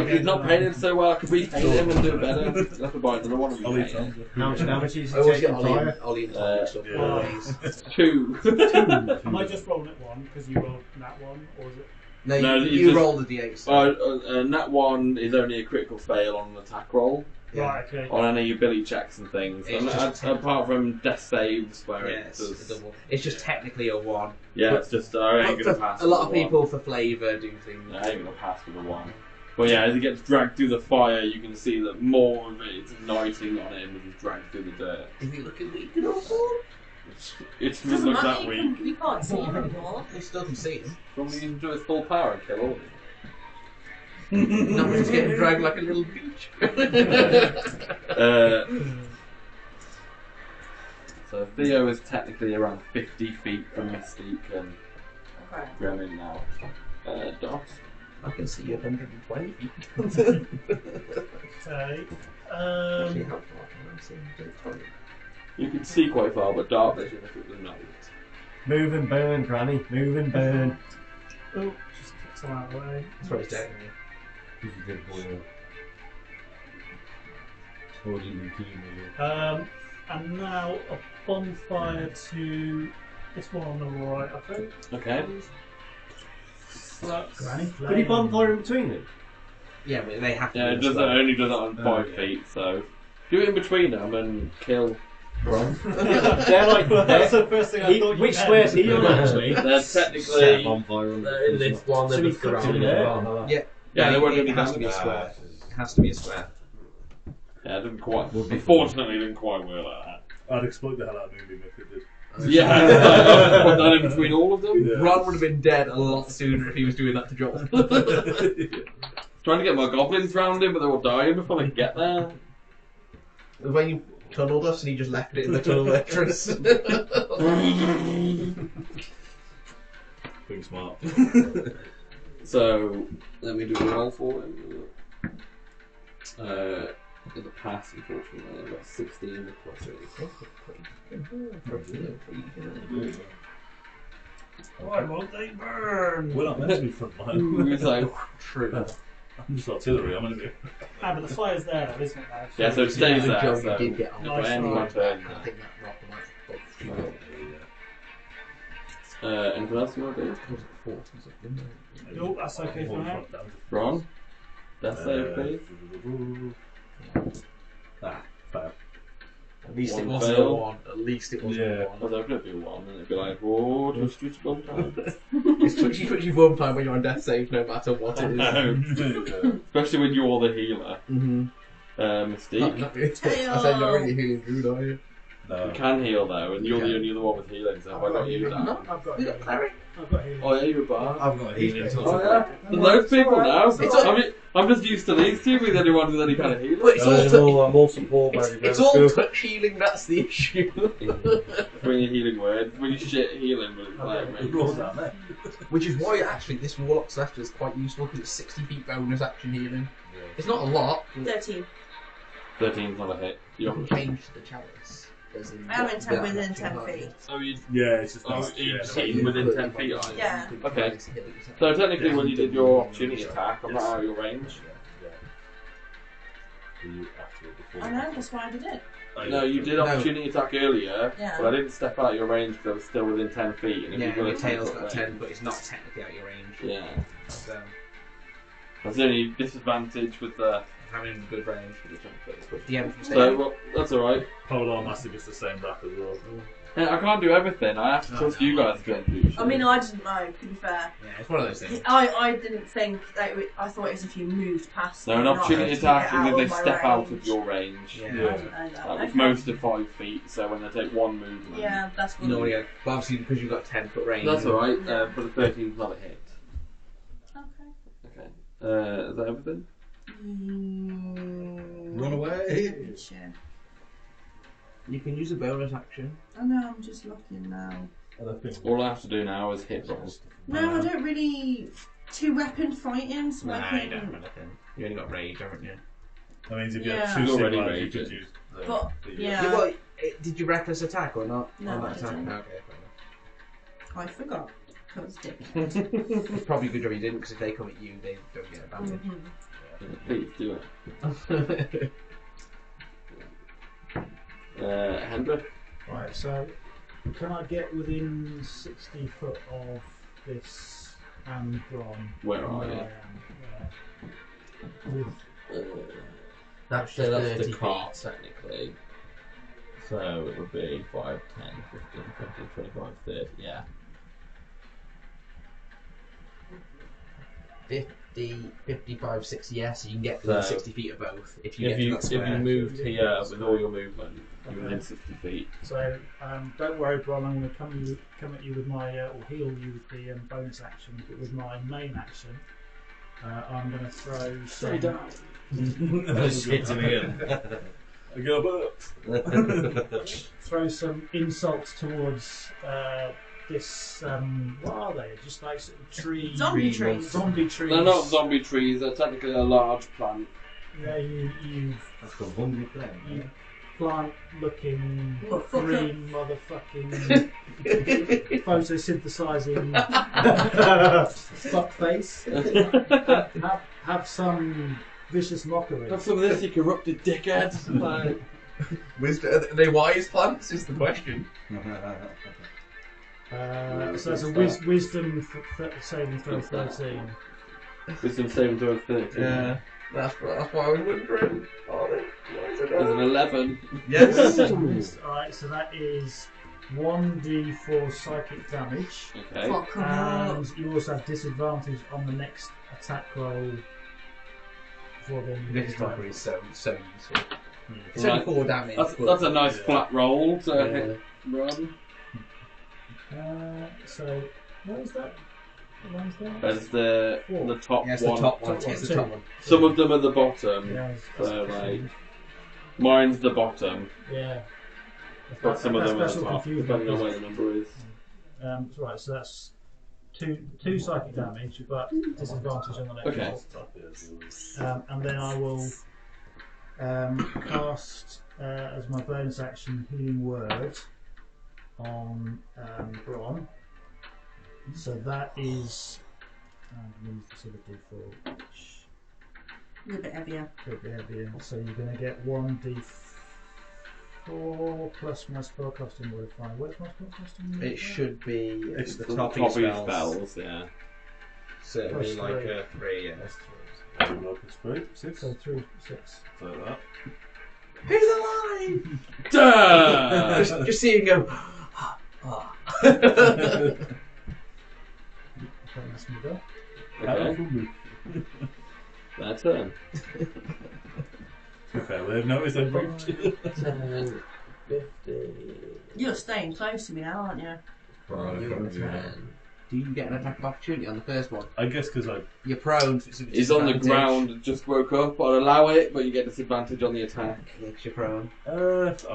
He's not painted so well. I could repaint him and do better. That's about another one of I'll you. eat some. How much damage is I he always get taking fire? Ollie and Tom mixed up. yeah. Always. 2. Am I just rolling at one because you rolled that one, or is it? No, No, you you just- roll the d8. So. Nat 1 is only a critical fail on an attack roll. Yeah. Right, okay. On any ability checks and things. It's And just apart from death saves where Yeah, it it's, does. a double. It's just technically a 1. Yeah, it's just I ain't But gonna for- pass. a lot with of a people, 1. for flavour, do things. Yeah, I ain't gonna pass with a 1. But yeah, as he gets dragged through the fire, you can see that more of it is igniting on him as he's dragged through the dirt. Is he looking weak at all? It doesn't Doesn't look matter, that you weak. can- you can't see him anymore. He still can see him. Probably you can do his full power and kill all of them. Not just getting dragged like a little beach. So Theo is technically around 50 feet from Mystique and Okay. Gremlin now. Dot. I can see you 120 feet. Okay. Actually, how far can I see? 120. You can see quite far, but dark vision if it was night. Move and burn, Granny. Move and burn. Oh, just kick some out of the way. That's where he's dead. And now a bonfire to this one on the right, I think. Okay. Granny. Could he bonfire in between them? Yeah, but they have to. Yeah, it do does this way. only does it on 5 yeah. feet, so do it in between them and kill. They're like, That's the first thing I thought you which had. square's he on actually? They're technically. in this one, So they're he just cuts surrounded it as there. well. Yeah, they won't it do has to be a damage. square. It has to be a square. Yeah, it didn't quite. Unfortunately, it didn't quite work like that. I'd exploit the hell out of Moonbeam if it did. Yeah, I put that in between all of them. Yeah. Ron would have been dead a lot sooner if he was doing that to Joel. Trying to get my goblins round him, but they're all dying before they can get there. When you tunneled us and he just left it in the tunnel entrance. Being smart. So, let me do a roll for him. In the past, unfortunately, I got 16 with plus 8. Why won't they burn? We're not meant to be front line. He's like, True. I'm just artillery, I'm meant to be. Ah, but the fire's there, though, isn't it? Now? yeah, so it stays there. Joel So, did get on. Nice end try. my turn. I think that rock might have got Anything else you want to do? Oh, that's okay for now. Ron? Death save, please. Fair. At least it One wasn't fail. a 1. At least it wasn't Yeah. a I 1. was hoping it'd be 1, and it'd be like, oh, just twitch one time. It's twitchy one time when you're on death save, no matter what it is. No. Especially when you're the healer. Mm-hmm. Mystique. Not really. I said you're not really healing druid, are you? No. You can heal though, and you're Yeah. the only other one with healing, so have I got you down? No, I've got you got cleric. I've got healing. Oh yeah, you're a bar. I've got a healing He's touch. Oh yeah, there's loads of people now. It's all- I'm just used to these two being the only one with any kind of healing. But it's all, I'm all support, it's all touch healing, that's the issue. Bring your healing word, bring your shit healing, but it's like, Roll down there. Which is why actually this Warlock Celestial is quite useful because it's 60 feet bonus action healing. It's not a lot, but 13. 13's not a hit. you You can don't. change the chalice. As in I'm in that 10 within action 10 high. feet. Oh, you. Yeah, it's just Oh, nice. you Yeah. see within 10 feet, are you? Yeah. Okay. So technically, when you did your opportunity attack, I'm not out of your range. Were you after it before? I know, that's why I did it. No, you did opportunity attack earlier, Yeah. but I didn't step out of your range because I was still within 10 feet. And if Yeah, you've got your a tail's 10-foot got range- 10, but it's not technically out your range. Yeah. So, That's the only disadvantage with the having good range. with DM from So, staying. well, that's alright. Polar Massive is the same wrap as well. Yeah, I can't do everything. I have to trust you guys to be able to do shit. I mean, I didn't know, to be fair. Yeah, it's one of those things. I didn't think that I thought it was if you moved past. No, an me, not opportunity if you get attack out is if they of my step out of range. your range. Yeah. I didn't know that. That was Okay. most of 5 feet, so when they take one movement. Yeah, that's You good. know, yeah, but obviously because you've got 10-foot range. That's alright, Yeah. but the 13's not a hit. Okay. Okay. Is that everything? Run away. Sure. You can use a bonus action. I know, I'm just looking now. All I have to do now is hit roll. No, I don't really. 2-weapon fighting, so I Nah, can. you don't have anything. You only got rage, haven't you? That means if you Yeah. have 2 She's already Sigmars, you raging. could use the. But, the- yeah. Well, did you reckless attack or not? No, on I that attack? didn't. Okay, fair enough. I forgot. That was dick. It's probably a good job you didn't, because if they come at you, they don't get advantage. Please do it. Hendra? Right, so can I get within 60 foot of this and Bron? Where are I you? am, yeah. With That's So that's 30 the cart, feet. technically. So it would be 5, 10, 15, 20, 25, 30, yeah. 50, 55, 60, yeah, so you can get within So, 60 feet of both if you If get you, to that if you square. moved here with all your movement, you're Okay. within 60 feet. So don't worry, Bron. I'm going to come at you with my or heal you with the bonus action, but with my main action, I'm going to throw some. Shit to me again. I go up. Throw some insults towards this. What are they? Just like sort of tree. Zombie trees. Zombie trees. They're not zombie trees, they're technically a large plant. Yeah, you That's called Hungry Flame. plant-looking Motherfucker. green motherfucking photosynthesizing fuckface. Have some vicious mockery. Have some of this, you corrupted dickhead. Like, Wisdom, are they wise plants is the question. So that's a wisdom saving throw 13. wisdom saving throw of 30. Yeah, that's why I was wondering. There's an 11. Yes. Alright, so that is 1d4 psychic damage. Okay. Fuck 'em up. And you also have disadvantage on the next attack roll for the This mockery is so useful. It's Right. only 4 damage. That's a nice flat roll to Yeah. hit run. So, what is that? What one's that? That's the top Yeah, it's one. the top one. Top It's the two. top one. Some of them are the bottom. Yeah, So, like, mine's the bottom, yeah. but some of them are That's the all top, confusing. depending on where the number is. Right, so that's two psychic damage, but disadvantage on the next Okay. roll. And then I will cast as my bonus action Healing Word on Bron. So that is. Use the sort of D4. A little bit heavier. Could be heavier. So you're going to get 1d4 plus my spellcasting modifier. Where's my spellcasting modifier? It should be It's the The top top of of your your spells. spells, yeah. So it'll be Plus like three. a 3, yeah. It's 3, 6. So 3, 6. Like that. Who's alive? Duh! just see him go. Okay, that's me done. Okay, their turn. To be fair, they've noticed I've moved. 10, 50. You're staying close to me now, aren't you? 5, 10. Do you get an attack of opportunity on the first one? I guess because I. You're prone. So it's a He's on the disadvantage. ground, just woke up. I'll allow it, but you get disadvantage on the attack. Makes you prone. I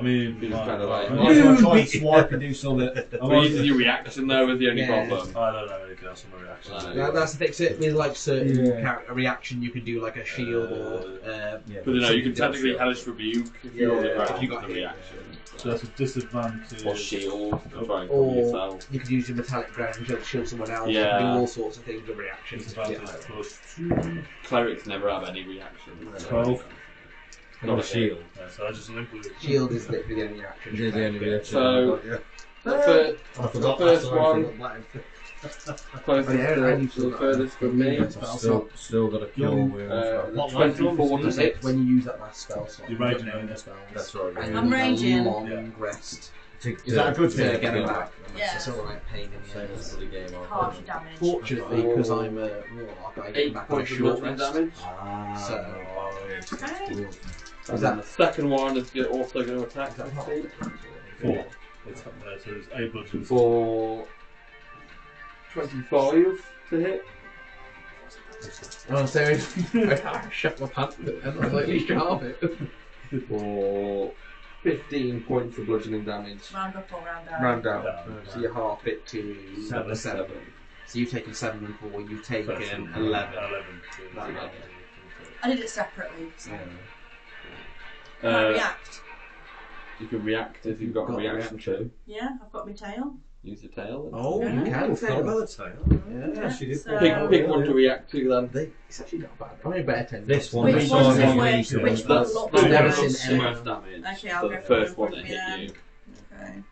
mean, It's kind of like- Might as well try and swipe and do something. We're using your reaction though as the only Yeah. problem. I don't know anything else on my reactions. No. That's the thing. So with like certain Yeah. a reaction, you can do like a shield or. Yeah. But you know, you can something technically else. hellish rebuke if you're on the Yeah, ground if you got as a hit, reaction. So that's a disadvantage. Or shield to try and cover Or yourself. you could use your metallic ground to shield someone else. Yeah. You can do all sorts of things with reactions. Disadvantage Yeah. plus 2. Clerics never have any reactions. 12. Not a shield. So I just linked with it. Shield is literally the only action. It is the only reaction. So- yeah. The I forgot first that, so I one. forgot closest Oh, yeah, to and the furthest from me. that. Still got a cure wound. The What, 24 to It's hit. when you use that last spell slot. You're raging, you don't know aren't you? the spells. That's right. And yeah. I'm you need raging. a long Yeah. rest Is that a good to thing? get him back. Yeah. It's alright pain in the Same end. as the game. Half damage. Fortunately, because I'm a warlock, I get 8 back on a points of short bludgeoning rest. damage. So, Okay. Is that- the second one is also going to attack Is that that hot? speed Four. It's so it's 8 bludgeons. for 25 to hit. oh, so I shut my pants and I was like, at least you halve it. For 15 points of bludgeoning damage. Round up or round down? Round down. Down. So you half it to 7. 7. So you've taken 7 and 4, you've taken 13, 11. 11. That I did it separately. So. Yeah. Can I Uh, react? you can react if you've got a Got a reaction too. Yeah, I've got my tail. Use your tail. Oh, Yeah. you can Forgot fail. about the tail. Yeah, she did. So- Pick one to react to then. It's actually not bad. I mean, better 10. This one. Which this one's one the is worst? really Which good. one That's looked the the never one seen that's any. most damage. Okay, I'll so go the for first the one one that with hit me you. Okay.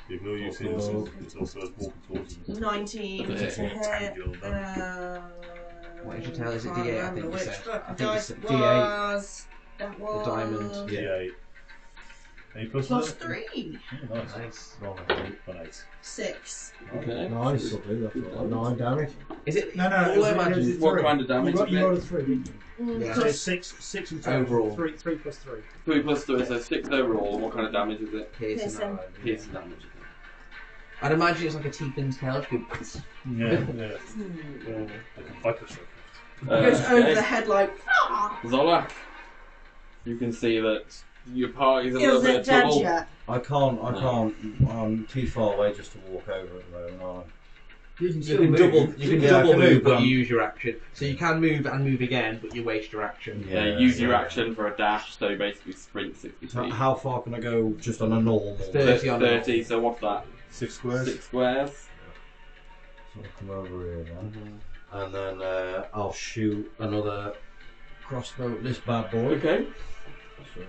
Ignore you, it's also walking towards you. 19 to Okay. hit. What is your tail? Is it can't D8? I remember think you which said. fucking I think dice it's it D8. was. That was The diamond. D8. Any plus plus to 3. Oh, nice. Nice. One 8. 6. Okay. Nice. 9 damage. Is it? No, all it's- I imagine it's is What three. kind of damage is You it? rolled a 3, didn't you? Yeah. So it's 6 in total. Overall. 3 plus 3. 3 plus 3, so 6 overall. What kind of damage is it? Piercing. Piercing. Piercing damage. I'd imagine it's like a tiefling's tail. Yeah, yeah. Like a fighter shot. Goes over the head like. Zola, you can see that your party's a Feels little bit it of dead trouble. yet. I can't. I'm too far away just to walk over at the moment, aren't I? You can Yeah, double I can move, but um, you use your action. So you can move and move again, but you waste your action. Yeah, use your action for a dash, so basically sprint 60 So feet. how far can I go just on a normal? 30 on a 30, so what's that? 6 squares. 6 squares. So I'll come over here then. And then I'll shoot another crossbow at this bad boy. Okay. So,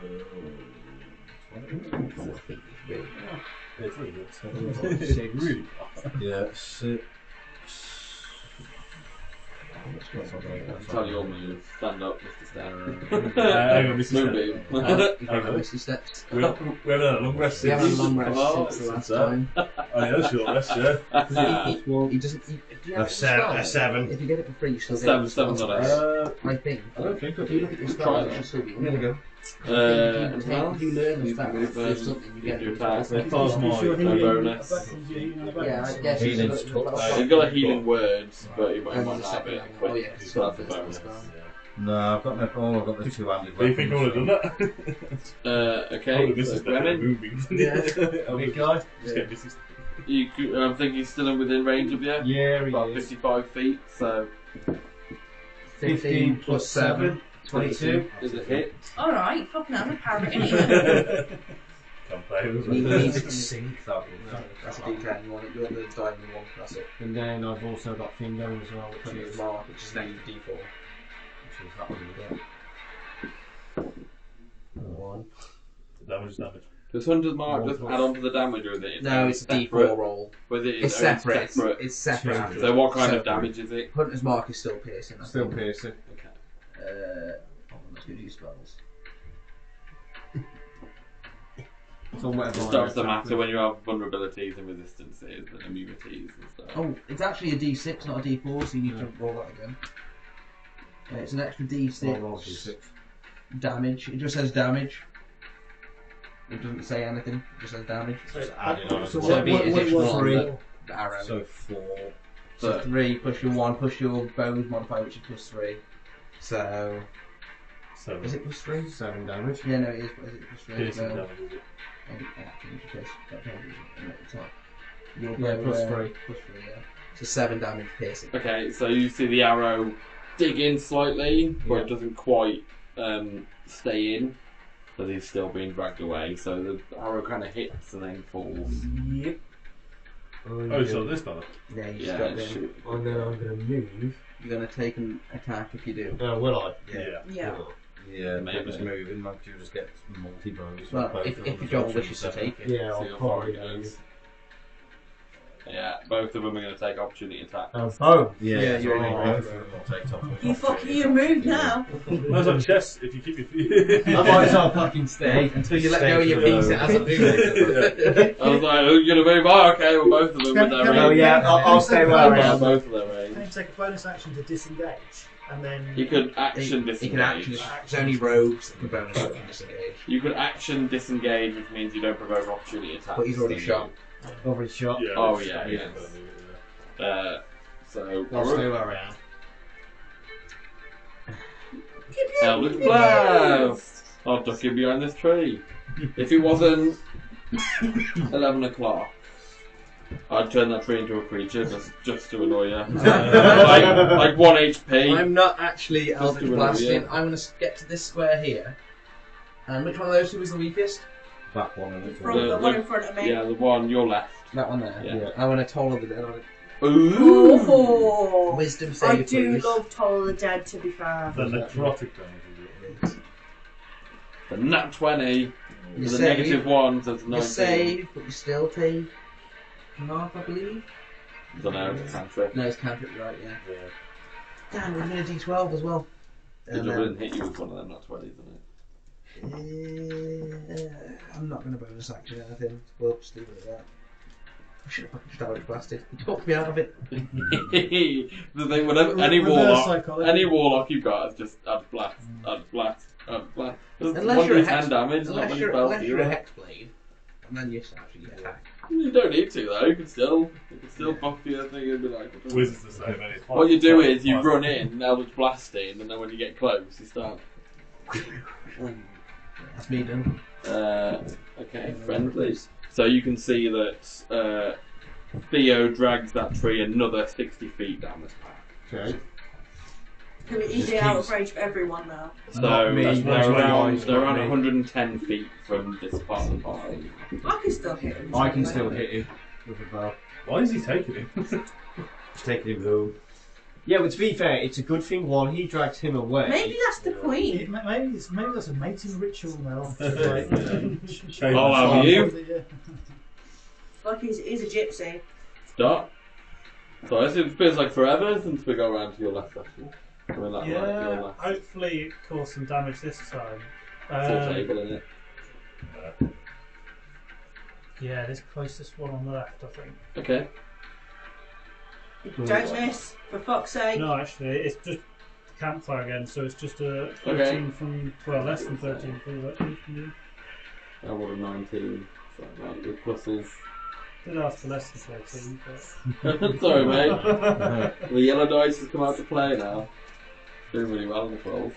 It's really good. Six. Really Yeah, 6. Tell your move. Stand up, Mr. Stan. hang on, Mr. Move Stan. Hang on, Mr. Steps. We haven't had a long rest We haven't had a since. long rest Oh, since the last since that. time. Oh, yeah, that's short rest, yeah. He doesn't. Do you have A 7. If you get it for free, you still get Seven, it. seven's not a I think. I don't think I If you do. look at your Try spells, it. it should still be. There we go. If you well, learn a you spell, can move, if there's something you get your it. attack. As far as my No bonus. Yeah, I guess Healing's it's tough. He's got a healing words, but he might And not the have second it. one. But Oh, yeah, he's it's got the got bonus. the spell. No, I've got the two-handed Do you think I would have done that? I Okay, would have so missed Bremen, moving. Yeah. Big guy. Just get missing. I think he's still within range of you. Yeah, About he is. 55 feet, so 15 plus 7. 22. is a hit. Alright, fucking hell, I'm a parrot anyway. Can't play. Needs to sync that That's a D10. You want it. You want the diamond one. That's it. And then I've also got thing going as well, which is Mark, which is next to D4. which is that one again. 1. Damage is damage. Does Hunter's Mark just add on to the damage, or is it? No, it's a D4 separate? roll. Was it It's its own separate. separate? It's separate. So what kind of Separate. damage is it? Hunter's Mark is still piercing. I Still think. piercing. Let's go do spells. So whatever. It starts to matter when you have vulnerabilities and resistances and immunities and stuff. Oh, it's actually a D6, not a D4, so you need to roll that again. It's an extra D6 damage. It just says damage. It doesn't say anything. It just says damage. added on. So So it'd be what additional was on three? the arrow. So 4. So 3 plus your 1 plus your bones modifier, which is plus 3. So So, is it plus 3? 7 damage. Yeah, no, it is. Is it plus 3? piercing No. damage, is it? Yeah, plus 3. Plus 3, yeah. So 7 damage piercing. Okay, so you see the arrow dig in slightly, but it doesn't quite stay in, but he's still being dragged away. So the arrow kind of hits and then falls. Yep. Oh, so this fella. Yeah, you Yeah, got shoot. And then I'm going to move. You're going to take an attack if you do. Will I? Yeah. Yeah. Yeah, Maybe. just moving, like you just get multi-bows. Well, both if of them if as Joel well, wishes to so- take it. Yeah, See I'll how far probably it go. goes. Yeah, both of them are going to take opportunity attack. Oh, Yeah, Yeah, it's you're only right. both of them will take top. You fucking you move now. That's like chess. If you keep your feet. I might as well fucking stay. Until you let go of your piece, it hasn't moved. I was like, who's going to move? Oh, okay, well, both of them with their Can Oh range. yeah, I'll stay where I am. Both of their Can range. you take a bonus action to disengage? And then. You could action He can action. disengage. It's only rogues that can bonus action disengage. You could action disengage, which means you don't provoke opportunity attacks. But he's already shot. Already shot. Yeah, Oh, it's- yeah, yeah. I'll So, stay where I am. Eldritch Blast! I'll duck him behind this tree. If it wasn't 11 o'clock, I'd turn that tree into a creature just to annoy you. like 1 HP. I'm not actually Just Eldritch do it, Blasting. yeah. I'm going to get to this square here. And which one of those two is the weakest? That one and From the one in front of me. Yeah, the one, your left. That one there. Yeah. I want to toll of the dead on it. Ooh! Oh, Wisdom save, I do please. love Toll of the Dead, to be fair. The necrotic damage. The nat 20. You The save. -1, so it's You 19. save, but you still take half, I believe. Don't know, it's a cantrip. No, it's cantrip, you're right, yeah. Damn, we're doing a D12 as well. The And javelin hit you with one of them nat 20s, I'm not going to bonus action anything. We'll just leave it at that. I should have fucking just Eldritch Blasted. He talked me out of it. The thing, whenever any Reverse warlock, psychology. you've got is just add blast. There's Unless you're a 1d10 hex, damage, not many spells unless to you're do a it. Hexblade, and then you actually attack. You don't need to though. You can still buff your thing and be like. Wizard's the same. eh? It's What you do fine, is you fine. run in, Eldritch Blasting, and then when you get close, you start. That's me done. Okay, friendly. So you can see that Theo drags that tree another 60 feet down this path. Okay. Can be easily out of range for everyone now. So Not me, they're not around, me, they're not around me. 110 feet from this part of the park. I can still hit him. I can still hit him with a bow. Why is he taking him? Just taking him home. Yeah, but to be fair, it's a good thing. One, he drags him away. Maybe that's the point. Maybe that's a mating ritual now. I'll have you. Yeah. Like he's a gypsy. Stop. So it feels like forever since we go around to your left section. I mean, like, your Yeah, left hopefully it caused some damage this time. full table in it. Yeah, this closest one on the left, I think. Okay. Don't miss, for fuck's sake. No, actually, it's just campfire again, so it's just a 13 Okay. from, well, less than 13 from you. I would have 19. So like with pluses. Did ask for less than 13, but... Sorry, mate. The yellow dice has come out to play now. Doing really well in the rolls.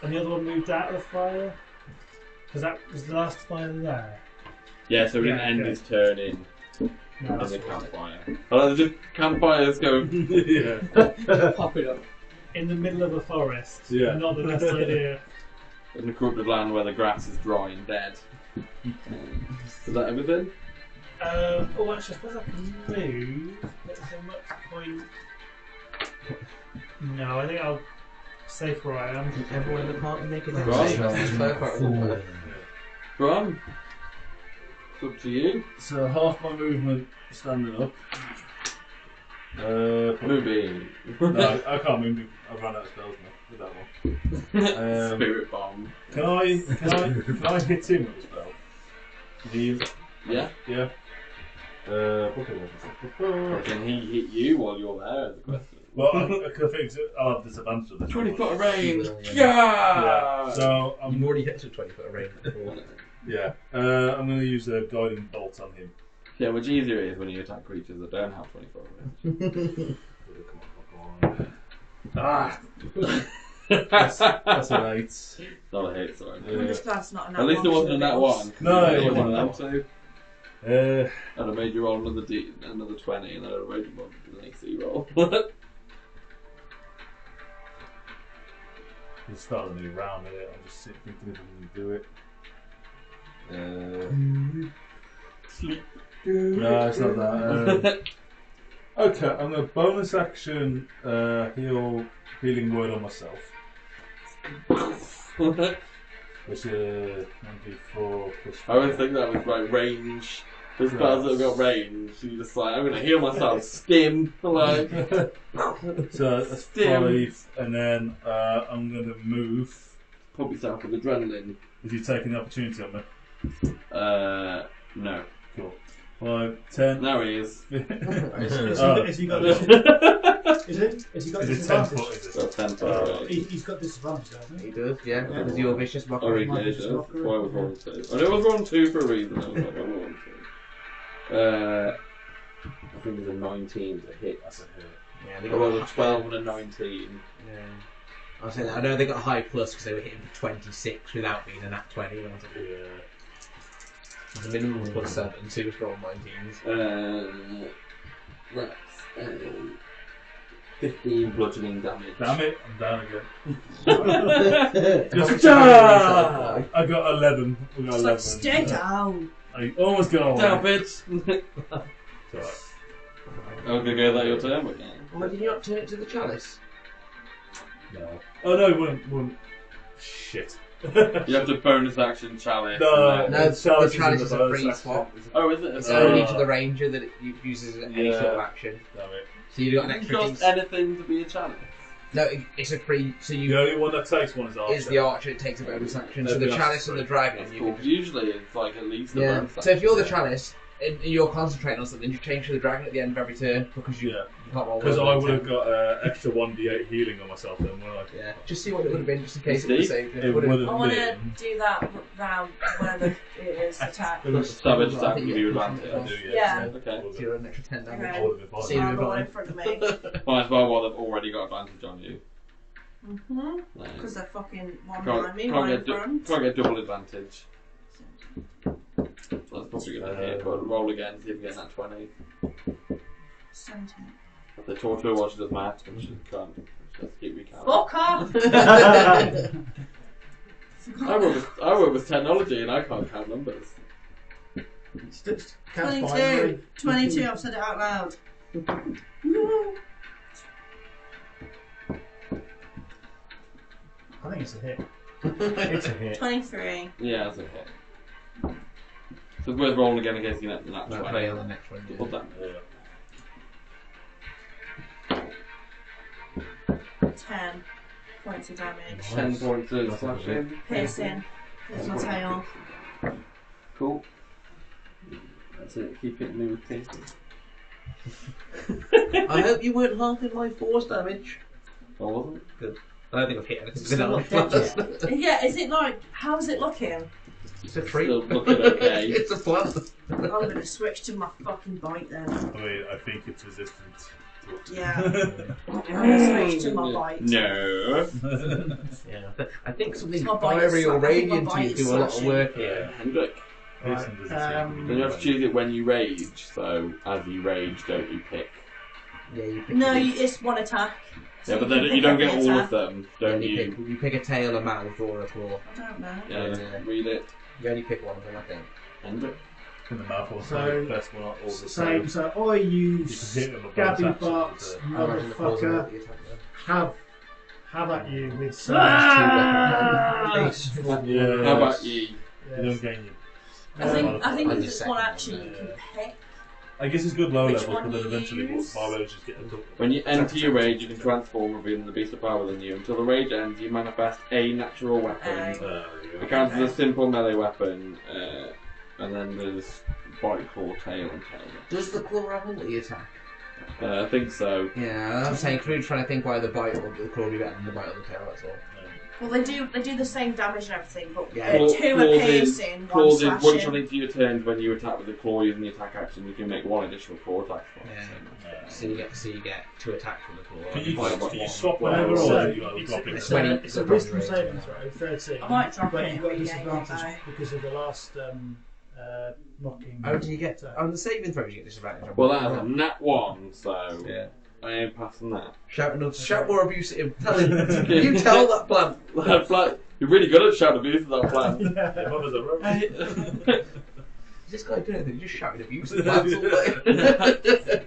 And the other one moved out of the fire? Because that was the last fire there. Yeah, so we didn't Yeah, end okay. his turn in No, the campfire. Oh, there's just campfires go. Yeah. Pop it up. in the middle of a forest. Yeah. Not the best idea. In the corrupted land where the grass is dry and dead. Is that everything? Oh, actually, I suppose I can move. But there's a much point. No, I think I'll stay for where I am. Everyone in the party make a Right. save. Go on. It's up to you. So half my movement standing up. Moving. No, I can't move. I ran out of spells now with that one. Spirit bomb. Can I hit him with a spell? Heal. Yeah. Yeah. Can he hit you while you're there? Is the question. Well, I think I'll have disadvantage on this. 20 one. foot of range. Yeah. Yeah. So You've I'm already hit some 20 foot of range before. yeah. I'm going to use a guiding bolt on him. Yeah, much easier it is when you attack creatures that don't have 20 foot of range. Ah. That's an 8. Not a hit, sorry. I'm just glad it's not an At least there wasn't a nat one. No, it it wasn't wasn't. a nat 2. Uh, I'd have made you roll another 20, and then I'd have made you roll an AC roll. It's starting a new round in it. I'm just thinking if I'm going to do it. Sleep. No, it's not that. Okay, I'm going to bonus action healing word on myself. Which 1d4 plus. I always think that was like range. The spells that have got range, you just like, I'm gonna heal myself, stim, like. So that's Stim. 5, and then I'm gonna move. Pump yourself with adrenaline. Is he taking the opportunity on me? No. Cool. 5, 10. Now he is. Has he got Is he got Is it 10 disadvantage? foot? Is it? Got 10 foot. He's got disadvantage, hasn't He he? does, yeah. Because you're vicious Oh, mockery. he Might be did. just That's mockery. why I was wrong 2. I knew I was wrong 2 for a reason. I was like, I'm wrong 2. I think there's a 19 to hit. That's a hit. Yeah, they I got rolled a 12 and a 19. Yeah. I was saying, I know they got a high plus because they were hitting for 26 without being a nat 20. And I was like, Yeah. the minimum was plus 7, so he was rolling 19s. That's 15 bludgeoning damage. Damn it, I'm down again. Just, I got 11. I got It's 11. like, stay down. I almost got all Down, right. bitch! It's alright. Okay, go that your turn again. Why did you not turn it to the chalice? No. Oh no, it wouldn't. Shit. You have to bonus action challenge. No, No, the the chalice in is a bonus free action. swap. Oh, is it? It's Oh. only to the ranger that it uses any Yeah. sort of action. Damn it. So you've got an It extra cost D. anything to be a challenge. No, it's a free. So The you only one that takes one is Archer. is the archer. It takes a bonus action. So the Everything else chalice is and the free. dragon. That's You cool. can Usually it's like at least a yeah. bonus So if you're the action. chalice and you're concentrating on something, you change to the dragon at the end of every turn because you Yeah. can't roll. Because one I of would have them. got extra 1d8 healing on myself then, wouldn't I? Yeah. Just see what it would have been, just in case it would have saved It it. would I have want to been. do that round where it is attack. Savage attack I think give you yeah, advantage. I do, Yeah. Okay. So you're an extra 10 damage. Okay. I would have been See fine. you. I'm the one in front of me. Might as well while they've already got advantage on you. Because they're fucking one Can't, behind me, can't, one in get front. can't get double advantage. That's probably going to hit, but roll again, see if you get that 20. 17. If they talk to her while she does math, then she can't. Let's keep recounting. Fuck off! I work with technology and I can't count numbers. Just count 22. binary. 22, I've said it out loud. No. I think it's a hit. It's a hit. 23. Yeah, that's okay. So it's worth rolling again in case you get the nat No, 20. fail the next one. Double damage. Yeah. 10 points of damage. 10 points of slashing. Piercing. There's my tail. Cool. That's it, keep hitting me with piercing. I hope you weren't halving my force damage. Or wasn't it? I don't think I've hit anything. It's still not dead yet. Yeah, is it like, how's it looking? It's a treat. Still looking okay. It's a plant. I'm gonna switch to my fucking bite then. I mean, I think it's resistant to Yeah. I'm gonna switch to my bite. No. Yeah. I think something My bite fiery is or I think my radiant bite to is do a lot of slashing. work here. Hendrik. Piercing doesn't seem Then you have to choose it when you rage, so as you rage, don't you pick? Yeah, you pick No, a- it's one attack. So Yeah, but then can you pick don't every get all of attack. them, don't you you? pick, you pick a tail, a mouth, or a claw. I don't know. Yeah, read it. You only pick one of them, I think. Hendrik. in the mouth or So- something. Best one, all the So, same. I You use can hit them with Gabby bonus actions, Barks, I imagine the claws will motherfucker, help you attack them. have at you with some. Yeah. How about you? You don't gain you. I think I if just it's second one one, action you yeah. can pick. I guess it's good low Which levels, one but then do you eventually use? biologists just get a double. When you enter your rage, you can transform, revealing the beast of power within you. Until the rage ends, you manifest a natural weapon. There you go. It counts as a simple melee weapon, and then there's bite, claw, tail, and tail. Does the claw have multi attack? I think so. Yeah, I'm saying, trying to think why the bite or the claw would be better than the bite or the tail, that's all. Well, they do the same damage and everything, but Yeah. two are piercing, one Claws in once on slashing. each of your turns when you attack with the claw using the attack action, you can make one additional claw attack. Yeah. So you get 2 attacks with the claw. Can you, Fine, can you one. swap Well, whenever, so or do you have to It's, drop it? it's, When a, he- it's it's a a wisdom range, saving yeah. throw, 13. I might drop But it you've got if we disadvantage get it, because of the last knocking. Oh, do you get attack. on the saving throws? You get disadvantage. On Well, that has a nat 1, so yeah. I ain't passing that. Shout more abusive. Tell him. You tell that plant. That plant, you're really good at shouting abuse to that plant. Your mother's a rogue. Is this guy doing anything? He's just shouting abuse at plants all day.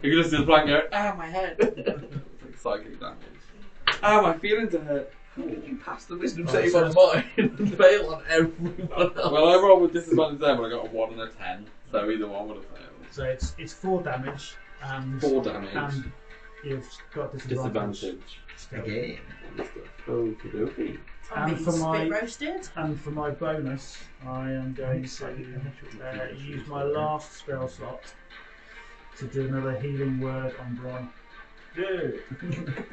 You can just see the plant go, ah, my head. It's like psychic damage. Ah, my feelings are hurt. You pass the wisdom save on mine and fail on everyone else. Well, I rolled with disadvantage there, but I got a 1 and a 10, so either one would have failed. So it's 4 damage and 4 damage. and you've got disadvantage. Again. Okie dokie. I'm And being for my- spit roasted. And for my bonus, I am going to use my last spell slot to do another healing word on Bron.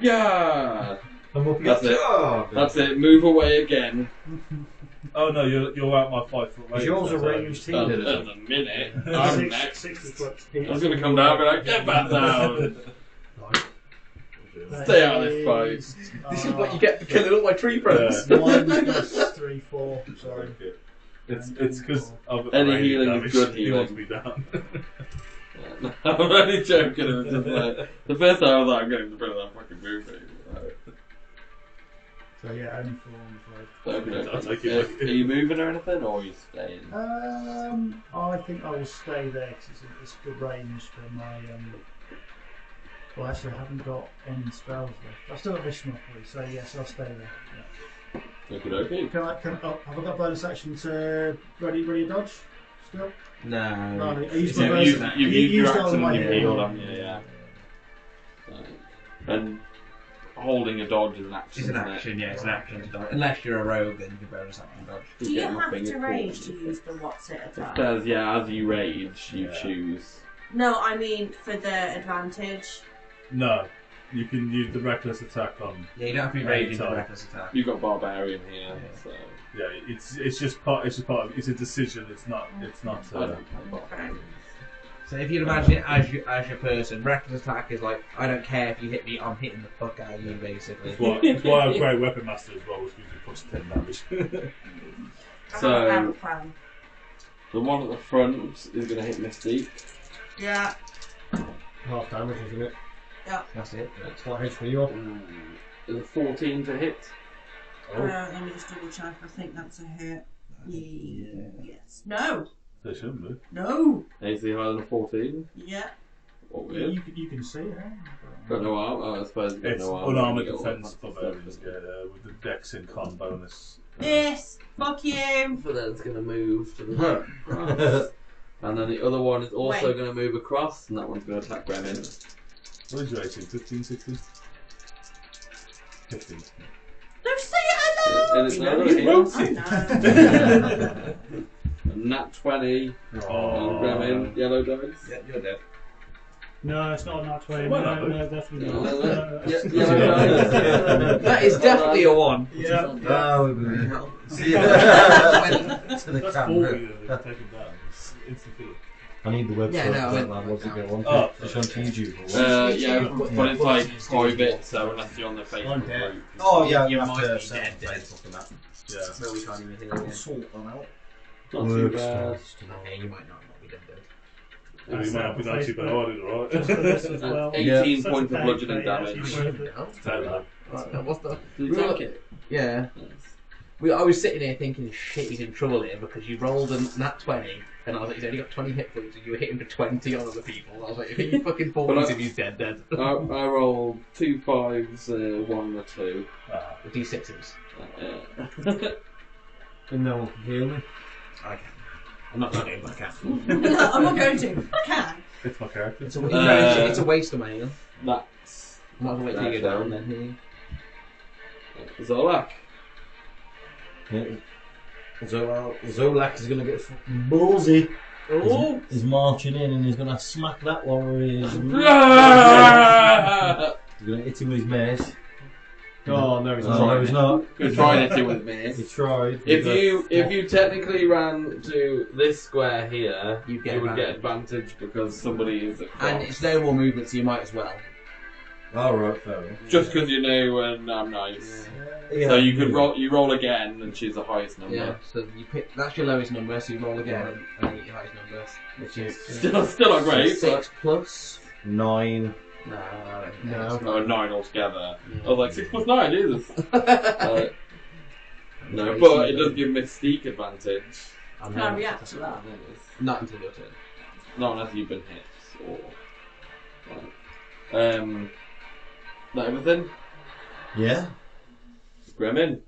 Yeah! I'm up That's it. That's it. Move away again. Oh no, you're out my 5 foot range. Is yours a so- ranged At healing? a minute. I'm next. 60 foot I was going to come down and be like, get back down. Stay out of this fight. This is what you get for killing all my tree friends. 1 plus 3, 4. Sorry. It's because of Any rain healing damage. is good He wants healing. me down. I'm only joking. It was just like, the first time I was like, I'm getting the bit of that fucking movie. So yeah, only 4 on the I'll take it. Are you moving or anything, or are you staying? I think I will stay there because it's good range for my. Well, actually, I haven't got any spells left. I've still got Vision Monopoly, so yes, I'll stay there. Yeah. Okie dokie. Have I got bonus action to ready a dodge? Still? No. I used So my bonus. you've used your all action my and you've healing. healed, haven't you? Yeah. And holding a dodge is an action. It's an isn't it? action, yeah, it's an action to dodge. Unless you're a rogue, then you can bonus action dodge. Do you Get my have finger to caught. rage to use the what's it It attack? says, yeah, as you rage, you Yeah. choose. No, I mean for the advantage. No, you can use the reckless attack on. Yeah, you don't have to be raging for reckless attack. You've got barbarian here, so. Yeah, it's just part. It's just part of. It's a decision. It's not. It's not. I don't have barbarian. So if you'd imagine it as your person, reckless attack is like, I don't care if you hit me, I'm hitting the fuck out of you, basically. It's why I'm great weapon master as well, which means you push 10 damage. So- I have a plan. The one at the front is going to hit Mystique. Yeah. Half damage, isn't it? That's it. That's what HP you on. Is a 14 to hit? Let me just double check. I think that's a hit. Yes. No. They shouldn't be. No. AC higher than a 14? Yeah. What Yeah, weird? you can see it. Got no arm? Oh, I suppose you've got It's no arm. unarmored You got defense all for that variants, stuff. with the dex in con bonus. Yes. Fuck you. But then it's going to move to the across. And then the other one is also Wait. going to move across, and that one's going to attack Bremen. What is your 18? 15, 16? 15. Don't say it aloud. And it's No, another you hit. won't. I know. Nat 20 on Bremen, yellow dice. Yeah, you're dead. No, it's not a nat 20. Why No, not? no, definitely No, not. no, No, Yeah, that's- yellow dice. That is definitely a 1. Yeah. Oh, see To the That's 40 camera. that they've taken down. It's instantly. I need the website Yeah, no, for I that went- lad. What's it go on? Oh. Just on YouTube. Yeah, but it's like private, so unless you're on the I'm Facebook dead. group. Oh yeah, You you have might to be set dead, up dead. Facebook and that. Yeah. So we can't even hear I'll it. sort them out. Not too Work bad. starts tomorrow. Okay, you might not be dead. I mean, might be nice, but I did alright. Just for this as well. 18 Such a points of pain, bludgeoning but yeah, damage. it's worth it. What's the... Did you take it? Yeah. I was sitting here thinking, shit, he's in trouble here because you rolled a nat 20 and I was like, he's only got 20 hit points and you were hitting for 20 on other people. I was like, if he fucking falls, But I- if he's dead, dead. I rolled 2 5s, 1 and a 2. The D6s. And no one can heal me. I can. I'm not going to, but I can. I'm not going to. Can. It's my character. It's a waste of my heal. That's I'm not going to wait till you go down then. Zolak. Yeah. Zolak is going to get fucking ballsy. Oh! He's marching in and he's going to smack that one with his. He's going to hit him with his mace. Oh, no, he's Oh, not. no, he's not. Good trying to do with me. He tried. If you technically ran to this square here, You'd you get would get advantage because somebody is across. And it's no more movement, so you might as well. Oh, right, fair enough. Just because you know and I'm nice. Yeah, So you could roll again and choose the highest number. Yeah, so you pick, that's your lowest number, so you roll again and you get your highest number, which is Still not great, 6 plus. 9. No, I don't think No. that's but 9 altogether. Yeah. I was like 6 plus 9, Jesus. No, but it does give Mystique advantage. I'm Can I not- react to that? Not until your turn. Not unless you've been hit. Or, that everything? Yeah. Gremlin.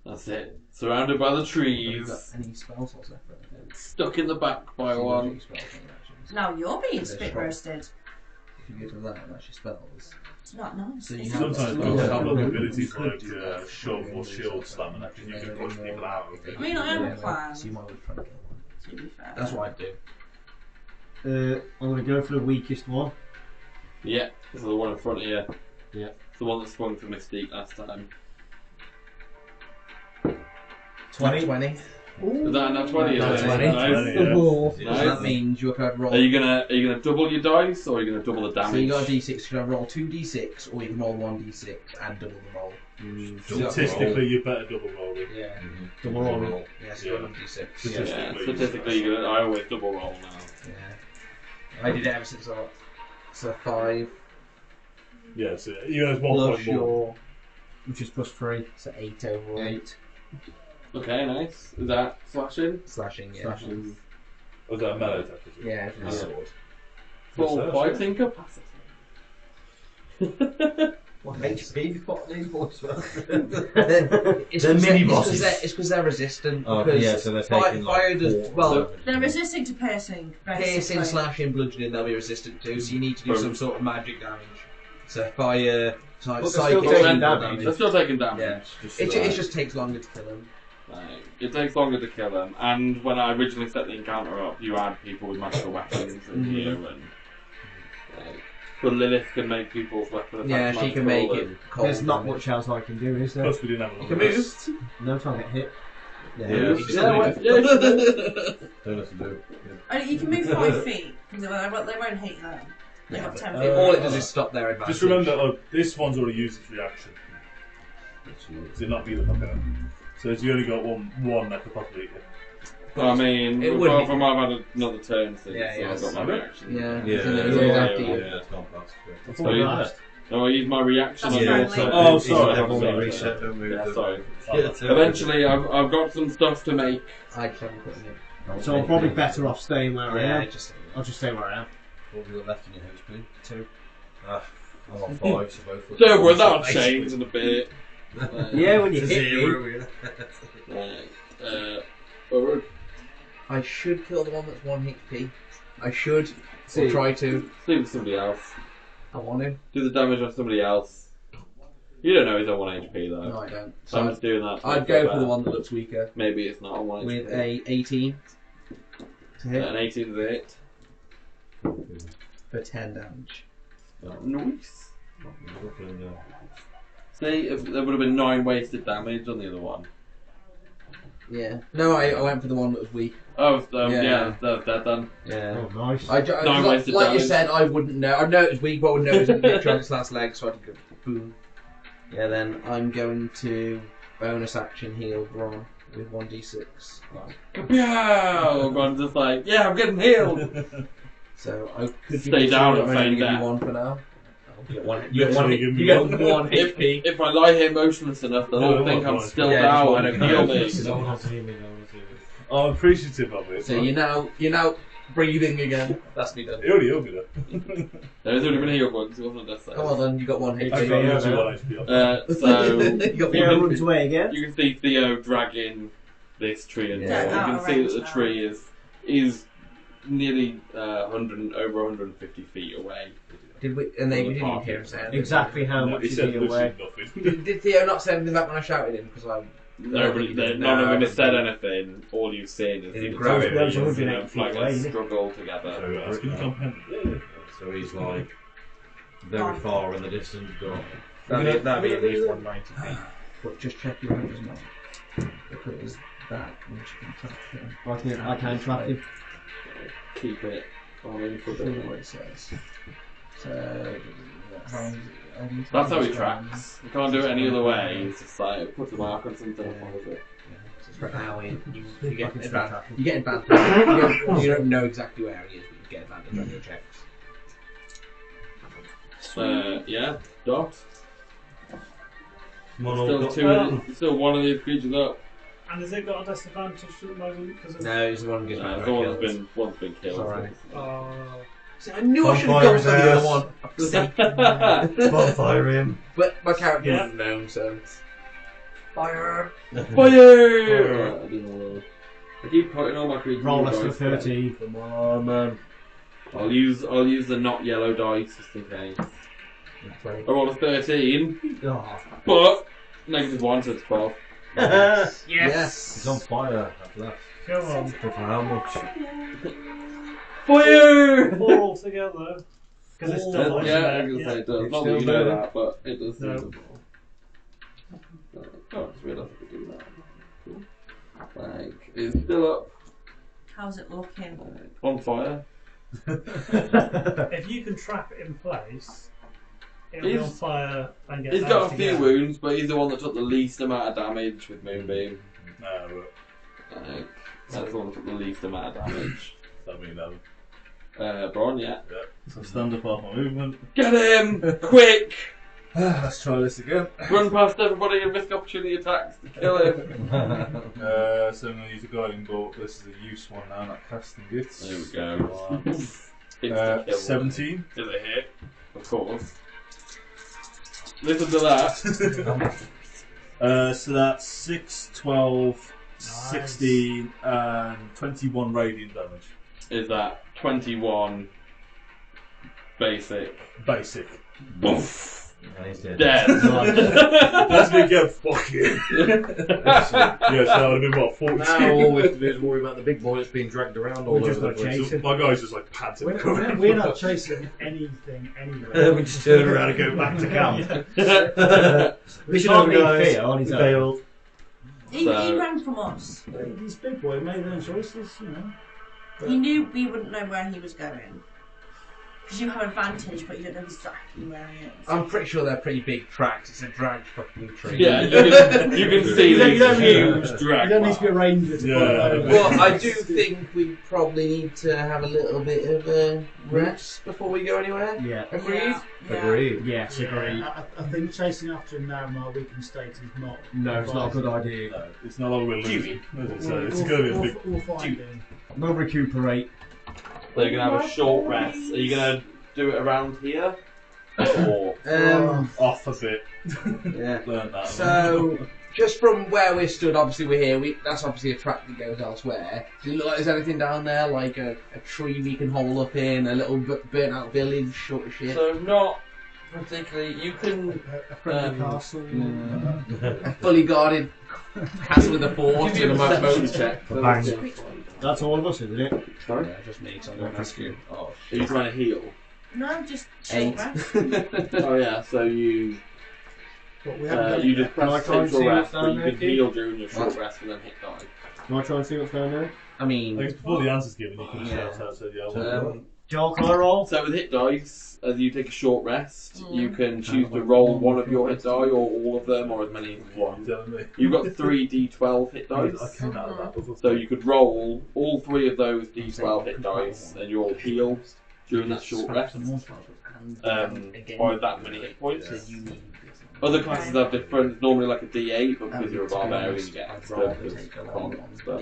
That's it. Surrounded by the Have you trees. got any spell slots left? For anything? Stuck in the back by So you one. use spell actions. Now you're being They're spit strong. roasted. If you go to that, that's your spells. It's not nice. So you is have it? Sometimes Yeah. they'll have like Yeah. abilities You could like do that. shove or shield slam, and you can push people out of it. I mean, I have a Yeah, plan. So you might try and kill one. To be fair. That's what I'd do. I'm going to go for the weakest one. Yeah, this is the one in front of you. Yeah. It's the one that swung for Mystique last time. 20. 20. Is that enough 20? That's Is it? 20. Nice. Oh. So Nice. that means you have to roll. Are you gonna double your dice or are you gonna double the damage? So you got a d6. You can roll 2d6, or you can roll 1d6 and double the roll. So you got to roll. Statistically, you better double roll it. Yeah. Double roll. Yeah. So you got 1d6. Yeah, statistically, I always double roll now. Yeah. I did it ever since I. So 5 Yeah, so you guys plus 1 point more. your. Which is +3. So 8 overall. 8. Okay, nice. Is that slashing? Slashing. Yeah. Slashing. Was that a melee attack? is it? Yeah. With the sword. Full Yes, sir. fighting capacity. What HP got these boys? It's mini It's bosses. because they're resistant. Oh, because yeah, so they're fire, taking like fire does, 4. well, They're resisting to piercing. piercing, basically. slashing, bludgeoning, they'll be resistant to. So you need to do Boom. some sort of magic damage. So fire, But they're still psychic, taking damage. damage. They're still taking damage. Yeah. Just It, so it just takes longer to kill them. Like, it takes longer to kill them, and when I originally set the encounter up, you had people with magical weapons in here, and but Lilith can make people's weapons. Yeah, she can make it cold. There's not damage. much else I can do, is there? Plus, we didn't have a You long can rest. move. No time to get hit. Yeah. Yeah. You just Yeah, move. well, yeah, Don't have to do. And you can move 5 feet. They won't hit them. They have 10 feet. All it does is stop their advantage. Just remember, this one's already used its reaction. Does it not be the okay. So you only got one that could possibly hit you. I mean, It would well, be- I might have had another turn since Yeah, yeah, I've got my so- reaction. Yeah. Yeah, So then yeah, you yeah, have to- yeah. It's gone past. That's So all you- right. No, I use my reaction That's on friendly. your turn. Oh, sorry. They've already Sorry. reset, don't move Yeah, them. sorry. Yeah, Eventually, I've got some stuff to make. I just haven't put it in. So I'm probably better off staying where I Yeah, am. just. I'll just stay where I am. What have you got left in your HP? 2. I'm on 5, so both look Don't worry, fine. that'll change in a bit. Yeah, when you To hit me. 0, yeah. Forward. I should kill the one that's 1 HP. I should. Or See. try to. Do with somebody else. I want to. Do the damage on somebody else. You don't know he's on 1 HP though. No, I don't. So I'm So just doing that. to I'd make go it for the better. one that looks weaker. Maybe it's not on 1 With HP. a 18 to hit An 18 is a hit. for 10 damage. Nice. See, if there would have been 9 wasted damage on the other one. Yeah. No, I went for the one that was weak. Oh, so Yeah. yeah, that's that done. Yeah. Oh, nice. I, No, like wasted you damage. said, I wouldn't know. I know it was weak, but I wouldn't know it was in the picture on its last leg, so I'd go boom. Yeah, then I'm going to bonus action heal Gron with 1d6. Kapow! I'm just like, yeah, I'm getting healed. So I could Stay give you down 2, and I'm only feign gonna give death. you 1 for now. You get 1. Literally give me You get one. 1 HP. If I lie here motionless enough, they'll all No, think no, I'm no. still Yeah, just down one and over. heal me. No one wants to hear me, no one wants to hear me. I'm appreciative of it. So but you're now breathing again. That's me done. It only healed me though. There's only been a heal once, it wasn't a death save. Oh well then, you got 1 HP. I got literally 1 HP off. So, You got you Theo one. runs away again. you can see Theo dragging this tree and Yeah. you Out can of see range that the now. tree is nearly over 150 feet away. Did we? And they we didn't even hear him say anything. Exactly how No, much he is said he away? literally nothing. Did Theo not say anything back when I shouted him? Because I. Nobody, none of them has said anything. All you've seen is Did he the grab two it? of That was you, 180 feet like away, they isn't it? struggle together. So asking the companion. So he's like very far in the distance. Gone. That'd be at least 190 feet. But just check your own as well. Because that means you can track him. I can track him. Keep it on in for a See bit what more. it says. So. how- That's how he tracks. You can't do it any other way. It's just like put a mark on something and follows it. So for an hour, you get Fucking advantage. You get advantage. You don't know exactly where he is, but you get advantage on your checks. Yeah, Dot. Mono- Still one of these creatures up. And has it got a disadvantage at the moment? Because of... No, he's the one who gets The one's been killed. It's alright. Oh. See, I knew I should have Vampire gone for the ass. other one. I fuck's sake. Bonfire him. But my character Yeah. doesn't know, so. Fire! Fire! I didn't know. I keep putting all my creatures. Roll in less than dice 13. Come on, man. I'll use the not yellow dice just in case. I rolled a 13, Oh. but -1, so it's 12. Yes! He's on fire at last. Come on. For how much? Fire! 4 altogether. Because it's still Yeah, I was gonna say it does. It's Not that you still know burning. that, but it does. No. Oh, I just realised I could do that. Cool. Like, it's still up. How's it looking? On fire. If you can trap it in place, it'll be on He's- fire and get He's got a bounced few again. wounds, but he's the one that took the least amount of damage with Moonbeam. No, Like, that's the one that took the least amount of damage. that mean no. Bron, yeah. So stand up off my movement. Get him! Quick! Let's try this again. Run past everybody and risk opportunity attacks to kill him. So I'm going to use a guiding bolt. This is a use one now, not casting it. There we go. Insta kill. 17. Is a hit, of course. Listen to that. So that's 6, 12, Nice. 16, and 21 radiant damage. Is that 21 basic? Basic. Boof! And he's dead. Dead. That's me get fuck you. Yeah, so that would have been what, 42? Now all we have to do is worry about the big boy that's being dragged around all We just over the got to place. chase him. My guy's just like panting. We're not chasing anything anywhere. We just turn around and go back to camp. We Mission can't over, leave guys. fear on his own. Failed. He So- ran from us. These big boy made their choices, you know. He knew we wouldn't know where he was going. Because you have advantage, but you don't know exactly where he is. I'm pretty sure they're pretty big tracks. It's a drag fucking tree. Yeah, you can see You don't- these you don't need- huge You drag don't need to be a marks. ranger to Yeah. follow that. Well, I do think we probably need to have a little bit of a rest before we go anywhere. Yeah. Agreed? Yeah. Agreed. Yes, agreed. I think chasing after him now in our weakened state is not. No, it's not a good idea. No, it's not like we're losing. Is it? So it's going to be a big. We'll find him. We'll recuperate. So you're going to have a short rest. Are you going to do it around here? Or... Off a bit. Yeah. Learn that. So, just from where we're stood, obviously we're here. That's obviously a track that goes elsewhere. Does it look like there's anything down there, like a tree we can hole up in, a little burnt out village, sort of shit? So not particularly. You can... A friendly castle. A fully guarded castle with a fort Give and you a a moat. perception check. Bang. That's all of us, isn't it? Sorry? Yeah, just me, so I'm going to ask you. Oh, Are you trying to heal? No, just Eight. short rest. Oh yeah, so you But we haven't done you it just yet. Can I press try and central see what's rest, but down you there, can Keith? heal during your short rest and then hit die. Can I try and see what's down there? I I mean, guess before the answer's given, you can Yeah. shout out. So yeah. Joel, can I roll? So with hit dice, as you take a short rest, Mm. you can choose to roll one of your hit die or all of them or as many as you What are want. you telling me? You've got 3 d12 hit I dice. came out of that before. So you could roll all 3 of those d12 hit dice and you'll heal during that short rest by that many hit points. Other classes have different, it's normally like a d8, but because you're a barbarian you get extra because common stuff.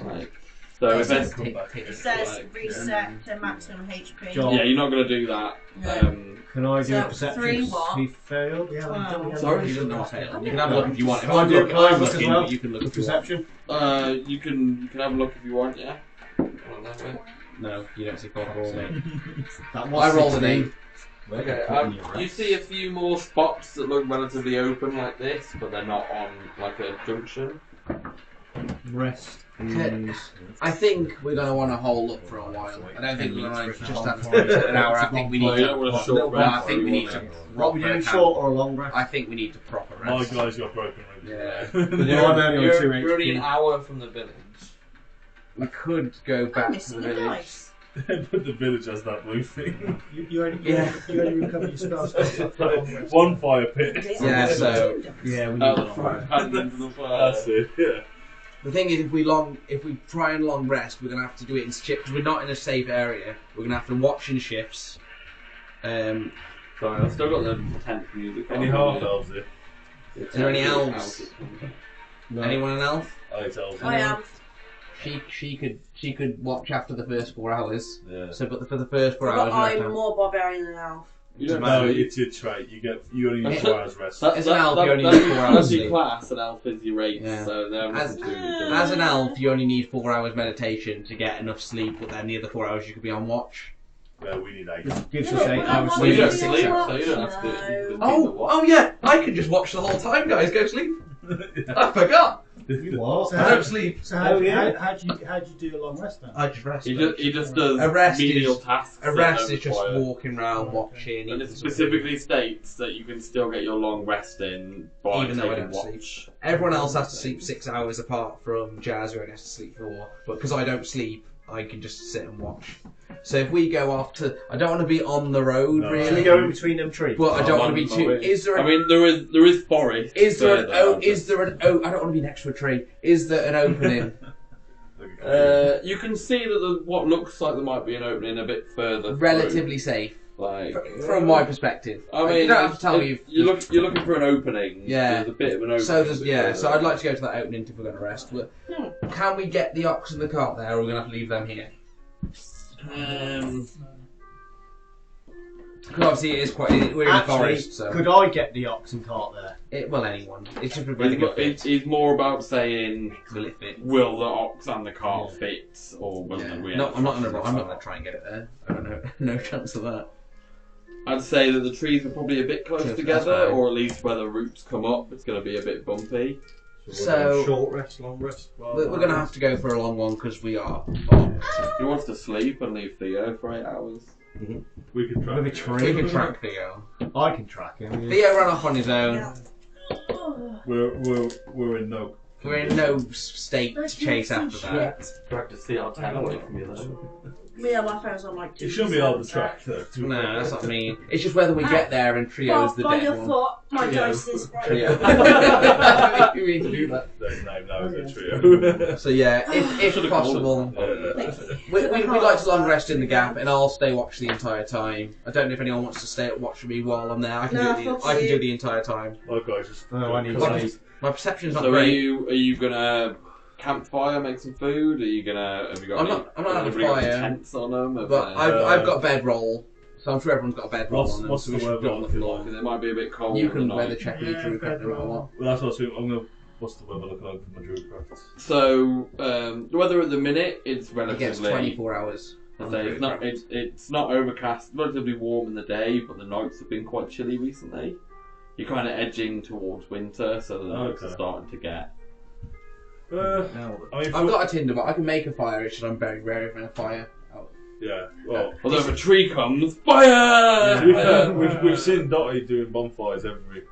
Like, so if it's, It says reset to maximum HP. John. yeah, you're not going to do that. No. Can I do So, a perception? 3 what? He failed. Yeah, we don't- Sorry? You can not fail. You can have a look if you want. If Can I I'm do- looking, can I I'm look as looking, well? but you can look if you want. Perception? You can have a look if you want, yeah. No, you don't see 4 or mate. That I rolled an 16. 8. Okay, you see a few more spots that look relatively open like this, but they're not on like a junction. Rest. Okay. I think we're going to want to hole up for a while. I don't think we're going to just have to wait an hour. I think we No, need you to. don't want a short No, I rest. think we need to. What we do, proper short or a long rest? I think we need to proper My rest. guy's got broken ribs. Yeah. No, I'm only on 2 You're only an HP. hour from the village. We could go I'm back to missing the the village. dice. But the village has that blue thing. You only Yeah. recover your spells after a long rest. One fire pit. Yeah, so- Yeah, we need Oh, a the long front rest. hand into the fire. That's it. Yeah. The thing is, if we try and long rest, we're gonna have to do it in shifts because we're not in a safe area. We're gonna have to watch in shifts. Sorry, I've still got the tense music. Any on. half elves there? Is there any elves? No. Anyone an elf? I hate elves. I am. She could watch after the first 4 hours. Yeah. So, but for the first 4 But hours, you have I'm to- more barbarian than Alf. You don't No, know. it's your trait. You only need 4 hours rest. As an elf, you only need 4 hours That's your sleep. class, and elf is your race, Yeah. so they're As- nothing to do with it. As an elf, you only need 4 hours meditation to get enough sleep, but then the other 4 hours you could be on watch. Well, we need 8. Gives Yeah, us but 8 I hours want Well, you sleep. don't Six sleep, hours. so you don't have to. No. You Oh yeah, I can just watch the whole time, guys. Go sleep. I forgot. What? So I don't sleep. So how Oh, do yeah. how do you do a long rest then? I just rest. He just does A rest menial is- tasks. A that rest don't is just require- walking around, watching. And eating it something. specifically states that you can still get your long rest in by Even though I taking don't watch. Everyone else has to sleep 6 hours apart from Jazz, who only has to sleep 4. But because I don't sleep, I can just sit and watch. So if we go off to, I don't want to be on the road No. Should we really, go in between them trees? but I don't Oh, want to be no, too. wait. Is there? I mean, there is forest. Is there an further oh? out. Is there an oh? I don't want to be next to a tree. Is there an opening? You can see that what looks like there might be an opening a bit further. Relatively safe through. Like. from my perspective. I mean, you don't have to tell me. you're looking for an opening. Yeah. There's a bit of an opening. So there's a bit So further. I'd like to go to that opening if we're going to rest. But can we get the ox and the cart there, or are we going to have to leave them here? Because obviously it is quite. We're in the Actually, forest, so could I get the ox and cart there? well, anyone. It's just whether It's more about saying, will it fit? will the ox and the cart fit, or will Yeah. we? No, I'm not have to gonna try and get it there. I don't know. No chance of that. I'd say that the trees are probably a bit close That's together, fine. or at least where the roots come up, it's going to be a bit bumpy. So- short rest, long rest. We're going to have to go for a long one because we are boxed. He wants to sleep and leave Theo for 8 hours. We could try. With a We tree? can track Theo. I can track him. Yeah. Theo ran off on his own. Yeah. We're in no. We're in no state to chase after that. Drag to CR10 away from you though. Yeah, my phone's on like 2. It shouldn't be hard to track though. No, that's what I mean. It's just whether we get there and Trio's the By dead your one. foot, my Trio. dice is right. Trio. We need to do that. There's name now is a trio. So yeah, if Should've called possible, it. we'd like to long rest in the gap, and I'll stay watch the entire time. I don't know if anyone wants to stay at watch me while I'm there. I can No, do fuck I can you. do the entire time. Likewise, just. Oh, I need What to is- sleep. My perception's not So are great. you gonna campfire, make some food? Are you gonna? Have you got? I'm any, not having a everybody got fire, tents on them. But I've got a bedroll, so I'm sure everyone's got a bedroll What's- on them. what's So the we should weather do it on the looking floor. because it might be a bit cold. You can in the weather night. check me through no matter what. Well, that's what I think. I'm gonna. What's the weather looking like for my druid practice? So the weather at the minute it's It relatively. gets 24 hours. I'd say it's not overcast, relatively warm in the day, but the nights have been quite chilly recently. You're kind of edging towards winter, so the nights are Okay. starting to get. I mean, I've got a tinder, but I can make a fire. It's just I'm very rare in a fire. yeah. Well, Although if a tree comes, fire! to be fair, we've seen Dottie doing bonfires every.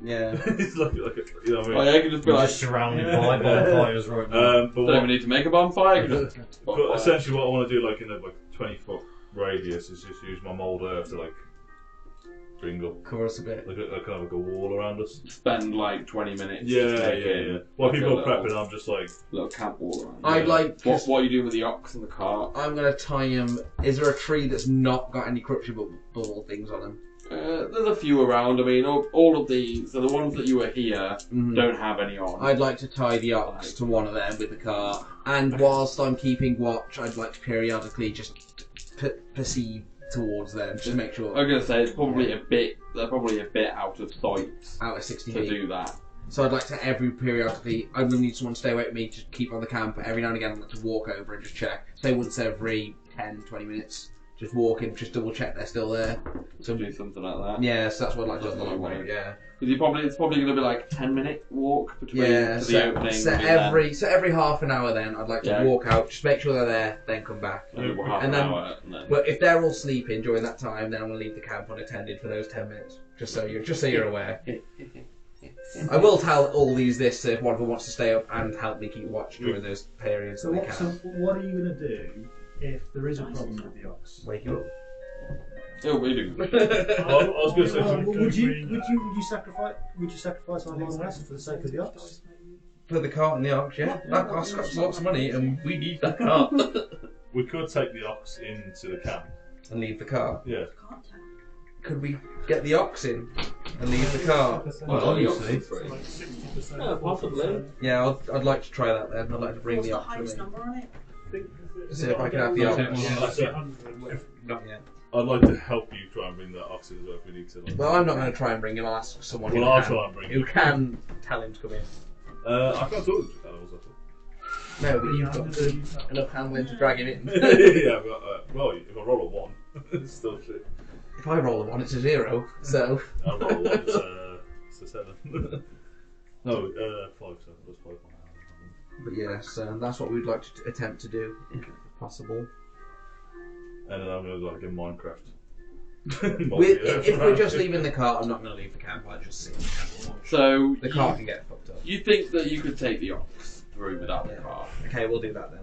Yeah. It's like you know what I mean. Oh yeah, you can just be We're like, just surrounded by bonfires right now. But don't what, even need to make a bonfire. You can just but essentially, what I want to do, like in a 20-foot radius, is just use my mould earth to like bring up Cover us a bit. like a kind of like a wall around us. spend like 20 minutes. Yeah, just yeah, making yeah. While like people a are prepping, little- I'm just like, little camp wall around. I'd like. What are you doing with the ox and the cart? I'm gonna tie him. Is there a tree that's not got any corruptible things on him? There's a few around. I mean, all of the so the ones that you were here Mhm. don't have any on. I'd like to tie the ox to one of them with the cart, and whilst I'm keeping watch, I'd like to periodically just perceive towards them, just make sure I'm gonna say it's probably a bit. They're probably a bit out of sight out of 60 to feet. do that. So I'd like to periodically. I'm gonna need someone to stay away with me to keep on the camp. But every now and again, I'd like to walk over and just check. Say once every 10, 20 minutes, just walk in, just double check they're still there. So do something like that. Yeah, so that's what I'd like to do That's on the long what I way. want. Yeah. Because it's probably gonna be like a 10-minute walk between Yeah, to the opening. so and then every half an hour, then I'd like to Yeah. walk out, just make sure they're there, then come back. over half and an then- hour, and then But if they're all sleeping during that time, then I'm gonna leave the camp unattended for those 10 minutes, just so you're aware. I will tell all these this if one of them wants to stay up and help me keep watch during those periods So that they what, so can. what are you going to do if there is a problem with the ox? Wake you up. oh, we do. I was going to say, Well, would you sacrifice our long rest for the sake of the ox? For the cart and the ox, yeah. That costs lots of money, and we need that cart. we could take the ox into the camp. And leave the cart. Yeah. Could we get the ox in? and leave the car. Well, obviously. obviously. Like 60%. Yeah, possibly. Yeah, I'd like to try that then. I'd like to bring What's the the option highest in. number on it? See if I can have the option. Not yet. I'd like to help you try and bring that oxen as well if we need to. Well, I'm not going to try and bring him. I'll ask someone Well, who I'll can, try and bring who him. can tell him to come in. I can't talk to animals, I No, but you've got enough handling to drag him in. yeah, I've got, well, if I roll a 1, it's still shit. If I roll a 1, it's a 0. So. I roll a 1, it's a 7. No, 5, so plus 5. But yes, that's what we'd like to attempt to do, if possible. And then I'm going to like in Minecraft. If we're just leaving the cart, I'm not going to leave the camp. I'll just sit in the camp and watch. So The cart can get fucked up. you think that you could take the ox through without the car? Okay, we'll do that then.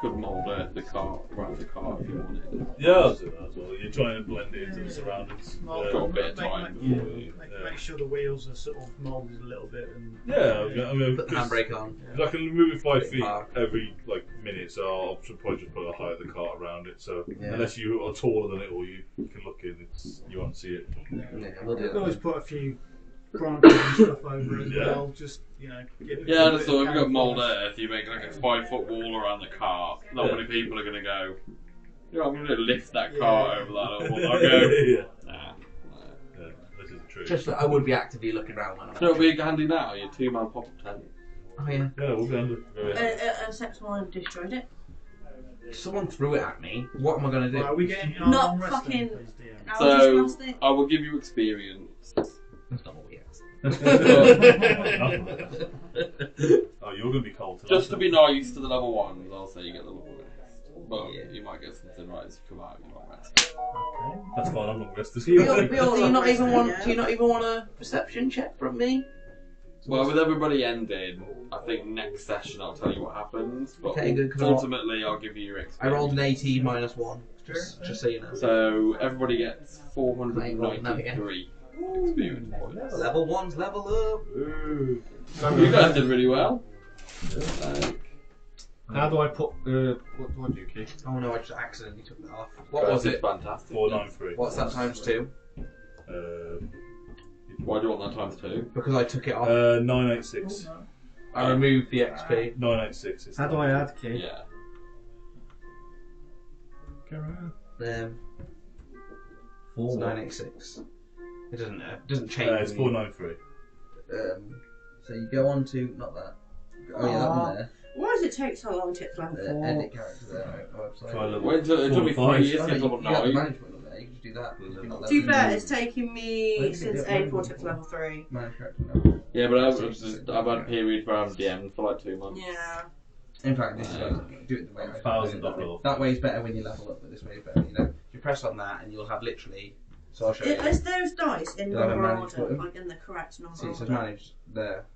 Could mould the cart around the car if you wanted. Yeah, I'll do that as well. You're trying to blend it into the surroundings. Got a bit of time before you. Make sure the wheels are sort of moulded a little bit. And Yeah, I mean, Put the handbrake on. I can move it 5 Bit feet park. every minute, so I'll probably just put a height of the cart around it. So Yeah. unless you are taller than it or you can look in, you won't see it. Yeah, we'll do you can always that. put a few branches and stuff over as Yeah. well. Just give it Yeah, a that's bit all. of If you've got mould camouflage. earth, you make like a 5-foot wall around the car. Not many people are going to go, I'm going to lift that cart over that little wall. I'll go, yeah. nah. Yeah, this is true. Just that I would be actively looking around when I'm So it'll be handy now, your 2-man pop-up tent. Oh yeah. Yeah, we'll go under. Except someone destroyed it. Someone threw it at me. What am I going to do? Right, are we getting our Not long rest fucking- then, please, DM? I was So just past it. I will give you experience. That's not what we asked. Oh, you're going to be cold tonight. Just to be nice to the level 1s, I'll say you get the level rest. But Yeah. you might get something right as you come out of your long rest. That's fine, I'm not rested. Do you not even want? Yeah. Do you not even want a perception check from me? Well, with everybody ending, I think next session I'll tell you what happens. But Okay, good, 'cause ultimately, I'll give you your I experience. rolled an 18 minus 1. Just so you know. So everybody gets I rolled that 493 experience points. Level 1's level up. You guys did really well. How do I put what do I do, Keith? Oh no, I just accidentally took that off. What was it? Fantastic. 493. What's that times 2? Why do you want that times 2? Because I took it off. 986. I removed the XP. 986 is How do I add, Keith? Yeah. It's 986. It doesn't change. It's 493. So you go on to not that. Oh yeah, that one there. Why does it take so long to get to level 4? Edit character there. Website. Try level Wait until it took me 3 4, years Oh, to no, get you level got the 9. management on there. You can just do that. You're not To be level- fair, it's taken me since April to get to level 3. Manage character. No. Yeah, but I've had a period where I'm DM'd for like 2 months. Yeah. In fact, this is do it the way I $1,000 That way is better when you level up, but this way is better. You know, you press on that and you'll have literally. So I'll show you. Is those dice in You'll have a number manage order? button. Like in the correct number See, it says order? managed there.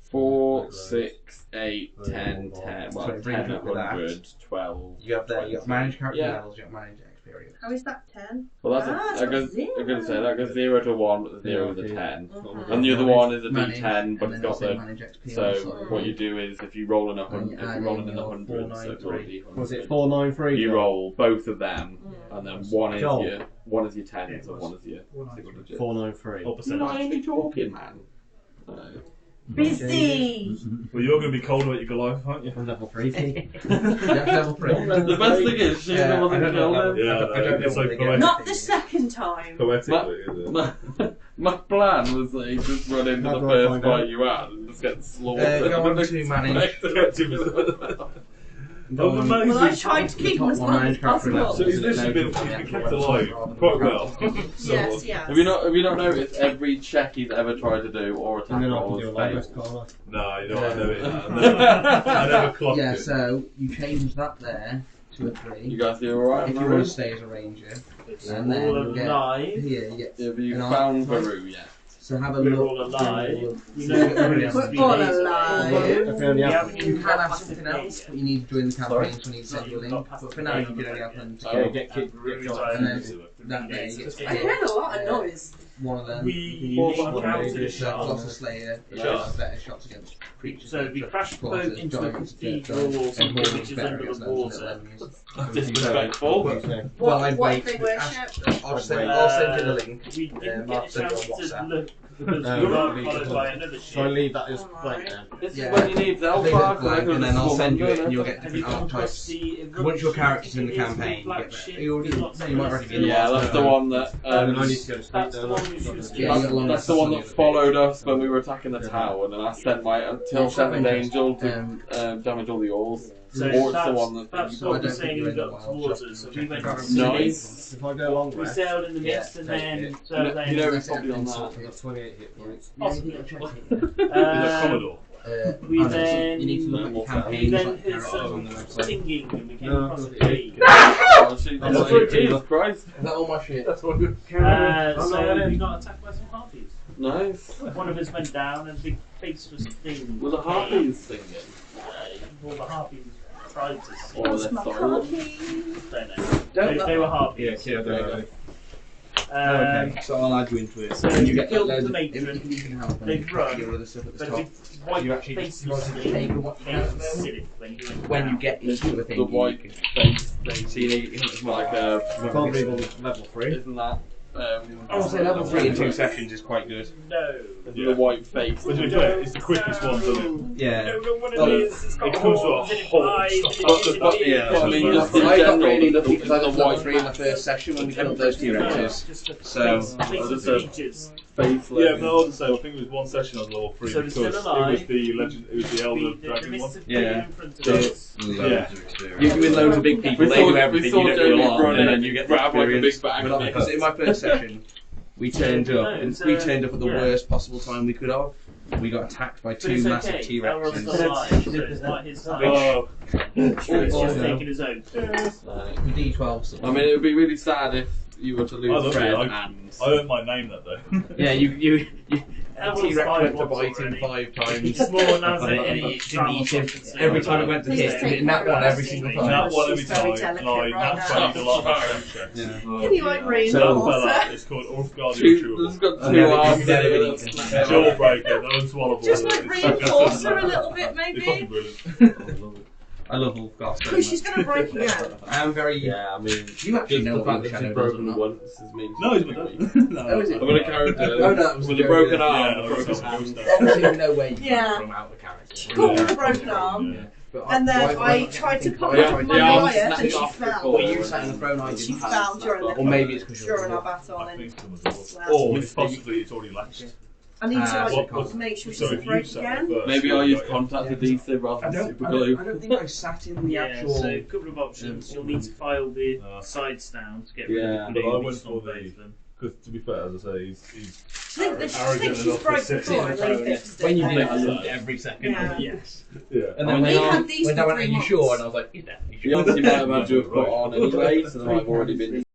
4, 6, 8, 10, 10. So Well, it brings 10, you up to that. 100, 12. You have there. You got manage character Yeah. levels. You got manage experience. How is that 10? Well, that's Ah, I'm going it's to got say that goes 0 to 1, but the 0 is a Okay. 10. Mhm. And the other one is a Manage, D10, but and it's then got it'll say the. manage XP So also. what you do is if you roll in a And hundred, you if add you roll in in the your hundreds, so it's 493. already Was it 493? You roll both of them, Mm. and then one is Joel. your tens and one is your single digit. 493. What You're not percentage? only talking, man. So, Busy! Well, you're going to be cold about your Goliath, aren't you? I'm level 3, Keith. That's level 3. the best thing is she's the one I that don't know killed level- him. Yeah, I don't know it's what like they get. poetic. Not the second time! Poetically, is it? My plan was that you just run into How the do I first find fight out? you had and just get slaughtered. Go on to manage. Oh, the man's Well, I been- tried to keep him Top as one well as manage character possible. levels. So he's literally been kept alive quite well. So, Yes, yes. Have you not noticed every check he's ever tried to do or attack And then I roll can do a has long failed? rest, can't No, you know, I know it. I never clocked Yeah, it. so you change that there to a 3. You guys do alright? If you want to stay as a ranger, and then all you get alive. here. You get Have you an found arc. Baru yet? So have a We're look. all alive. You So know, you get rid of We're them. all alive. You can have something else, but you need to join the campaign, so you need to send you a link. But for now, you can only have them Oh. together. Get kicked. And then That day, you get I heard a lot of noise. one of them. We Colossal encountered a shot. Slayer, Shot. better shots against creatures. So we crashed the boat into the cathedral or something, which is under the water. Disrespectful. What if they worship? I'll send you the link. We didn't I'll get a send you chance on to WhatsApp. look because we were followed by another So I ship. leave that as blank then. This Yeah. is when you need the Leave it Zelda blank, and then I'll send you it, and you'll get Have you different come across archetypes. the Once your character's in the campaign, you black get ship? you There's lots of might already be in the Yeah, last that's the one. one that. And then I need to go to sleep. That's the don't one I? we should Yeah, you got long That's the one that followed us when we were attacking the tower, and then I sent my Till Seventh Angel to damage all the oars. So Or it's the that's, one that. that's So I what we're don't think saying you're we in the got wild, towards just us. So check we went the to cards. Nice. If I go long We rest, sailed in the mist Yeah, and take then it. so You know then he's probably on that. I've got 28 hit points. Is that Commodore? We I know, so then- you need to look at your we campaigns then like heard characters on some the website. stinging and we came No, across a it's- tree. Oh, Jesus Christ. Is that all my shit? So we got attacked by some harpies. Nice. One of us went down and the big face was stinging. Were the harpies singing? All the harpies tried to sting. Or they're silent? Don't know. They were harpies. Yeah, kill them. Okay, so I'll add you into it. So And you get killed loads the of matron. you can help They've and run, your other stuff at the But a top. big white You actually face you was want to stinging. take what you have Acidic when you went when you down. get into a thing. The white face thing. So you need it's like a. Can't believe on level 3. Isn't that? I would say level 3 in 2 sessions is quite good. No. The white face. But to be fair, it's the quickest one, doesn't it? Yeah. I don't know what it Well, is. It's got it comes with a horns and it whole flies stuff. and But- it's but- yeah, big. I mean, just I in got general, really lucky because I the got level white 3 in my first session when we killed those T-Rexes. Just a So- face of features. face. Yeah, but I was the same. I think it was one session on level 3 So because they're it still alive. was the legend. It was the Elder The Dragon one. mists of Yeah. fear in front of So- us. Yeah. You can win loads of big people, We they saw- do we everything, saw you don't do a Jamie lot, run and in then you get the grab like a big experience. bag. But because in my first session, we turned up, No, and it's, we turned up at the yeah. worst possible time we could have. We got attacked by But 2 it's massive okay. T-Rexes. Elrond's alive, so it's not his time. Oh, He's just Oh, taking his own. The D12s. I mean, it would be really sad if you were to I lose love Fred it. and. I earned my name that day. Yeah, you Elrond's T-Rex five went to once bite him already. 5 times. Small as And it it is. didn't eat him. Every time it went to hit, and it nat one every single time. That one every She's very time, and delicate I right nat 20 a lot of that check. Yeah. Can you like rain So- That water? fella is called Orfgard There's got Oh, two yeah, arms it's in never it. been That's eaten. Jawbreaker, unswallowable. Just like reinforce her a little bit, It's fucking maybe. brilliant. I love Wolfgar so Because she's much. going to break again. I am very. Yeah, I mean, You actually just know the what fact your that shadow she's does or broken not. once is means. No, he's my dad. No, Oh, is it? I've got a character Oh, no, that was with the a broken joke, arm, yeah, and a that was broken some hand. good stuff. Obviously, we know where you Yeah. come from out the character. She caught me with a broken arm. Yeah. But And then why- I tried to pop why- up Yeah, with the my arm Goliath and snapped she off fell. Well, you sat in the throne, I She didn't. fell during Or the maybe it's because during our I battle. And think some of the was. Last Or week. it's possibly it's already lapsed. I need to What- like, make sure she So doesn't if you break sat again. first, Maybe you I use got- contact adhesive rather I than don't, super I, glue. don't, I don't think I sat in the Yeah, actual. so a couple of options. You'll need to file the sides down to get rid Yeah. of the But I glue went that's for on the- both of them. Because to be fair, as I say, he's I think that she arrogant thinks she's enough to broke sit before in and the they throne. fixed it. When you and did it, I then- loved every second. Yeah. Yes. Yeah. And then We when had these I for went, are 3 you months. sure? And I was like, is that? The odds you might have had to have put on anyway, so they might have already been